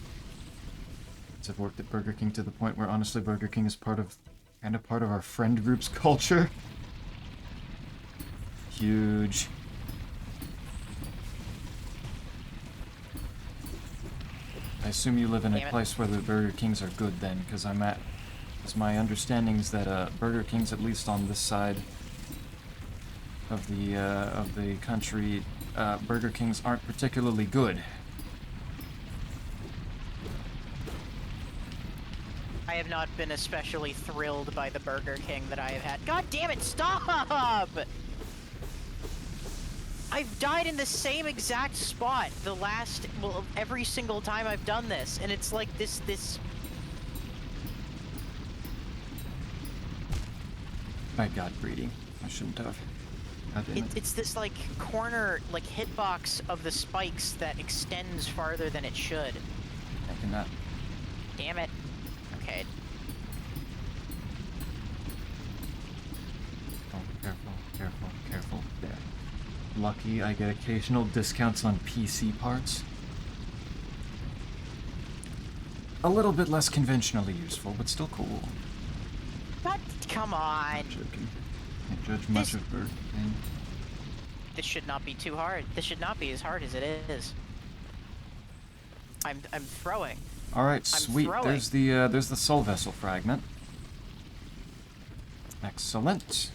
I've worked at Burger King to the point where honestly Burger King is kind of part of our friend group's culture. Huge. I assume you live in a place where the Burger Kings are good then, because my understanding is that Burger Kings, at least on this side of the country, Burger Kings aren't particularly good. I have not been especially thrilled by the Burger King that I have had. God damn it, stop! I've died in the same exact spot every single time I've done this, and it's like this. My god, breeding. I shouldn't have. God damn it. It's this, like, corner, like, hitbox of the spikes that extends farther than it should. Making that. Damn it. Okay. Oh, careful. There. Lucky I get occasional discounts on PC parts. A little bit less conventionally useful, but still cool. What? Come on. I'm joking. Can't judge much of Burger King. This should not be too hard. This should not be as hard as it is. I'm throwing. All right, sweet. throwing. There's the soul vessel fragment. Excellent.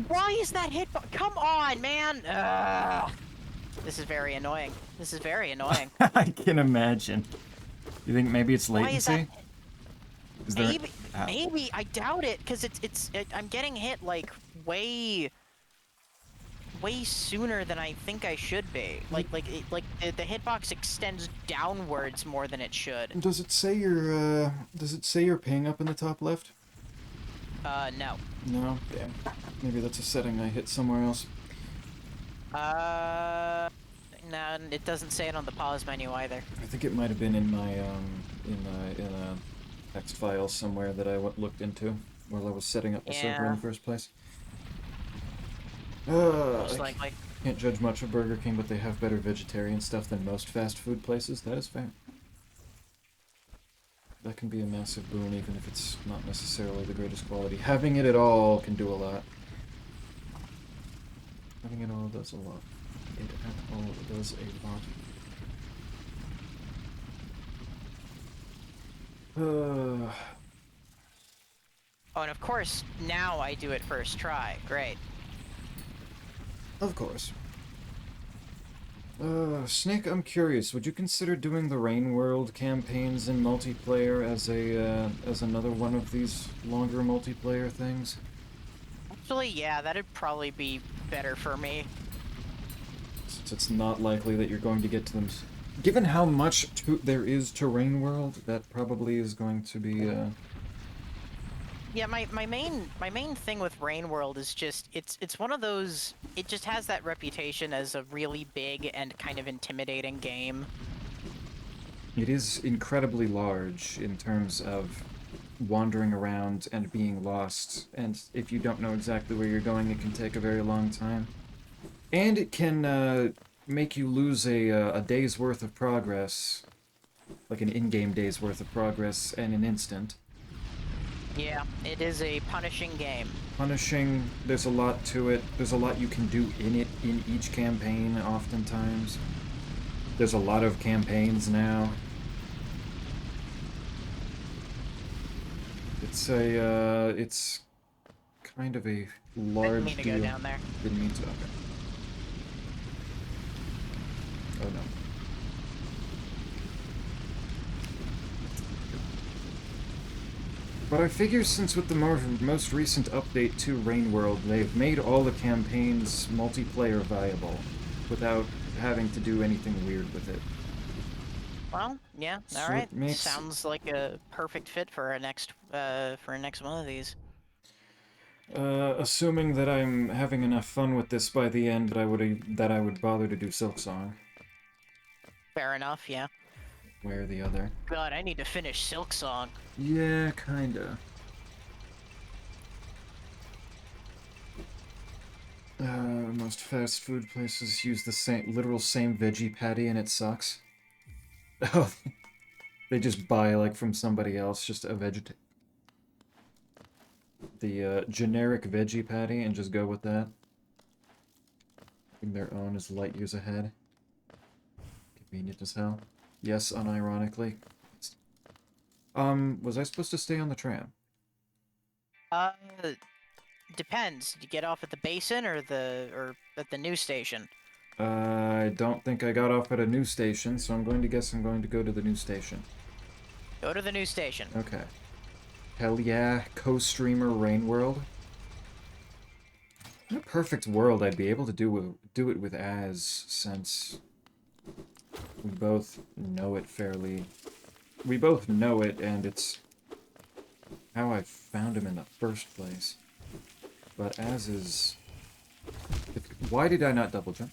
Why is that hit? Come on, man! Ugh. This is very annoying. This is very annoying. I can imagine. You think maybe it's Why is latency? that? Is there... Maybe. I doubt it, because I'm getting hit like way sooner than I think I should be. Like the hitbox extends downwards more than it should. Does it say your ping up in the top left? No. No. Damn. Maybe that's a setting I hit somewhere else. No, it doesn't say it on the pause menu either. I think it might have been in my in a text file somewhere that I looked into while I was setting up the server in the first place. Most likely. Can't judge much of Burger King, but they have better vegetarian stuff than most fast food places. That is fair. That can be a massive boon, even if it's not necessarily the greatest quality. Having it at all can do a lot. Having it all does a lot. It at all does a lot. Oh, and of course, now I do it first try. Great. Of course. Snake, I'm curious. Would you consider doing the Rain World campaigns in multiplayer as another one of these longer multiplayer things? Actually, yeah, that'd probably be better for me. Since it's not likely that you're going to get to them Given how much there is to Rain World, that probably is going to be, Yeah, my main thing with Rain World is just it's one of those, it just has that reputation as a really big and kind of intimidating game. It is incredibly large in terms of wandering around and being lost, and if you don't know exactly where you're going, it can take a very long time. And it can make you lose a day's worth of progress, like an in-game day's worth of progress, in an instant. Yeah, it is a punishing game. Punishing, there's a lot to it. There's a lot you can do in it, in each campaign, oftentimes. There's a lot of campaigns now. It's kind of a large Didn't mean to deal. go down there. Didn't mean to, okay. Oh no. But I figure since with the most recent update to Rain World, they've made all the campaigns multiplayer viable, without having to do anything weird with it. Well, yeah, So all right. it makes... Sounds like a perfect fit for a next one of these. assuming that I'm having enough fun with this by the end, that I would bother to do Silksong. Fair enough, yeah. Where the other? God, I need to finish Silk Song. Yeah, kinda. Most fast food places use the literal same veggie patty, and it sucks. Oh, they just buy like from somebody else, just a the generic veggie patty, and just go with that. Their own is light years ahead. Convenient as hell. Yes, unironically. Was I supposed to stay on the tram? Uh, depends. Did you get off at the basin or at the news station? I don't think I got off at a news station, so I'm going to guess I'm going to go to the news station. Go to the news station. Okay. Hell yeah, co-streamer Rain World. In a perfect world, I'd be able to do it with Az, since we both know it fairly. We both know it, and it's how I found him in the first place. But Az is... Why did I not double jump?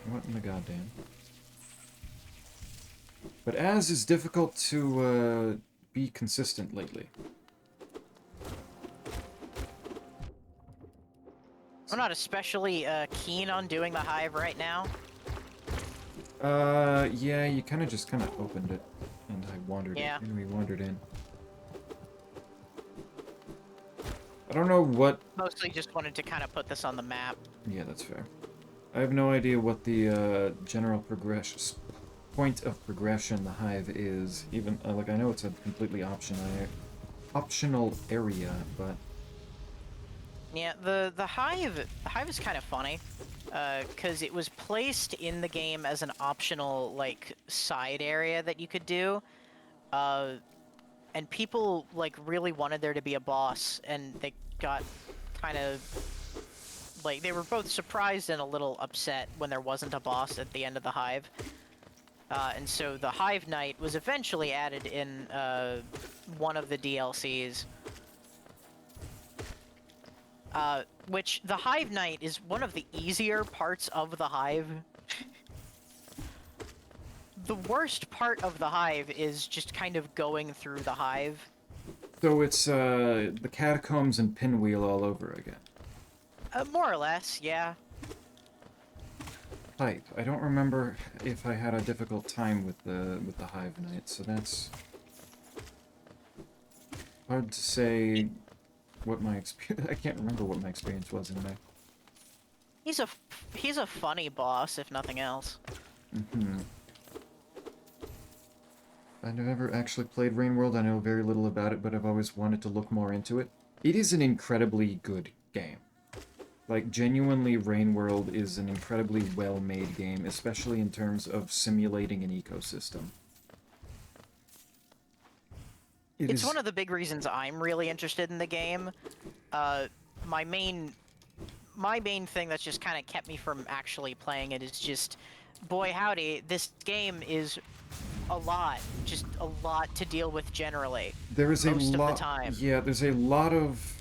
What in the goddamn? But Az is difficult to be consistent lately. I'm not especially keen on doing the hive right now. Yeah, you kind of opened it, and I wandered Yeah. in, and we wandered in. I don't know what... Mostly just wanted to kind of put this on the map. Yeah, that's fair. I have no idea what the general point of progression the hive is. Even like I know it's a completely optional area, but Yeah, the hive is kind of funny, because it was placed in the game as an optional like side area that you could do, and people like really wanted there to be a boss, and they got kind of like they were both surprised and a little upset when there wasn't a boss at the end of the hive. And so the Hive Knight was eventually added in one of the DLCs. Which the Hive Knight is one of the easier parts of the Hive. The worst part of the Hive is just kind of going through the Hive. so it's the catacombs and Pinwheel all over again. More or less, yeah. Type. I don't remember if I had a difficult time with the Hive Knight, so that's hard to say what my experience... I can't remember what my experience was in there. He's a funny boss, if nothing else. Mm-hmm. I've never actually played Rain World. I know very little about it, but I've always wanted to look more into it. It is an incredibly good game. Like, genuinely, Rain World is an incredibly well-made game, especially in terms of simulating an ecosystem. It's one of the big reasons I'm really interested in the game. My main my main thing that's just kind of kept me from actually playing it is just, boy howdy, this game is just a lot to deal with generally. There is most a of lot. the time. Yeah, there's a lot of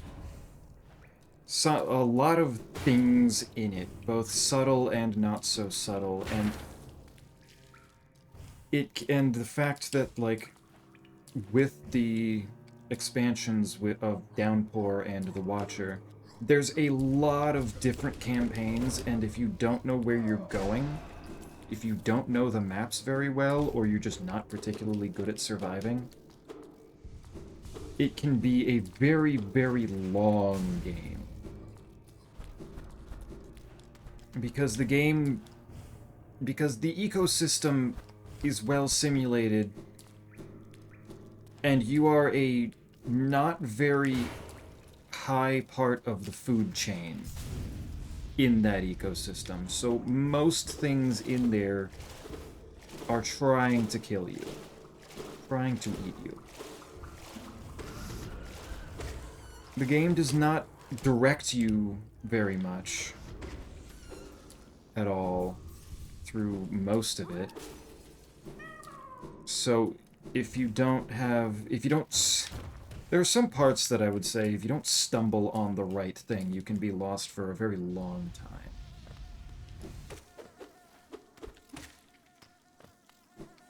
a lot of things in it, both subtle and not so subtle, and the fact that like with the expansions of Downpour and The Watcher, there's a lot of different campaigns, and if you don't know where you're going, if you don't know the maps very well, or you're just not particularly good at surviving, it can be a very, very long game. Because the ecosystem is well simulated, and you are a not very high part of the food chain in that ecosystem. So most things in there are trying to kill you, trying to eat you. The game does not direct you very much at all through most of it. So if you don't, there are some parts that I would say if you don't stumble on the right thing, you can be lost for a very long time.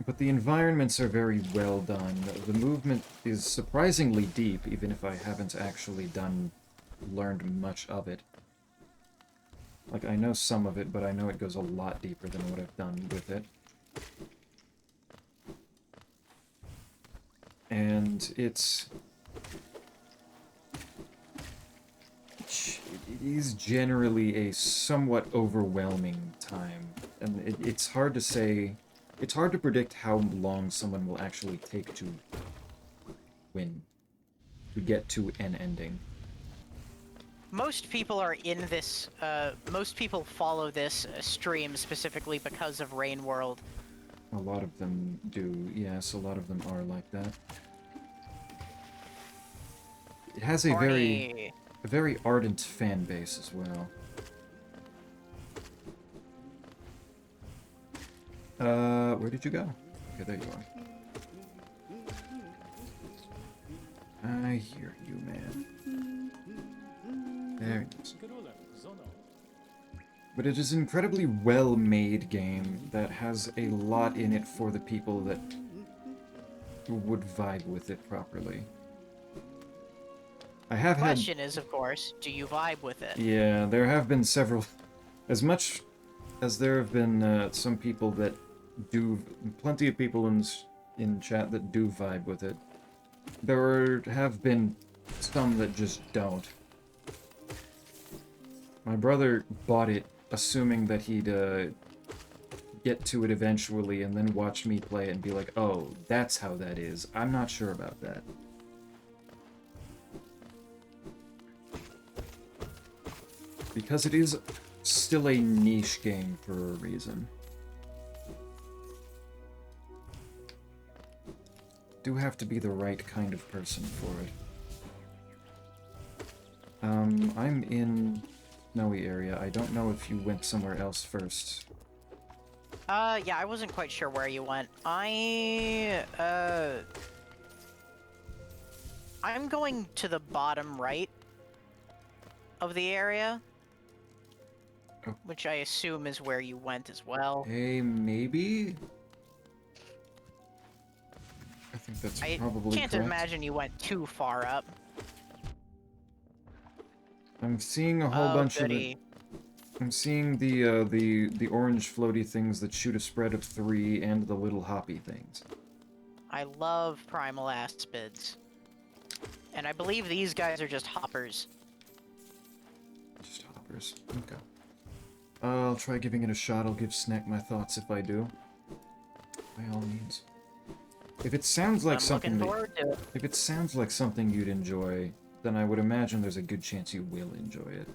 But the environments are very well done. The movement is surprisingly deep, even if I haven't actually learned much of it. Like, I know some of it, but I know it goes a lot deeper than what I've done with it. And it is generally a somewhat overwhelming time. And it's hard to say, it's hard to predict how long someone will actually take to win, to get to an ending. Most people are in this, most people follow this stream specifically because of Rain World. A lot of them do, yes, a lot of them are like that. It has a very ardent fan base as well. Where did you go? Okay, there you are. I hear you, man. Very nice. But it is an incredibly well-made game that has a lot in it for the people that would vibe with it properly. I have The question is, of course, do you vibe with it? Yeah, there have been several... As much as there have been some people that do... Plenty of people in chat that do vibe with it. There have been some that just don't. My brother bought it assuming that he'd get to it eventually and then watch me play it and be like, oh, that's how that is. I'm not sure about that. Because it is still a niche game for a reason. Do have to be the right kind of person for it. I'm in snowy area. I don't know if you went somewhere else first. Yeah, I wasn't quite sure where you went. I'm going to the bottom right of the area. Oh. Which I assume is where you went as well. Hey, maybe? I think that's probably I can't correct. imagine you went too far up. I'm seeing a whole bunch goody. of it. I'm seeing the orange floaty things that shoot a spread of 3 and the little hoppy things. I love primal aspids. And I believe these guys are just hoppers. Just hoppers. Okay. I'll try giving it a shot. I'll give Snack my thoughts if I do. By all means. If it sounds like something if it sounds like something you'd enjoy, then I would imagine there's a good chance you will enjoy it.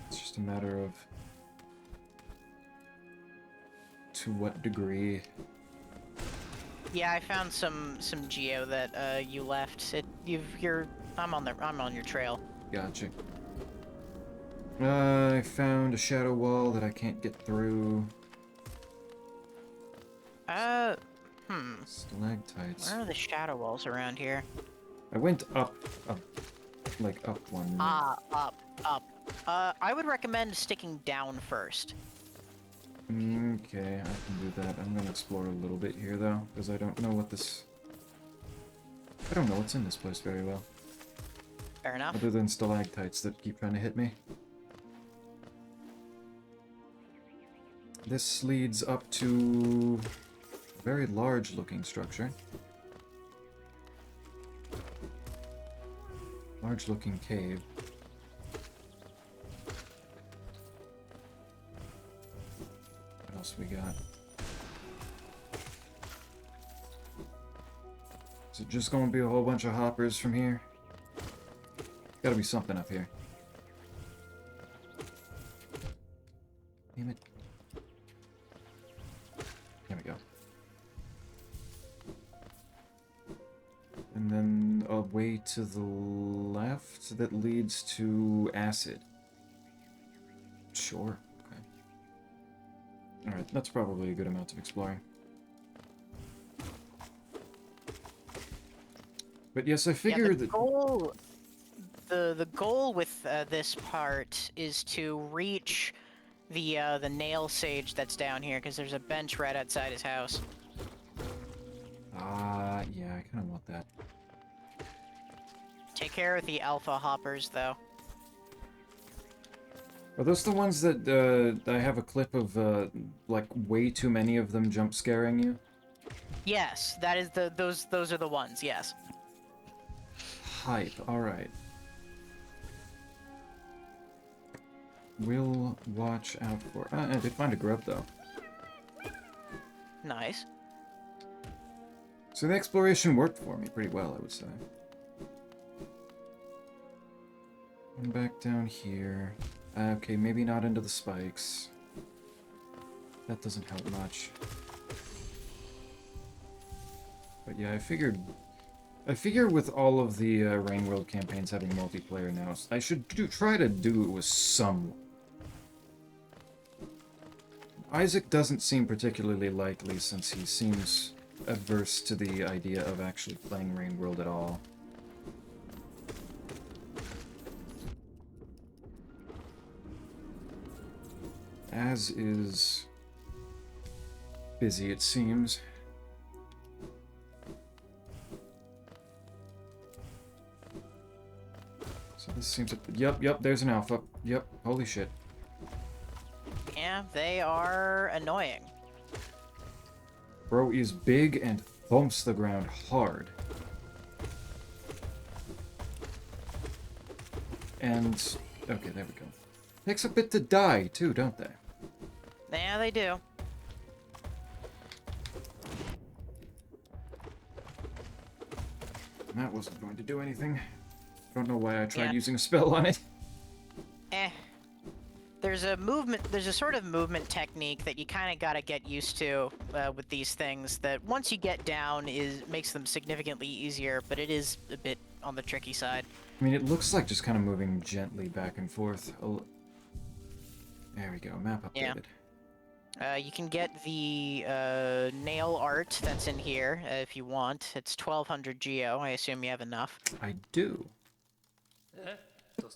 It's just a matter of to what degree. Yeah, I found some geo that you left. You're I'm on your trail. Gotcha. I found a shadow wall that I can't get through. Stalactites. Where are the shadow walls around here? I went up, like up one. Ah, up. I would recommend sticking down first. Okay, I can do that. I'm gonna explore a little bit here, though, because I don't know what this... I don't know what's in this place very well. Fair enough. Other than stalactites that keep trying to hit me. This leads up to a very large-looking structure. Large-looking cave. What else we got? Is it just going to be a whole bunch of hoppers from here? Gotta be something up here. Damn it. There we go. And then a way to the left that leads to acid. Sure. Okay. Alright, that's probably a good amount of exploring. But yes, I figure the that... goal, the goal with this part is to reach the nail sage that's down here, because there's a bench right outside his house. Yeah, I kind of want that. Take care of the alpha hoppers, though. Are those the ones that I have a clip of, like, way too many of them jump scaring you? Yes, that is those are the ones. Yes. Hype, alright. We'll watch out for... I did find a grub, though. Nice. So the exploration worked for me pretty well, I would say. And back down here. Okay, maybe not into the spikes. That doesn't help much. But yeah, I figure with all of the Rain World campaigns having multiplayer now, I should try to do it with someone. Isaac doesn't seem particularly likely since he seems adverse to the idea of actually playing Rain World at all. As is busy, it seems. So this seems... Yep, there's an alpha. Yep, holy shit. Yeah, they are annoying. Bro is big and thumps the ground hard. And... okay, there we go. Takes a bit to die, too, don't they? Yeah, they do. That wasn't going to do anything. Don't know why I tried Yeah. using a spell on it. There's a sort of movement technique that you kind of gotta get used to with these things that once you get down makes them significantly easier, but it is a bit on the tricky side. I mean, it looks like just kind of moving gently back and forth. There we go, map updated. Yeah. You can get the nail art that's in here if you want. It's 1200 geo. I assume you have enough. I do.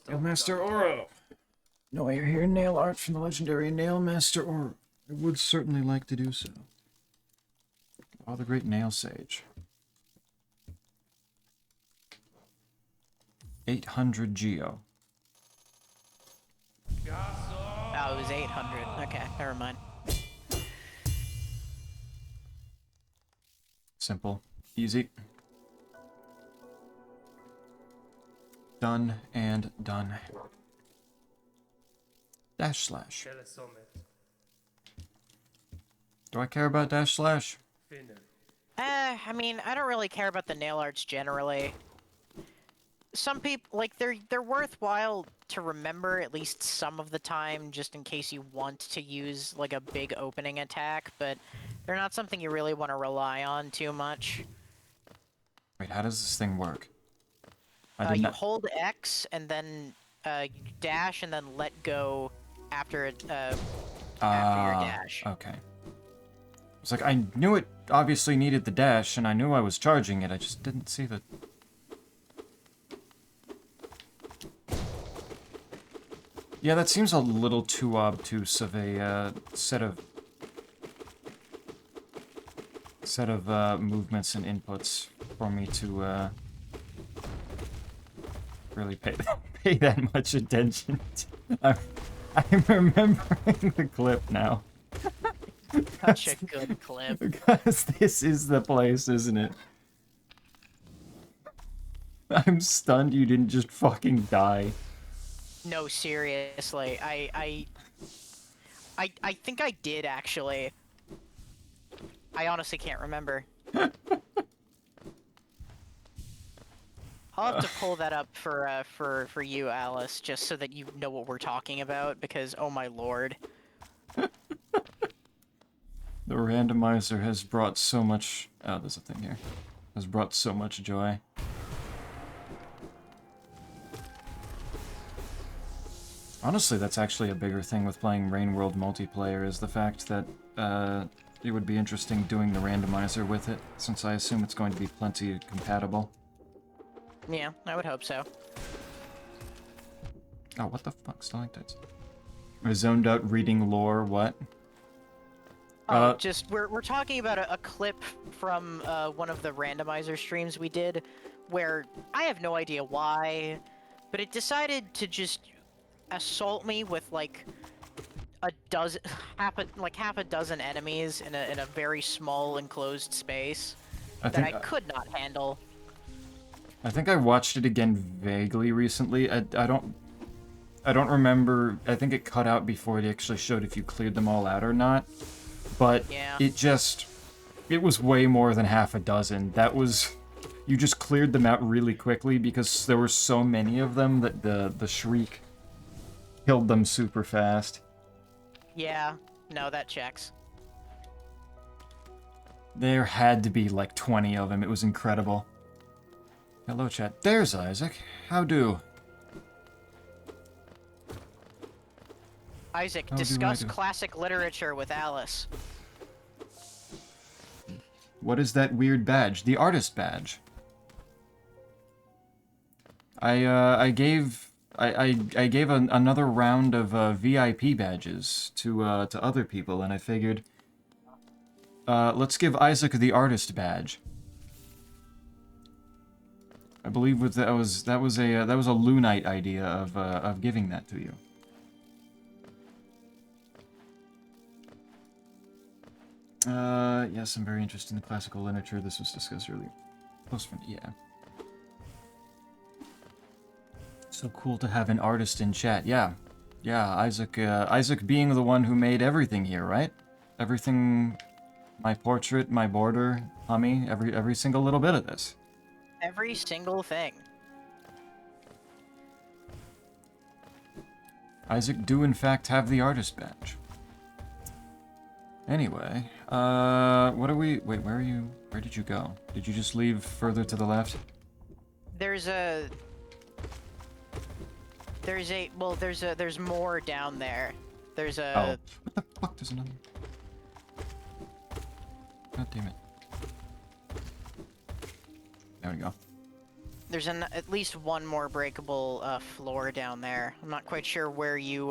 Nail Master Oro! No, I hear nail art from the legendary Nail Master Oro. I would certainly like to do so. Oh, the great Nail Sage. 800 geo. Oh, it was 800. Okay, never mind. Simple. Easy. Done and done. Dash slash. Do I care about dash slash? I mean, I don't really care about the nail arts generally. Some people, like, they're worthwhile to remember at least some of the time, just in case you want to use, like, a big opening attack, but they're not something you really want to rely on too much. Wait, how does this thing work? I did You not. hold X and then you dash and then let go after it, after your dash. Okay. It's like I knew it obviously needed the dash, and I knew I was charging it. I just didn't see the. Yeah, that seems a little too obtuse of a set of movements and inputs for me to really pay pay that much attention to. I'm remembering the clip now. Such a good clip. Because this is the place, isn't it? I'm stunned you didn't just fucking die. No, seriously, I think I did actually. I honestly can't remember. I'll have to pull that up for you, Alice, just so that you know what we're talking about, because oh my lord. The randomizer has brought so much... Oh, there's a thing here. Has brought so much joy. Honestly, that's actually a bigger thing with playing Rain World multiplayer, is the fact that it would be interesting doing the randomizer with it, since I assume it's going to be plenty compatible. Yeah, I would hope so. Oh, what the fuck, stalactites? I zoned out reading lore, what? Just we're talking about a clip from one of the randomizer streams we did, where I have no idea why, but it decided to just assault me with like a dozen, half a dozen enemies in a very small enclosed space that I could not handle. I think I watched it again vaguely recently. I don't remember. I think it cut out before it actually showed if you cleared them all out or not. But Yeah. it was way more than half a dozen. That was, you just cleared them out really quickly because there were so many of them that the shriek killed them super fast. Yeah, no, that checks. There had to be like 20 of them. It was incredible. Hello, chat. There's Isaac. How do? Isaac, How do I discuss do? classic literature with Alice. What is that weird badge? The artist badge. I gave another round of VIP badges to other people, and I figured, let's give Isaac the artist badge. I believe that was a Lunite idea of giving that to you. Yes, I'm very interested in classical literature. This was discussed earlier. Close friend, yeah. So cool to have an artist in chat. Yeah, Isaac. Isaac being the one who made everything here, right? Everything, my portrait, my border, Hummy, every single little bit of this. Every single thing. Isaac do in fact have the artist badge. Anyway, what are we? Wait, where are you? Where did you go? Did you just leave further to the left? There's more down there. There's a... Oh, what the fuck? There's another. God damn it. There we go. There's at least one more breakable floor down there. I'm not quite sure where you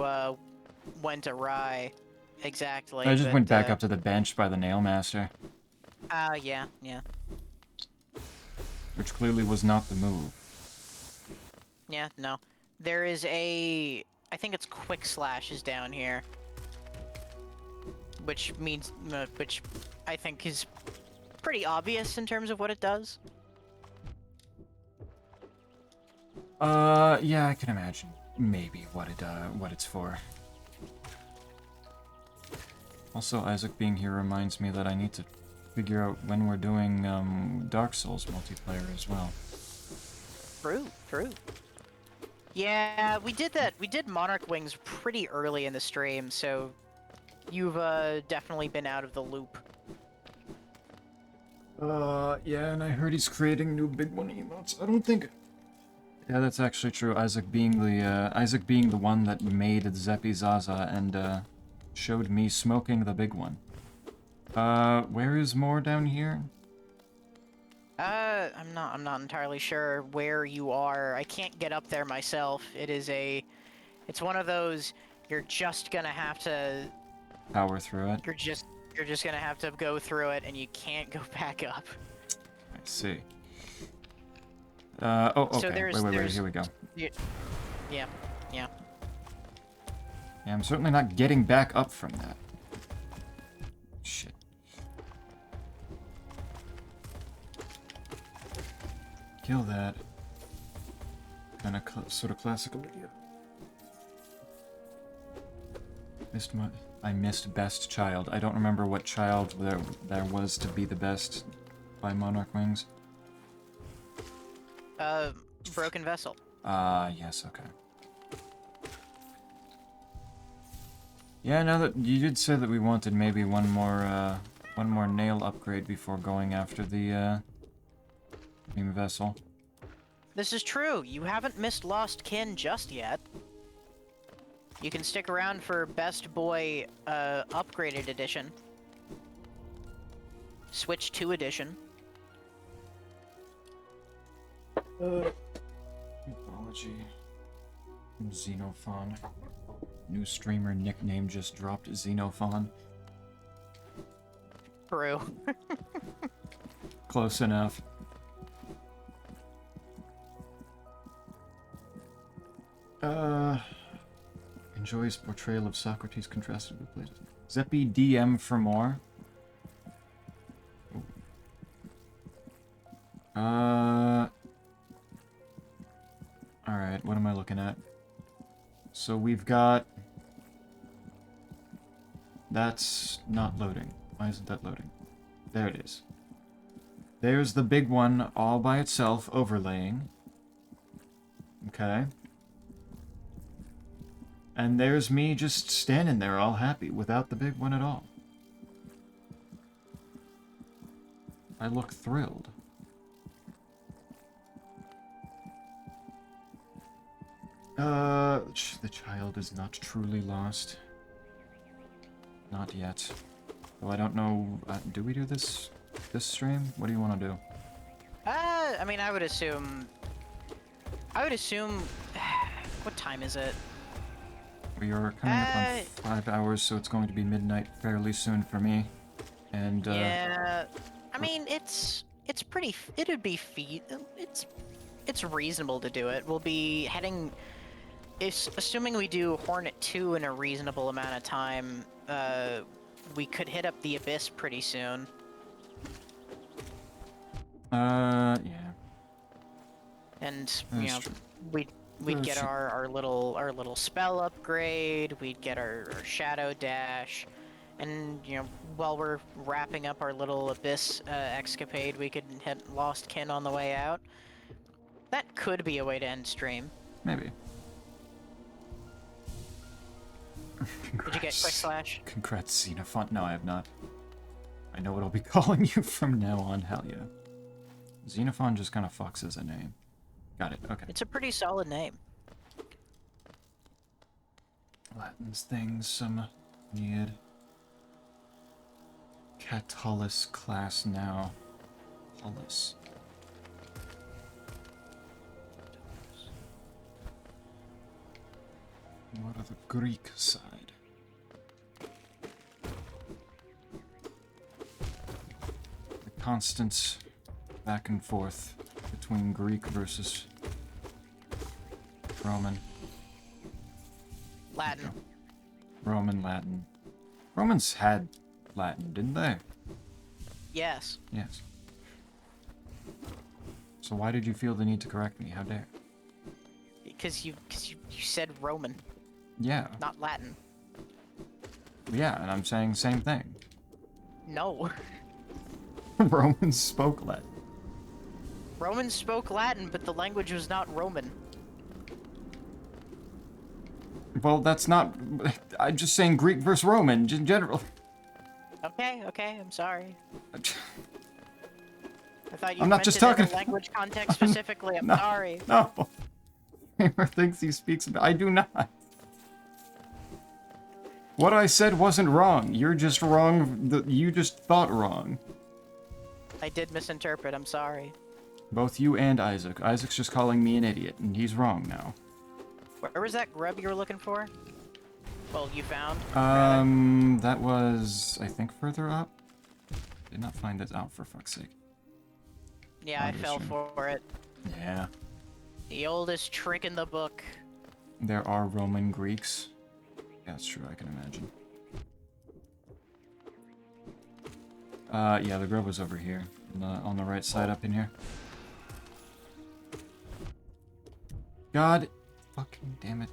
went awry exactly. I just went back up to the bench by the nail master. Yeah. Which clearly was not the move. Yeah, no. There is I think it's quick slash is down here. Which means, which I think is pretty obvious in terms of what it does. Yeah, I can imagine maybe what it's for. Also, Isaac being here reminds me that I need to figure out when we're doing, Dark Souls multiplayer as well. True. Yeah, we did that. We did Monarch Wings pretty early in the stream, so you've definitely been out of the loop. Yeah, and I heard he's creating new Big One emotes. I don't think Yeah, that's actually true. Isaac being the one that made Zeppy Zaza and showed me smoking the big one. Where is more down here? I'm not entirely sure where you are. I can't get up there myself. It's one of those, you're just gonna have to, Power through it. you're just gonna have to go through it and you can't go back up. I see. Oh, okay. So Wait, here we go. Yeah, yeah. Yeah, I'm certainly not getting back up from that. Shit. Kill that. Kinda sort of classical idea. I missed Best Child. I don't remember what child there was to be the best by Monarch Wings. Broken Vessel. Yes, okay. Yeah, now that you did say that we wanted maybe one more nail upgrade before going after the Dream Vessel. This is true. You haven't missed Lost Kin just yet. You can stick around for Best Boy Upgraded Edition. Switch 2 Edition. Mythology. Xenophon. New streamer nickname just dropped, Xenophon. True. Close enough. Enjoys portrayal of Socrates contrasted with Plato. Zeppy DM for more. Alright, what am I looking at? So we've got... That's not loading. Why isn't that loading? There it is. There's the big one all by itself, overlaying. Okay. And there's me just standing there all happy without the big one at all. I look thrilled. The child is not truly lost. Not yet. Though I don't know, do we do this stream? What do you want to do? I mean, I would assume... What time is it? We are coming up on 5 hours, so it's going to be midnight fairly soon for me. And, Yeah... I mean, it's pretty... It'd be It's reasonable to do it. We'll be heading... Assuming we do Hornet 2 in a reasonable amount of time, we could hit up the Abyss pretty soon. yeah. And, That's you know, true. we'd get our little spell upgrade, we'd get our Shadow Dash, and, you know, while we're wrapping up our little Abyss escapade, we could hit Lost Kin on the way out. That could be a way to end stream. Maybe. Did you get Quick Slash? Congrats, Xenophon. No, I have not. I know what I'll be calling you from now on, hell yeah. Xenophon just kind of fucks as a name. Got it, okay. It's a pretty solid name. Latin's things, some need. Catullus class now. Tullus. What of the Greek side? The constant back and forth between Greek versus Roman. Latin. Roman, Latin. Romans had Latin, didn't they? Yes. Yes. So why did you feel the need to correct me? How dare? Because you said Roman, Yeah. not Latin. Yeah, and I'm saying same thing. No. Romans spoke Latin. Romans spoke Latin, but the language was not Roman. Well, that's not... I'm just saying Greek versus Roman, in general. Okay, I'm sorry. I thought you I'm not meant just it in talking- a language context specifically. I'm No, sorry. No. Kramer thinks he speaks about. I do not. What I said wasn't wrong. You're just wrong. You just thought wrong. I did misinterpret, I'm sorry. Both you and Isaac. Isaac's just calling me an idiot, and he's wrong now. Where was that grub you were looking for? Well, you found? That was, I think, further up. Did not find it out, for fuck's sake. Yeah, I fell for it. Yeah. The oldest trick in the book. There are Roman Greeks. Yeah, that's true, I can imagine. Yeah, the grove was over here. On the right side up in here. God fucking damn it.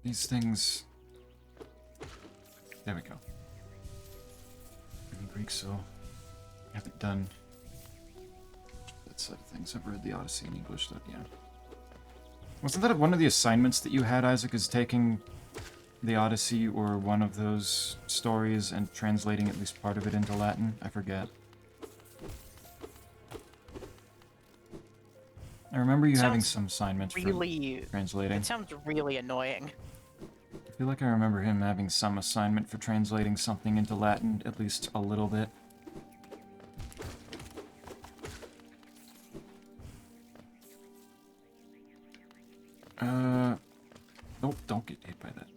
These things... There we go. Roman Greek, so... I haven't done... that side of things. I've read the Odyssey in English, though, yeah. Wasn't that one of the assignments that you had, Isaac, is taking the Odyssey or one of those stories and translating at least part of it into Latin? I forget. I remember you having some assignments for translating. It sounds really annoying. I feel like I remember him having some assignment for translating something into Latin, at least a little bit. Oh, don't get hit by that.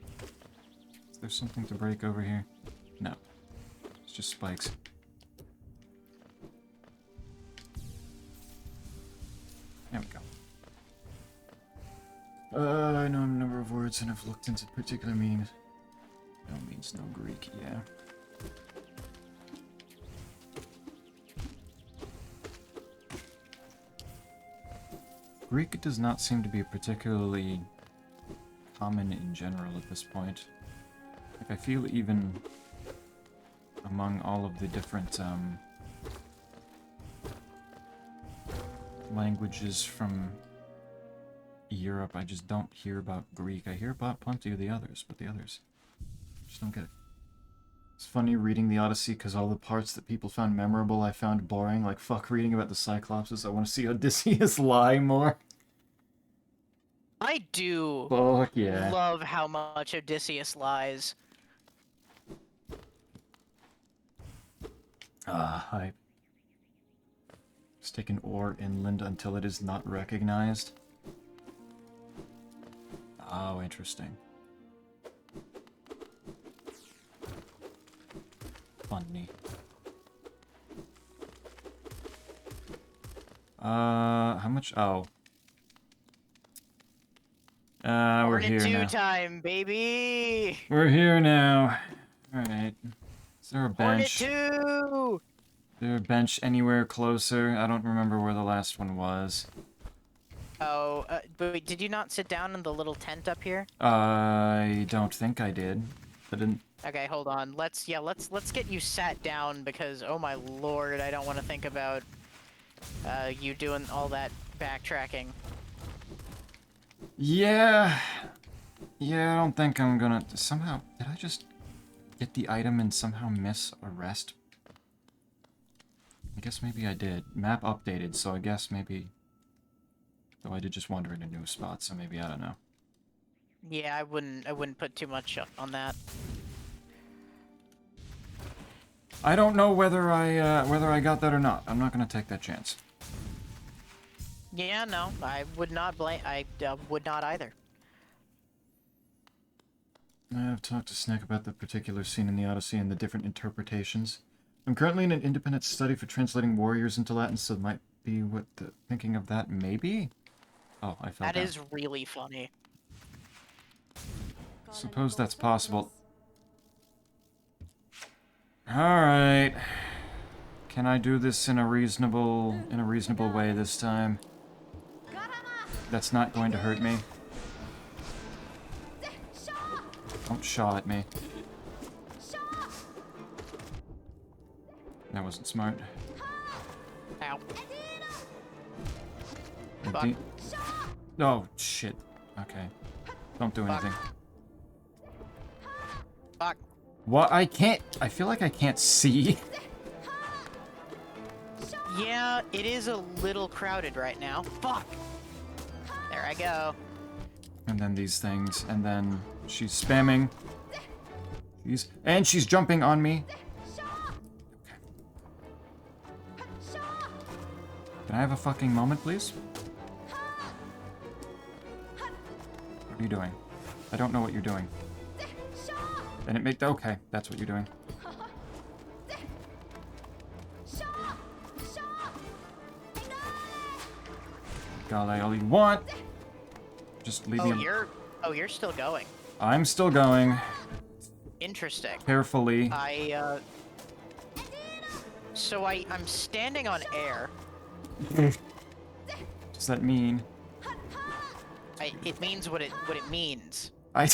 Is there something to break over here? No. It's just spikes. There we go. I know a number of words and have looked into particular meanings. No means no Greek, yeah. Greek does not seem to be particularly common in general at this point. Like, I feel even among all of the different languages from Europe, I just don't hear about Greek. I hear about plenty of the others, but the others just don't get it. It's funny reading the Odyssey because all the parts that people found memorable I found boring. Like, fuck reading about the Cyclopses. I want to see Odysseus lie more. I do Fuck yeah. love how much Odysseus lies. Hype. Stick an ore inland until it is not recognized. Oh, interesting. Funny. How much? Oh. We're here now. Time, baby! We're here now. Alright. Is there a bench? Hornet 2! Is there a bench anywhere closer? I don't remember where the last one was. Oh, but wait, did you not sit down in the little tent up here? I don't think I did. I didn't. Okay, hold on. Let's get you sat down because, oh my lord, I don't want to think about you doing all that backtracking. Yeah. Yeah, I don't think I'm gonna... Somehow, did I just get the item and somehow miss a rest? I guess maybe I did. Map updated, so I guess maybe... Though I did just wander in a new spot, so maybe, I don't know. Yeah, I wouldn't put too much on that. I don't know whether I got that or not. I'm not gonna take that chance. Yeah, no, I would not blame. I would not either. I've talked to Snack about the particular scene in the Odyssey and the different interpretations. I'm currently in an independent study for translating warriors into Latin, so it might be what thinking of that, maybe? Oh, I fell down. That is really funny. Suppose that's possible. Alright. Can I do this in a reasonable way this time? That's not going to hurt me. Don't shaw at me. That wasn't smart. Ow. Fuck. Oh, shit. Okay. Don't do anything. Fuck. What? I can't... I feel like I can't see. Yeah, it is a little crowded right now. Fuck. There I go. And then these things, and then she's spamming. And she's jumping on me. Okay. Can I have a fucking moment, please? What are you doing? I don't know what you're doing. And it made... Okay, that's what you're doing. Golly, all you want. Just leave me... You're still going. I'm still going. Interesting. Carefully. So I'm standing on air. What does that mean? It means what it means. I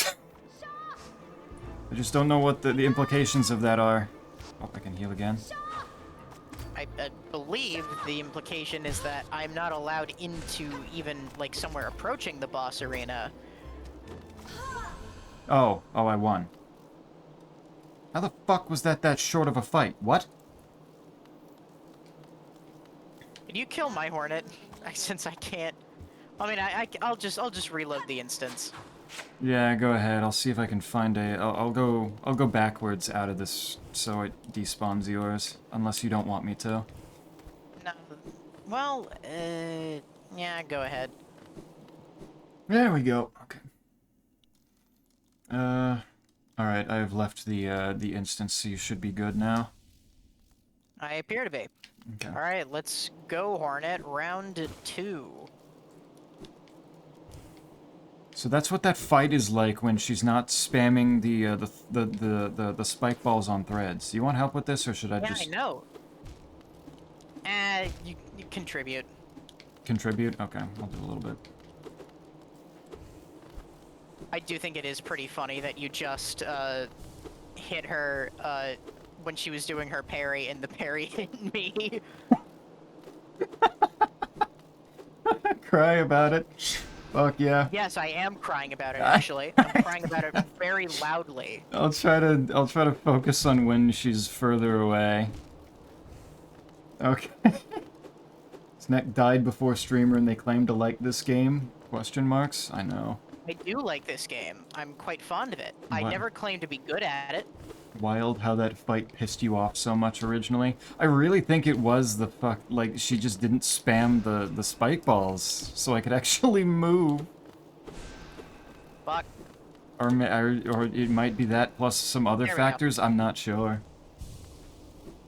just don't know what the implications of that are. Oh, I can heal again. I believe the implication is that I'm not allowed into even, like, somewhere approaching the boss arena. Oh, I won. How the fuck was that short of a fight? What? Can you kill my Hornet? Since I can't... I mean, I'll just reload the instance. Yeah, go ahead. I'll see if I can find a... I'll go backwards out of this so it despawns yours. Unless you don't want me to. No. Well, yeah, go ahead. There we go. Okay. Alright, I've left the instance, so you should be good now. I appear to be. Okay. Alright, let's go, Hornet. Round 2. So that's what that fight is like when she's not spamming the spike balls on threads. Do you want help with this, or should I just... Yeah, I know. You contribute. Contribute? Okay, I'll do a little bit. I do think it is pretty funny that you just, hit her, when she was doing her parry, and the parry hit me. Cry about it. Fuck yeah. Yes, I am crying about it, actually. I'm crying about it very loudly. I'll try to focus on when she's further away. Okay. Snack died before streamer and they claim to like this game? Question marks? I know. I do like this game. I'm quite fond of it. I What? never claimed to be good at it. Wild how that fight pissed you off so much originally. I really think it was the fuck, like, she just didn't spam the spike balls, so I could actually move. Fuck. Or it might be that plus some other There we go. factors, I'm not sure.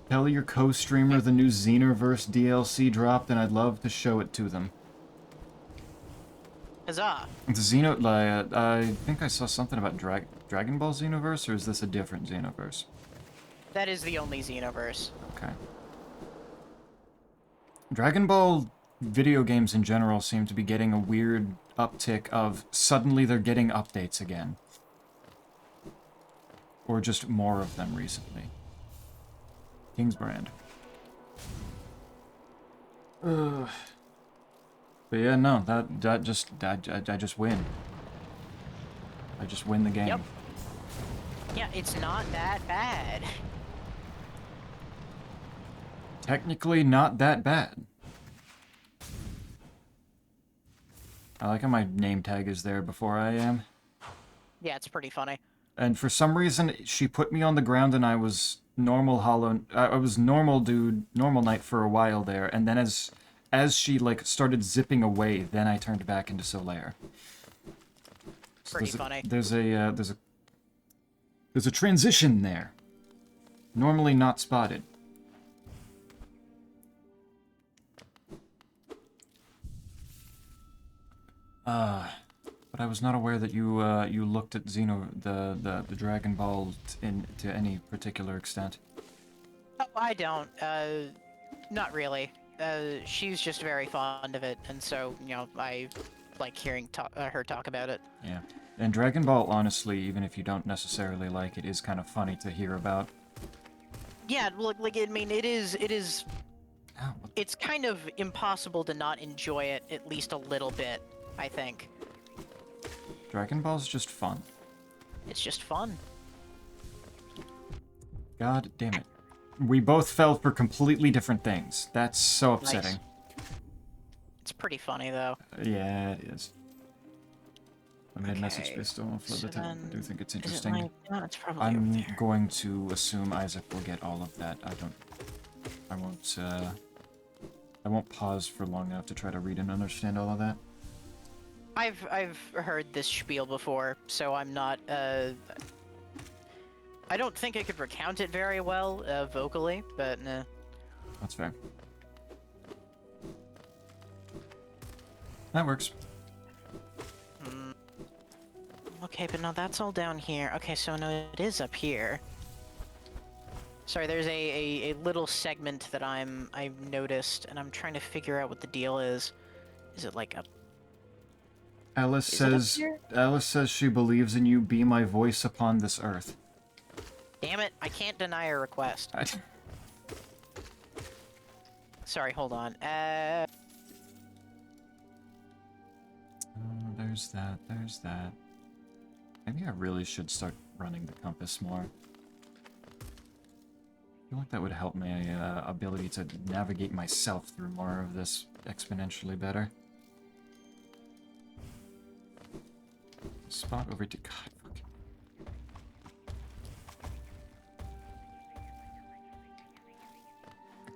Tell your co-streamer the new Xenoverse DLC dropped and I'd love to show it to them. Huzzah. The I think I saw something about Dragon Ball Xenoverse, or is this a different Xenoverse? That is the only Xenoverse. Okay. Dragon Ball video games in general seem to be getting a weird uptick of suddenly they're getting updates again. Or just more of them recently. King's Brand. Ugh. But yeah, no, I just win. I just win the game. Yep. Yeah, it's not that bad. Technically not that bad. I like how my name tag is there before I am. Yeah, it's pretty funny. And for some reason, she put me on the ground and I was normal I was normal dude, normal knight for a while there, and then as she, like, started zipping away, then I turned back into Solaire. So Pretty funny. There's a transition there. Normally not spotted. But I was not aware that you you looked at the Dragon Ball to any particular extent. Oh, I don't. Not really. She's just very fond of it, and so, you know, I like hearing her talk about it. Yeah. And Dragon Ball, honestly, even if you don't necessarily like it, is kind of funny to hear about. Yeah, like I mean, it is. Ow, It's kind of impossible to not enjoy it at least a little bit, I think. Dragon Ball's just fun. It's just fun. God damn it. We both fell for completely different things. That's so Nice. upsetting. It's pretty funny, though. Yeah, it is. Limited message Okay, space still on flood so the town. I then do think it's is it interesting. like... No, it's probably over I'm there. going to assume Isaac will get all of that. I won't pause for long enough to try to read and understand all of that. I've heard this spiel before, so I'm not, I don't think I could recount it very well, vocally, but nah. That's fair. That works. Okay, but no, that's all down here. Okay, so no, it is up here. Sorry, there's a little segment that I've noticed, and I'm trying to figure out what the deal is. Is it like a... Alice Is it up says here? Alice says she believes in you. Be my voice upon this earth. Damn it, I can't deny a request. Sorry, hold on. Oh, there's that. There's that. Maybe I really should start running the compass more. I feel like that would help my ability to navigate myself through more of this exponentially better. Spot over to... God, fuck.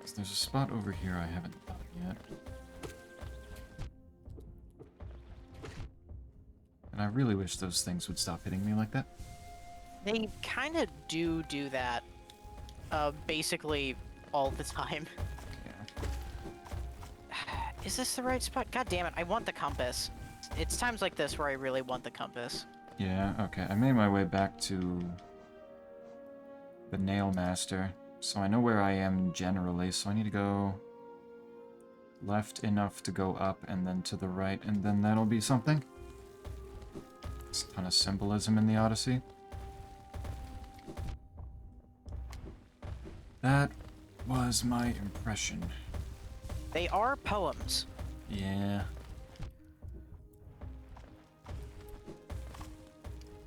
'Cause there's a spot over here I haven't done yet. And I really wish those things would stop hitting me like that. They kind of do that, basically all the time. Yeah. Is this the right spot? God damn it, I want the compass. It's times like this where I really want the compass. Yeah, okay. I made my way back to the Nail Master, so I know where I am generally, so I need to go left enough to go up, and then to the right, and then that'll be something. There's a ton of symbolism in the Odyssey. That was my impression. They are poems. Yeah.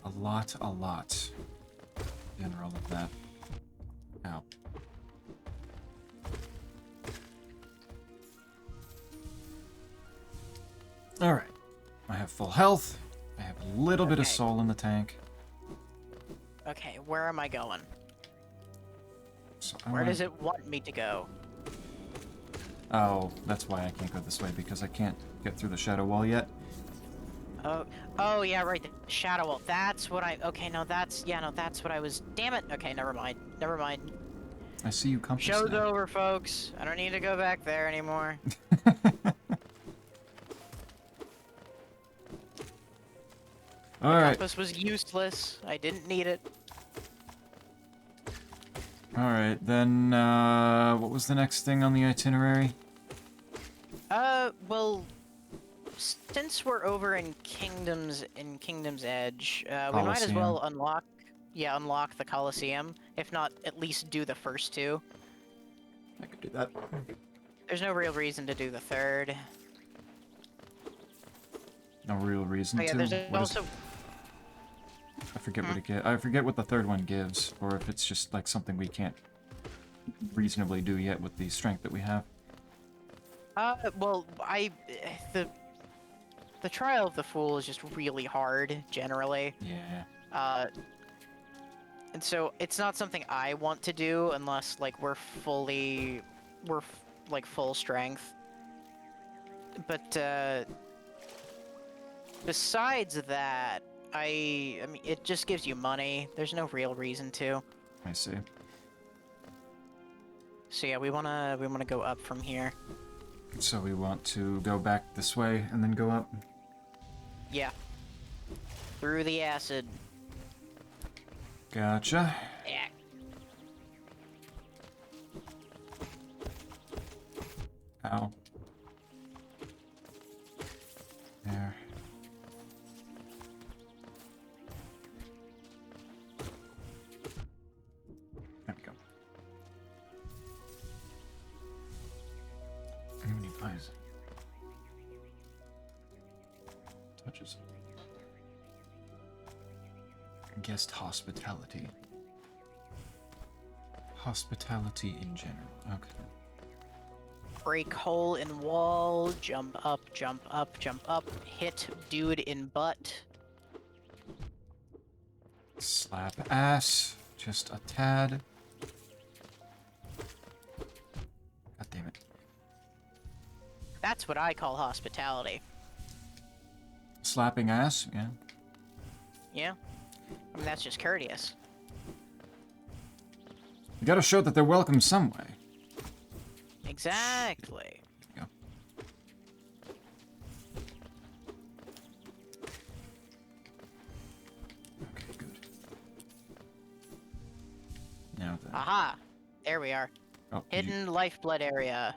A lot. General of that. Ow. Alright. I have full health. I have a little bit of Okay. soul in the tank. Okay, where am I going? So Where does it want me to go? Oh, that's why I can't go this way, because I can't get through the shadow wall yet. Oh yeah, right, the shadow wall. That's what I... Okay, no, that's... Yeah, no, that's what I was... Damn it! Okay, never mind. Never mind. I see you compass Show's now. over, folks. I don't need to go back there anymore. Alright. Compass was useless. I didn't need it. Alright, then, what was the next thing on the itinerary? Well... Since we're over in Kingdom's Edge, we might as well unlock the Colosseum. If not, at least do the first two. I could do that. There's no real reason to do the third. No real reason Oh yeah, to. there's What is- also... I forget what it gives. I forget what the third one gives, or if it's just like something we can't reasonably do yet with the strength that we have. Well, the Trial of the Fool is just really hard, generally. Yeah. And so it's not something I want to do unless, like, we're like, full strength. But, besides that, I mean, it just gives you money. There's no real reason to. I see. So yeah, we wanna go up from here. So we want to go back this way and then go up. Yeah. Through the acid. Gotcha. Yeah. Ow. There. There we go. How many pies? Touches. Guest hospitality. Hospitality in general. Okay. Break hole in wall, jump up, jump up, jump up, hit dude in butt. Slap ass. Just a tad. God damn it. That's what I call hospitality. Slapping ass? Yeah. Yeah? I mean, that's just courteous. You gotta show that they're welcome some way. Exactly. Yeah. Okay, good. Now then. Aha! There we are. Oh, did you- Hidden lifeblood area.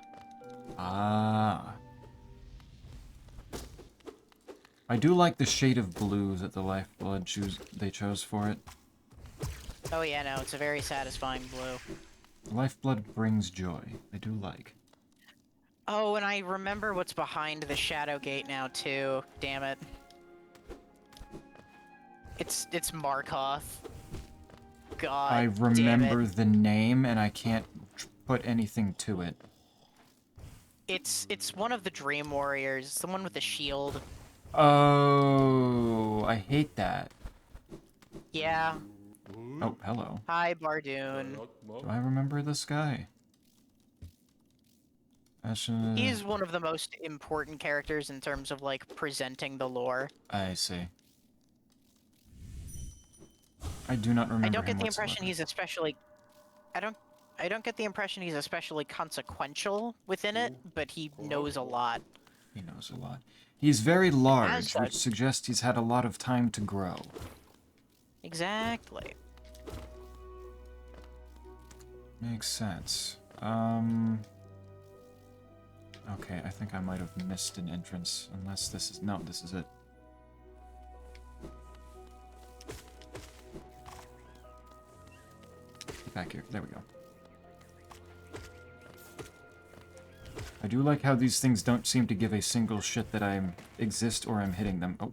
Ah. I do like the shade of blue that the lifeblood they chose for it. Oh yeah, no, it's a very satisfying blue. Lifeblood brings joy. I do like. Oh, and I remember what's behind the shadow gate now too. Damn it. It's Markoth. God I damn remember it. the name and I can't put anything to it. It's one of the Dream Warriors. It's the one with the shield. Oh, I hate that. Yeah. Oh, hello. Hi, Bardoon. Do I remember this guy? He's one of the most important characters in terms of, like, presenting the lore. I see. I do not remember I don't get him the impression whatsoever. he's especially... I don't get the impression he's especially consequential within it, but he knows a lot. He knows a lot. He's very large, such- which suggests he's had a lot of time to grow. Exactly. Makes sense. Okay, I think I might have missed an entrance, unless this is... No, this is it. Get back here. There we go. I do like how these things don't seem to give a single shit that I exist or I'm hitting them. Oh,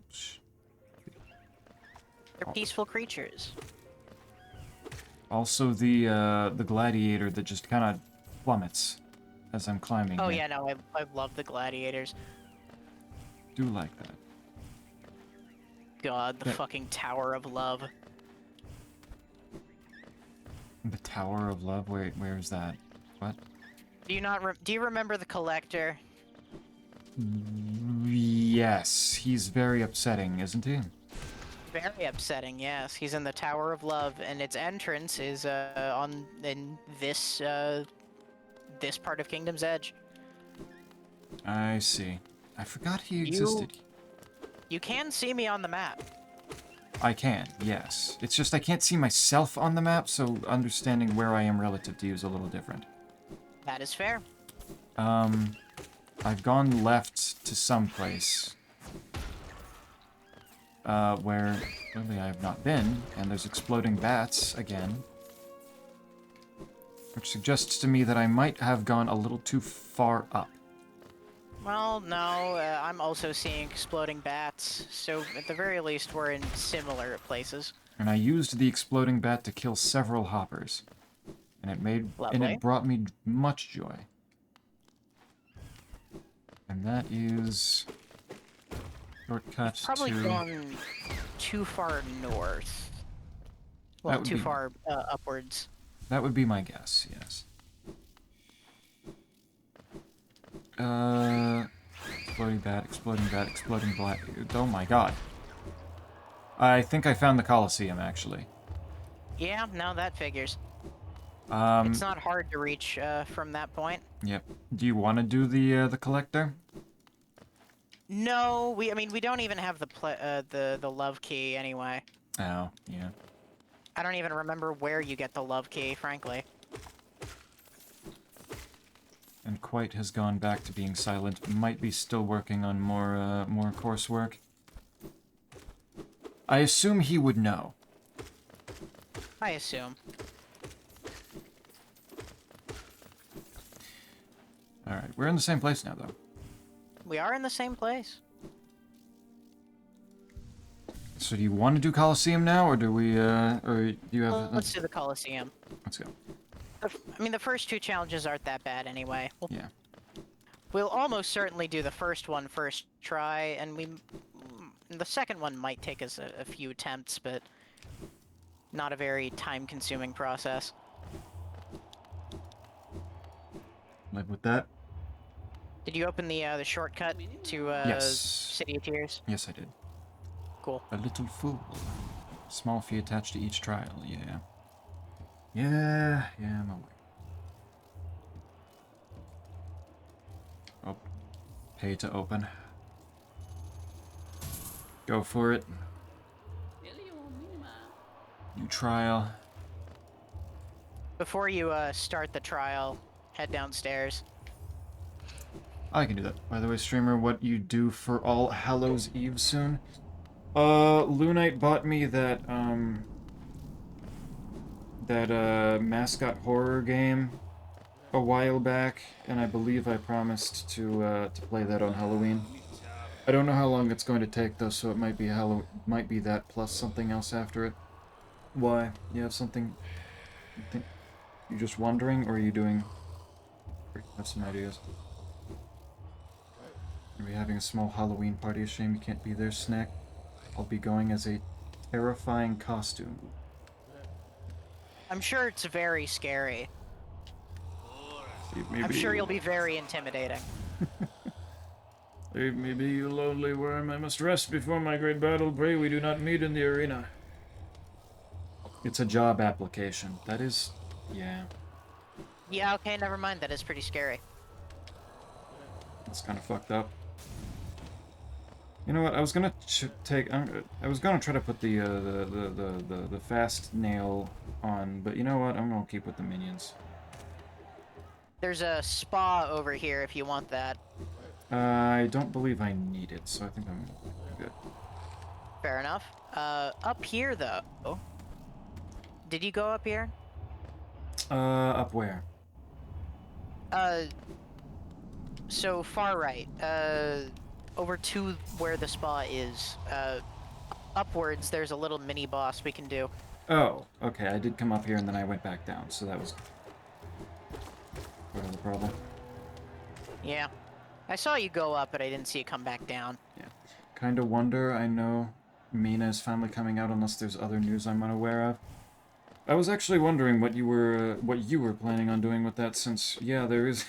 They're peaceful creatures. Also the gladiator that just kind of plummets as I'm climbing. Oh here. yeah, no, I love the gladiators. Do like that. God, the Yeah. fucking Tower of Love. The Tower of Love? Where is that? What? Do you not do you remember the Collector? Yes, he's very upsetting, isn't he? Very upsetting, yes. He's in the Tower of Love, and its entrance is in this this part of Kingdom's Edge. I see. I forgot he existed. You can see me on the map. I can, yes. It's just I can't see myself on the map, so understanding where I am relative to you is a little different. That is fair. I've gone left to some place. Where clearly I have not been, and there's exploding bats again. Which suggests to me that I might have gone a little too far up. Well, no, I'm also seeing exploding bats, so at the very least we're in similar places. And I used the exploding bat to kill several hoppers. And Lovely. it brought me much joy. And that is shortcut Probably to gone too far north. Well, would too be- far upwards. that would be my guess, yes. Exploding bat, exploding bat, exploding black. Oh my god. I think I found the Colosseum, actually. Yeah, no, that figures. It's not hard to reach from that point. Yep. Do you want to do the collector? No, I mean, we don't even have the love key anyway. Oh, yeah. I don't even remember where you get the love key, frankly. And Quite has gone back to being silent. Might be still working on more coursework. I assume he would know. I assume. Alright, we're in the same place now, though. We are in the same place. So do you want to do Colosseum now, or do we, or do you have... Well, let's do the Colosseum. Let's go. I mean, the first two challenges aren't that bad anyway. Yeah. We'll almost certainly do the first one first try, and the second one might take us a few attempts, but not a very time-consuming process. Like with that? Did you open the shortcut to Yes. City of Tears? Yes, I did. Cool. A little fool. Small fee attached to each trial, yeah. Yeah, I'm aware. Oh, pay to open. Go for it. New trial. Before you start the trial, head downstairs. I can do that. By the way, streamer, what you do for All Hallows Eve soon? Lunite bought me that, mascot horror game a while back, and I believe I promised to play that on Halloween. I don't know how long it's going to take, though, so it might be might be that plus something else after it. Why? You have something... You just wondering, or are you doing... Or you have some ideas? Are we having a small Halloween party? A shame you can't be there, Snack. I'll be going as a terrifying costume. I'm sure it's very scary. Maybe I'm sure you'll be very intimidating. Leave me be, you lonely worm. I must rest before my great battle. Pray we do not meet in the arena. It's a job application. That is... yeah. Yeah, okay, never mind. That is pretty scary. That's kind of fucked up. You know what? I was gonna I was gonna try to put the fast nail on, but you know what? I'm gonna keep with the minions. There's a spa over here if you want that. I don't believe I need it, so I think I'm good. Fair enough. Up here, though. Did you go up here? Up where? So far right. Over to where the spa is. Upwards, there's a little mini-boss we can do. Oh, okay. I did come up here and then I went back down, so that was part of the problem. Yeah. I saw you go up, but I didn't see you come back down. Yeah. Kind of wonder, I know Mina is finally coming out unless there's other news I'm unaware of. I was actually wondering what you were planning on doing with that, since, yeah, there is...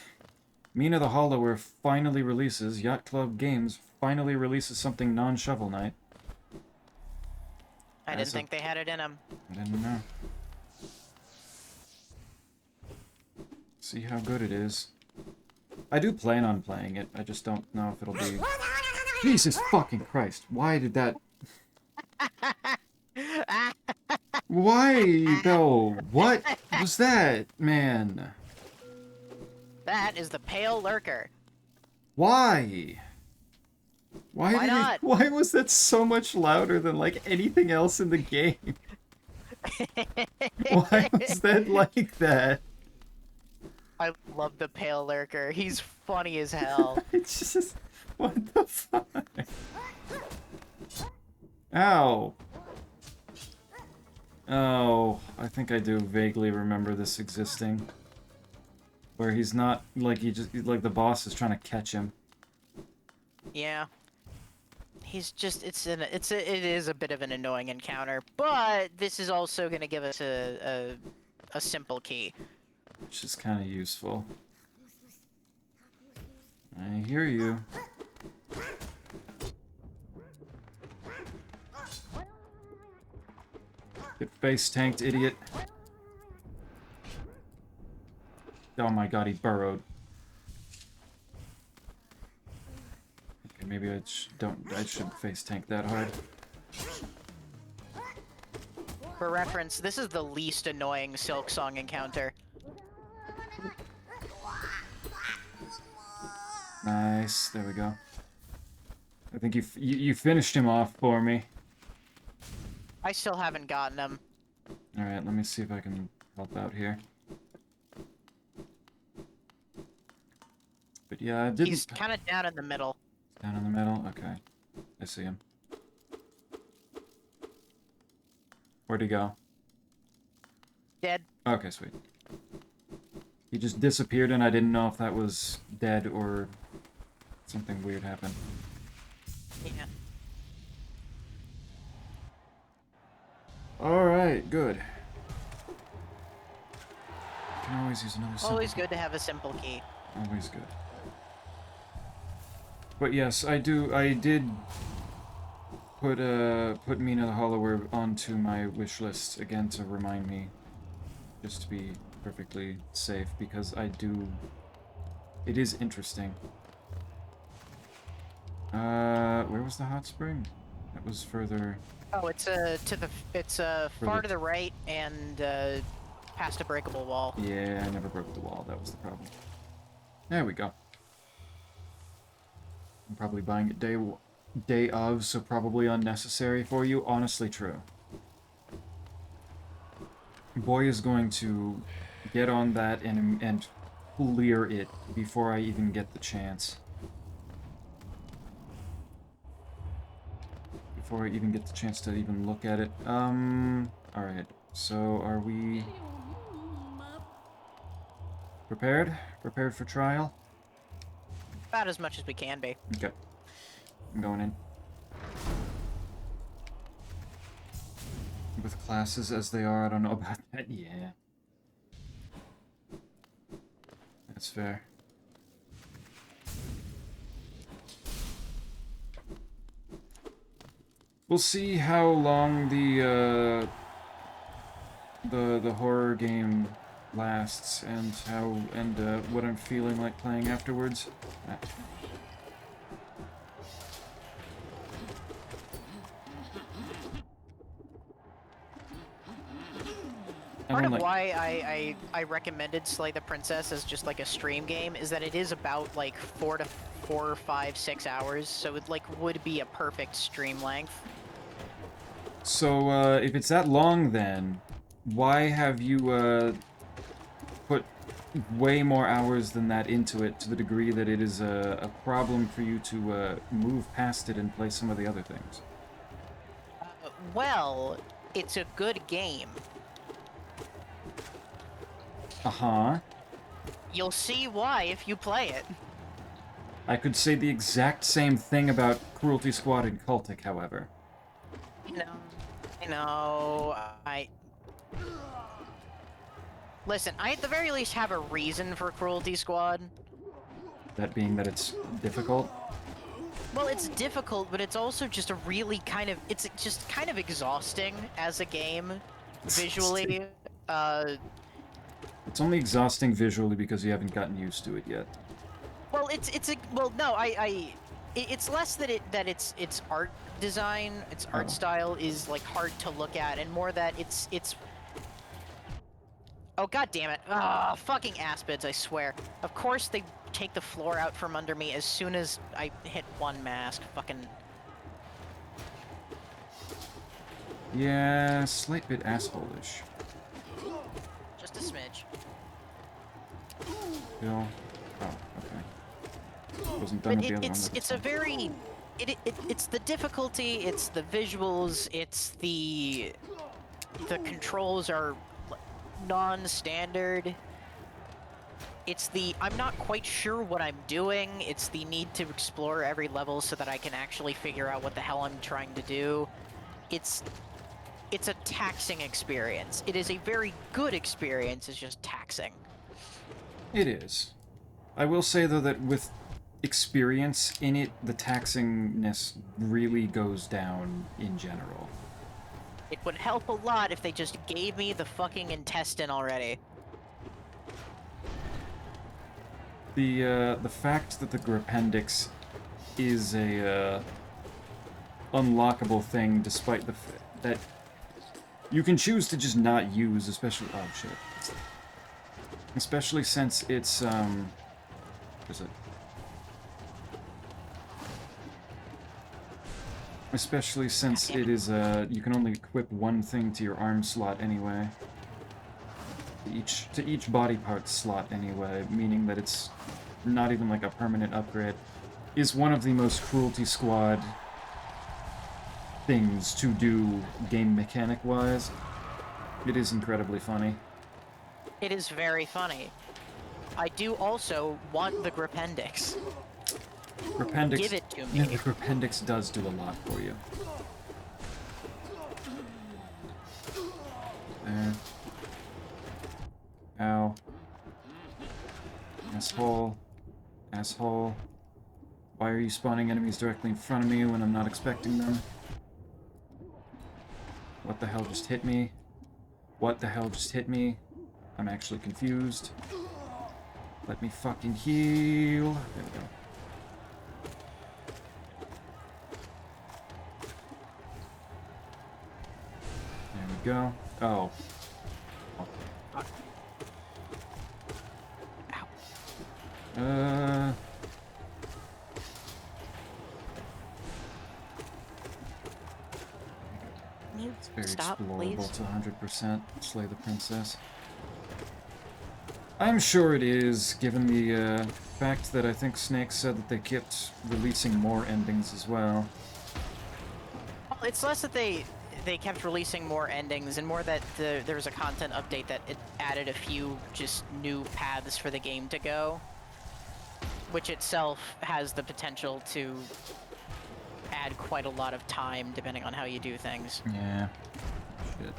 Mina the Hollower finally releases, Yacht Club Games finally releases something non-Shovel Knight. I didn't think they had it in them. I didn't know. See how good it is. I do plan on playing it, I just don't know if it'll be... Jesus fucking Christ, why did that... Why, though? What was that, man? That is the Pale Lurker. Why? Why Why did not? Why was that so much louder than, like, anything else in the game? Why was that like that? I love the Pale Lurker. He's funny as hell. It's just... What the fuck? Ow. Oh, I think I do vaguely remember this existing. Where he's not, like, like, the boss is trying to catch him. Yeah. He's just, it is a bit of an annoying encounter, but this is also going to give us a simple key. Which is kind of useful. I hear you. Get face tanked, idiot. Oh my god, he burrowed. Okay, maybe I shouldn't face tank that hard. For reference, this is the least annoying Silk Song encounter. Nice, there we go. I think you finished him off for me. I still haven't gotten him. Alright, let me see if I can help out here. But yeah, I didn't... He's kind of down in the middle. Down in the middle? Okay. I see him. Where'd he go? Dead. Okay, sweet. He just disappeared and I didn't know if that was dead or something weird happened. Yeah. Alright, good. Can always use another simple Always key. good to have a simple key. Always good. But yes, I did put Mina the Hollower onto my wish list again to remind me, just to be perfectly safe, because it is interesting. Where was the hot spring? That was further. Oh, it's far to the right and past a breakable wall. Yeah, I never broke the wall. That was the problem. There we go. I'm probably buying it day of, so probably unnecessary for you. Honestly, true. Boy is going to get on that and clear it before I even get the chance. Before I even get the chance to even look at it. Alright. So, are we prepared? Prepared for trial? About as much as we can be. Okay. I'm going in. With classes as they are, I don't know about that. Yeah. That's fair. We'll see how long the horror game lasts and what I'm feeling like playing afterwards. Part of why I recommended Slay the Princess as just like a stream game is that it is about like 4 to 4, 5, 6 hours, so it like would be a perfect stream length. So, if it's that long then, why have you, put way more hours than that into it to the degree that it is a problem for you to, move past it and play some of the other things? Well, it's a good game. Uh-huh. You'll see why if you play it. I could say the exact same thing about Cruelty Squad and Cultic, however. Listen, I at the very least have a reason for Cruelty Squad. That being that it's difficult? Well, it's difficult, but it's also just a really it's just kind of exhausting as a game, visually. It's only exhausting visually because you haven't gotten used to it yet. Well, it's less that its art design, its art style is like hard to look at, and more that it's. Oh, god damn it! Ah, fucking aspids! I swear. Of course they take the floor out from under me as soon as I hit one mask. Fucking. Yeah, slight bit asshole-ish. Just a smidge. Bill. Oh, okay. Wasn't done with the other one. It's a very. It's the difficulty. It's the visuals. It's the controls are non-standard. It's the I'm not quite sure what I'm doing. It's the need to explore every level so that I can actually figure out what the hell I'm trying to do. It's a taxing experience. It is a very good experience. It's just taxing. It is. I will say, though, that with experience in it, the taxingness really goes down in general. It would help a lot if they just gave me the fucking intestine already. The fact that the Grapendix is a unlockable thing, despite the that you can choose to just not use, especially especially since it's what is it? Especially since it is you can only equip one thing to your arm slot anyway. To each body part slot anyway, meaning that it's not even like a permanent upgrade, is one of the most Cruelty Squad things to do game mechanic wise. It is incredibly funny. It is very funny. I do also want the Grapendix. Grapendix, give it to me. Yeah, the Grapendix does do a lot for you. Asshole. Asshole. Why are you spawning enemies directly in front of me when I'm not expecting them? What the hell just hit me? What the hell just hit me? I'm actually confused. Let me fucking heal. There we go. There we go. Oh. It's very Stop, explorable please. to 100%. Slay the princess. I'm sure it is, given the fact that I think Snake said that they kept releasing more endings as well. Well, it's less that they kept releasing more endings and more that there was a content update that it added a few just new paths for the game to go, which itself has the potential to add quite a lot of time depending on how you do things. Yeah. Shit.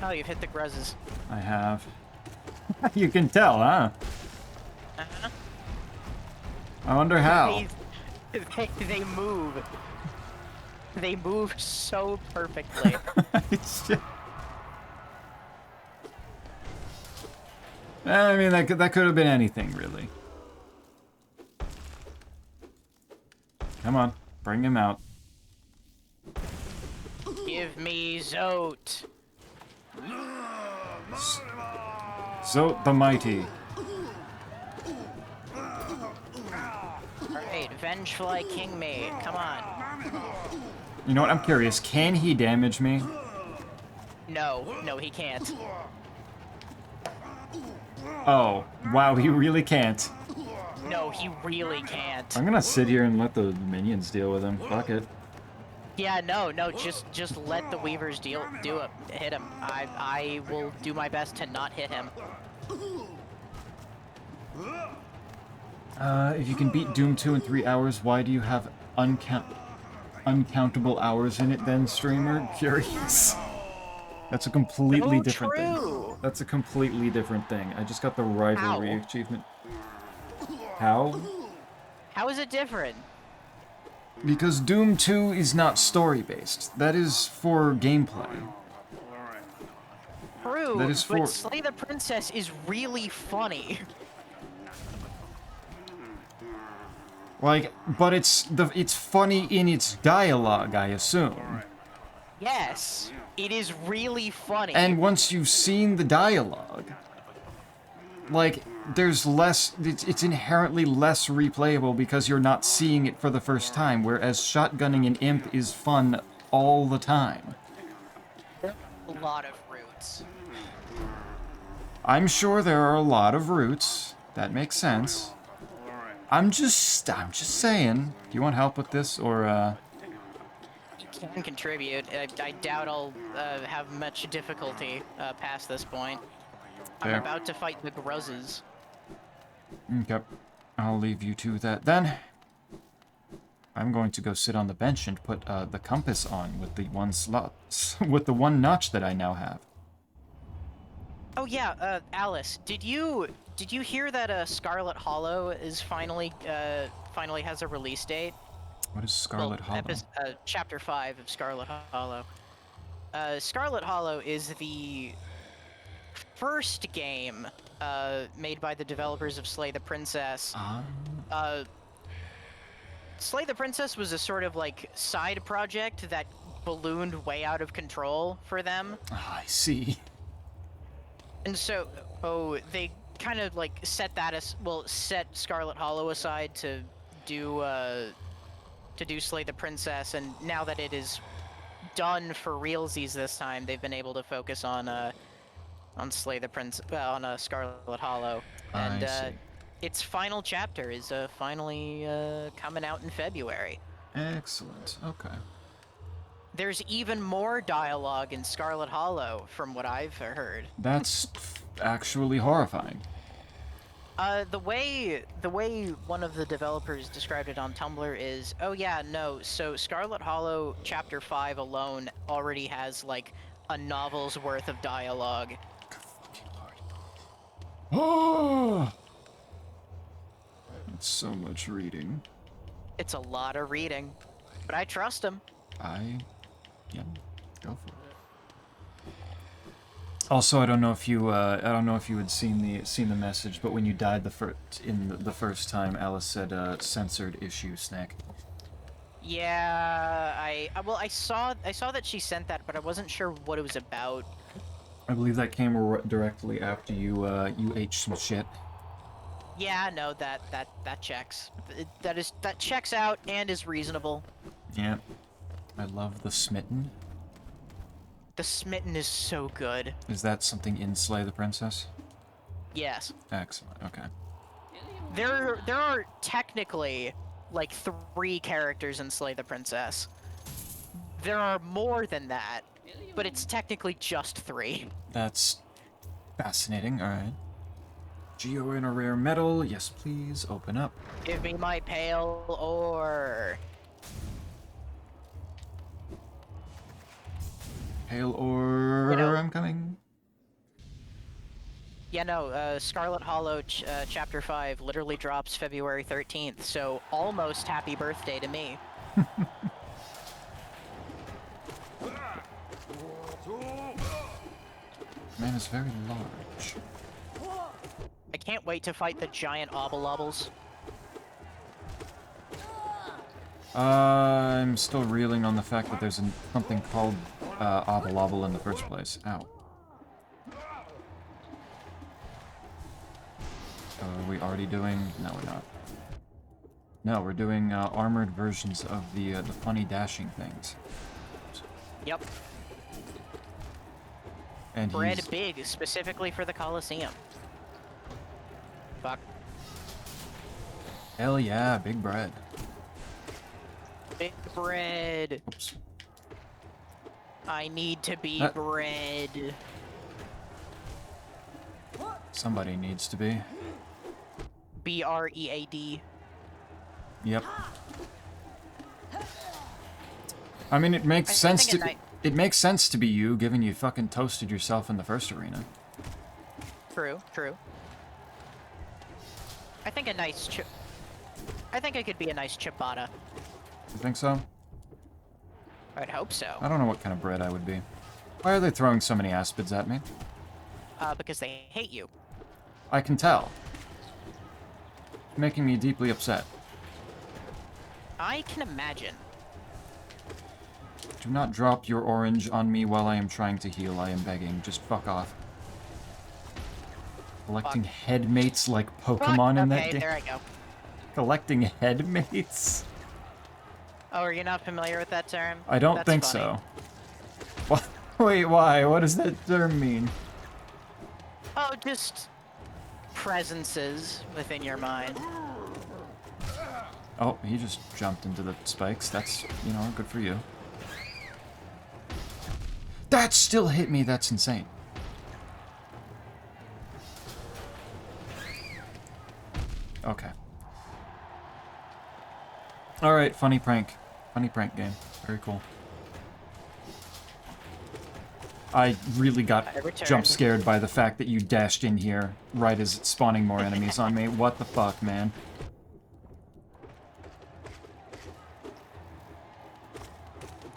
Oh, you've hit the gruzzes. I have. You can tell, huh? Uh-huh. I wonder how. They move. They move so perfectly. I mean, that could have been anything, really. Come on, bring him out. Give me Zote. Zote the Mighty. Alright, Vengefly King me. Come on. You know what? I'm curious. Can he damage me? No, he can't. Oh, wow, he really can't. No, he really can't. I'm gonna sit here and let the minions deal with him. Fuck it. Yeah, no, just let the Weavers hit him. I will do my best to not hit him. If you can beat Doom 2 in 3 hours, why do you have uncountable hours in it then, streamer? Curious. That's a completely different thing. That's a completely different thing. I just got the rivalry achievement. How? How is it different? Because Doom 2 is not story-based. That is for gameplay. True, That is for... but Slay the Princess is really funny. Like, but it's funny in its dialogue, I assume. Yes, it is really funny. And once you've seen the dialogue, like, there's less, it's inherently less replayable because you're not seeing it for the first time, whereas shotgunning an imp is fun all the time. A lot of routes. I'm sure there are a lot of routes. That makes sense. I'm just saying. Do you want help with this, or, You can contribute. I doubt I'll have much difficulty past this point. Fair. I'm about to fight the Gruzzes. Okay. I'll leave you to that then. I'm going to go sit on the bench and put the compass on with the one slot, with the one notch that I now have. Oh yeah, Alice, did you hear that Scarlet Hollow is finally has a release date? What is Scarlet Hollow? Chapter 5 of Scarlet Hollow. Scarlet Hollow is the first game made by the developers of Slay the Princess. Slay the Princess was a sort of like side project that ballooned way out of control for them. I see. And so, they kind of like set Scarlet Hollow aside to do Slay the Princess, and now that it is done for realsies this time, they've been able to focus on Slay the on Scarlet Hollow, and its final chapter is finally coming out in February. Excellent. Okay. There's even more dialogue in Scarlet Hollow, from what I've heard. That's actually horrifying. The way one of the developers described it on Tumblr is, oh yeah, no, so Scarlet Hollow Chapter 5 alone already has, like, a novel's worth of dialogue. Oh! That's so much reading. It's a lot of reading, but I trust him. Yeah, go for it. Also, I don't know if you had seen the message, but when you died the first time, Alice said censored issue snack. Yeah, well, I saw that she sent that, but I wasn't sure what it was about. I believe that came directly after you ate some shit. Yeah, no, that checks. That checks out and is reasonable. Yeah, I love the smitten. The smitten is so good. Is that something in Slay the Princess? Yes. Excellent. Okay. There are technically like 3 characters in Slay the Princess. There are more than that, but it's technically just 3. That's fascinating. All right. Geo in a rare metal. Yes, please. Open up. Give me my pale ore. Pale ore. You know- I'm coming. Yeah, no, Scarlet Hollow Chapter 5 literally drops February 13th, so almost happy birthday to me. Man is very large. I can't wait to fight the giant obolobbles. I'm still reeling on the fact that there's something called Obalobble in the first place. Ow. Are we already doing? No, we're not. No, we're doing armored versions of the funny dashing things. Yep. And Bread he's... big, specifically for the Coliseum. Fuck. Hell yeah, big bread. Big bread. Oops. I need to be That- bread. Somebody needs to be. BREAD. Yep. I mean, it makes sense think to... It makes sense to be you, given you fucking toasted yourself in the first arena. True, true. I think a nice I think I could be a nice ciabatta. You think so? I'd hope so. I don't know what kind of bread I would be. Why are they throwing so many aspids at me? Because they hate you. I can tell. Making me deeply upset. I can imagine. Do not drop your orange on me while I am trying to heal. I am begging. Just fuck off. Collecting headmates like Pokemon in that Okay, game. there I go. Collecting headmates? Oh, are you not familiar with that term? I don't That's think funny. so. Wait, why? What does that term mean? Oh, just presences within your mind. Oh, he just jumped into the spikes. That's, you know, good for you. That still hit me. That's insane. Okay. Alright, funny prank. Funny prank game. Very cool. I really got jump scared by the fact that you dashed in here right as it's spawning more enemies on me. What the fuck, man?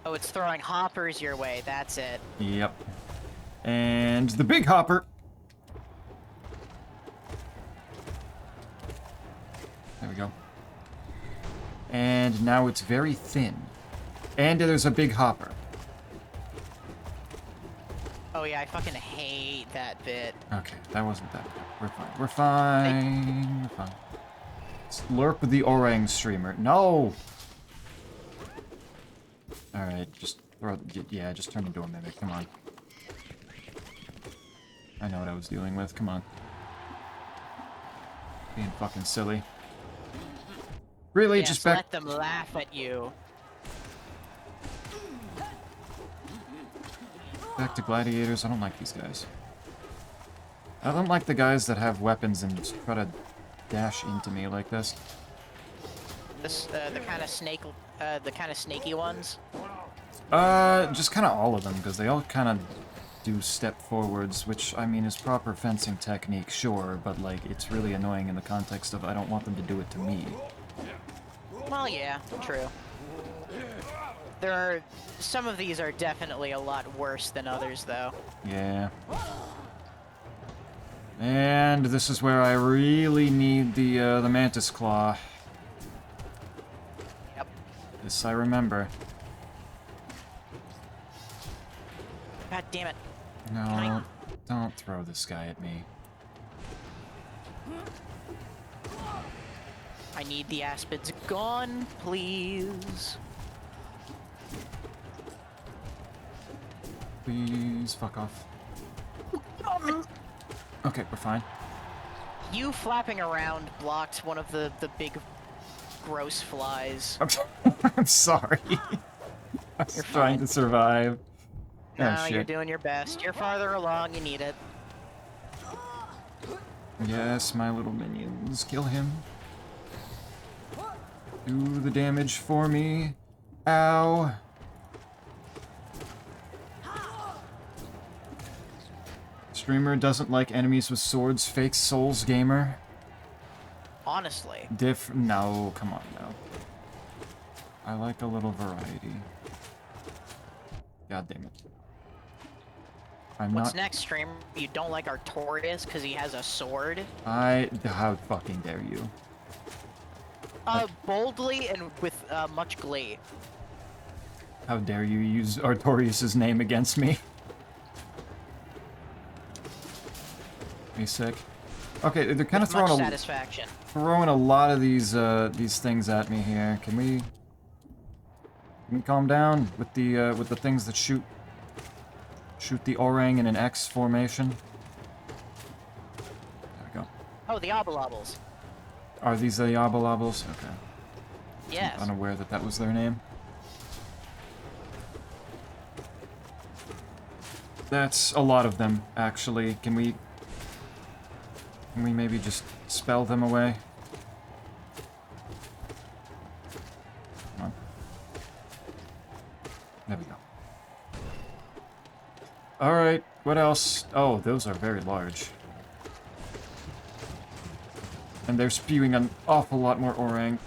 Oh, it's throwing hoppers your way. That's it. Yep. And the big hopper. There we go. And now it's very thin. And there's a big hopper. Oh yeah, I fucking hate that bit. Okay, that wasn't that bad. We're fine. We're fine. We're fine. Slurp the orang streamer. No! Alright, just throw... Yeah, just turn into a mimic. Come on. I know what I was dealing with. Come on. Being fucking silly. Really? Yes, just back... let them laugh at you. Back to gladiators. I don't like these guys. I don't like the guys that have weapons and just try to dash into me like this. This, the kind of snaky ones. Just kind of all of them, because they all kind of do step forwards, which, I mean, is proper fencing technique, sure, but, like, it's really annoying in the context of I don't want them to do it to me. Well, yeah, true. There are... Some of these are definitely a lot worse than others, though. Yeah. And this is where I really need the Mantis Claw. Yep. This I remember. God damn it. No, don't throw this guy at me. I need the aspids gone, please. Please, fuck off. Okay, we're fine. You flapping around blocked one of the big gross flies. I'm sorry. I was You're trying fine. to survive. No, Oh, you're shit. doing your best. You're farther along, you need it. Yes, my little minions. Kill him. Do the damage for me. Ow. Streamer doesn't like enemies with swords. Fake Souls gamer. Honestly. No, come on, no. I like a little variety. God damn it. What's next, stream? You don't like Artorias because he has a sword? How fucking dare you? Boldly and with much glee. How dare you use Artorias' name against me? Are you sick? Okay, they're kind of With much throwing satisfaction. throwing a lot of these things at me here. Can we calm down with the things that shoot the orang in an X formation? There we go. Oh, the Obalobbles. Are these the Obalobbles? Okay. Yes. Unaware that that was their name. That's a lot of them, actually. Can we maybe just spell them away? Come on. There we go. Alright, what else? Oh, those are very large. And they're spewing an awful lot more orang.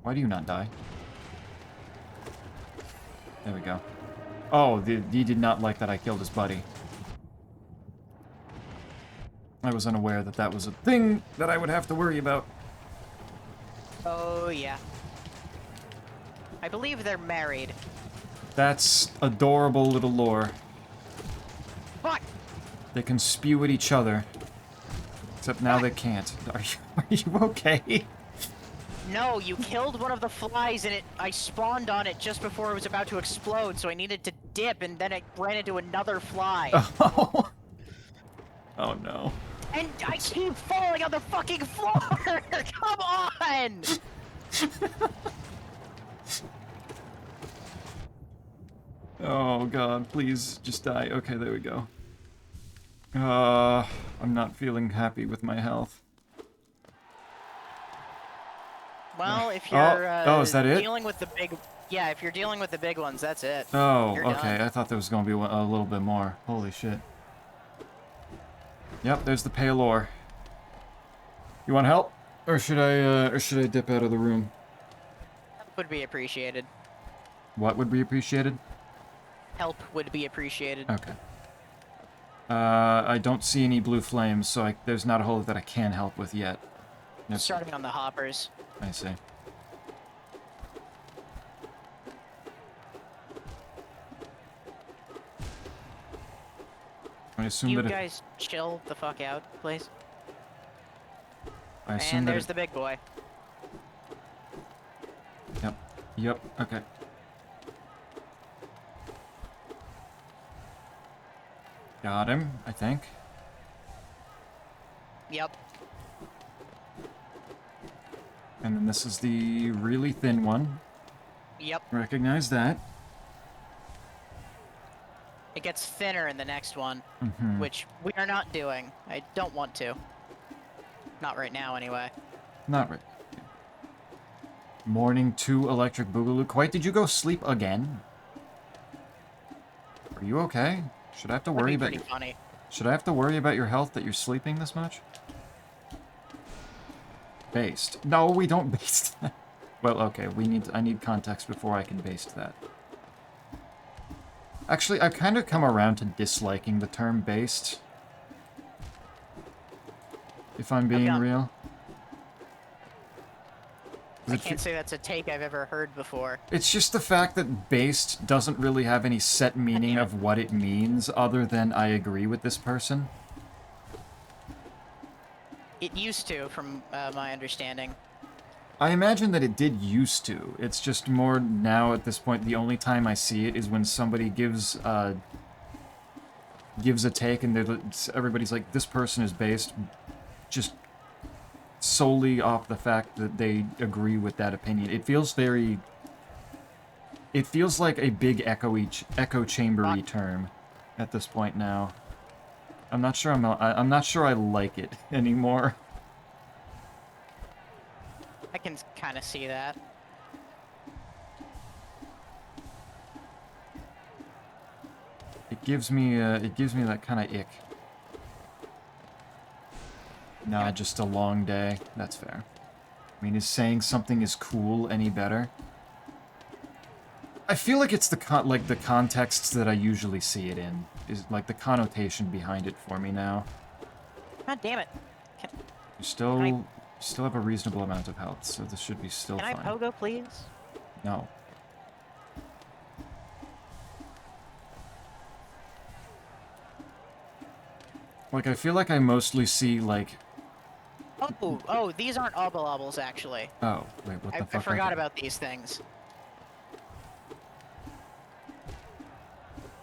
Why do you not die? There we go. Oh, he did not like that I killed his buddy. I was unaware that that was a thing that I would have to worry about. Oh, yeah. I believe they're married. That's adorable little lore. Fuck! They can spew at each other. Except now they can't. Are you okay? No, you killed one of the flies and I spawned on it just before it was about to explode, so I needed to dip and then it ran into another fly. Oh. Oh no. And I keep falling on the fucking floor! Come on! Oh god, please just die. Okay, there we go. I'm not feeling happy with my health. Well, if you're is that it? dealing with the big... Yeah, if you're dealing with the big ones, that's it. Oh, You're okay. done. I thought there was going to be a little bit more. Holy shit. Yep, there's the pale ore. You want help? Or should I dip out of the room? Would be appreciated. What would be appreciated? Help would be appreciated. Okay. I don't see any blue flames, so there's not a whole lot that I can help with yet. Yes. Starting on the hoppers. I see. I assume You that guys chill the fuck out, please. I assume And that there's the big boy. Yep. Yep. Okay. Got him, I think. Yep. And then this is the really thin one. Yep. Recognize that. It gets thinner in the next one, Mm-hmm. which we are not doing. I don't want to. Not right now, anyway. Not right. Morning 2 electric boogaloo. Quite, did you go sleep again? Are you okay? Should I have to That'd worry be about pretty your... funny. Should I have to worry about your health that you're sleeping this much? Based. No, we don't baste that. Well, okay, I need context before I can baste that. Actually, I've kind of come around to disliking the term based. If I'm being come? real. I can't say that's a take I've ever heard before. It's just the fact that based doesn't really have any set meaning of what it means other than I agree with this person. It used to, from my understanding. I imagine that it did used to. It's just more now at this point, the only time I see it is when somebody gives a take and everybody's like, this person is based just solely off the fact that they agree with that opinion. It feels very... It feels like a big echo chambery term at this point now. I'm not sure I'm not sure I like it anymore. I can kind of see that. It gives me that kind of ick. Nah, just a long day. That's fair. I mean, is saying something is cool any better? I feel like it's the contexts that I usually see it in. Is like the connotation behind it for me now. God damn it. You still have a reasonable amount of health, so this should be still Can fine. I pogo, please? No. Like, I feel like I mostly see, like... Oh, these aren't oblobbles, actually. Oh, wait, what the fuck? I forgot about these things.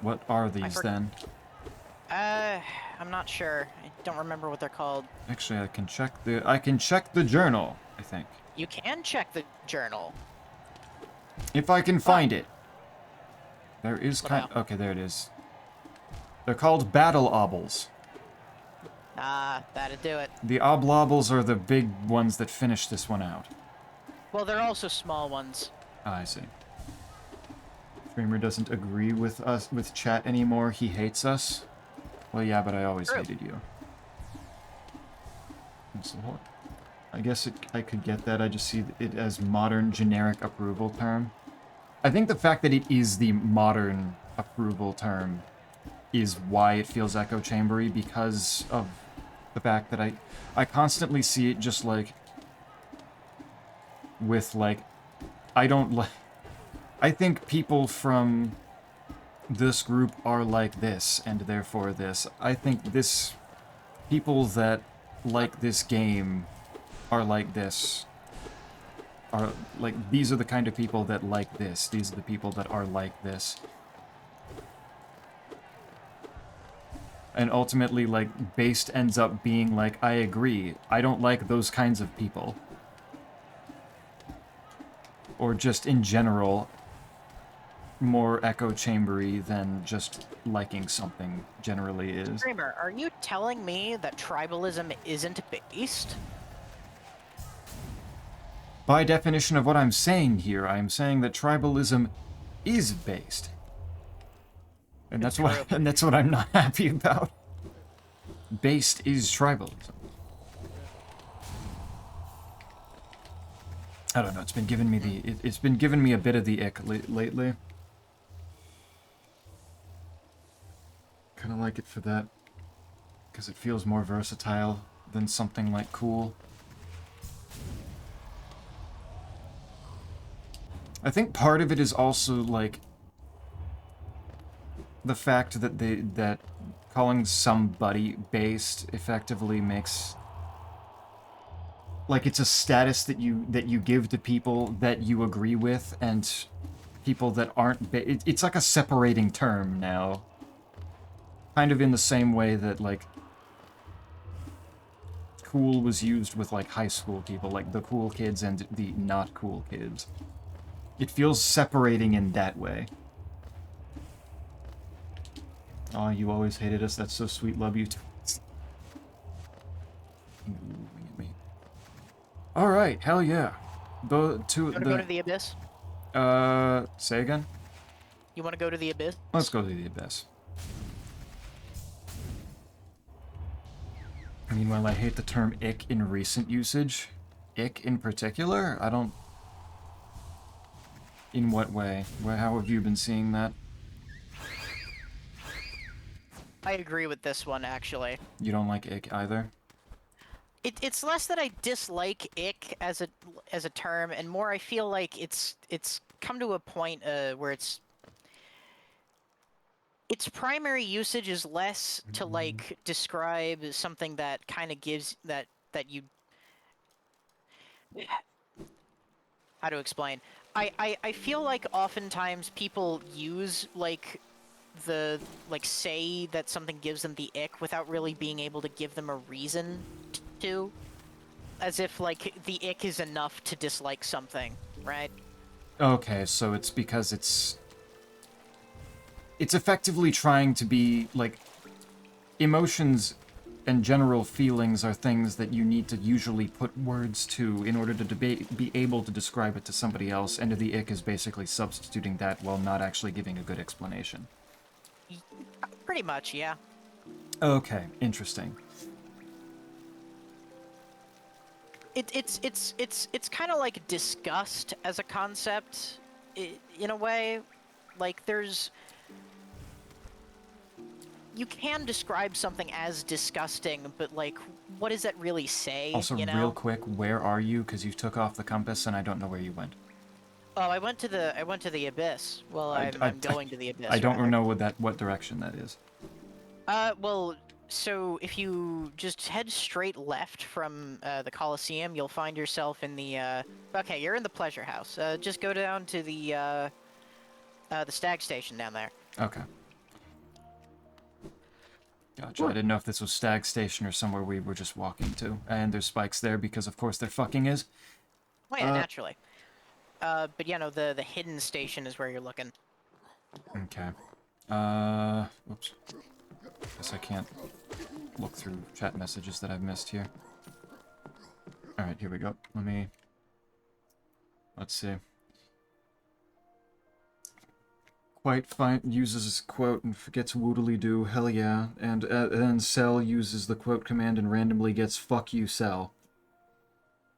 What are these, then? I'm not sure. I don't remember what they're called. Actually, I can check the journal, I think. You can check the journal. If I can find it. There is What okay, there it is. They're called battle obels. Ah, that'd do it. The oblobbles are the big ones that finish this one out. Well, they're also small ones. Ah, I see. Framer doesn't agree with chat anymore. He hates us. Well, yeah, but I always hated you. And so what? I guess I could get that. I just see it as modern generic approval term. I think the fact that it is the modern approval term is why it feels echo chambery, because of the fact that I constantly see it just like with like I don't like I think people from this group are like this and therefore this. I think this people that like this game are like this. Are like these are the kind of people that like this. These are the people that are like this. And ultimately, like, based ends up being like, I agree. I don't like those kinds of people. Or just in general, more echo chambery than just liking something generally is. Dreamer, are you telling me that tribalism isn't based? By definition of what I'm saying here, I am saying that tribalism is based. And that's what I'm not happy about. Based is tribalism. I don't know, it's been giving me it's been giving me a bit of the ick lately. Kind of like it for that, because it feels more versatile than something like cool. I think part of it is also like the fact that calling somebody based effectively makes like it's a status that you give to people that you agree with and people that aren't it's like a separating term now. Kind of in the same way that like cool was used with like high school people, like the cool kids and the not cool kids. It feels separating in that way. Oh, you always hated us. That's so sweet. Love you. All right, hell yeah. Go to the abyss. Say again? You want to go to the abyss? Let's go to the abyss. Meanwhile, I hate the term ick in recent usage. Ick in particular? I don't... In what way? How have you been seeing that? I agree with this one, actually. You don't like ick either? It's less that I dislike ick as a term, and more I feel like it's come to a point where its primary usage is less to like describe something that kind of gives that you how to explain. I feel like oftentimes people use like say that something gives them the ick without really being able to give them a reason to, as if like the ick is enough to dislike something, right? Okay, so it's because it's effectively trying to be, like, emotions and general feelings are things that you need to usually put words to in order to be able to describe it to somebody else, and the ick is basically substituting that while not actually giving a good explanation. Pretty much, yeah. Okay, interesting. It's kind of like disgust as a concept, in a way. Like you can describe something as disgusting, but like, what does that really say? Also, you know? real quick, where are you? Because you took off the compass and I don't know where you went. Oh, I went to the abyss. Well, I'm going to the abyss. I don't rather. know what direction that is. Well, so if you just head straight left from the Colosseum, you'll find yourself in the. Okay, you're in the pleasure house. Just go down to the stag station down there. Okay. Gotcha. I didn't know if this was Stag Station or somewhere we were just walking to. And there's spikes there because, of course, there fucking is. Oh yeah, naturally. But yeah, no, the hidden station is where you're looking. Okay. Oops. Guess I can't look through chat messages that I've missed here. Alright, here we go. Let's see. Quite fine uses quote and gets woodily do, hell yeah. And then Cell uses the quote command and randomly gets fuck you, Cell.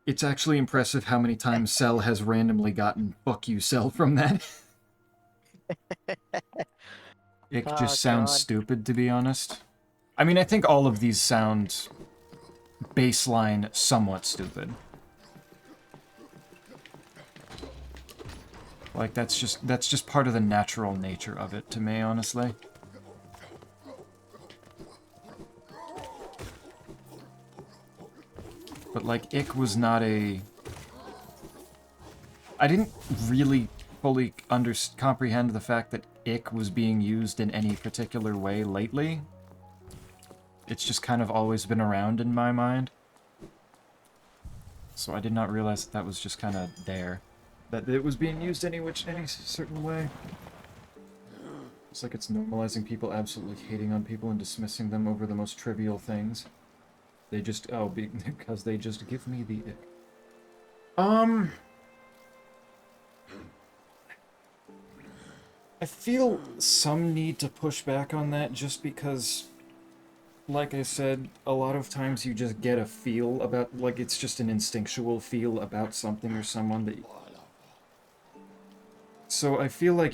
It's actually impressive how many times Cell has randomly gotten fuck you, Cell from that. It just sounds stupid, to be honest. I mean, I think all of these sound baseline somewhat stupid. Like, that's just part of the natural nature of it to me, honestly. But, like, ick was not a... I didn't really fully comprehend the fact that ick was being used in any particular way lately. It's just kind of always been around in my mind. So I did not realize that was just kind of there. That it was being used any certain way. It's like it's normalizing people absolutely hating on people and dismissing them over the most trivial things. They just, because they just give me the ick. I feel some need to push back on that just because, like I said, a lot of times you just get a feel about, like, it's just an instinctual feel about something or someone that... So I feel like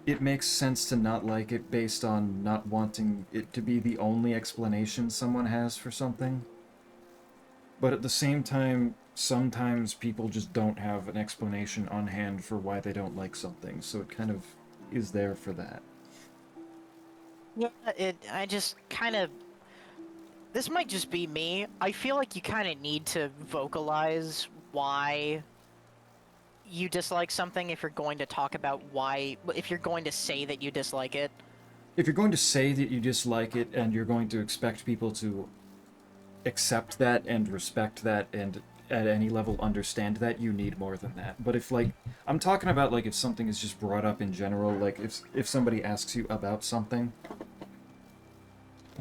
it makes sense to not like it based on not wanting it to be the only explanation someone has for something. But at the same time, sometimes people just don't have an explanation on hand for why they don't like something, so it kind of is there for that. Yeah, I just kind of... This might just be me. I feel like you kind of need to vocalize why you dislike something if you're going to talk about why... If you're going to say that you dislike it. If you're going to say that you dislike it and you're going to expect people to accept that and respect that and at any level understand that, you need more than that. But if, like, I'm talking about, like, if something is just brought up in general, like, if somebody asks you about something,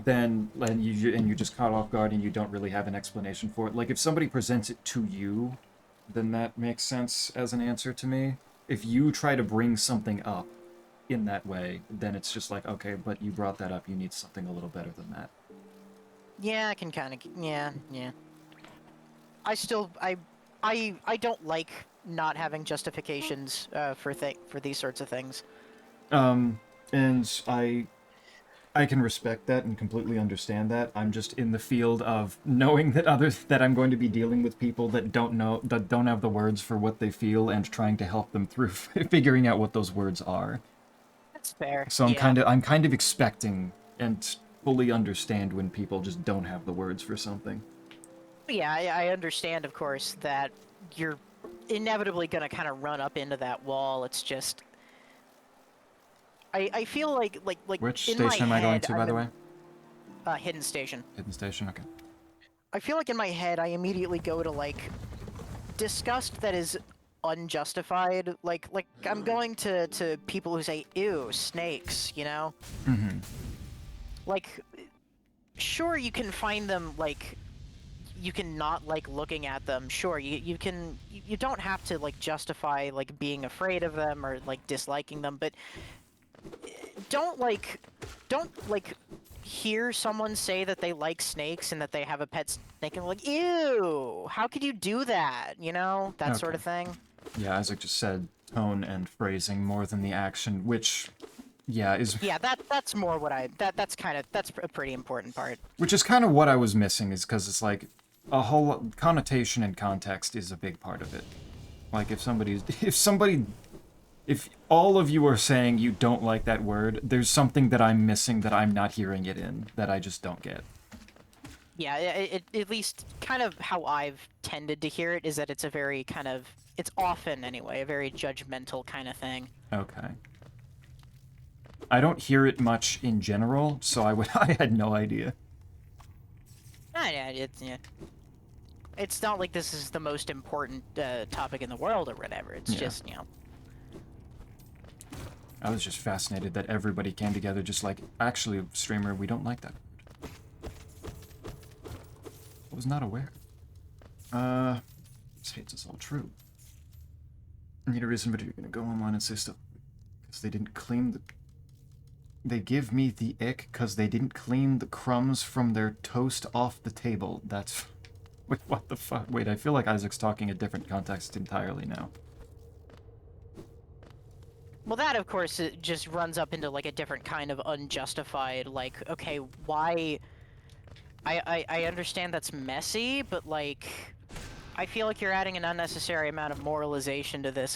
then, and you just caught off guard and you don't really have an explanation for it. Like, if somebody presents it to you, then that makes sense as an answer to me. If you try to bring something up in that way, then it's just like, okay, but you brought that up, you need something a little better than that. Yeah, I can kind of. Yeah, yeah. I still, I don't like not having justifications for these sorts of things. And I can respect that and completely understand that. I'm just in the field of knowing that I'm going to be dealing with people that don't have the words for what they feel and trying to help them through figuring out what those words are. That's fair. So Yeah. I'm kind of expecting and fully understand when people just don't have the words for something. Yeah, I understand, of course, that you're inevitably gonna kind of run up into that wall. It's just, I feel like Which in my station am I going head, to, by the way? Hidden Station. Hidden station, okay. I feel like in my head, I immediately go to like disgust that is unjustified. Like I'm going to people who say, "Ew, snakes," you know? Mm-hmm. Like, sure, you can find them like you can not like looking at them. Sure, you don't have to like justify like being afraid of them or like disliking them, but don't hear someone say that they like snakes and that they have a pet snake and like, ew, how could you do that? You know, that sort of thing. Yeah, Isaac just said tone and phrasing more than the action, which, yeah, That's more what that's a pretty important part. which is kind of what I was missing, is because it's like a whole connotation and context is a big part of it. Like if all of you are saying you don't like that word, there's something that I'm missing that I'm not hearing it in, that I just don't get. Yeah, at least kind of how I've tended to hear it is that it's a very kind of, it's often anyway, a very judgmental kind of thing. Okay. I don't hear it much in general, so I had no idea. Yeah, it's not like this is the most important topic in the world or whatever. It's Yeah. just, you know. I was just fascinated that everybody came together just like, actually, streamer, we don't like that word. I was not aware. This hates us all true. I need a reason, but you're gonna go online and say stuff. Because they didn't clean the... They give me the ick because they didn't clean the crumbs from their toast off the table. That's... Wait, what the fuck? Wait, I feel like Isaac's talking a different context entirely now. Well, that, of course, it just runs up into, like, a different kind of unjustified, like, okay, why... I understand that's messy, but, like... I feel like you're adding an unnecessary amount of moralization to this,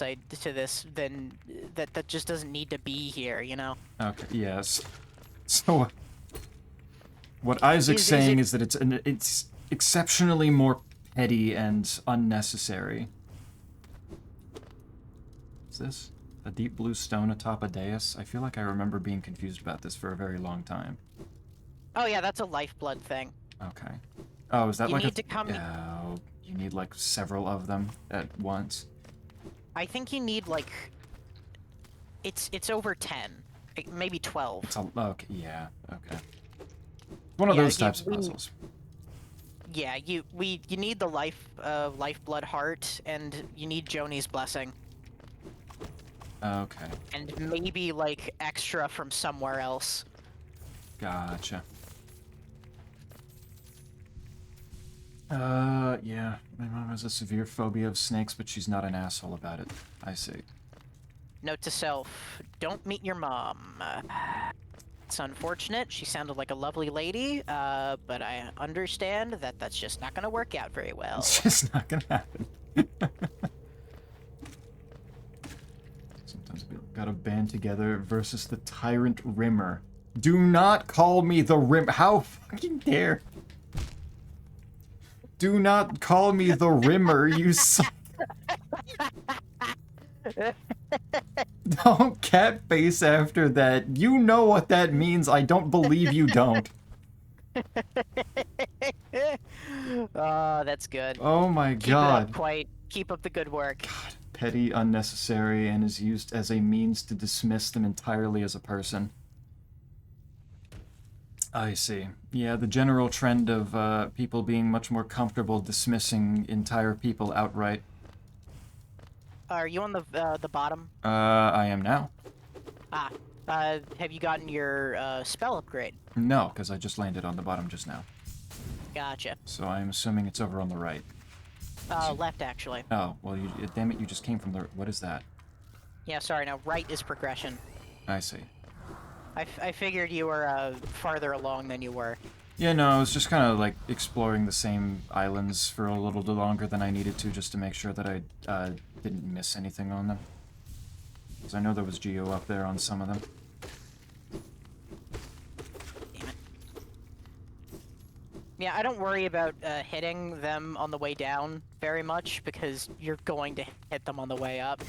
than... That just doesn't need to be here, you know? Okay, yes. So... What Isaac's saying is that it's exceptionally more petty and unnecessary. What's this? A deep blue stone atop a dais? I feel like I remember being confused about this for a very long time. Oh yeah, that's a lifeblood thing. Okay. Oh, is that You like need to come... Oh, you need like several of them at once? I think you need, like... It's over 10. Maybe 12. It's a... Okay, yeah, okay. One of Yeah, those types of puzzles. Yeah, you need the lifeblood heart, and you need Joni's blessing. Okay. And maybe, like, extra from somewhere else. Gotcha. Yeah. My mom has a severe phobia of snakes, but she's not an asshole about it. I see. Note to self, don't meet your mom. It's unfortunate, she sounded like a lovely lady, but I understand that that's just not gonna work out very well. It's just not gonna happen. Sometimes we gotta band together versus the tyrant Rimmer. Do not call me the Rimmer. How fucking dare? Do not call me the Rimmer, you son. Don't cat face after that. You know what that means. I don't believe you don't. Oh, that's good. Oh my Keep god. it up, Quite. Keep up the good work. God, petty, unnecessary, and is used as a means to dismiss them entirely as a person. I see. Yeah, the general trend of people being much more comfortable dismissing entire people outright. Are you on the bottom? I am now. Ah, have you gotten your spell upgrade? No, because I just landed on the bottom just now. Gotcha. So I'm assuming it's over on the right. Left actually. Oh, well, damn it, you just came from the... What is that? Yeah, sorry, no, right is progression. I see. I figured you were, farther along than you were. Yeah, no, I was just kind of, like, exploring the same islands for a little bit longer than I needed to, just to make sure that I, didn't miss anything on them. Because I know there was Geo up there on some of them. Damn it. Yeah, I don't worry about, hitting them on the way down very much, because you're going to hit them on the way up.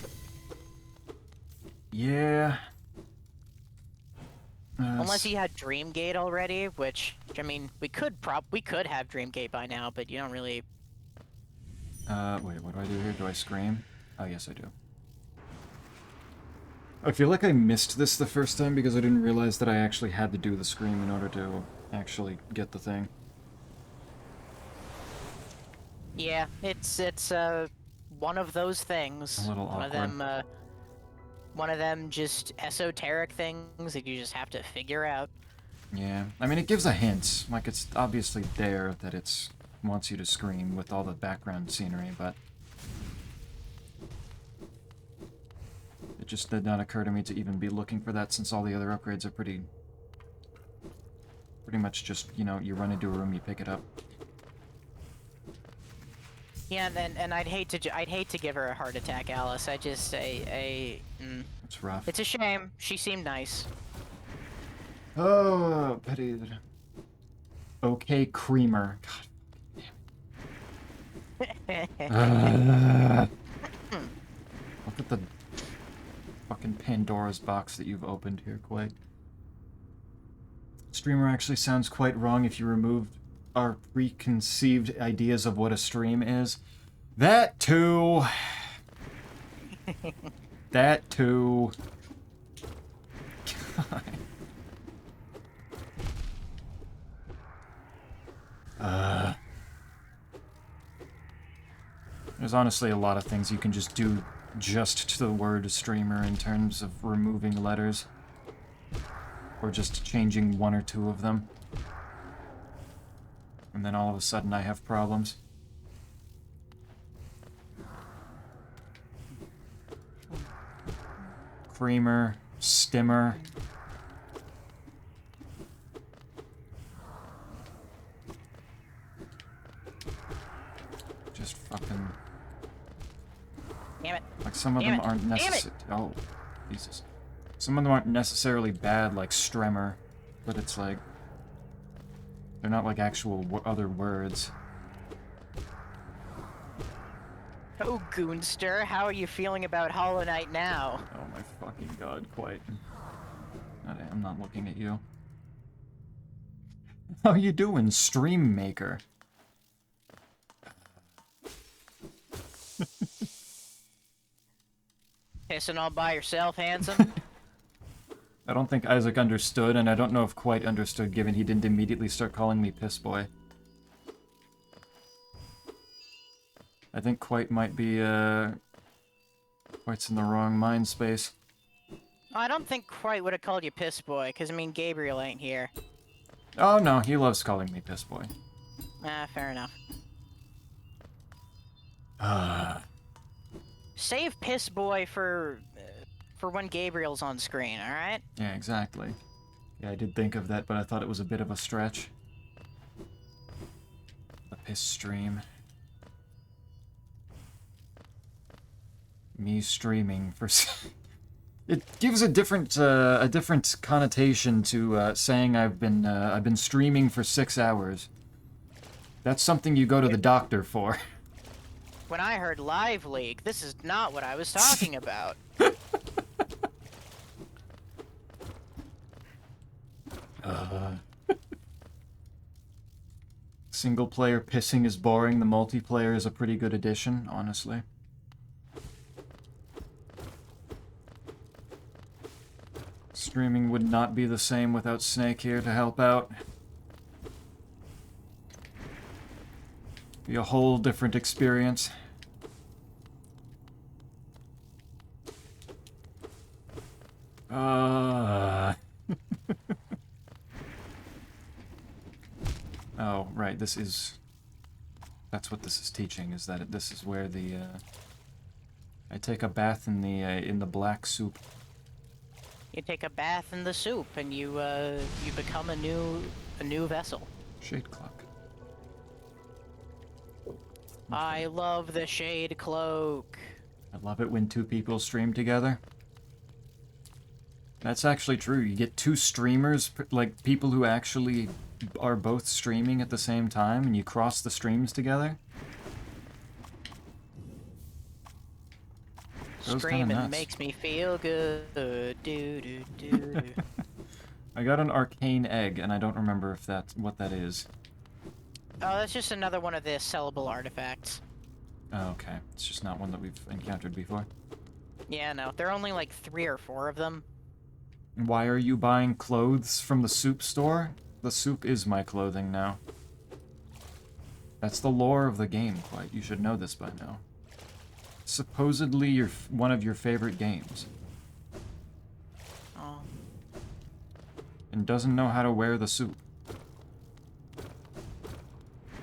Yeah. Unless you had Dreamgate already, which, I mean, we could have Dreamgate by now, but you don't really... Wait, what do I do here? Do I scream? Oh, yes, I do. I feel like I missed this the first time because I didn't realize that I actually had to do the scream in order to actually get the thing. Yeah, it's one of those things. A little awkward. One of them just esoteric things that you just have to figure out. Yeah, I mean, it gives a hint. Like, it's obviously there that it wants you to scream with all the background scenery, but... It just did not occur to me to even be looking for that since all the other upgrades are pretty much just, you know, you run into a room, you pick it up. Yeah, and I'd hate to give her a heart attack, Alice. I just say, It's rough. It's a shame. She seemed nice. Oh, Petty. Okay, Creamer. God damn. Look at the fucking Pandora's box that you've opened here, Quite. Streamer actually sounds quite wrong if you removed our preconceived ideas of what a stream is. That too. That too. God. There's honestly a lot of things you can just do just to the word streamer in terms of removing letters. Or just changing one or two of them. And then all of a sudden I have problems. Creamer, stimmer. Just fucking... Damn it. Like, some of them aren't necessary. Oh, Jesus. Some of them aren't necessarily bad, like stremmer, but it's like... They're not like actual other words. Oh, Goonster, how are you feeling about Hollow Knight now? Oh my fucking god, quite. I'm not looking at you. How you doing, Stream Maker? Pissing all by yourself, handsome? I don't think Isaac understood, and I don't know if Quite understood, given he didn't immediately start calling me Piss Boy. I think Quite might be, Quite's in the wrong mind space. I don't think Quite would have called you Piss Boy, because, I mean, Gabriel ain't here. Oh no, he loves calling me Piss Boy. Ah, fair enough. Ah. Save Piss Boy for when Gabriel's on screen, alright? Yeah, exactly. Yeah, I did think of that, but I thought it was a bit of a stretch. A piss stream. Me streaming for... It gives a different connotation to saying I've been streaming for 6 hours. That's something you go to the doctor for. When I heard Live League, this is not what I was talking about. Single player pissing is boring. The multiplayer is a pretty good addition, honestly. Streaming would not be the same without Snake here to help out. Be a whole different experience. right, this is... That's what this is teaching, is that this is where the, I take a bath in the black soup. You take a bath in the soup, and you become a new vessel. Shade clock. I love the shade cloak. I love it when two people stream together. That's actually true. You get two streamers, like people who actually are both streaming at the same time, and you cross the streams together. Streaming makes me feel good. Do do do. I got an arcane egg, and I don't remember if that's what that is. Oh, that's just another one of the sellable artifacts. Oh, okay. It's just not one that we've encountered before. Yeah, no. There are only like 3 or 4 of them. Why are you buying clothes from the soup store? The soup is my clothing now. That's the lore of the game, quite. You should know this by now. Supposedly one of your favorite games. Oh. And doesn't know how to wear the soup.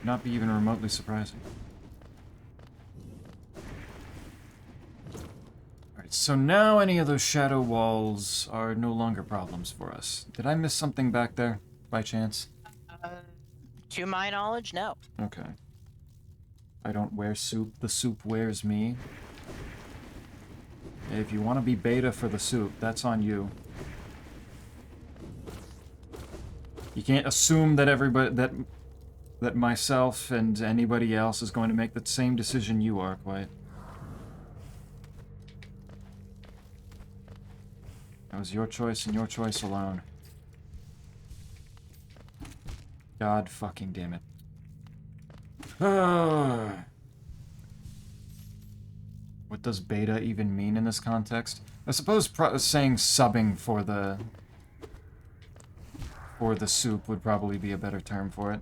Not be even remotely surprising. Alright, so now any of those shadow walls are no longer problems for us. Did I miss something back there, by chance? To my knowledge, no. Okay. I don't wear soup, the soup wears me. If you want to be beta for the soup, that's on you. You can't assume that everybody, that myself and anybody else is going to make the same decision you are, quite. That was your choice and your choice alone. God fucking damn it. What does beta even mean in this context? I suppose saying subbing for the soup would probably be a better term for it.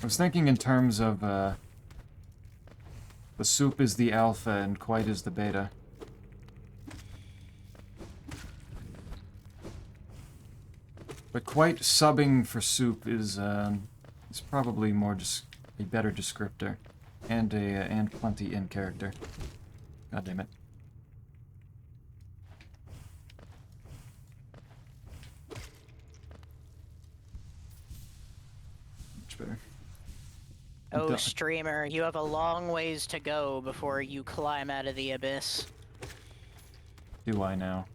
I was thinking in terms of the soup is the alpha and quite is the beta. But quite subbing for soup is probably more just a better descriptor, and and plenty in character. God damn it. Much better. Oh, streamer, you have a long ways to go before you climb out of the abyss. Do I now?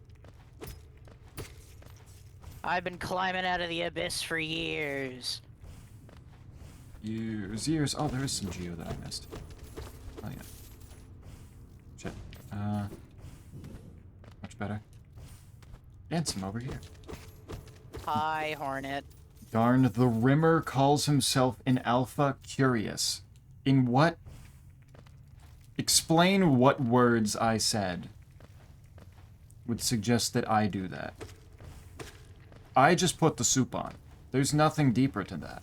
I've been climbing out of the abyss for years. Years. Oh, there is some geo that I missed. Oh, yeah. Shit. Much better. And some over here. Hi, Hornet. Darn, the Rimmer calls himself an alpha curious. In what? Explain what words I said would suggest that I do that. I just put the soup on. There's nothing deeper to that.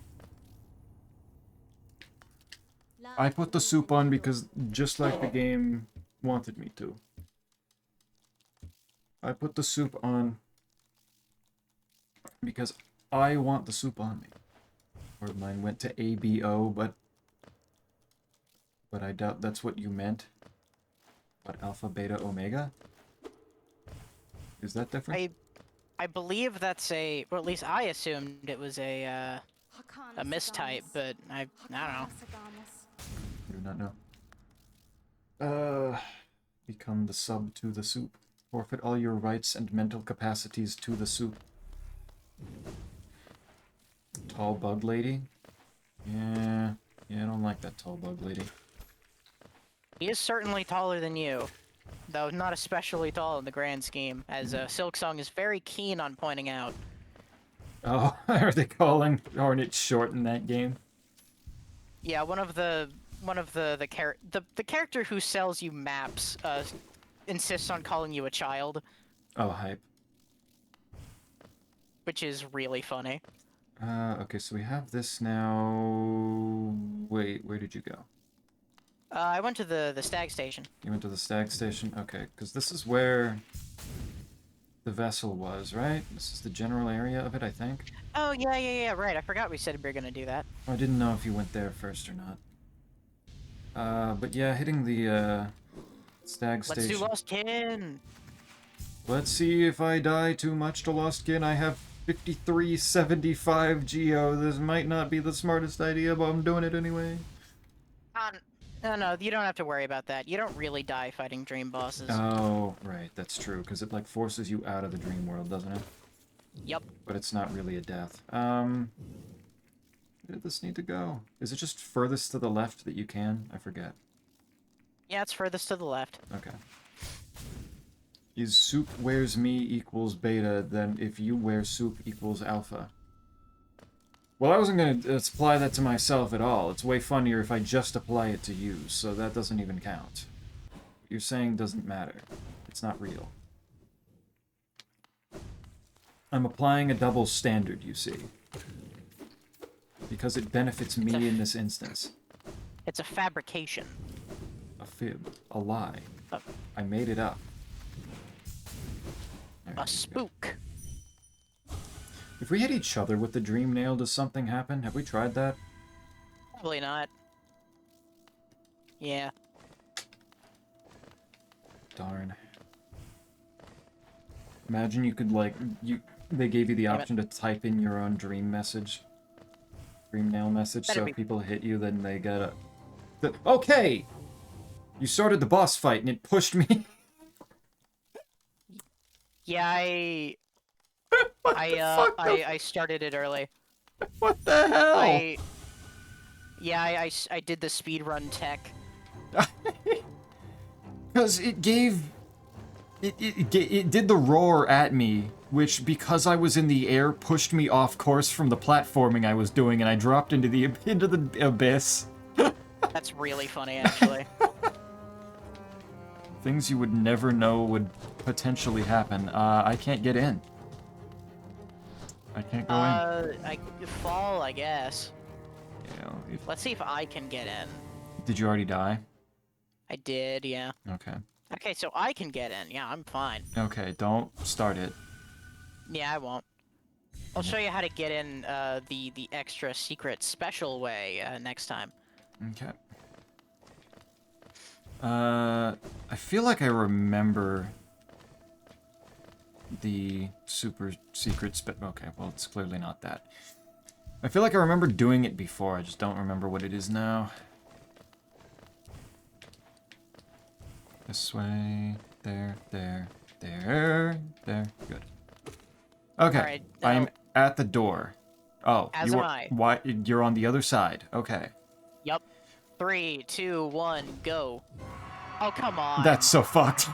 I put the soup on because just like the game wanted me to. I put the soup on because I want the soup on me. Or mine went to ABO, but I doubt that's what you meant. What, alpha, beta, omega? Is that different? I believe that's a, or at least I assumed it was a mistype, but I don't know. I do not know. Become the sub to the soup. Forfeit all your rights and mental capacities to the soup. Tall bug lady? Yeah, I don't like that tall bug lady. He is certainly taller than you, though not especially tall in the grand scheme, as Silksong is very keen on pointing out. Oh, are they calling Hornet short in that game? Yeah, one of the character who sells you maps insists on calling you a child, Oh, hype. which is really funny. Okay, so we have this now... Wait, where did you go? I went to the stag station. You went to the stag station? Okay, because this is where... the vessel was, right? This is the general area of it, I think. Oh, yeah, right. I forgot we said we were gonna do that. I didn't know if you went there first or not. But yeah, hitting the, stag Let's station. do Lost Kin! Let's see if I die too much to Lost Kin. I have 5375 Geo. This might not be the smartest idea, but I'm doing it anyway. No, you don't have to worry about that. You don't really die fighting dream bosses. Oh, right, that's true, because it, like, forces you out of the dream world, doesn't it? Yep. But it's not really a death. Where did this need to go? Is it just furthest to the left that you can? I forget. Yeah, it's furthest to the left. Okay. Is soup wears me equals beta, then if you wear soup equals alpha? Well, I wasn't going to apply that to myself at all. It's way funnier if I just apply it to you, so that doesn't even count. What you're saying doesn't matter. It's not real. I'm applying a double standard, you see. Because it benefits me in this instance. It's a fabrication. A fib. A lie. A, I made it up. There a you go. spook. If we hit each other with the dream nail, does something happen? Have we tried that? Probably not. Yeah. Darn. Imagine you could, like, they gave you the option to type in your own dream message. Dream nail message, so if people hit you, then they get a... Okay! You started the boss fight and it pushed me. Yeah, I started it early. What the hell? I did the speedrun tech. Because it gave... It did the roar at me, which, because I was in the air, pushed me off course from the platforming I was doing, and I dropped into the abyss. That's really funny, actually. Things you would never know would potentially happen. I can't get in. I can't go in. I fall, I guess. Yeah, Let's see if I can get in. Did you already die? I did, yeah. Okay. Okay, so I can get in. Yeah, I'm fine. Okay, don't start it. Yeah, I won't. I'll show you how to get in the extra secret special way next time. Okay. I feel like I remember the super secret okay, well, it's clearly not that. I feel like I remember doing it before, I just don't remember what it is now. This way, there, good. Okay, Alright, I'm at the door. Oh, As am I. Why, you're on the other side, okay. Yup. 3, 2, 1, go. Oh, come on. That's so fucked.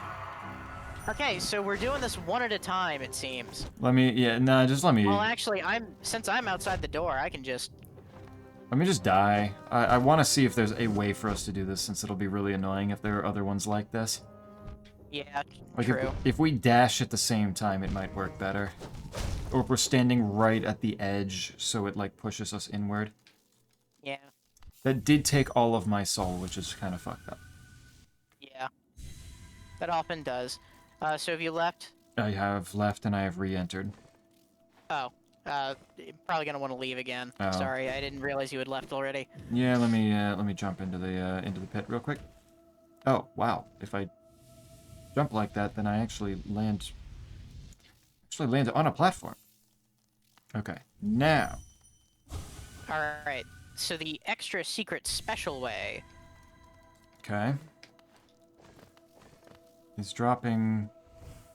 Okay, so we're doing this one at a time, it seems. Let me, just let me... Well, actually, since I'm outside the door, I can just... Let me just die. I want to see if there's a way for us to do this, since it'll be really annoying if there are other ones like this. Yeah, Like, true. if we dash at the same time, it might work better. Or if we're standing right at the edge, so it, like, pushes us inward. Yeah. That did take all of my soul, which is kind of fucked up. Yeah. That often does. So have you left? I have left and I have re-entered. Oh. Probably gonna want to leave again. Oh. Sorry, I didn't realize you had left already. Yeah, let me jump into the pit real quick. Oh, wow. If I jump like that, then I actually land on a platform. Okay, now. Alright, so the extra secret special way. Okay. He's dropping...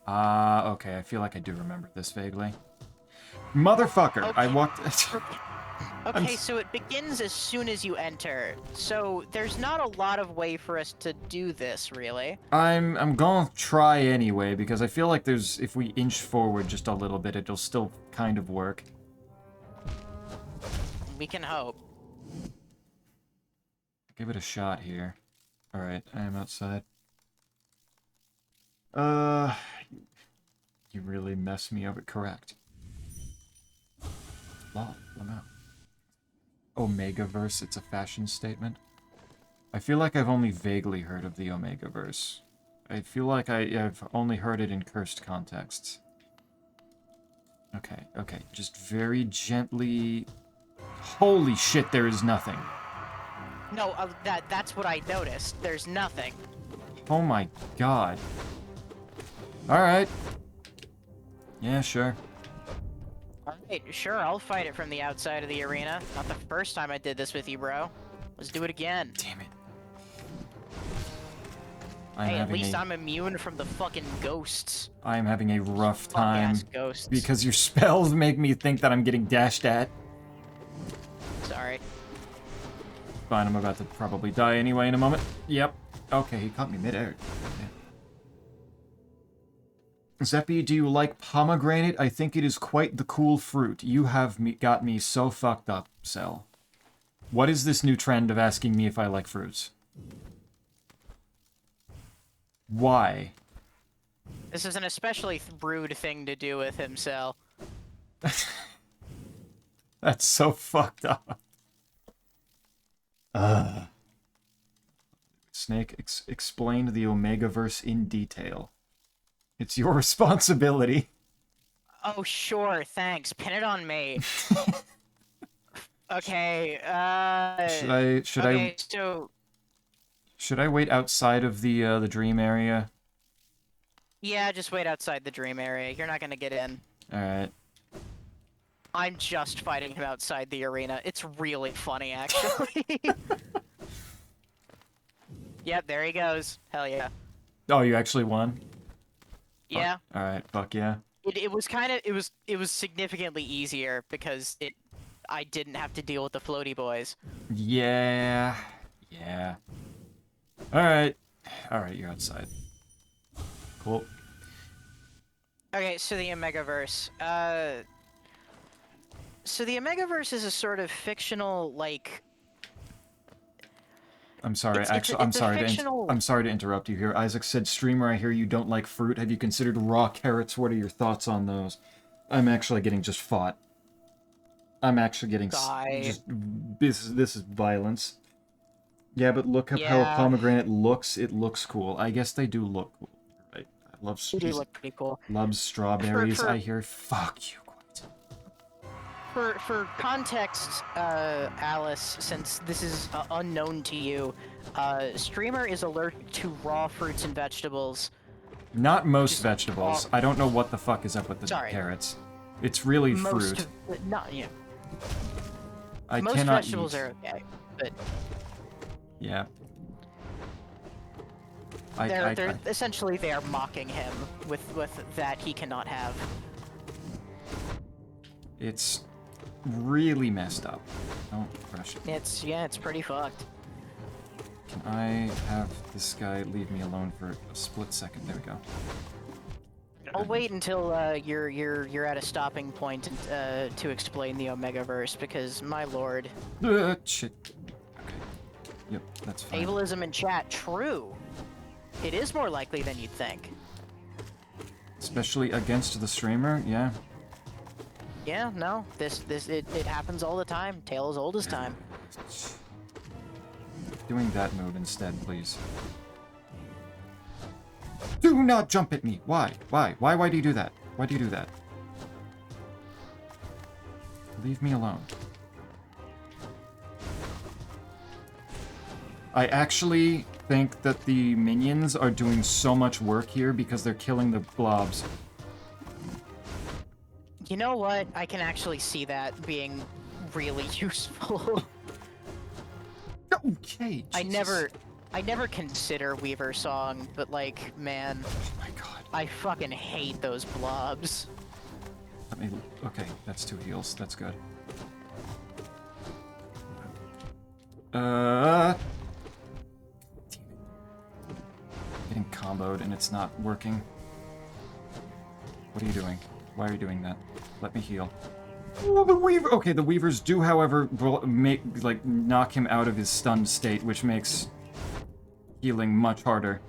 okay, I feel like I do remember this vaguely. Motherfucker! Okay. I walked... Okay, so it begins as soon as you enter. So there's not a lot of way for us to do this, really. I'm gonna try anyway, because I feel like if we inch forward just a little bit, it'll still kind of work. We can hope. Give it a shot here. Alright, I am outside. You really messed me up. Correct. Lol, Lamau. Omegaverse, it's a fashion statement. I feel like I've only vaguely heard of the Omegaverse. I feel like I've only heard it in cursed contexts. Okay, okay. Just very gently... Holy shit, there is nothing. No, that's what I noticed. There's nothing. Oh my god. Alright. Yeah, sure. Alright, sure, I'll fight it from the outside of the arena. Not the first time I did this with you, bro. Let's do it again. Damn it. Hey, at least I'm immune from the fucking ghosts. I am having a rough time Fuck-ass ghosts. because your spells make me think that I'm getting dashed at. Sorry. Fine, I'm about to probably die anyway in a moment. Yep. Okay, he caught me midair. Yeah. Zeppi, do you like pomegranate? I think it is quite the cool fruit. You have got me so fucked up, Cell. What is this new trend of asking me if I like fruits? Why? This is an especially rude thing to do with himself. That's so fucked up. Snake, explain the Omegaverse in detail. It's your responsibility. Oh, sure, thanks. Pin it on me. Okay, Should I wait outside of the dream area? Yeah, just wait outside the dream area. You're not gonna get in. Alright. I'm just fighting him outside the arena. It's really funny, actually. Yep, there he goes. Hell yeah. Oh, you actually won? Yeah. Alright, fuck yeah. It was kind of it was significantly easier because I didn't have to deal with the floaty boys. Yeah. Yeah. Alright. Alright, you're outside. Cool. Okay, so the Omegaverse. So the Omegaverse is a sort of fictional, like... I'm sorry, fictional... I'm sorry to interrupt you here. Isaac said, streamer, I hear you don't like fruit. Have you considered raw carrots? What are your thoughts on those? I'm actually getting just fought. I'm actually getting just... This is violence. Yeah, but look up how a pomegranate looks. It looks cool. I guess they do look cool. Right. I love... They do look pretty cool. Loves strawberries, I hear. Fuck you. For context, Alice, since this is unknown to you, Streamer is allergic to raw fruits and vegetables. Not most vegetables. I don't know what the fuck is up with the carrots. It's really fruit. Not yeah. Most vegetables are okay, but yeah. They're essentially they are mocking him with that he cannot have. It's really messed up. Don't rush it. It's pretty fucked. Can I have this guy leave me alone for a split second? There we go. I'll wait until you're at a stopping point to explain the Omegaverse, because my lord. Shit. Okay. Yep, that's fine. Ableism in chat, true. It is more likely than you'd think. Especially against the streamer, yeah. Yeah, no, it happens all the time. Tale as old as time. Doing that mode instead, please. Do not jump at me! Why? Why do you do that? Why do you do that? Leave me alone. I actually think that the minions are doing so much work here because they're killing the blobs. You know what? I can actually see that being really useful. Okay. Jesus. I never consider Weaver Song, but like, man. Oh my god. I fucking hate those blobs. Okay, that's 2 heals. That's good. Damn it. Getting comboed and it's not working. What are you doing? Why are you doing that? Let me heal. Oh, the Weaver! Okay, the Weavers do, however, knock him out of his stunned state, which makes healing much harder.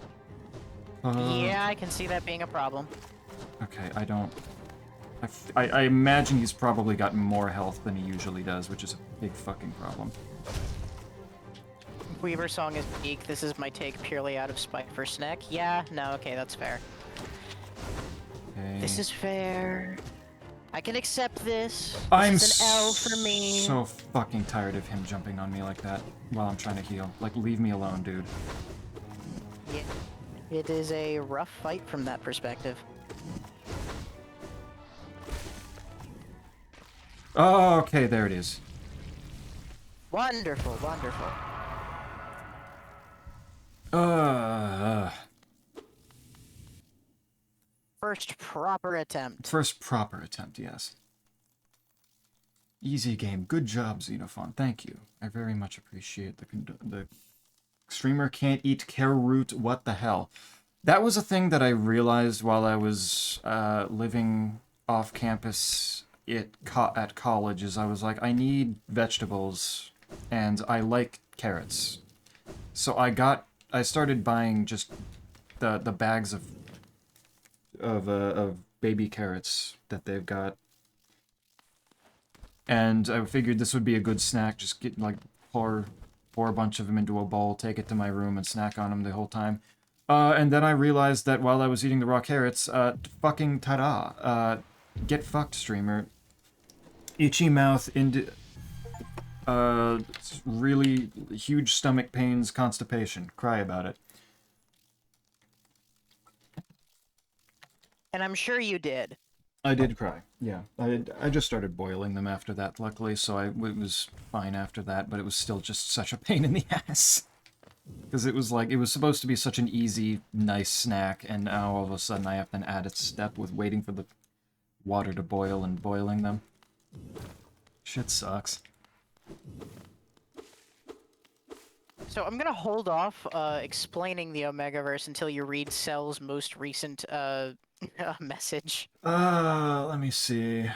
Yeah, I can see that being a problem. Okay, I don't... I imagine he's probably got more health than he usually does, which is a big fucking problem. Weaver Song is weak. This is my take purely out of spite for Sneck. Yeah, no, okay, that's fair. Okay. This is fair. I can accept this. I'm This is an L for me. so fucking tired of him jumping on me like that while I'm trying to heal. Like, leave me alone, dude. Yeah. It is a rough fight from that perspective. Oh, okay, there it is. Wonderful, wonderful. First proper attempt. First proper attempt, yes. Easy game. Good job, Xenophon. Thank you. I very much appreciate the streamer can't eat care root. What the hell? That was a thing that I realized while I was living off campus at college. Is I was like, I need vegetables, and I like carrots. So I started buying just the bags of baby carrots that they've got. And I figured this would be a good snack. Just get like pour a bunch of them into a bowl, take it to my room, and snack on them the whole time. And then I realized that while I was eating the raw carrots, fucking ta-da! Get fucked, streamer. Itchy mouth, really huge stomach pains, constipation. Cry about it. And I'm sure you did. I did cry, yeah. I just started boiling them after that, luckily, so it was fine after that, but it was still just such a pain in the ass. Because it was like, it was supposed to be such an easy, nice snack, and now all of a sudden I have to add a step with waiting for the water to boil and boiling them. Shit sucks. So I'm gonna hold off explaining the Omegaverse until you read Cell's most recent message. Let me see.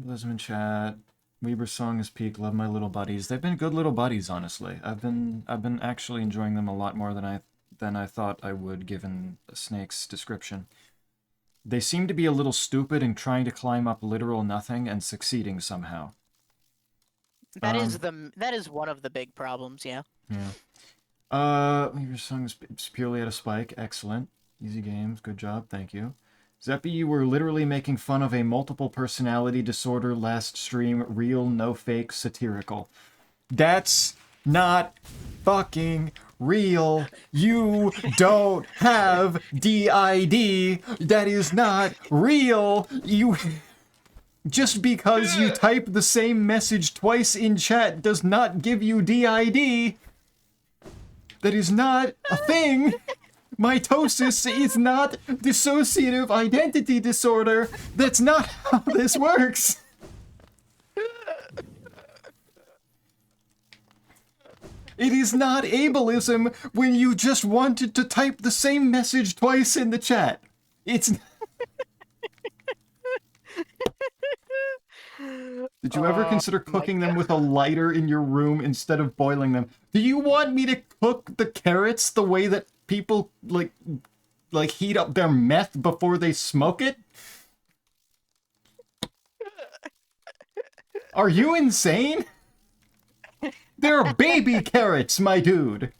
Lisbon chat. Weber's song is peak. Love my little buddies. They've been good little buddies, honestly. I've been actually enjoying them a lot more than I thought I would, given Snake's description. They seem to be a little stupid and trying to climb up literal nothing and succeeding somehow. That is one of the big problems, yeah. Yeah. Weber's song is purely at a spike. Excellent. Easy games. Good job. Thank you. Zeppy, you were literally making fun of a multiple personality disorder last stream. Real, no fake, satirical. That's not fucking real. You don't have DID. That is not real. You... Just because you type the same message twice in chat does not give you DID. That is not a thing. Mitosis is not dissociative identity disorder. That's not how this works. It is not ableism when you just wanted to type the same message twice in the chat. It's... Did you ever consider cooking them with a lighter in your room instead of boiling them? Do you want me to cook the carrots the way that people, like heat up their meth before they smoke it? Are you insane? They're baby carrots, my dude.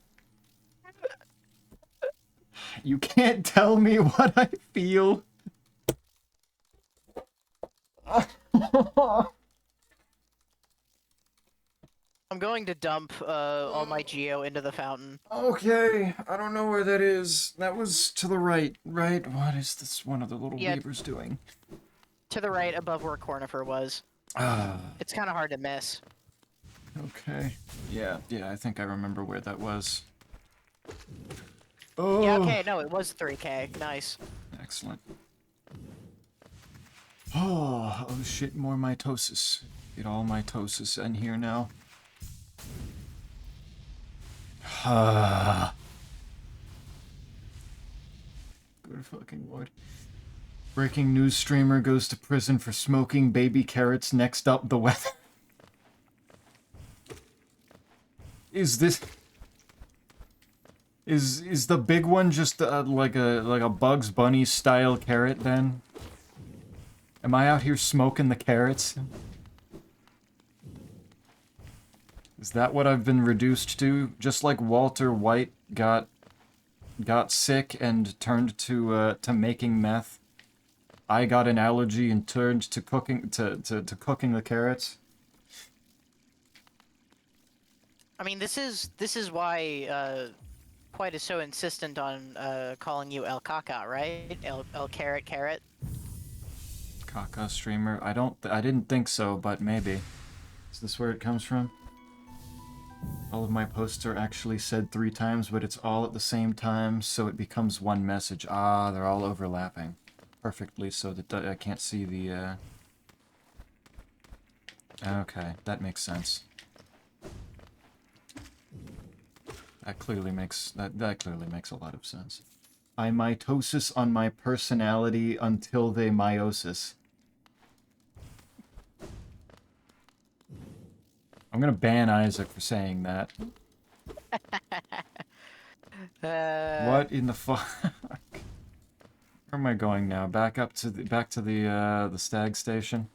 You can't tell me what I feel. I'm going to dump all my Geo into the fountain. Okay, I don't know where that is. That was to the right, right? What is this one of the little beavers doing? To the right, above where Cornifer was. It's kind of hard to miss. Okay. Yeah, I think I remember where that was. Oh. Yeah, okay, no, it was 3K. Nice. Excellent. Oh shit, more mitosis. Get all mitosis in here now. Good fucking lord. Breaking news streamer goes to prison for smoking baby carrots. Next up, the weather. Is this... Is the big one just like a Bugs Bunny style carrot then? Am I out here smoking the carrots? Is that what I've been reduced to? Just like Walter White got sick and turned to making meth. I got an allergy and turned to cooking to cooking the carrots. I mean, this is why White is so insistent on calling you El Caca, right? El Carrot Carrot. Kaka streamer. I didn't think so, but maybe. Is this where it comes from? All of my posts are actually said 3 times, but it's all at the same time, so it becomes one message. Ah, they're all overlapping perfectly, so that I can't see the. Okay, that makes sense. That clearly makes a lot of sense. I mitosis on my personality until they meiosis. I'm gonna ban Isaac for saying that. What in the fuck? Where am I going now? Back to the stag station.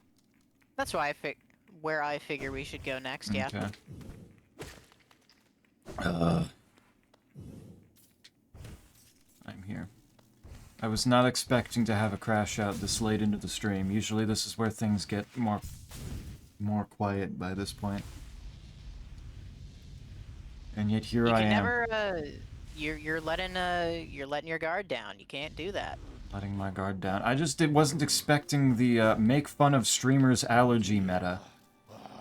That's where I figure we should go next. Yeah. Okay. I'm here. I was not expecting to have a crash out this late into the stream. Usually this is where things get more quiet by this point. And yet here I am. Never. You're letting your guard down. You can't do that. Letting my guard down. I just wasn't expecting the make fun of streamers allergy meta.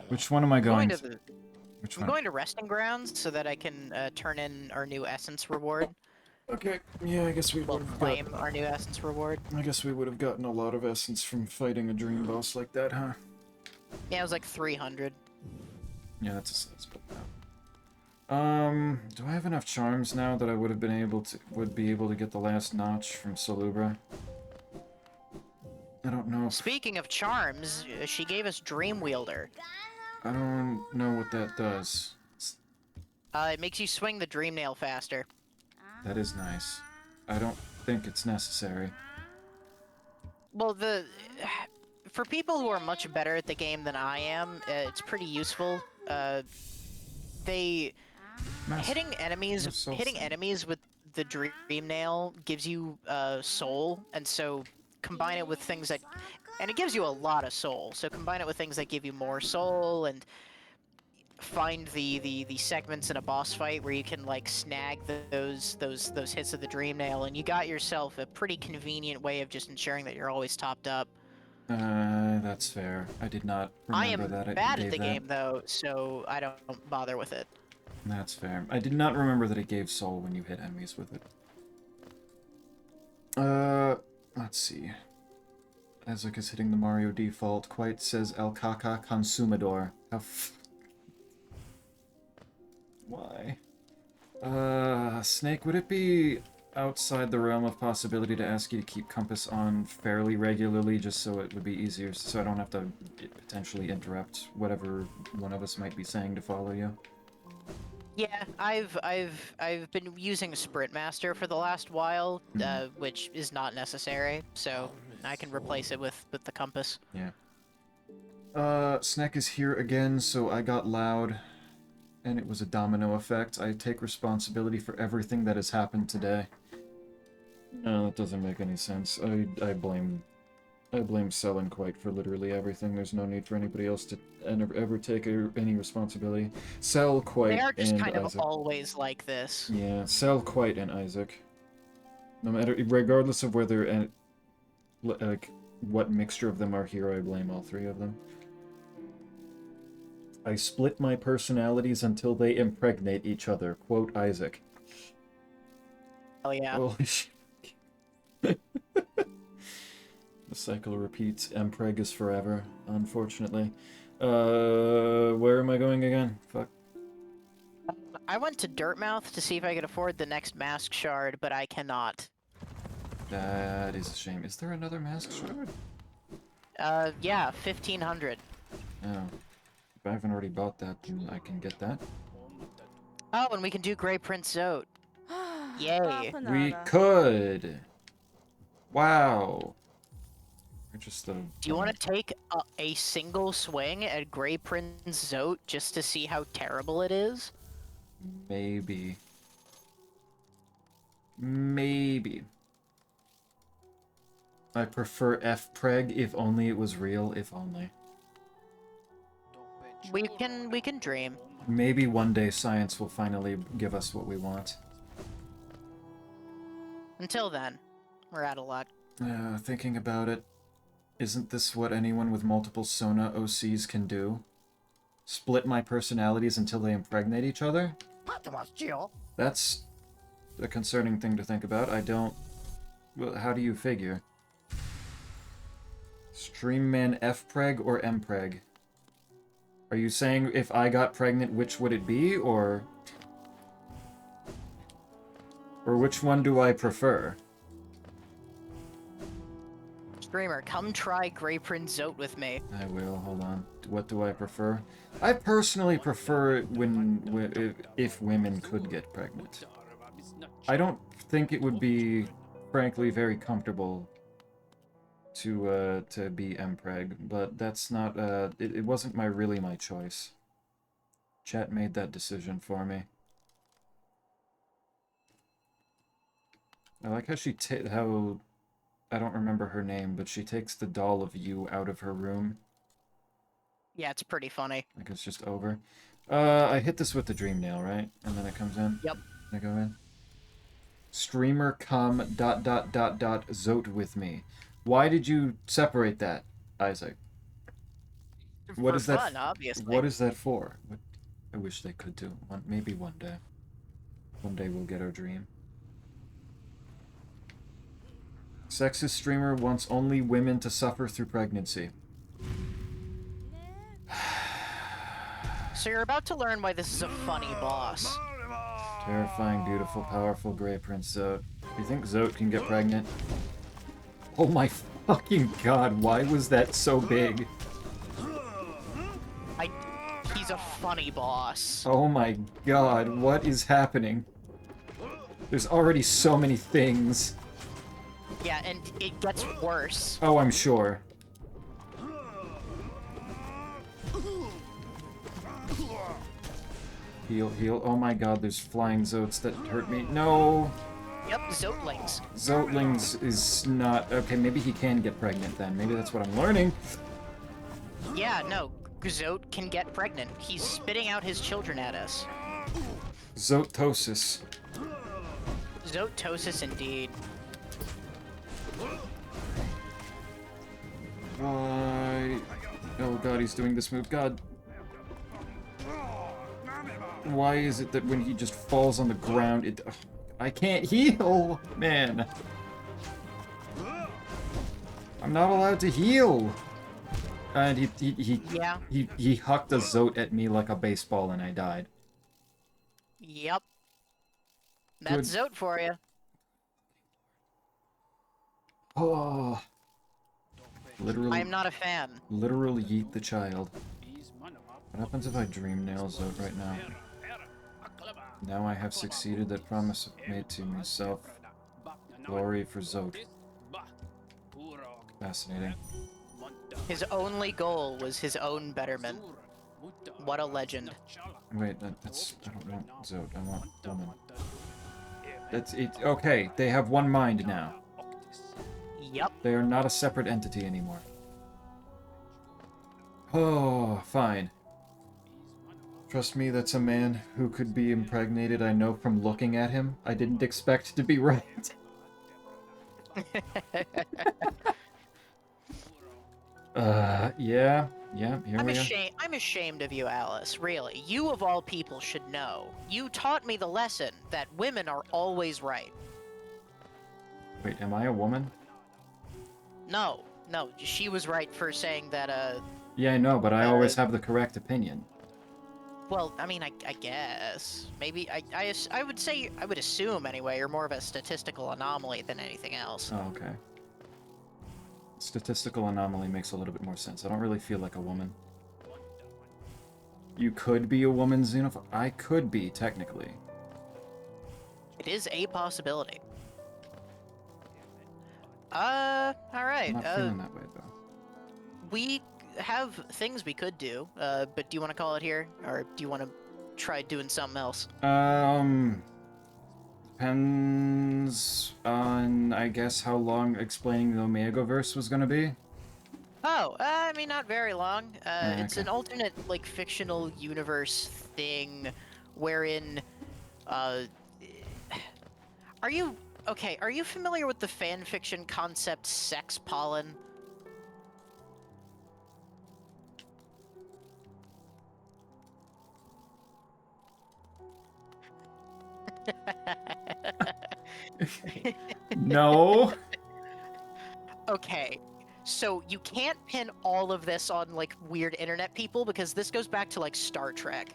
Which one am I going to? Which one? I'm going to resting grounds so that I can turn in our new essence reward. Okay. Yeah, I guess we would have claim our new essence reward. I guess we would have gotten a lot of essence from fighting a dream boss like that, huh? Yeah, it was like 300. Yeah, that's a size but now. Do I have enough charms now that I would be able to get the last notch from Salubra? I don't know. Speaking of charms, she gave us Dream Wielder. I don't know what that does. It makes you swing the dream nail faster. That is nice. I don't think it's necessary. Well, for people who are much better at the game than I am, it's pretty useful. Hitting enemies with the dream nail gives you soul, and so combine it with things that, and it gives you a lot of soul. So combine it with things that give you more soul, and find the segments in a boss fight where you can like snag those hits of the dream nail, and you got yourself a pretty convenient way of just ensuring that you're always topped up. That's fair. I did not remember that. I am bad at the game though, so I don't bother with it. That's fair. I did not remember that it gave soul when you hit enemies with it. Let's see. Isaac is hitting the Mario default. Quite says El Caca Consumador. Why? Snake, would it be outside the realm of possibility to ask you to keep Compass on fairly regularly, just so it would be easier, so I don't have to potentially interrupt whatever one of us might be saying to follow you? Yeah, I've been using Sprint Master for the last while, which is not necessary, so I can replace it with the compass. Yeah. Snack is here again, so I got loud, and it was a domino effect. I take responsibility for everything that has happened today. No, that doesn't make any sense. I blame Selen quite for literally everything. There's no need for anybody else to ever take any responsibility. Sel, Quite, they are just and kind of Isaac. always like this. Yeah, Sel, Quite, and Isaac. No matter, regardless of whether like what mixture of them are here, I blame all 3 of them. I split my personalities until they impregnate each other. Quote Isaac. Oh yeah. Holy shit. The cycle repeats. Mpreg is forever, unfortunately. Where am I going again? Fuck. I went to Dirtmouth to see if I could afford the next mask shard, but I cannot. That is a shame. Is there another mask shard? Yeah, 1500. Oh. If I haven't already bought that, then I can get that. Oh, and we can do Grey Prince Zote. Yay. We could! Wow. Just Do you want to take a single swing at Grey Prince Zote just to see how terrible it is? Maybe. Maybe. I prefer F-Preg, if only it was real, if only. We can dream. Maybe one day science will finally give us what we want. Until then, we're out of luck. Thinking about it, isn't this what anyone with multiple Sona OCs can do? Split my personalities until they impregnate each other? That's a concerning thing to think about. I don't... Well, how do you figure? Streamman F-Preg or M-Preg? Are you saying if I got pregnant, which would it be, or... Or which one do I prefer? Streamer, come try Grey Prince Zote with me. I will, hold on. What do I prefer? I personally prefer if women could get pregnant. I don't think it would be, frankly, very comfortable to be MPreg, but that's not, it wasn't really my choice. Chat made that decision for me. I like how I don't remember her name, but she takes the doll of you out of her room. Yeah, it's pretty funny. Like it's just over. I hit this with the dream nail, right? And then it comes in? Yep. I go in. Streamer come ... Zote with me. Why did you separate that, Isaac? What For is that? fun, obviously. What is that for? I wish they could do. Maybe one day. One day we'll get our dream. Sexist streamer wants only women to suffer through pregnancy. So you're about to learn why this is a funny boss. Terrifying, beautiful, powerful Grey Prince Zote. Do you think Zote can get pregnant? Oh my fucking god, why was that so big? He's a funny boss. Oh my god, what is happening? There's already so many things. Yeah, and it gets worse. Oh, I'm sure. Heal, heal. Oh my god, there's flying Zotes that hurt me. No! Yep, Zotelings. Zotelings is not... Okay, maybe he can get pregnant then. Maybe that's what I'm learning. Yeah, no. Zote can get pregnant. He's spitting out his children at us. Zotosis. Zotosis indeed. Why? Oh god, he's doing this move. God. Why is it that when he just falls on the ground, it... Ugh, I can't heal! Man. I'm not allowed to heal! And he hucked a Zote at me like a baseball and I died. Yep. That's Good. Zote for you. Oh. Literally. I'm not a fan. Literally yeet the child. What happens if I dream nail Zote right now? Now I have succeeded that promise made to myself. Glory for Zote. Fascinating. His only goal was his own betterment. What a legend. Wait, that's... I don't want Zote, I want woman. That's it. Okay, they have one mind now. Yep. They are not a separate entity anymore. Oh, fine. Trust me, that's a man who could be impregnated, I know from looking at him. I didn't expect to be right. Yeah, here we are. I'm ashamed of you, Alice. Really. You of all people should know. You taught me the lesson that women are always right. Wait, am I a woman? No, she was right for saying that, Yeah, I know, but I always have the correct opinion. well, I mean, I guess. Maybe, I would say, I would assume anyway, you're more of a statistical anomaly than anything else. Oh, okay. Statistical anomaly makes a little bit more sense. I don't really feel like a woman. You could be a woman, Xenophobe? I could be, technically. It is a possibility. Alright, I'm not feeling that way, though. we have things we could do, but do you want to call it here? Or do you want to try doing something else? Depends on, I guess, how long explaining the Omegaverse was gonna be. Oh, I mean, not very long. It's Okay. an alternate, like, fictional universe thing wherein, uh, are you, okay, are you familiar with the fan fiction concept sex pollen? No. Okay, so you can't pin all of this on, like, weird internet people because this goes back to, like, Star Trek.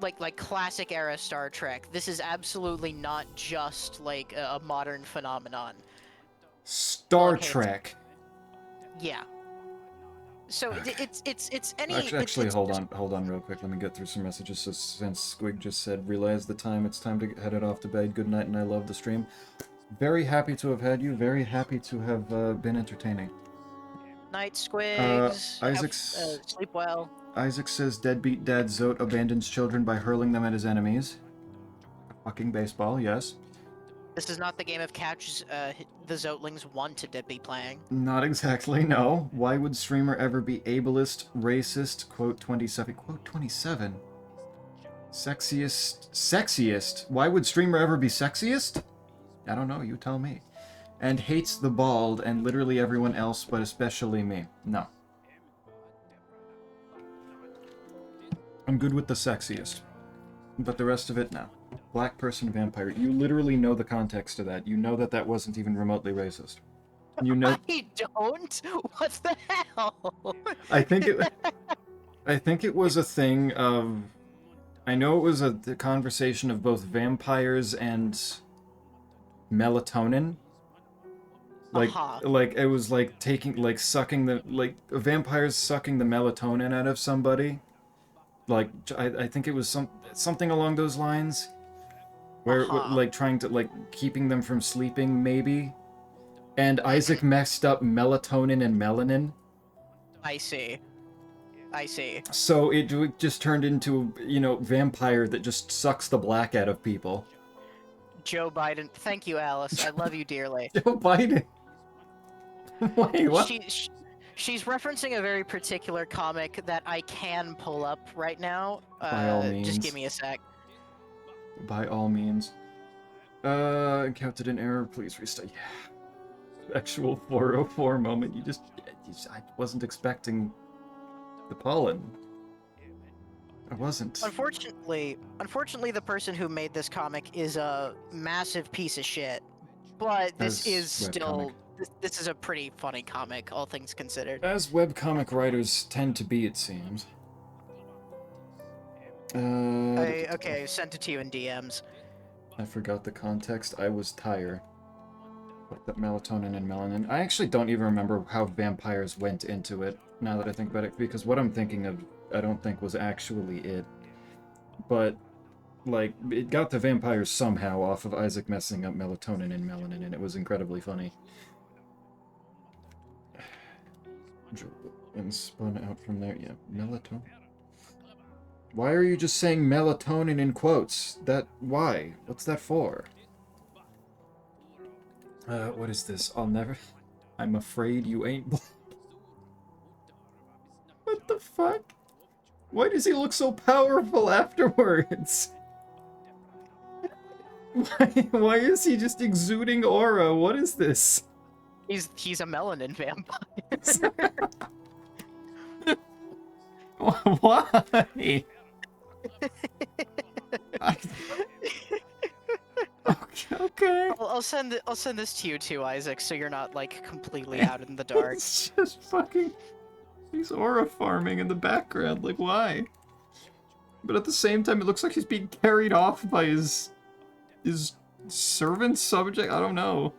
Like classic era Star Trek. This is absolutely not just, like, a modern phenomenon. Well, Star okay, Trek. yeah. So Okay. it's any Actually, it's hold on real quick. Let me get through some messages. So, since Squig just said, realize the time, it's time to head it off to bed. Good night, and I love the stream. Very happy to have had you. Very happy to have been entertaining. night squigs. Isaac's Sleep well. Isaac says deadbeat dad Zote abandons children by hurling them at his enemies. Fucking baseball, yes. This is not the game of catch the Zotlings wanted to be playing. Not exactly, no. Why would streamer ever be ableist, racist, quote 27, quote 27? Sexiest? Why would streamer ever be sexiest? I don't know, you tell me. And hates the bald and literally everyone else, but especially me. No. I'm good with the sexiest. But the rest of it, no. Black person vampire. You literally know the context of that. You know that that wasn't even remotely racist. You know. I don't. What the hell? I think it was a thing of. I know it was the conversation of both vampires and melatonin. Like it was like sucking vampires sucking the melatonin out of somebody. Like I think it was something along those lines. Where like trying to keeping them from sleeping maybe. And Isaac messed up melatonin and melanin. I see. So it just turned into, vampire that just sucks the black out of people. Joe Biden. Thank you, Alice. I love you dearly. Joe Biden. Wait, what? She's referencing a very particular comic that I can pull up right now. By all means. Just give me a sec. By all means. Encountered an error. Please restart. Yeah. Actual 404 moment. I wasn't expecting the pollen. I wasn't. Unfortunately, the person who made this comic is a massive piece of shit. But this is still... This is a pretty funny comic, all things considered. As webcomic writers tend to be, it seems. Okay, sent it to you in DMs. I forgot the context. I was tired. Like that melatonin and melanin. I actually don't even remember how vampires went into it, now that I think about it, because what I'm thinking of, I don't think was actually it. But, like, it got the vampires somehow off of Isaac messing up melatonin and melanin, and it was incredibly funny. And spun out from there, yeah. Melatonin. Why are you just saying melatonin in quotes? Why? What's that for? What is this? I'm afraid you ain't black. What the fuck? Why does he look so powerful afterwards? Why is he just exuding aura? What is this? He's a melanin vampire. Why? Okay. I'll send this to you too, Isaac, so you're not like completely out in the dark. It's just fucking. He's aura farming in the background. Like, why? But at the same time, it looks like he's being carried off by his servant subject. I don't know.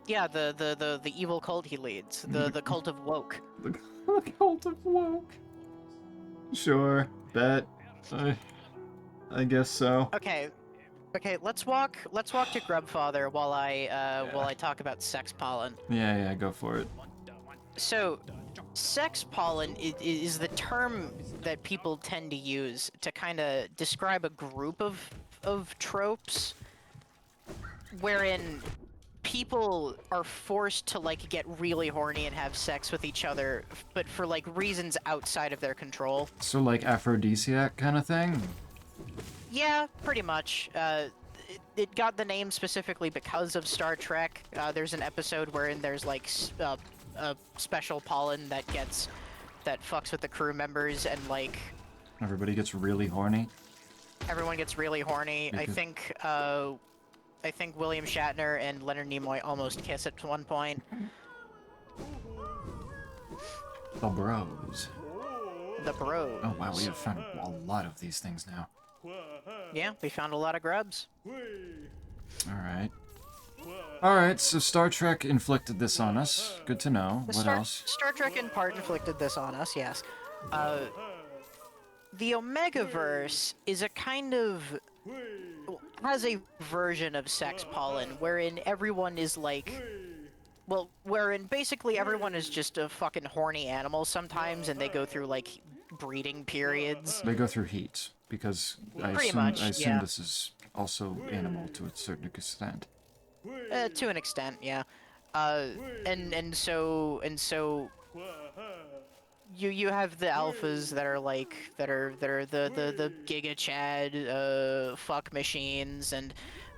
Yeah, the evil cult he leads, the cult of woke. The cult of woke. Sure, bet. I guess so. Okay, let's walk to Grubfather while I talk about sex pollen. Yeah, go for it. So, sex pollen is the term that people tend to use to kind of describe a group of of tropes wherein people are forced to like get really horny and have sex with each other, but for like reasons outside of their control. So like aphrodisiac kind of thing? Yeah, pretty much. It got the name specifically because of Star Trek. There's an episode wherein there's like a special pollen that fucks with the crew members, and like Everybody gets really horny? everyone gets really horny. Because- I think William Shatner and Leonard Nimoy almost kiss at one point. The bros. The bros. Oh wow, we have found a lot of these things now. Yeah, we found a lot of grubs. Alright. Alright, so Star Trek inflicted this on us. Good to know. What else? Star Trek in part inflicted this on us, yes. The Omegaverse is a kind of... has a version of sex pollen, wherein everyone is like... Well, wherein basically everyone is just a fucking horny animal sometimes, and they go through, like, breeding periods. They go through heat, because I Pretty assume, much, I assume yeah. this is also animal to a certain extent. To an extent, yeah. And so you have the alphas that are like that are the Giga Chad fuck machines, and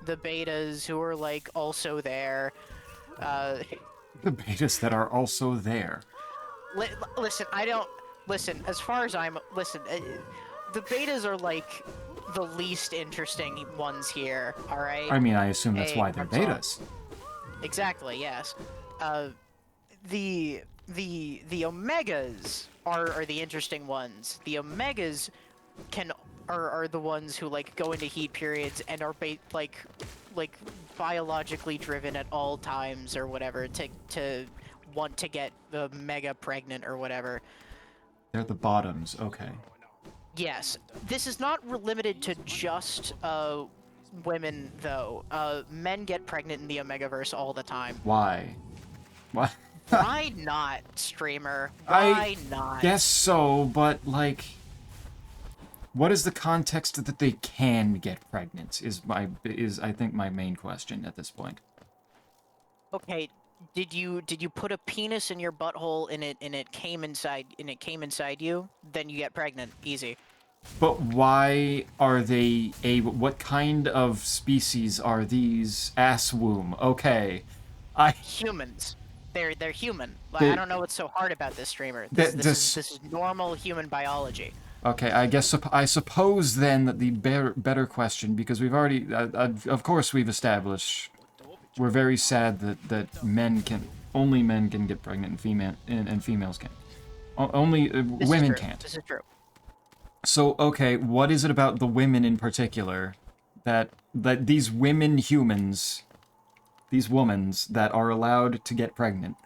the betas who are like also there. The betas that are also there. Listen, I don't listen. As far as I'm the betas are like the least interesting ones here. All right. I mean, I assume that's Hey, why they're that's all. betas. Exactly. Yes. The Omegas are the interesting ones. The Omegas are the ones who like go into heat periods and are like biologically driven at all times or whatever to want to get the mega pregnant or whatever. They're the bottoms, okay. Yes, this is not limited to just women though. Men get pregnant in the Omegaverse all the time. Why? Why? Why not, streamer? I Why not? Guess so, but like, what is the context that they can get pregnant? Is I think my main question at this point. Okay, did you put a penis in your butthole and it came inside you? Then you get pregnant. Easy. But why are they what kind of species are these? Ass womb. Okay. Humans. They're human. They- I don't know what's so hard about this streamer. That- This is normal human biology. Okay, I suppose then that the better question, because we've already, of course we've established, we're very sad that only men can get pregnant and females can't. Only This women is true. can't. This is true. So okay, what is it about the women in particular that these women humans, these womans that are allowed to get pregnant?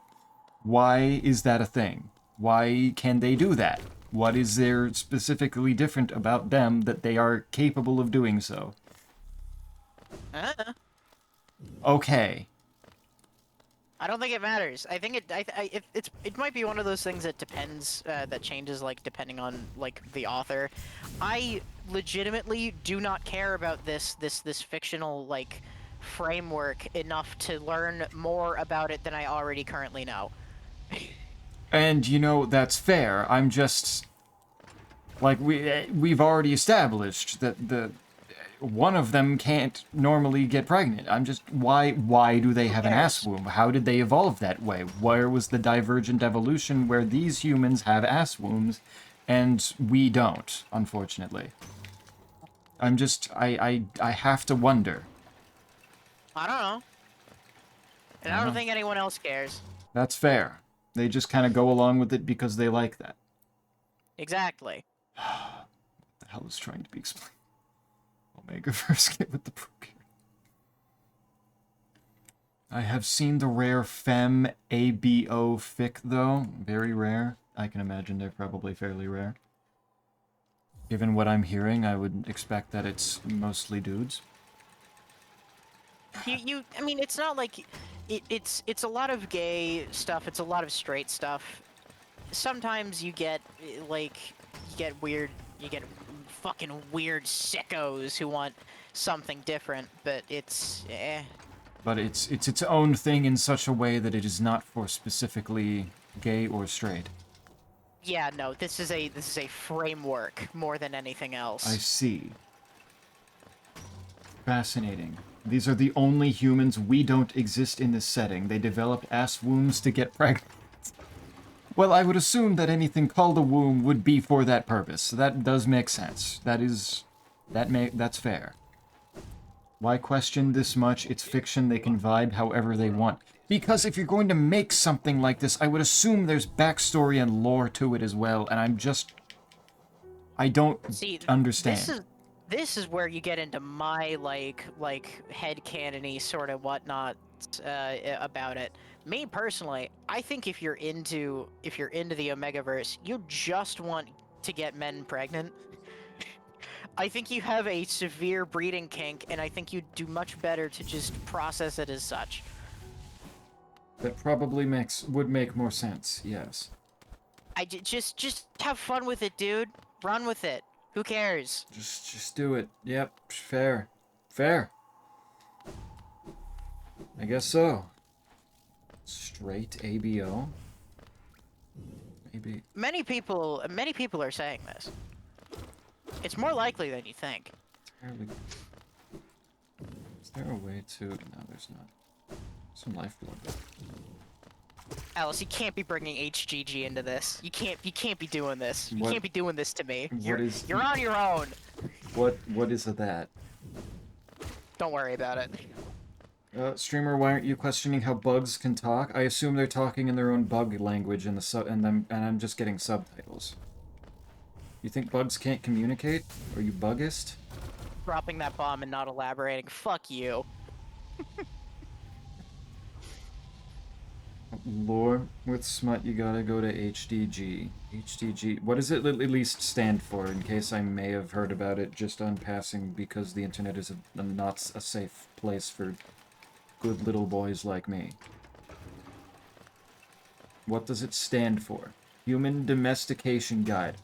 Why is that a thing? Why can they do that? What is there specifically different about them that they are capable of doing so? Okay. I don't think it matters. I think it might be one of those things that depends, that changes like depending on like the author. I legitimately do not care about this fictional like framework enough to learn more about it than I already currently know. And you know, that's fair. I'm just like we've already established that one of them can't normally get pregnant. I'm just why do they have an ass womb? How did they evolve that way? Where was the divergent evolution where these humans have ass wombs and we don't, unfortunately? I'm just I have to wonder. I don't know. And I don't think anyone else cares. That's fair. They just kind of go along with it because they like that. Exactly. What the hell is trying to be explained? Omega first get with the procure. I have seen the rare Femme ABO fic though. Very rare. I can imagine they're probably fairly rare. Given what I'm hearing, I would expect that it's mostly dudes. I mean, it's not like it's a lot of gay stuff. It's a lot of straight stuff. Sometimes you get like weird, you get fucking weird sickos who want something different, but it's But it's its own thing in such a way that it is not for specifically gay or straight. yeah, no, this is a framework more than anything I else. see. Fascinating. These are the only humans. We don't exist in this setting. They developed ass wombs to get pregnant. Well, I would assume that anything called a womb would be for that purpose. So that does make sense. That's fair. Why question this much? It's fiction. They can vibe however they want. Because if you're going to make something like this, I would assume there's backstory and lore to it as well, and I don't See, understand. This is where you get into my like headcanony sort of whatnot about it. Me personally, I think if you're into the Omegaverse, you just want to get men pregnant. I think you have a severe breeding kink, and I think you'd do much better to just process it as such. That probably would make more sense, yes. Just have fun with it, dude. Run with it. Who cares? Just do it. Yep, fair. Fair. I guess so. Straight ABO? Maybe. Many people are saying this. It's more likely than you think. Is there a way to... No, there's not. Some lifeblood. Alice, you can't be bringing HGG into this. You can't be doing this. You What- can't be doing this to me. what is- You're on your own. What is that? Don't worry about it. Streamer, why aren't you questioning how bugs can talk? I assume they're talking in their own bug language in the and I'm just getting subtitles. You think bugs can't communicate? Are you buggist? Dropping that bomb and not elaborating. Fuck you. Lore with smut, you gotta go to HDG. HDG. What does it at least stand for, in case I may have heard about it just on passing, because the internet is not a safe place for good little boys like me. What does it stand for? Human Domestication Guide.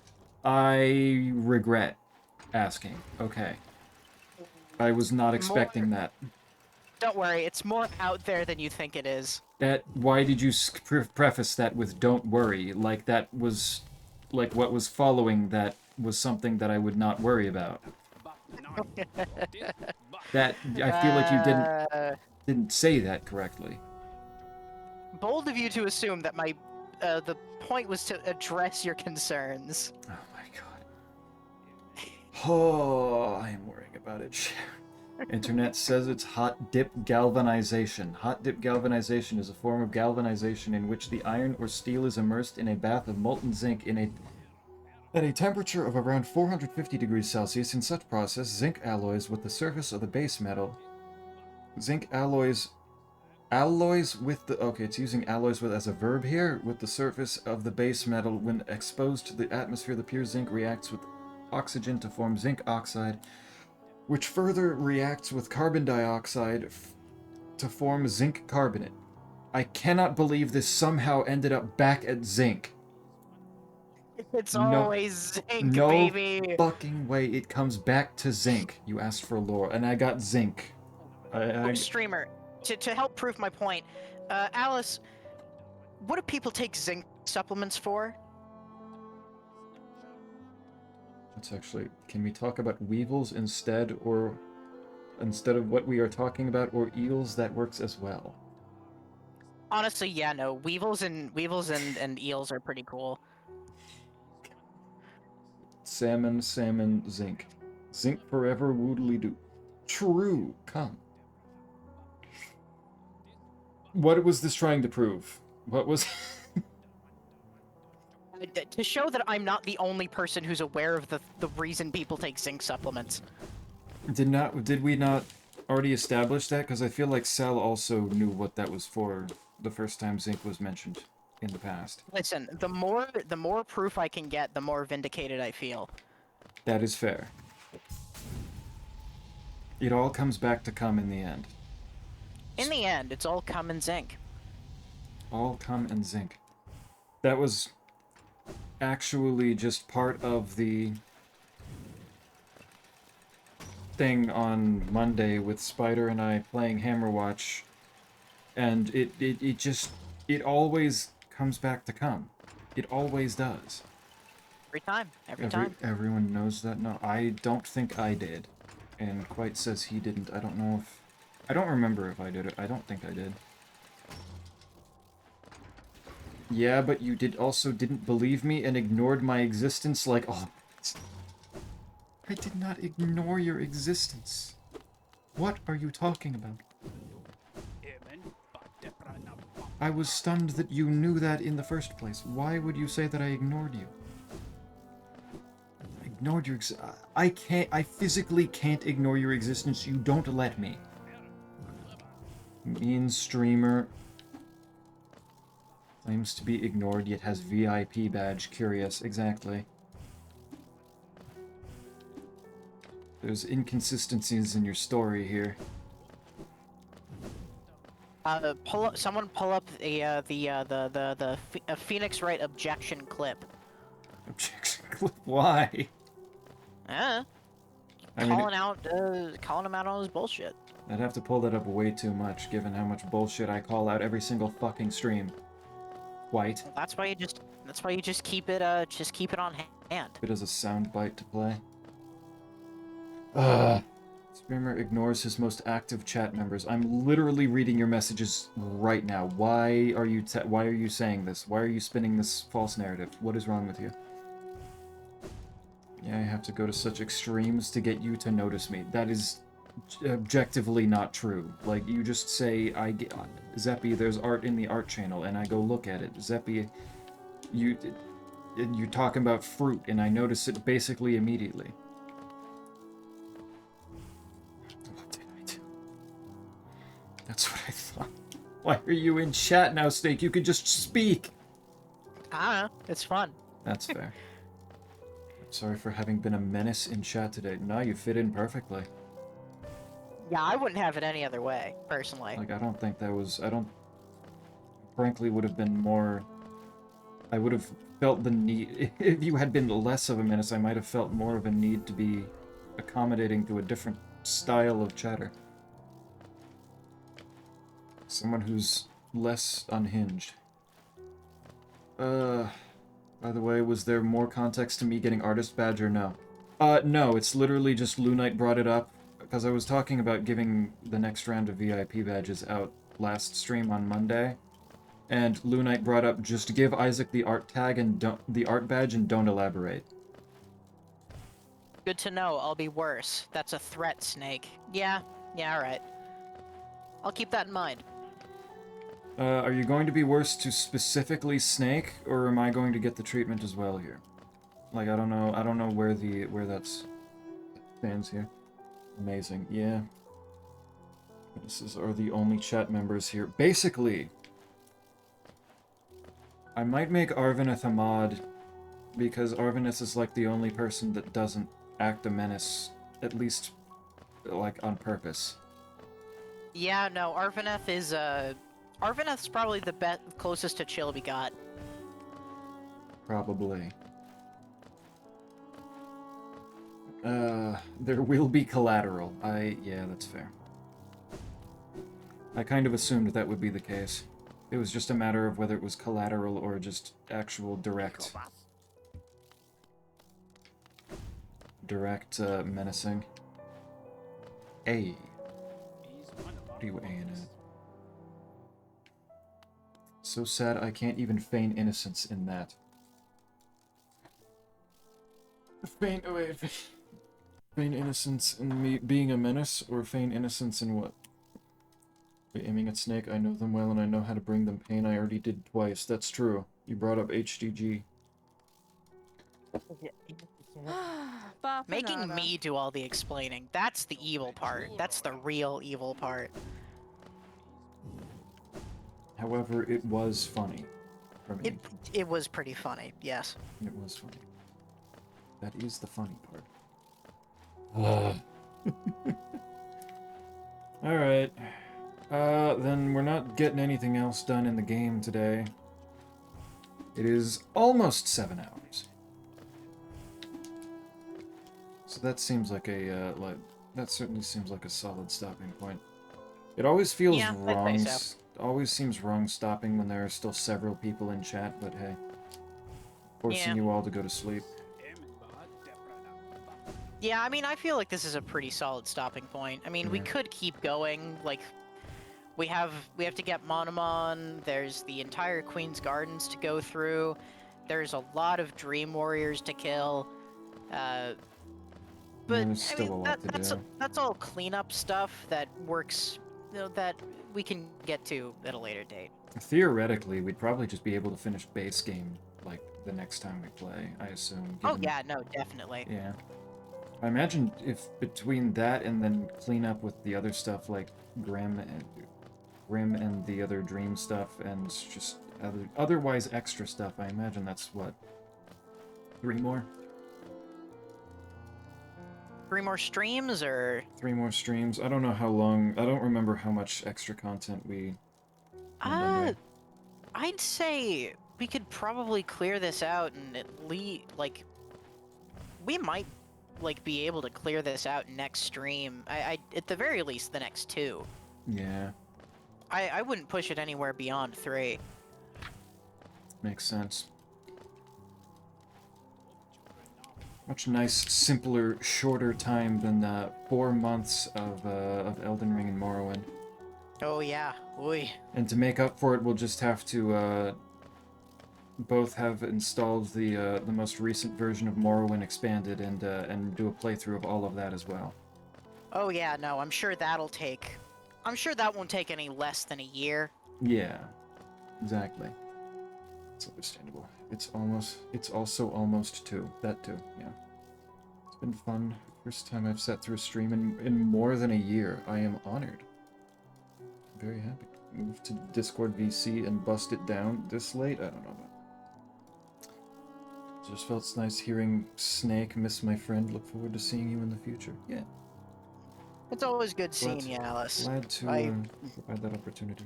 I regret asking. Okay. I was not expecting that. Don't worry, it's more out there than you think it is. Why did you preface that with "don't worry"? Like that was, like what was following that was something that I would not worry about. That I feel like you didn't say that correctly. Bold of you to assume that my the point was to address your concerns. Oh my god. Oh, I am worrying about it. Internet says it's hot dip galvanization. Hot dip galvanization is a form of galvanization in which the iron or steel is immersed in a bath of molten zinc at a temperature of around 450 degrees Celsius. In such process, zinc alloys with the surface of the base metal. Zinc alloys with the... Okay, it's using alloys with as a verb here. With the surface of the base metal, when exposed to the atmosphere, the pure zinc reacts with oxygen to form zinc oxide, which further reacts with carbon dioxide to form zinc carbonate. I cannot believe this somehow ended up back at zinc. It's No- always zinc, No baby. fucking way it comes back to zinc. You asked for lore, and I got zinc. Streamer, to help prove my point, Alice, what do people take zinc supplements for? Let's actually... Can we talk about weevils instead of what we are talking about, or eels? That works as well. Honestly, yeah, no. Weevils and eels are pretty cool. Salmon, zinc. Zinc forever, woodly doo. True, come. What was this trying to prove? What was... To show that I'm not the only person who's aware of the reason people take zinc supplements. Did we not already establish that? Because I feel like Sal also knew what that was for the first time zinc was mentioned in the past. Listen, the more proof I can get, the more vindicated I feel. That is fair. It all comes back to come in the end. In the end, it's all cum and zinc. All cum and zinc. That was actually just part of the thing on Monday with Spider and I playing Hammerwatch, and it just, it always comes back to come. It always does. Every time. Every time. Everyone knows that? No, I don't think I did. And Quite says he didn't. I don't know if... I don't remember if I did it. I don't think I did. Yeah, but you also didn't believe me and ignored my existence like... Oh, I did not ignore your existence. What are you talking about? I was stunned that you knew that in the first place. Why would you say that I ignored you? I ignored your I physically can't ignore your existence. You don't let me. Mean streamer. Claims to be ignored, yet has VIP badge. Curious. Exactly. There's inconsistencies in your story here. Someone pull up the Phoenix Wright objection clip. Objection clip? Why? I mean, calling him out on his bullshit. I'd have to pull that up way too much, given how much bullshit I call out every single fucking stream. White. That's why you just keep it on hand. It is a soundbite to play. Streamer ignores his most active chat members. I'm literally reading your messages right now. Why are you saying this? Why are you spinning this false narrative? What is wrong with you? Yeah, I have to go to such extremes to get you to notice me. That is objectively not true. Like, you just say, Zeppy, there's art in the art channel, and I go look at it. Zeppy, you're talking about fruit, and I notice it basically immediately. What did I do? That's what I thought. Why are you in chat now, Snake? You could just speak! I don't know. It's fun. That's fair. Sorry for having been a menace in chat today. No, you fit in perfectly. Yeah, I wouldn't have it any other way, personally. Like, I don't think that was... Frankly, would have been more... I would have felt the need... If you had been less of a menace, I might have felt more of a need to be accommodating to a different style of chatter. Someone who's less unhinged. By the way, was there more context to me getting artist badge or no? No, it's literally just Lunite brought it up, because I was talking about giving the next round of VIP badges out last stream on Monday, and Lunite brought up, just give Isaac the art tag and the art badge and don't elaborate. Good to know, I'll be worse. That's a threat, Snake. Yeah, alright. I'll keep that in mind. Are you going to be worse to specifically Snake, or am I going to get the treatment as well here? Like, I don't know where that's stands here. Amazing, yeah. Are the only chat members here. Basically, I might make Arvineth a mod, because Arvineth is like the only person that doesn't act a menace, at least, like, on purpose. Yeah, no, Arvineth is, Arvineth's probably the closest to chill we got. Probably. There will be collateral. Yeah, that's fair. I kind of assumed that would be the case. It was just a matter of whether it was collateral or just actual direct menacing. A. What are you A-ing at? So sad I can't even feign innocence in that. Feign innocence in me being a menace, or feign innocence in what? By aiming at Snake, I know them well and I know how to bring them pain. I already did twice. That's true. You brought up HDG. Making me do all the explaining, that's the evil part. That's the real evil part. However, it was funny for me. It was pretty funny, yes. It was funny. That is the funny part. Alright. Then we're not getting anything else done in the game today. It is almost 7 hours. So that seems like a, That certainly seems like a solid stopping point. It always feels Yeah, I'd wrong. say so. Always seems wrong stopping when there are still several people in chat, but hey. Forcing Yeah. you all to go to sleep. Yeah, I mean, I feel like this is a pretty solid stopping point. I mean, we Yeah. could keep going. Like, we have to get Monomon. There's the entire Queen's Gardens to go through. There's a lot of Dream Warriors to kill. But There's I still a mean, lot to do. that's all cleanup stuff that works. That we can get to at a later date. Theoretically, we'd probably just be able to finish base game, like, the next time we play, I assume. Oh Given... yeah, no, definitely. Yeah. I imagine if between that and then clean up with the other stuff, like Grim and the other Dream stuff, and just otherwise extra stuff, I imagine that's, what, 3 more? 3 more streams, or 3 more streams. I don't know how long. I don't remember how much extra content we planned on doing. I'd say we could probably clear this out, and at least like we might like be able to clear this out next stream. I at the very least the next 2. Yeah, I wouldn't push it anywhere beyond 3. makes sense. Much nice, simpler, shorter time than 4 months of Elden Ring and Morrowind. Oh yeah, oi. And to make up for it, we'll just have to both have installed the most recent version of Morrowind expanded and do a playthrough of all of that as well. Oh yeah, no, I'm sure that'll take. I'm sure that won't take any less than a year. Yeah, exactly. It's understandable. It's also almost 2. That too, yeah. It's been fun. First time I've sat through a stream in more than a year. I am honored. Very happy. Moved to Discord VC and bust it down this late? I don't know. Just felt nice hearing Snake, miss my friend, look forward to seeing you in the future. Yeah. It's always good seeing you, Alice. Glad to provide that opportunity.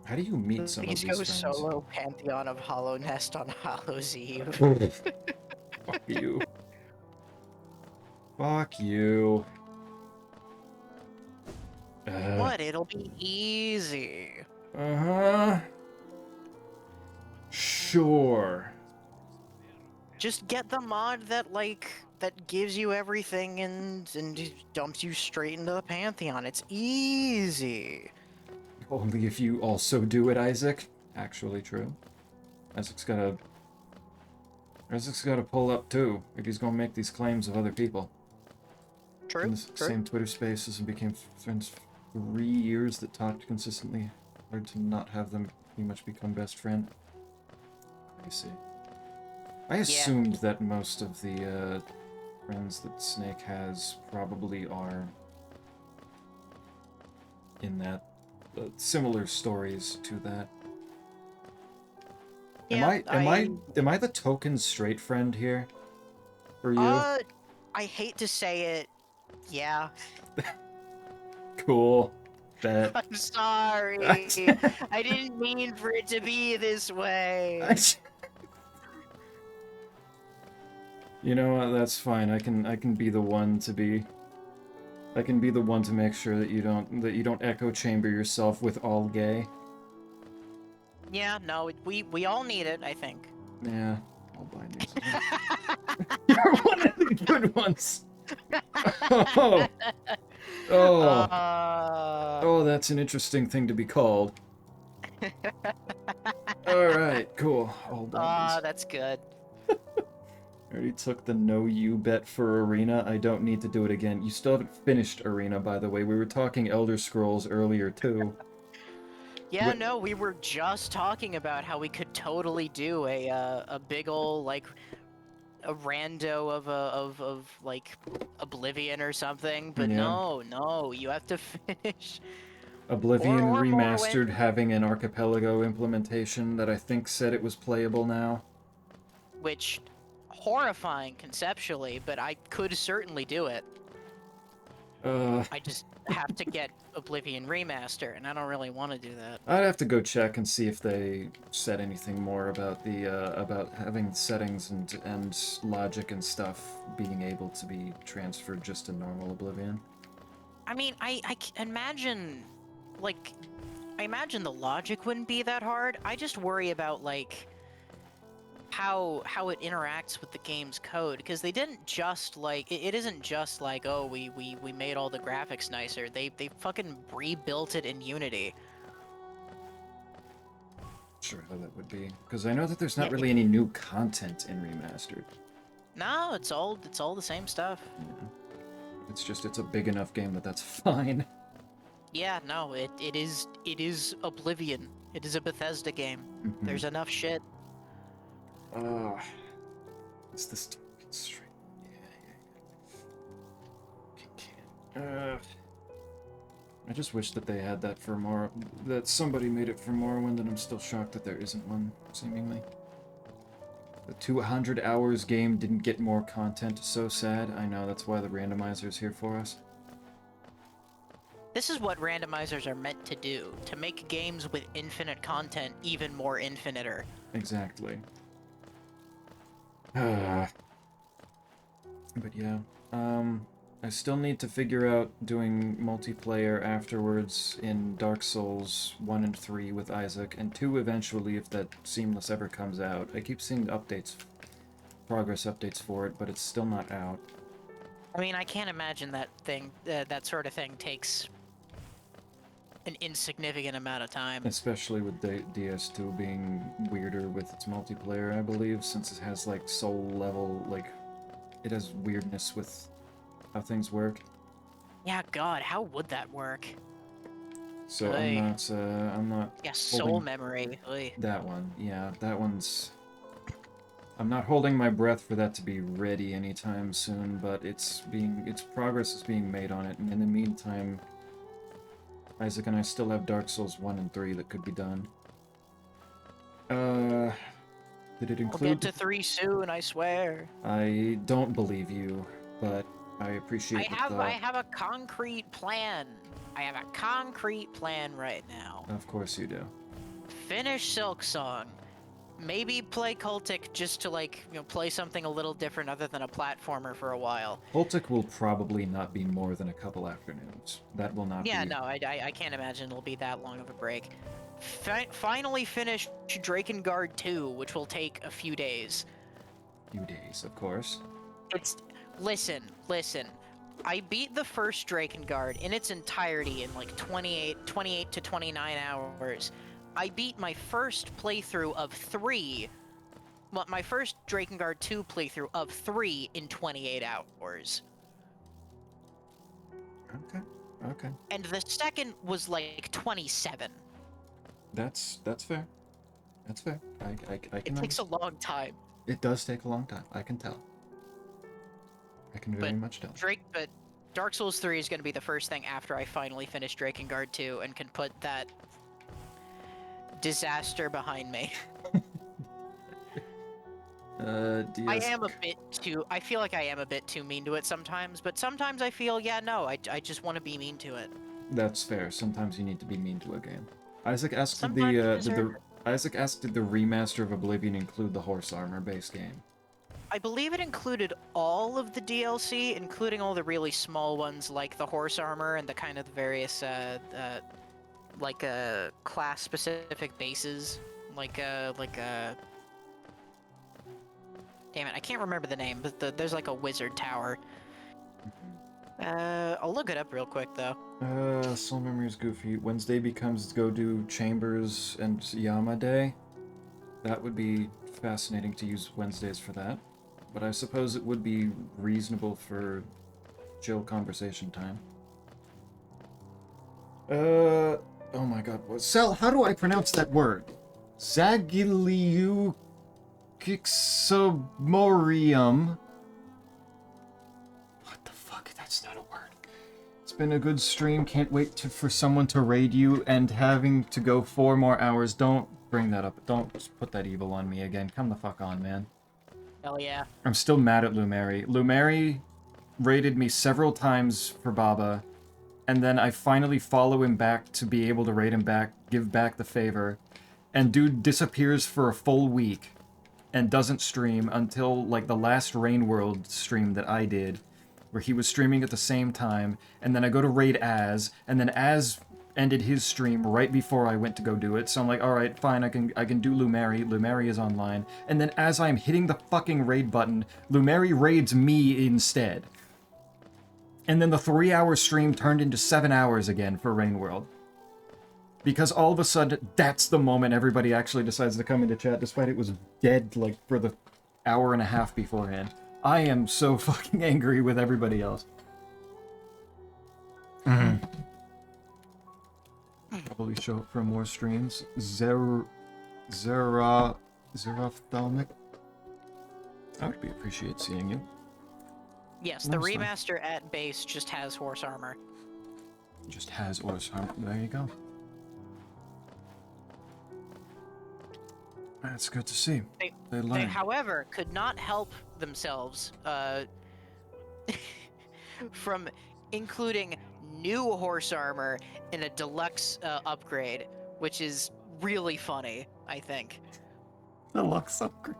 How do you meet some of Please these go friends? solo Pantheon of Hollow Nest on Hallows Eve. Fuck you. Fuck you. What? It'll be easy. Uh-huh. Sure. Just get the mod that gives you everything and just dumps you straight into the Pantheon. It's easy. Only if you also do it, Isaac. Actually true. Isaac's gotta pull up too, if he's gonna make these claims of other people. True. In the same Twitter spaces and became friends 3 years that talked consistently. Hard to not have them pretty much become best friend. I see. I assumed that most of the friends that Snake has probably are in that similar stories to that. Yeah, Am I the token straight friend here? For you? I hate to say it. Yeah. Cool. Bet. I'm sorry. I didn't mean for it to be this way. You know what? That's fine. I can be the one to be. I can be the one to make sure that you don't echo chamber yourself with all gay. Yeah, no, we all need it, I think. Yeah, I'll buy you. You're one of the good ones. Oh. Oh, that's an interesting thing to be called. Alright, cool. Hold on. That's good. I already took the no you bet for Arena. I don't need to do it again. You still haven't finished Arena, by the way. We were talking Elder Scrolls earlier, too. Yeah, no, we were just talking about how we could totally do a big ol' like a rando of like Oblivion or something, but Yeah. no, you have to finish. Oblivion Or Remastered Morrowind. having an archipelago implementation that I think said it was playable now. Which horrifying conceptually, but I could certainly do it. I just have to get Oblivion Remaster, and I don't really want to do that. I'd have to go check and see if they said anything more about the about having settings and logic and stuff being able to be transferred just to normal Oblivion. I mean, imagine, like, I imagine the logic wouldn't be that hard. I just worry about, like, how it interacts with the game's code, because they didn't just, like, it isn't just like, oh, we made all the graphics nicer. They fucking rebuilt it in Unity. Sure how that would be, because I know that there's Yeah, not really any new content in Remastered. No, it's all the same stuff. Yeah. It's a big enough game that that's fine. Yeah, no, it is Oblivion. It is a Bethesda game. Mhm. There's enough shit. Is this straight? Yeah. I just wish that they had that for more. That somebody made it for Morrowind, and I'm still shocked that there isn't one, seemingly. The 200 hours game didn't get more content. So sad. I know, that's why the randomizer's here for us. This is what randomizers are meant to do, to make games with infinite content even more infiniter. Exactly. But yeah, I still need to figure out doing multiplayer afterwards in Dark Souls 1 and 3 with Isaac, and 2 eventually if that Seamless ever comes out. I keep seeing updates, progress updates for it, but it's still not out. I mean, I can't imagine that sort of thing takes an insignificant amount of time. Especially with DS2 being weirder with its multiplayer, I believe, since it has, like, soul level, like, it has weirdness with how things work. Yeah, God, how would that work? So Oy. I'm not Yeah, soul holding memory. Oy. that one. Yeah, that one's... I'm not holding my breath for that to be ready anytime soon, but its progress is being made on it, and in the meantime, Isaac and I still have Dark Souls 1 and 3 that could be done. Did it We'll include... get to 3 soon, I swear. I don't believe you, but I appreciate the thought. I have a concrete plan. I have a concrete plan right now. Of course you do. Finish Silksong. Maybe play Cultic just to, like, play something a little different other than a platformer for a while. Holtic will probably not be more than a couple afternoons. That will not be... Yeah, no, I can't imagine it'll be that long of a break. Finally finish Drakengard 2, which will take a few days. Few days, of course. Listen. I beat the first Drakengard in its entirety in like 28 to 29 hours. I beat my first playthrough of 3. Well, my first Drakengard 2 playthrough of 3 in 28 hours. Okay. And the second was like 27. That's fair. That's fair. I can... It takes a long time. It does take a long time. I can tell. I can very much tell. But Dark Souls 3 is going to be the first thing after I finally finish Drakengard 2 and can put that disaster behind me. I feel like I am a bit too mean to it sometimes, but sometimes I feel, yeah, no, I just want to be mean to it. That's fair. Sometimes you need to be mean to a game. Isaac asked did Sometimes the remaster of Oblivion include the horse armor base game? I believe it included all of the DLC, including all the really small ones like the horse armor and the kind of the various class-specific bases, damn it, I can't remember the name, but there's like a wizard tower. I'll look it up real quick though. Soul Memory is goofy. Wednesday becomes Go Do Chambers and Yama Day. That would be fascinating to use Wednesdays for that. But I suppose it would be reasonable for chill conversation time. Oh my god. Sel, how do I pronounce that word? Zagiliukixomorium. What the fuck? That's not a word. It's been a good stream. Can't wait for someone to raid you, and having to go 4 more hours. Don't bring that up. Don't put that evil on me again. Come the fuck on, man. Hell yeah. I'm still mad at Lumeri. raided me several times for Baba, and then I finally follow him back to be able to raid him back, give back the favor, and dude disappears for a full week and doesn't stream until, like, the last Rain World stream that I did, where he was streaming at the same time, and then I go to raid Az, and then Az ended his stream right before I went to go do it, so I'm like, alright, fine, I can do Lumeri. Lumeri is online. And then as I'm hitting the fucking raid button, Lumeri raids me instead. And then the 3-hour stream turned into 7 hours again for Rain World. Because all of a sudden, that's the moment everybody actually decides to come into chat, despite it was dead, like, for the hour and a half beforehand. I am so fucking angry with everybody else. Probably show up for more streams. Zeraphthalmic. I would appreciate seeing you. Yes, the Awesome. remaster at base just has horse armor. Just has horse armor. There you go. That's good to see. They They, learn. however, could not help themselves from including new horse armor in a deluxe upgrade, which is really funny, I think. Deluxe upgrade.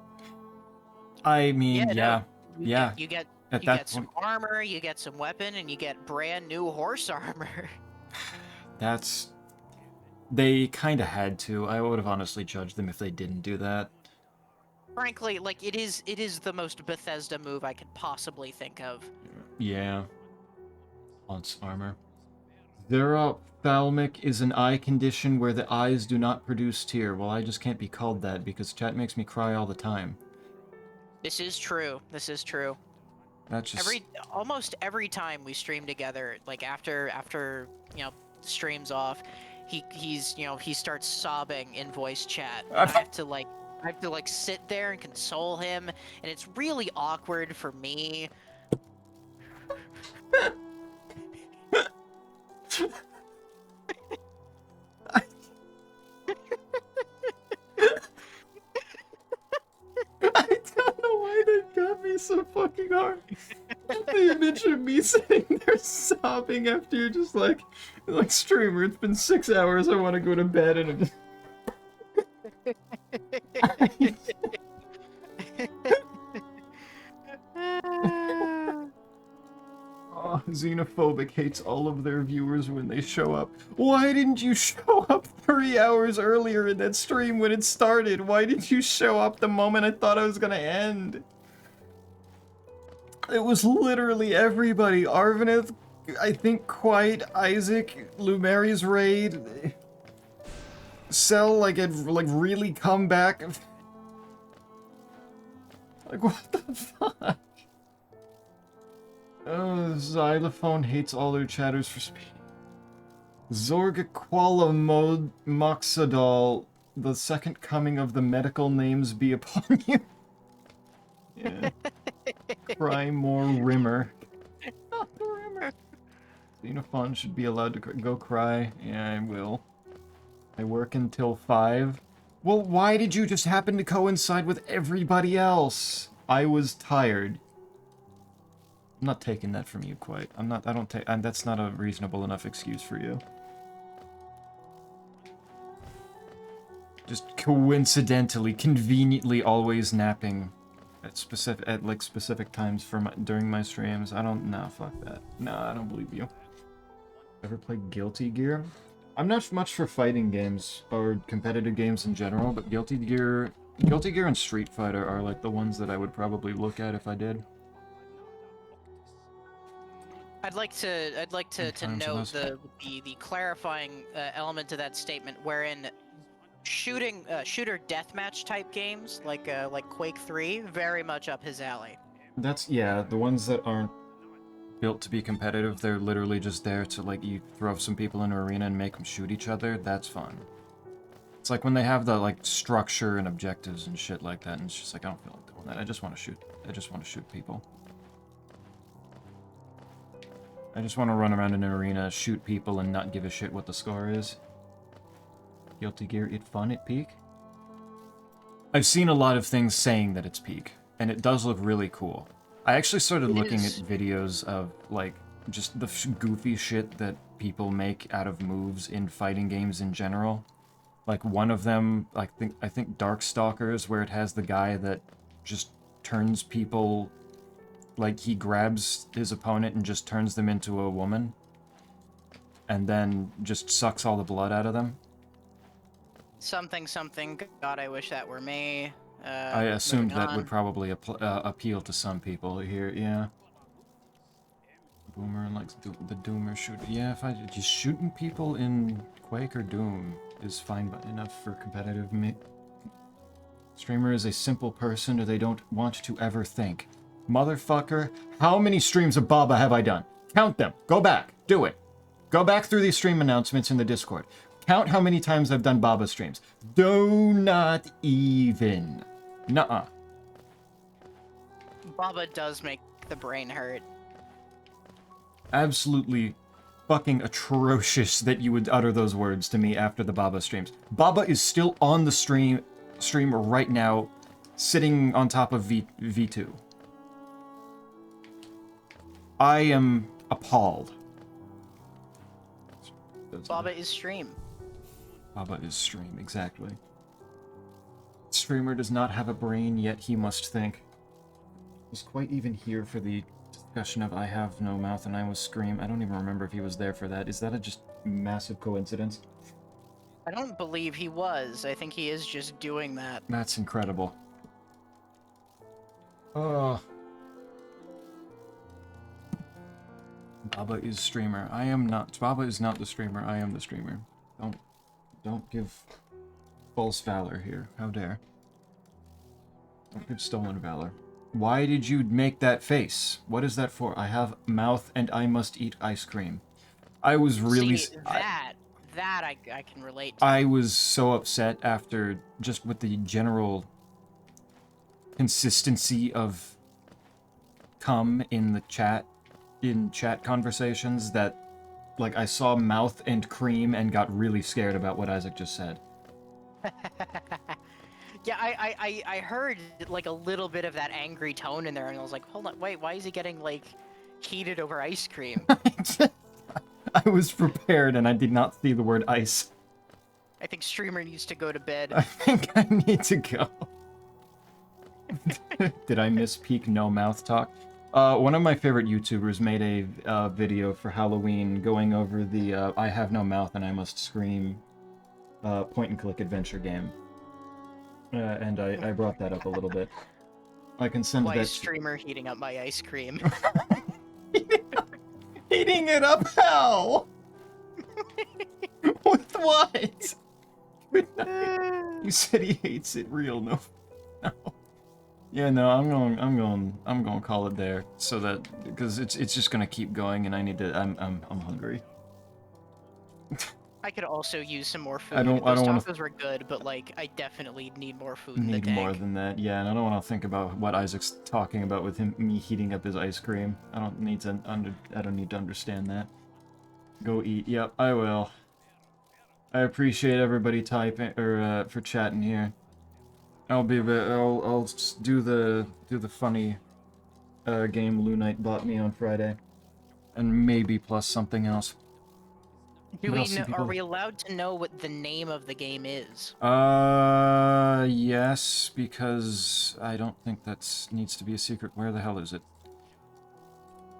I mean, yeah. You get At you that get some point, armor, you get some weapon, and you get brand new horse armor. that's... They kind of had to. I would have honestly judged them if they didn't do that. Frankly, like it is the most Bethesda move I could possibly think of. Yeah. Wants armor. Xerophthalmic is an eye condition where the eyes do not produce tear. Well, I just can't be called that because chat makes me cry all the time. This is true. This is true. That's just... Almost every time we stream together, like after streams off, he starts sobbing in voice chat. And I have to sit there and console him, and it's really awkward for me. I don't know why that got me so fucking hard. The image of me sitting there sobbing after you're just like streamer, it's been 6 hours, I want to go to bed, and I'm just... Oh, Xenophobic hates all of their viewers when they show up. Why didn't you show up 3 hours earlier in that stream when it started? Why didn't you show up the moment I thought I was gonna end? It was literally everybody. Arvinith, I think Quite, Isaac, Lumeri's raid, Cell, had really come back. Like, what the fuck? Oh, Xylophone hates all their chatters for speed. Zorga Quala Mod Moxadol, the second coming of the medical names be upon you. Yeah. Cry more Rimmer. Not the Rimmer. Xenophon should be allowed to go cry. Yeah, I will. I work until 5. Well, why did you just happen to coincide with everybody else? I was tired. I'm not taking that from you quite. That's not a reasonable enough excuse for you. Just coincidentally, conveniently always napping at specific times during my streams. Nah, fuck that. Nah, I don't believe you. Ever played Guilty Gear? I'm not much for fighting games or competitive games in general, but Guilty Gear and Street Fighter are like the ones that I would probably look at if I did. I'd like to note the clarifying element to that statement, wherein shooter deathmatch type games like Quake 3 very much up his alley. Yeah, the ones that aren't built to be competitive, they're literally just there to you throw some people in an arena and make them shoot each other. That's fun. It's like when they have the structure and objectives and shit like that, and it's just like, I don't feel like doing that. I just want to shoot people. I just want to run around in an arena, shoot people, and not give a shit what the score is. Guilty Gear, it fun at peak? I've seen a lot of things saying that it's peak, and it does look really cool. I actually started It looking at is. videos of, like, just the goofy shit that people make out of moves in fighting games in general. Like, one of them, I think Darkstalkers, where it has the guy that just turns people, like, he grabs his opponent and just turns them into a woman, and then just sucks all the blood out of them. Something, something. God, I wish that were me. I assumed Moving that would on. probably appeal to some people here, yeah. Boomer likes the Doomer shoot. Yeah, if I just shooting people in Quake or Doom is fine enough for competitive. Streamer is a simple person, or they don't want to ever think. Motherfucker, how many streams of Baba have I done? Count them. Go back. Do it. Go back through these stream announcements in the Discord. Count how many times I've done Baba streams. Do not even. Nuh-uh. Baba does make the brain hurt. Absolutely fucking atrocious that you would utter those words to me after the Baba streams. Baba is still on the stream right now, sitting on top of V2. I am appalled. Baba is stream. Baba is stream, exactly. Streamer does not have a brain, yet he must think. Was quite even here for the discussion of I have no mouth and I was scream. I don't even remember if he was there for that. Is that a just massive coincidence? I don't believe he was. I think he is just doing that. That's incredible. Oh. Baba is streamer. I am not. Baba is not the streamer. I am the streamer. Don't give false valor here. How dare. Don't give stolen valor. Why did you make that face? What is that for? I have mouth and I must eat ice cream. I was really... See, that I can relate to. I was so upset after just with the general consistency of cum in the chat, in chat conversations, that like I saw mouth and cream and got really scared about what Isaac just said. Yeah, I heard like a little bit of that angry tone in there, and I was like, hold on, wait, why is he getting like heated over ice cream? I was prepared and I did not see the word ice. I think streamer needs to go to bed. I think I need to go. Did I misspeak no mouth talk? One of my favorite YouTubers made a video for Halloween going over the I have no mouth and I must scream point-and-click adventure game. And I brought that up a little bit. I can send Why that is streamer heating up my ice cream? Heating it up how? With what? Good night. You said he hates it real. No. Yeah, no, I'm going to call it there, so that because it's just gonna keep going, and I need to. I'm hungry. I could also use some more food. I don't Those wanna tacos were good, but like I definitely need more food in the Need tank. more than that, yeah, and I don't want to think about what Isaac's talking about with me heating up his ice cream. I don't need to understand that. Go eat. Yep, I will. I appreciate everybody typing or for chatting here. I'll do the funny game Knight bought me on Friday, and maybe plus something else. Are we allowed to know what the name of the game is? Yes, because I don't think that needs to be a secret. Where the hell is it?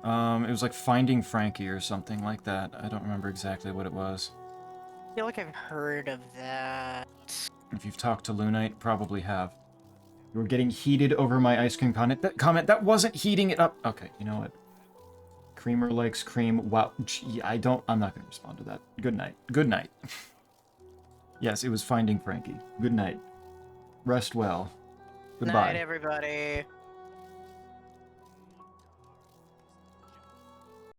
It was like Finding Frankie or something like that. I don't remember exactly what it was. I feel like I've heard of that. If you've talked to Knight, probably have. You were getting heated over my ice cream comment. That wasn't heating it up. Okay, you know what? Creamer likes cream. Wow. I'm not going to respond to that. Good night. Good night. Yes, it was Finding Frankie. Good night. Rest well. Goodbye. Night, everybody.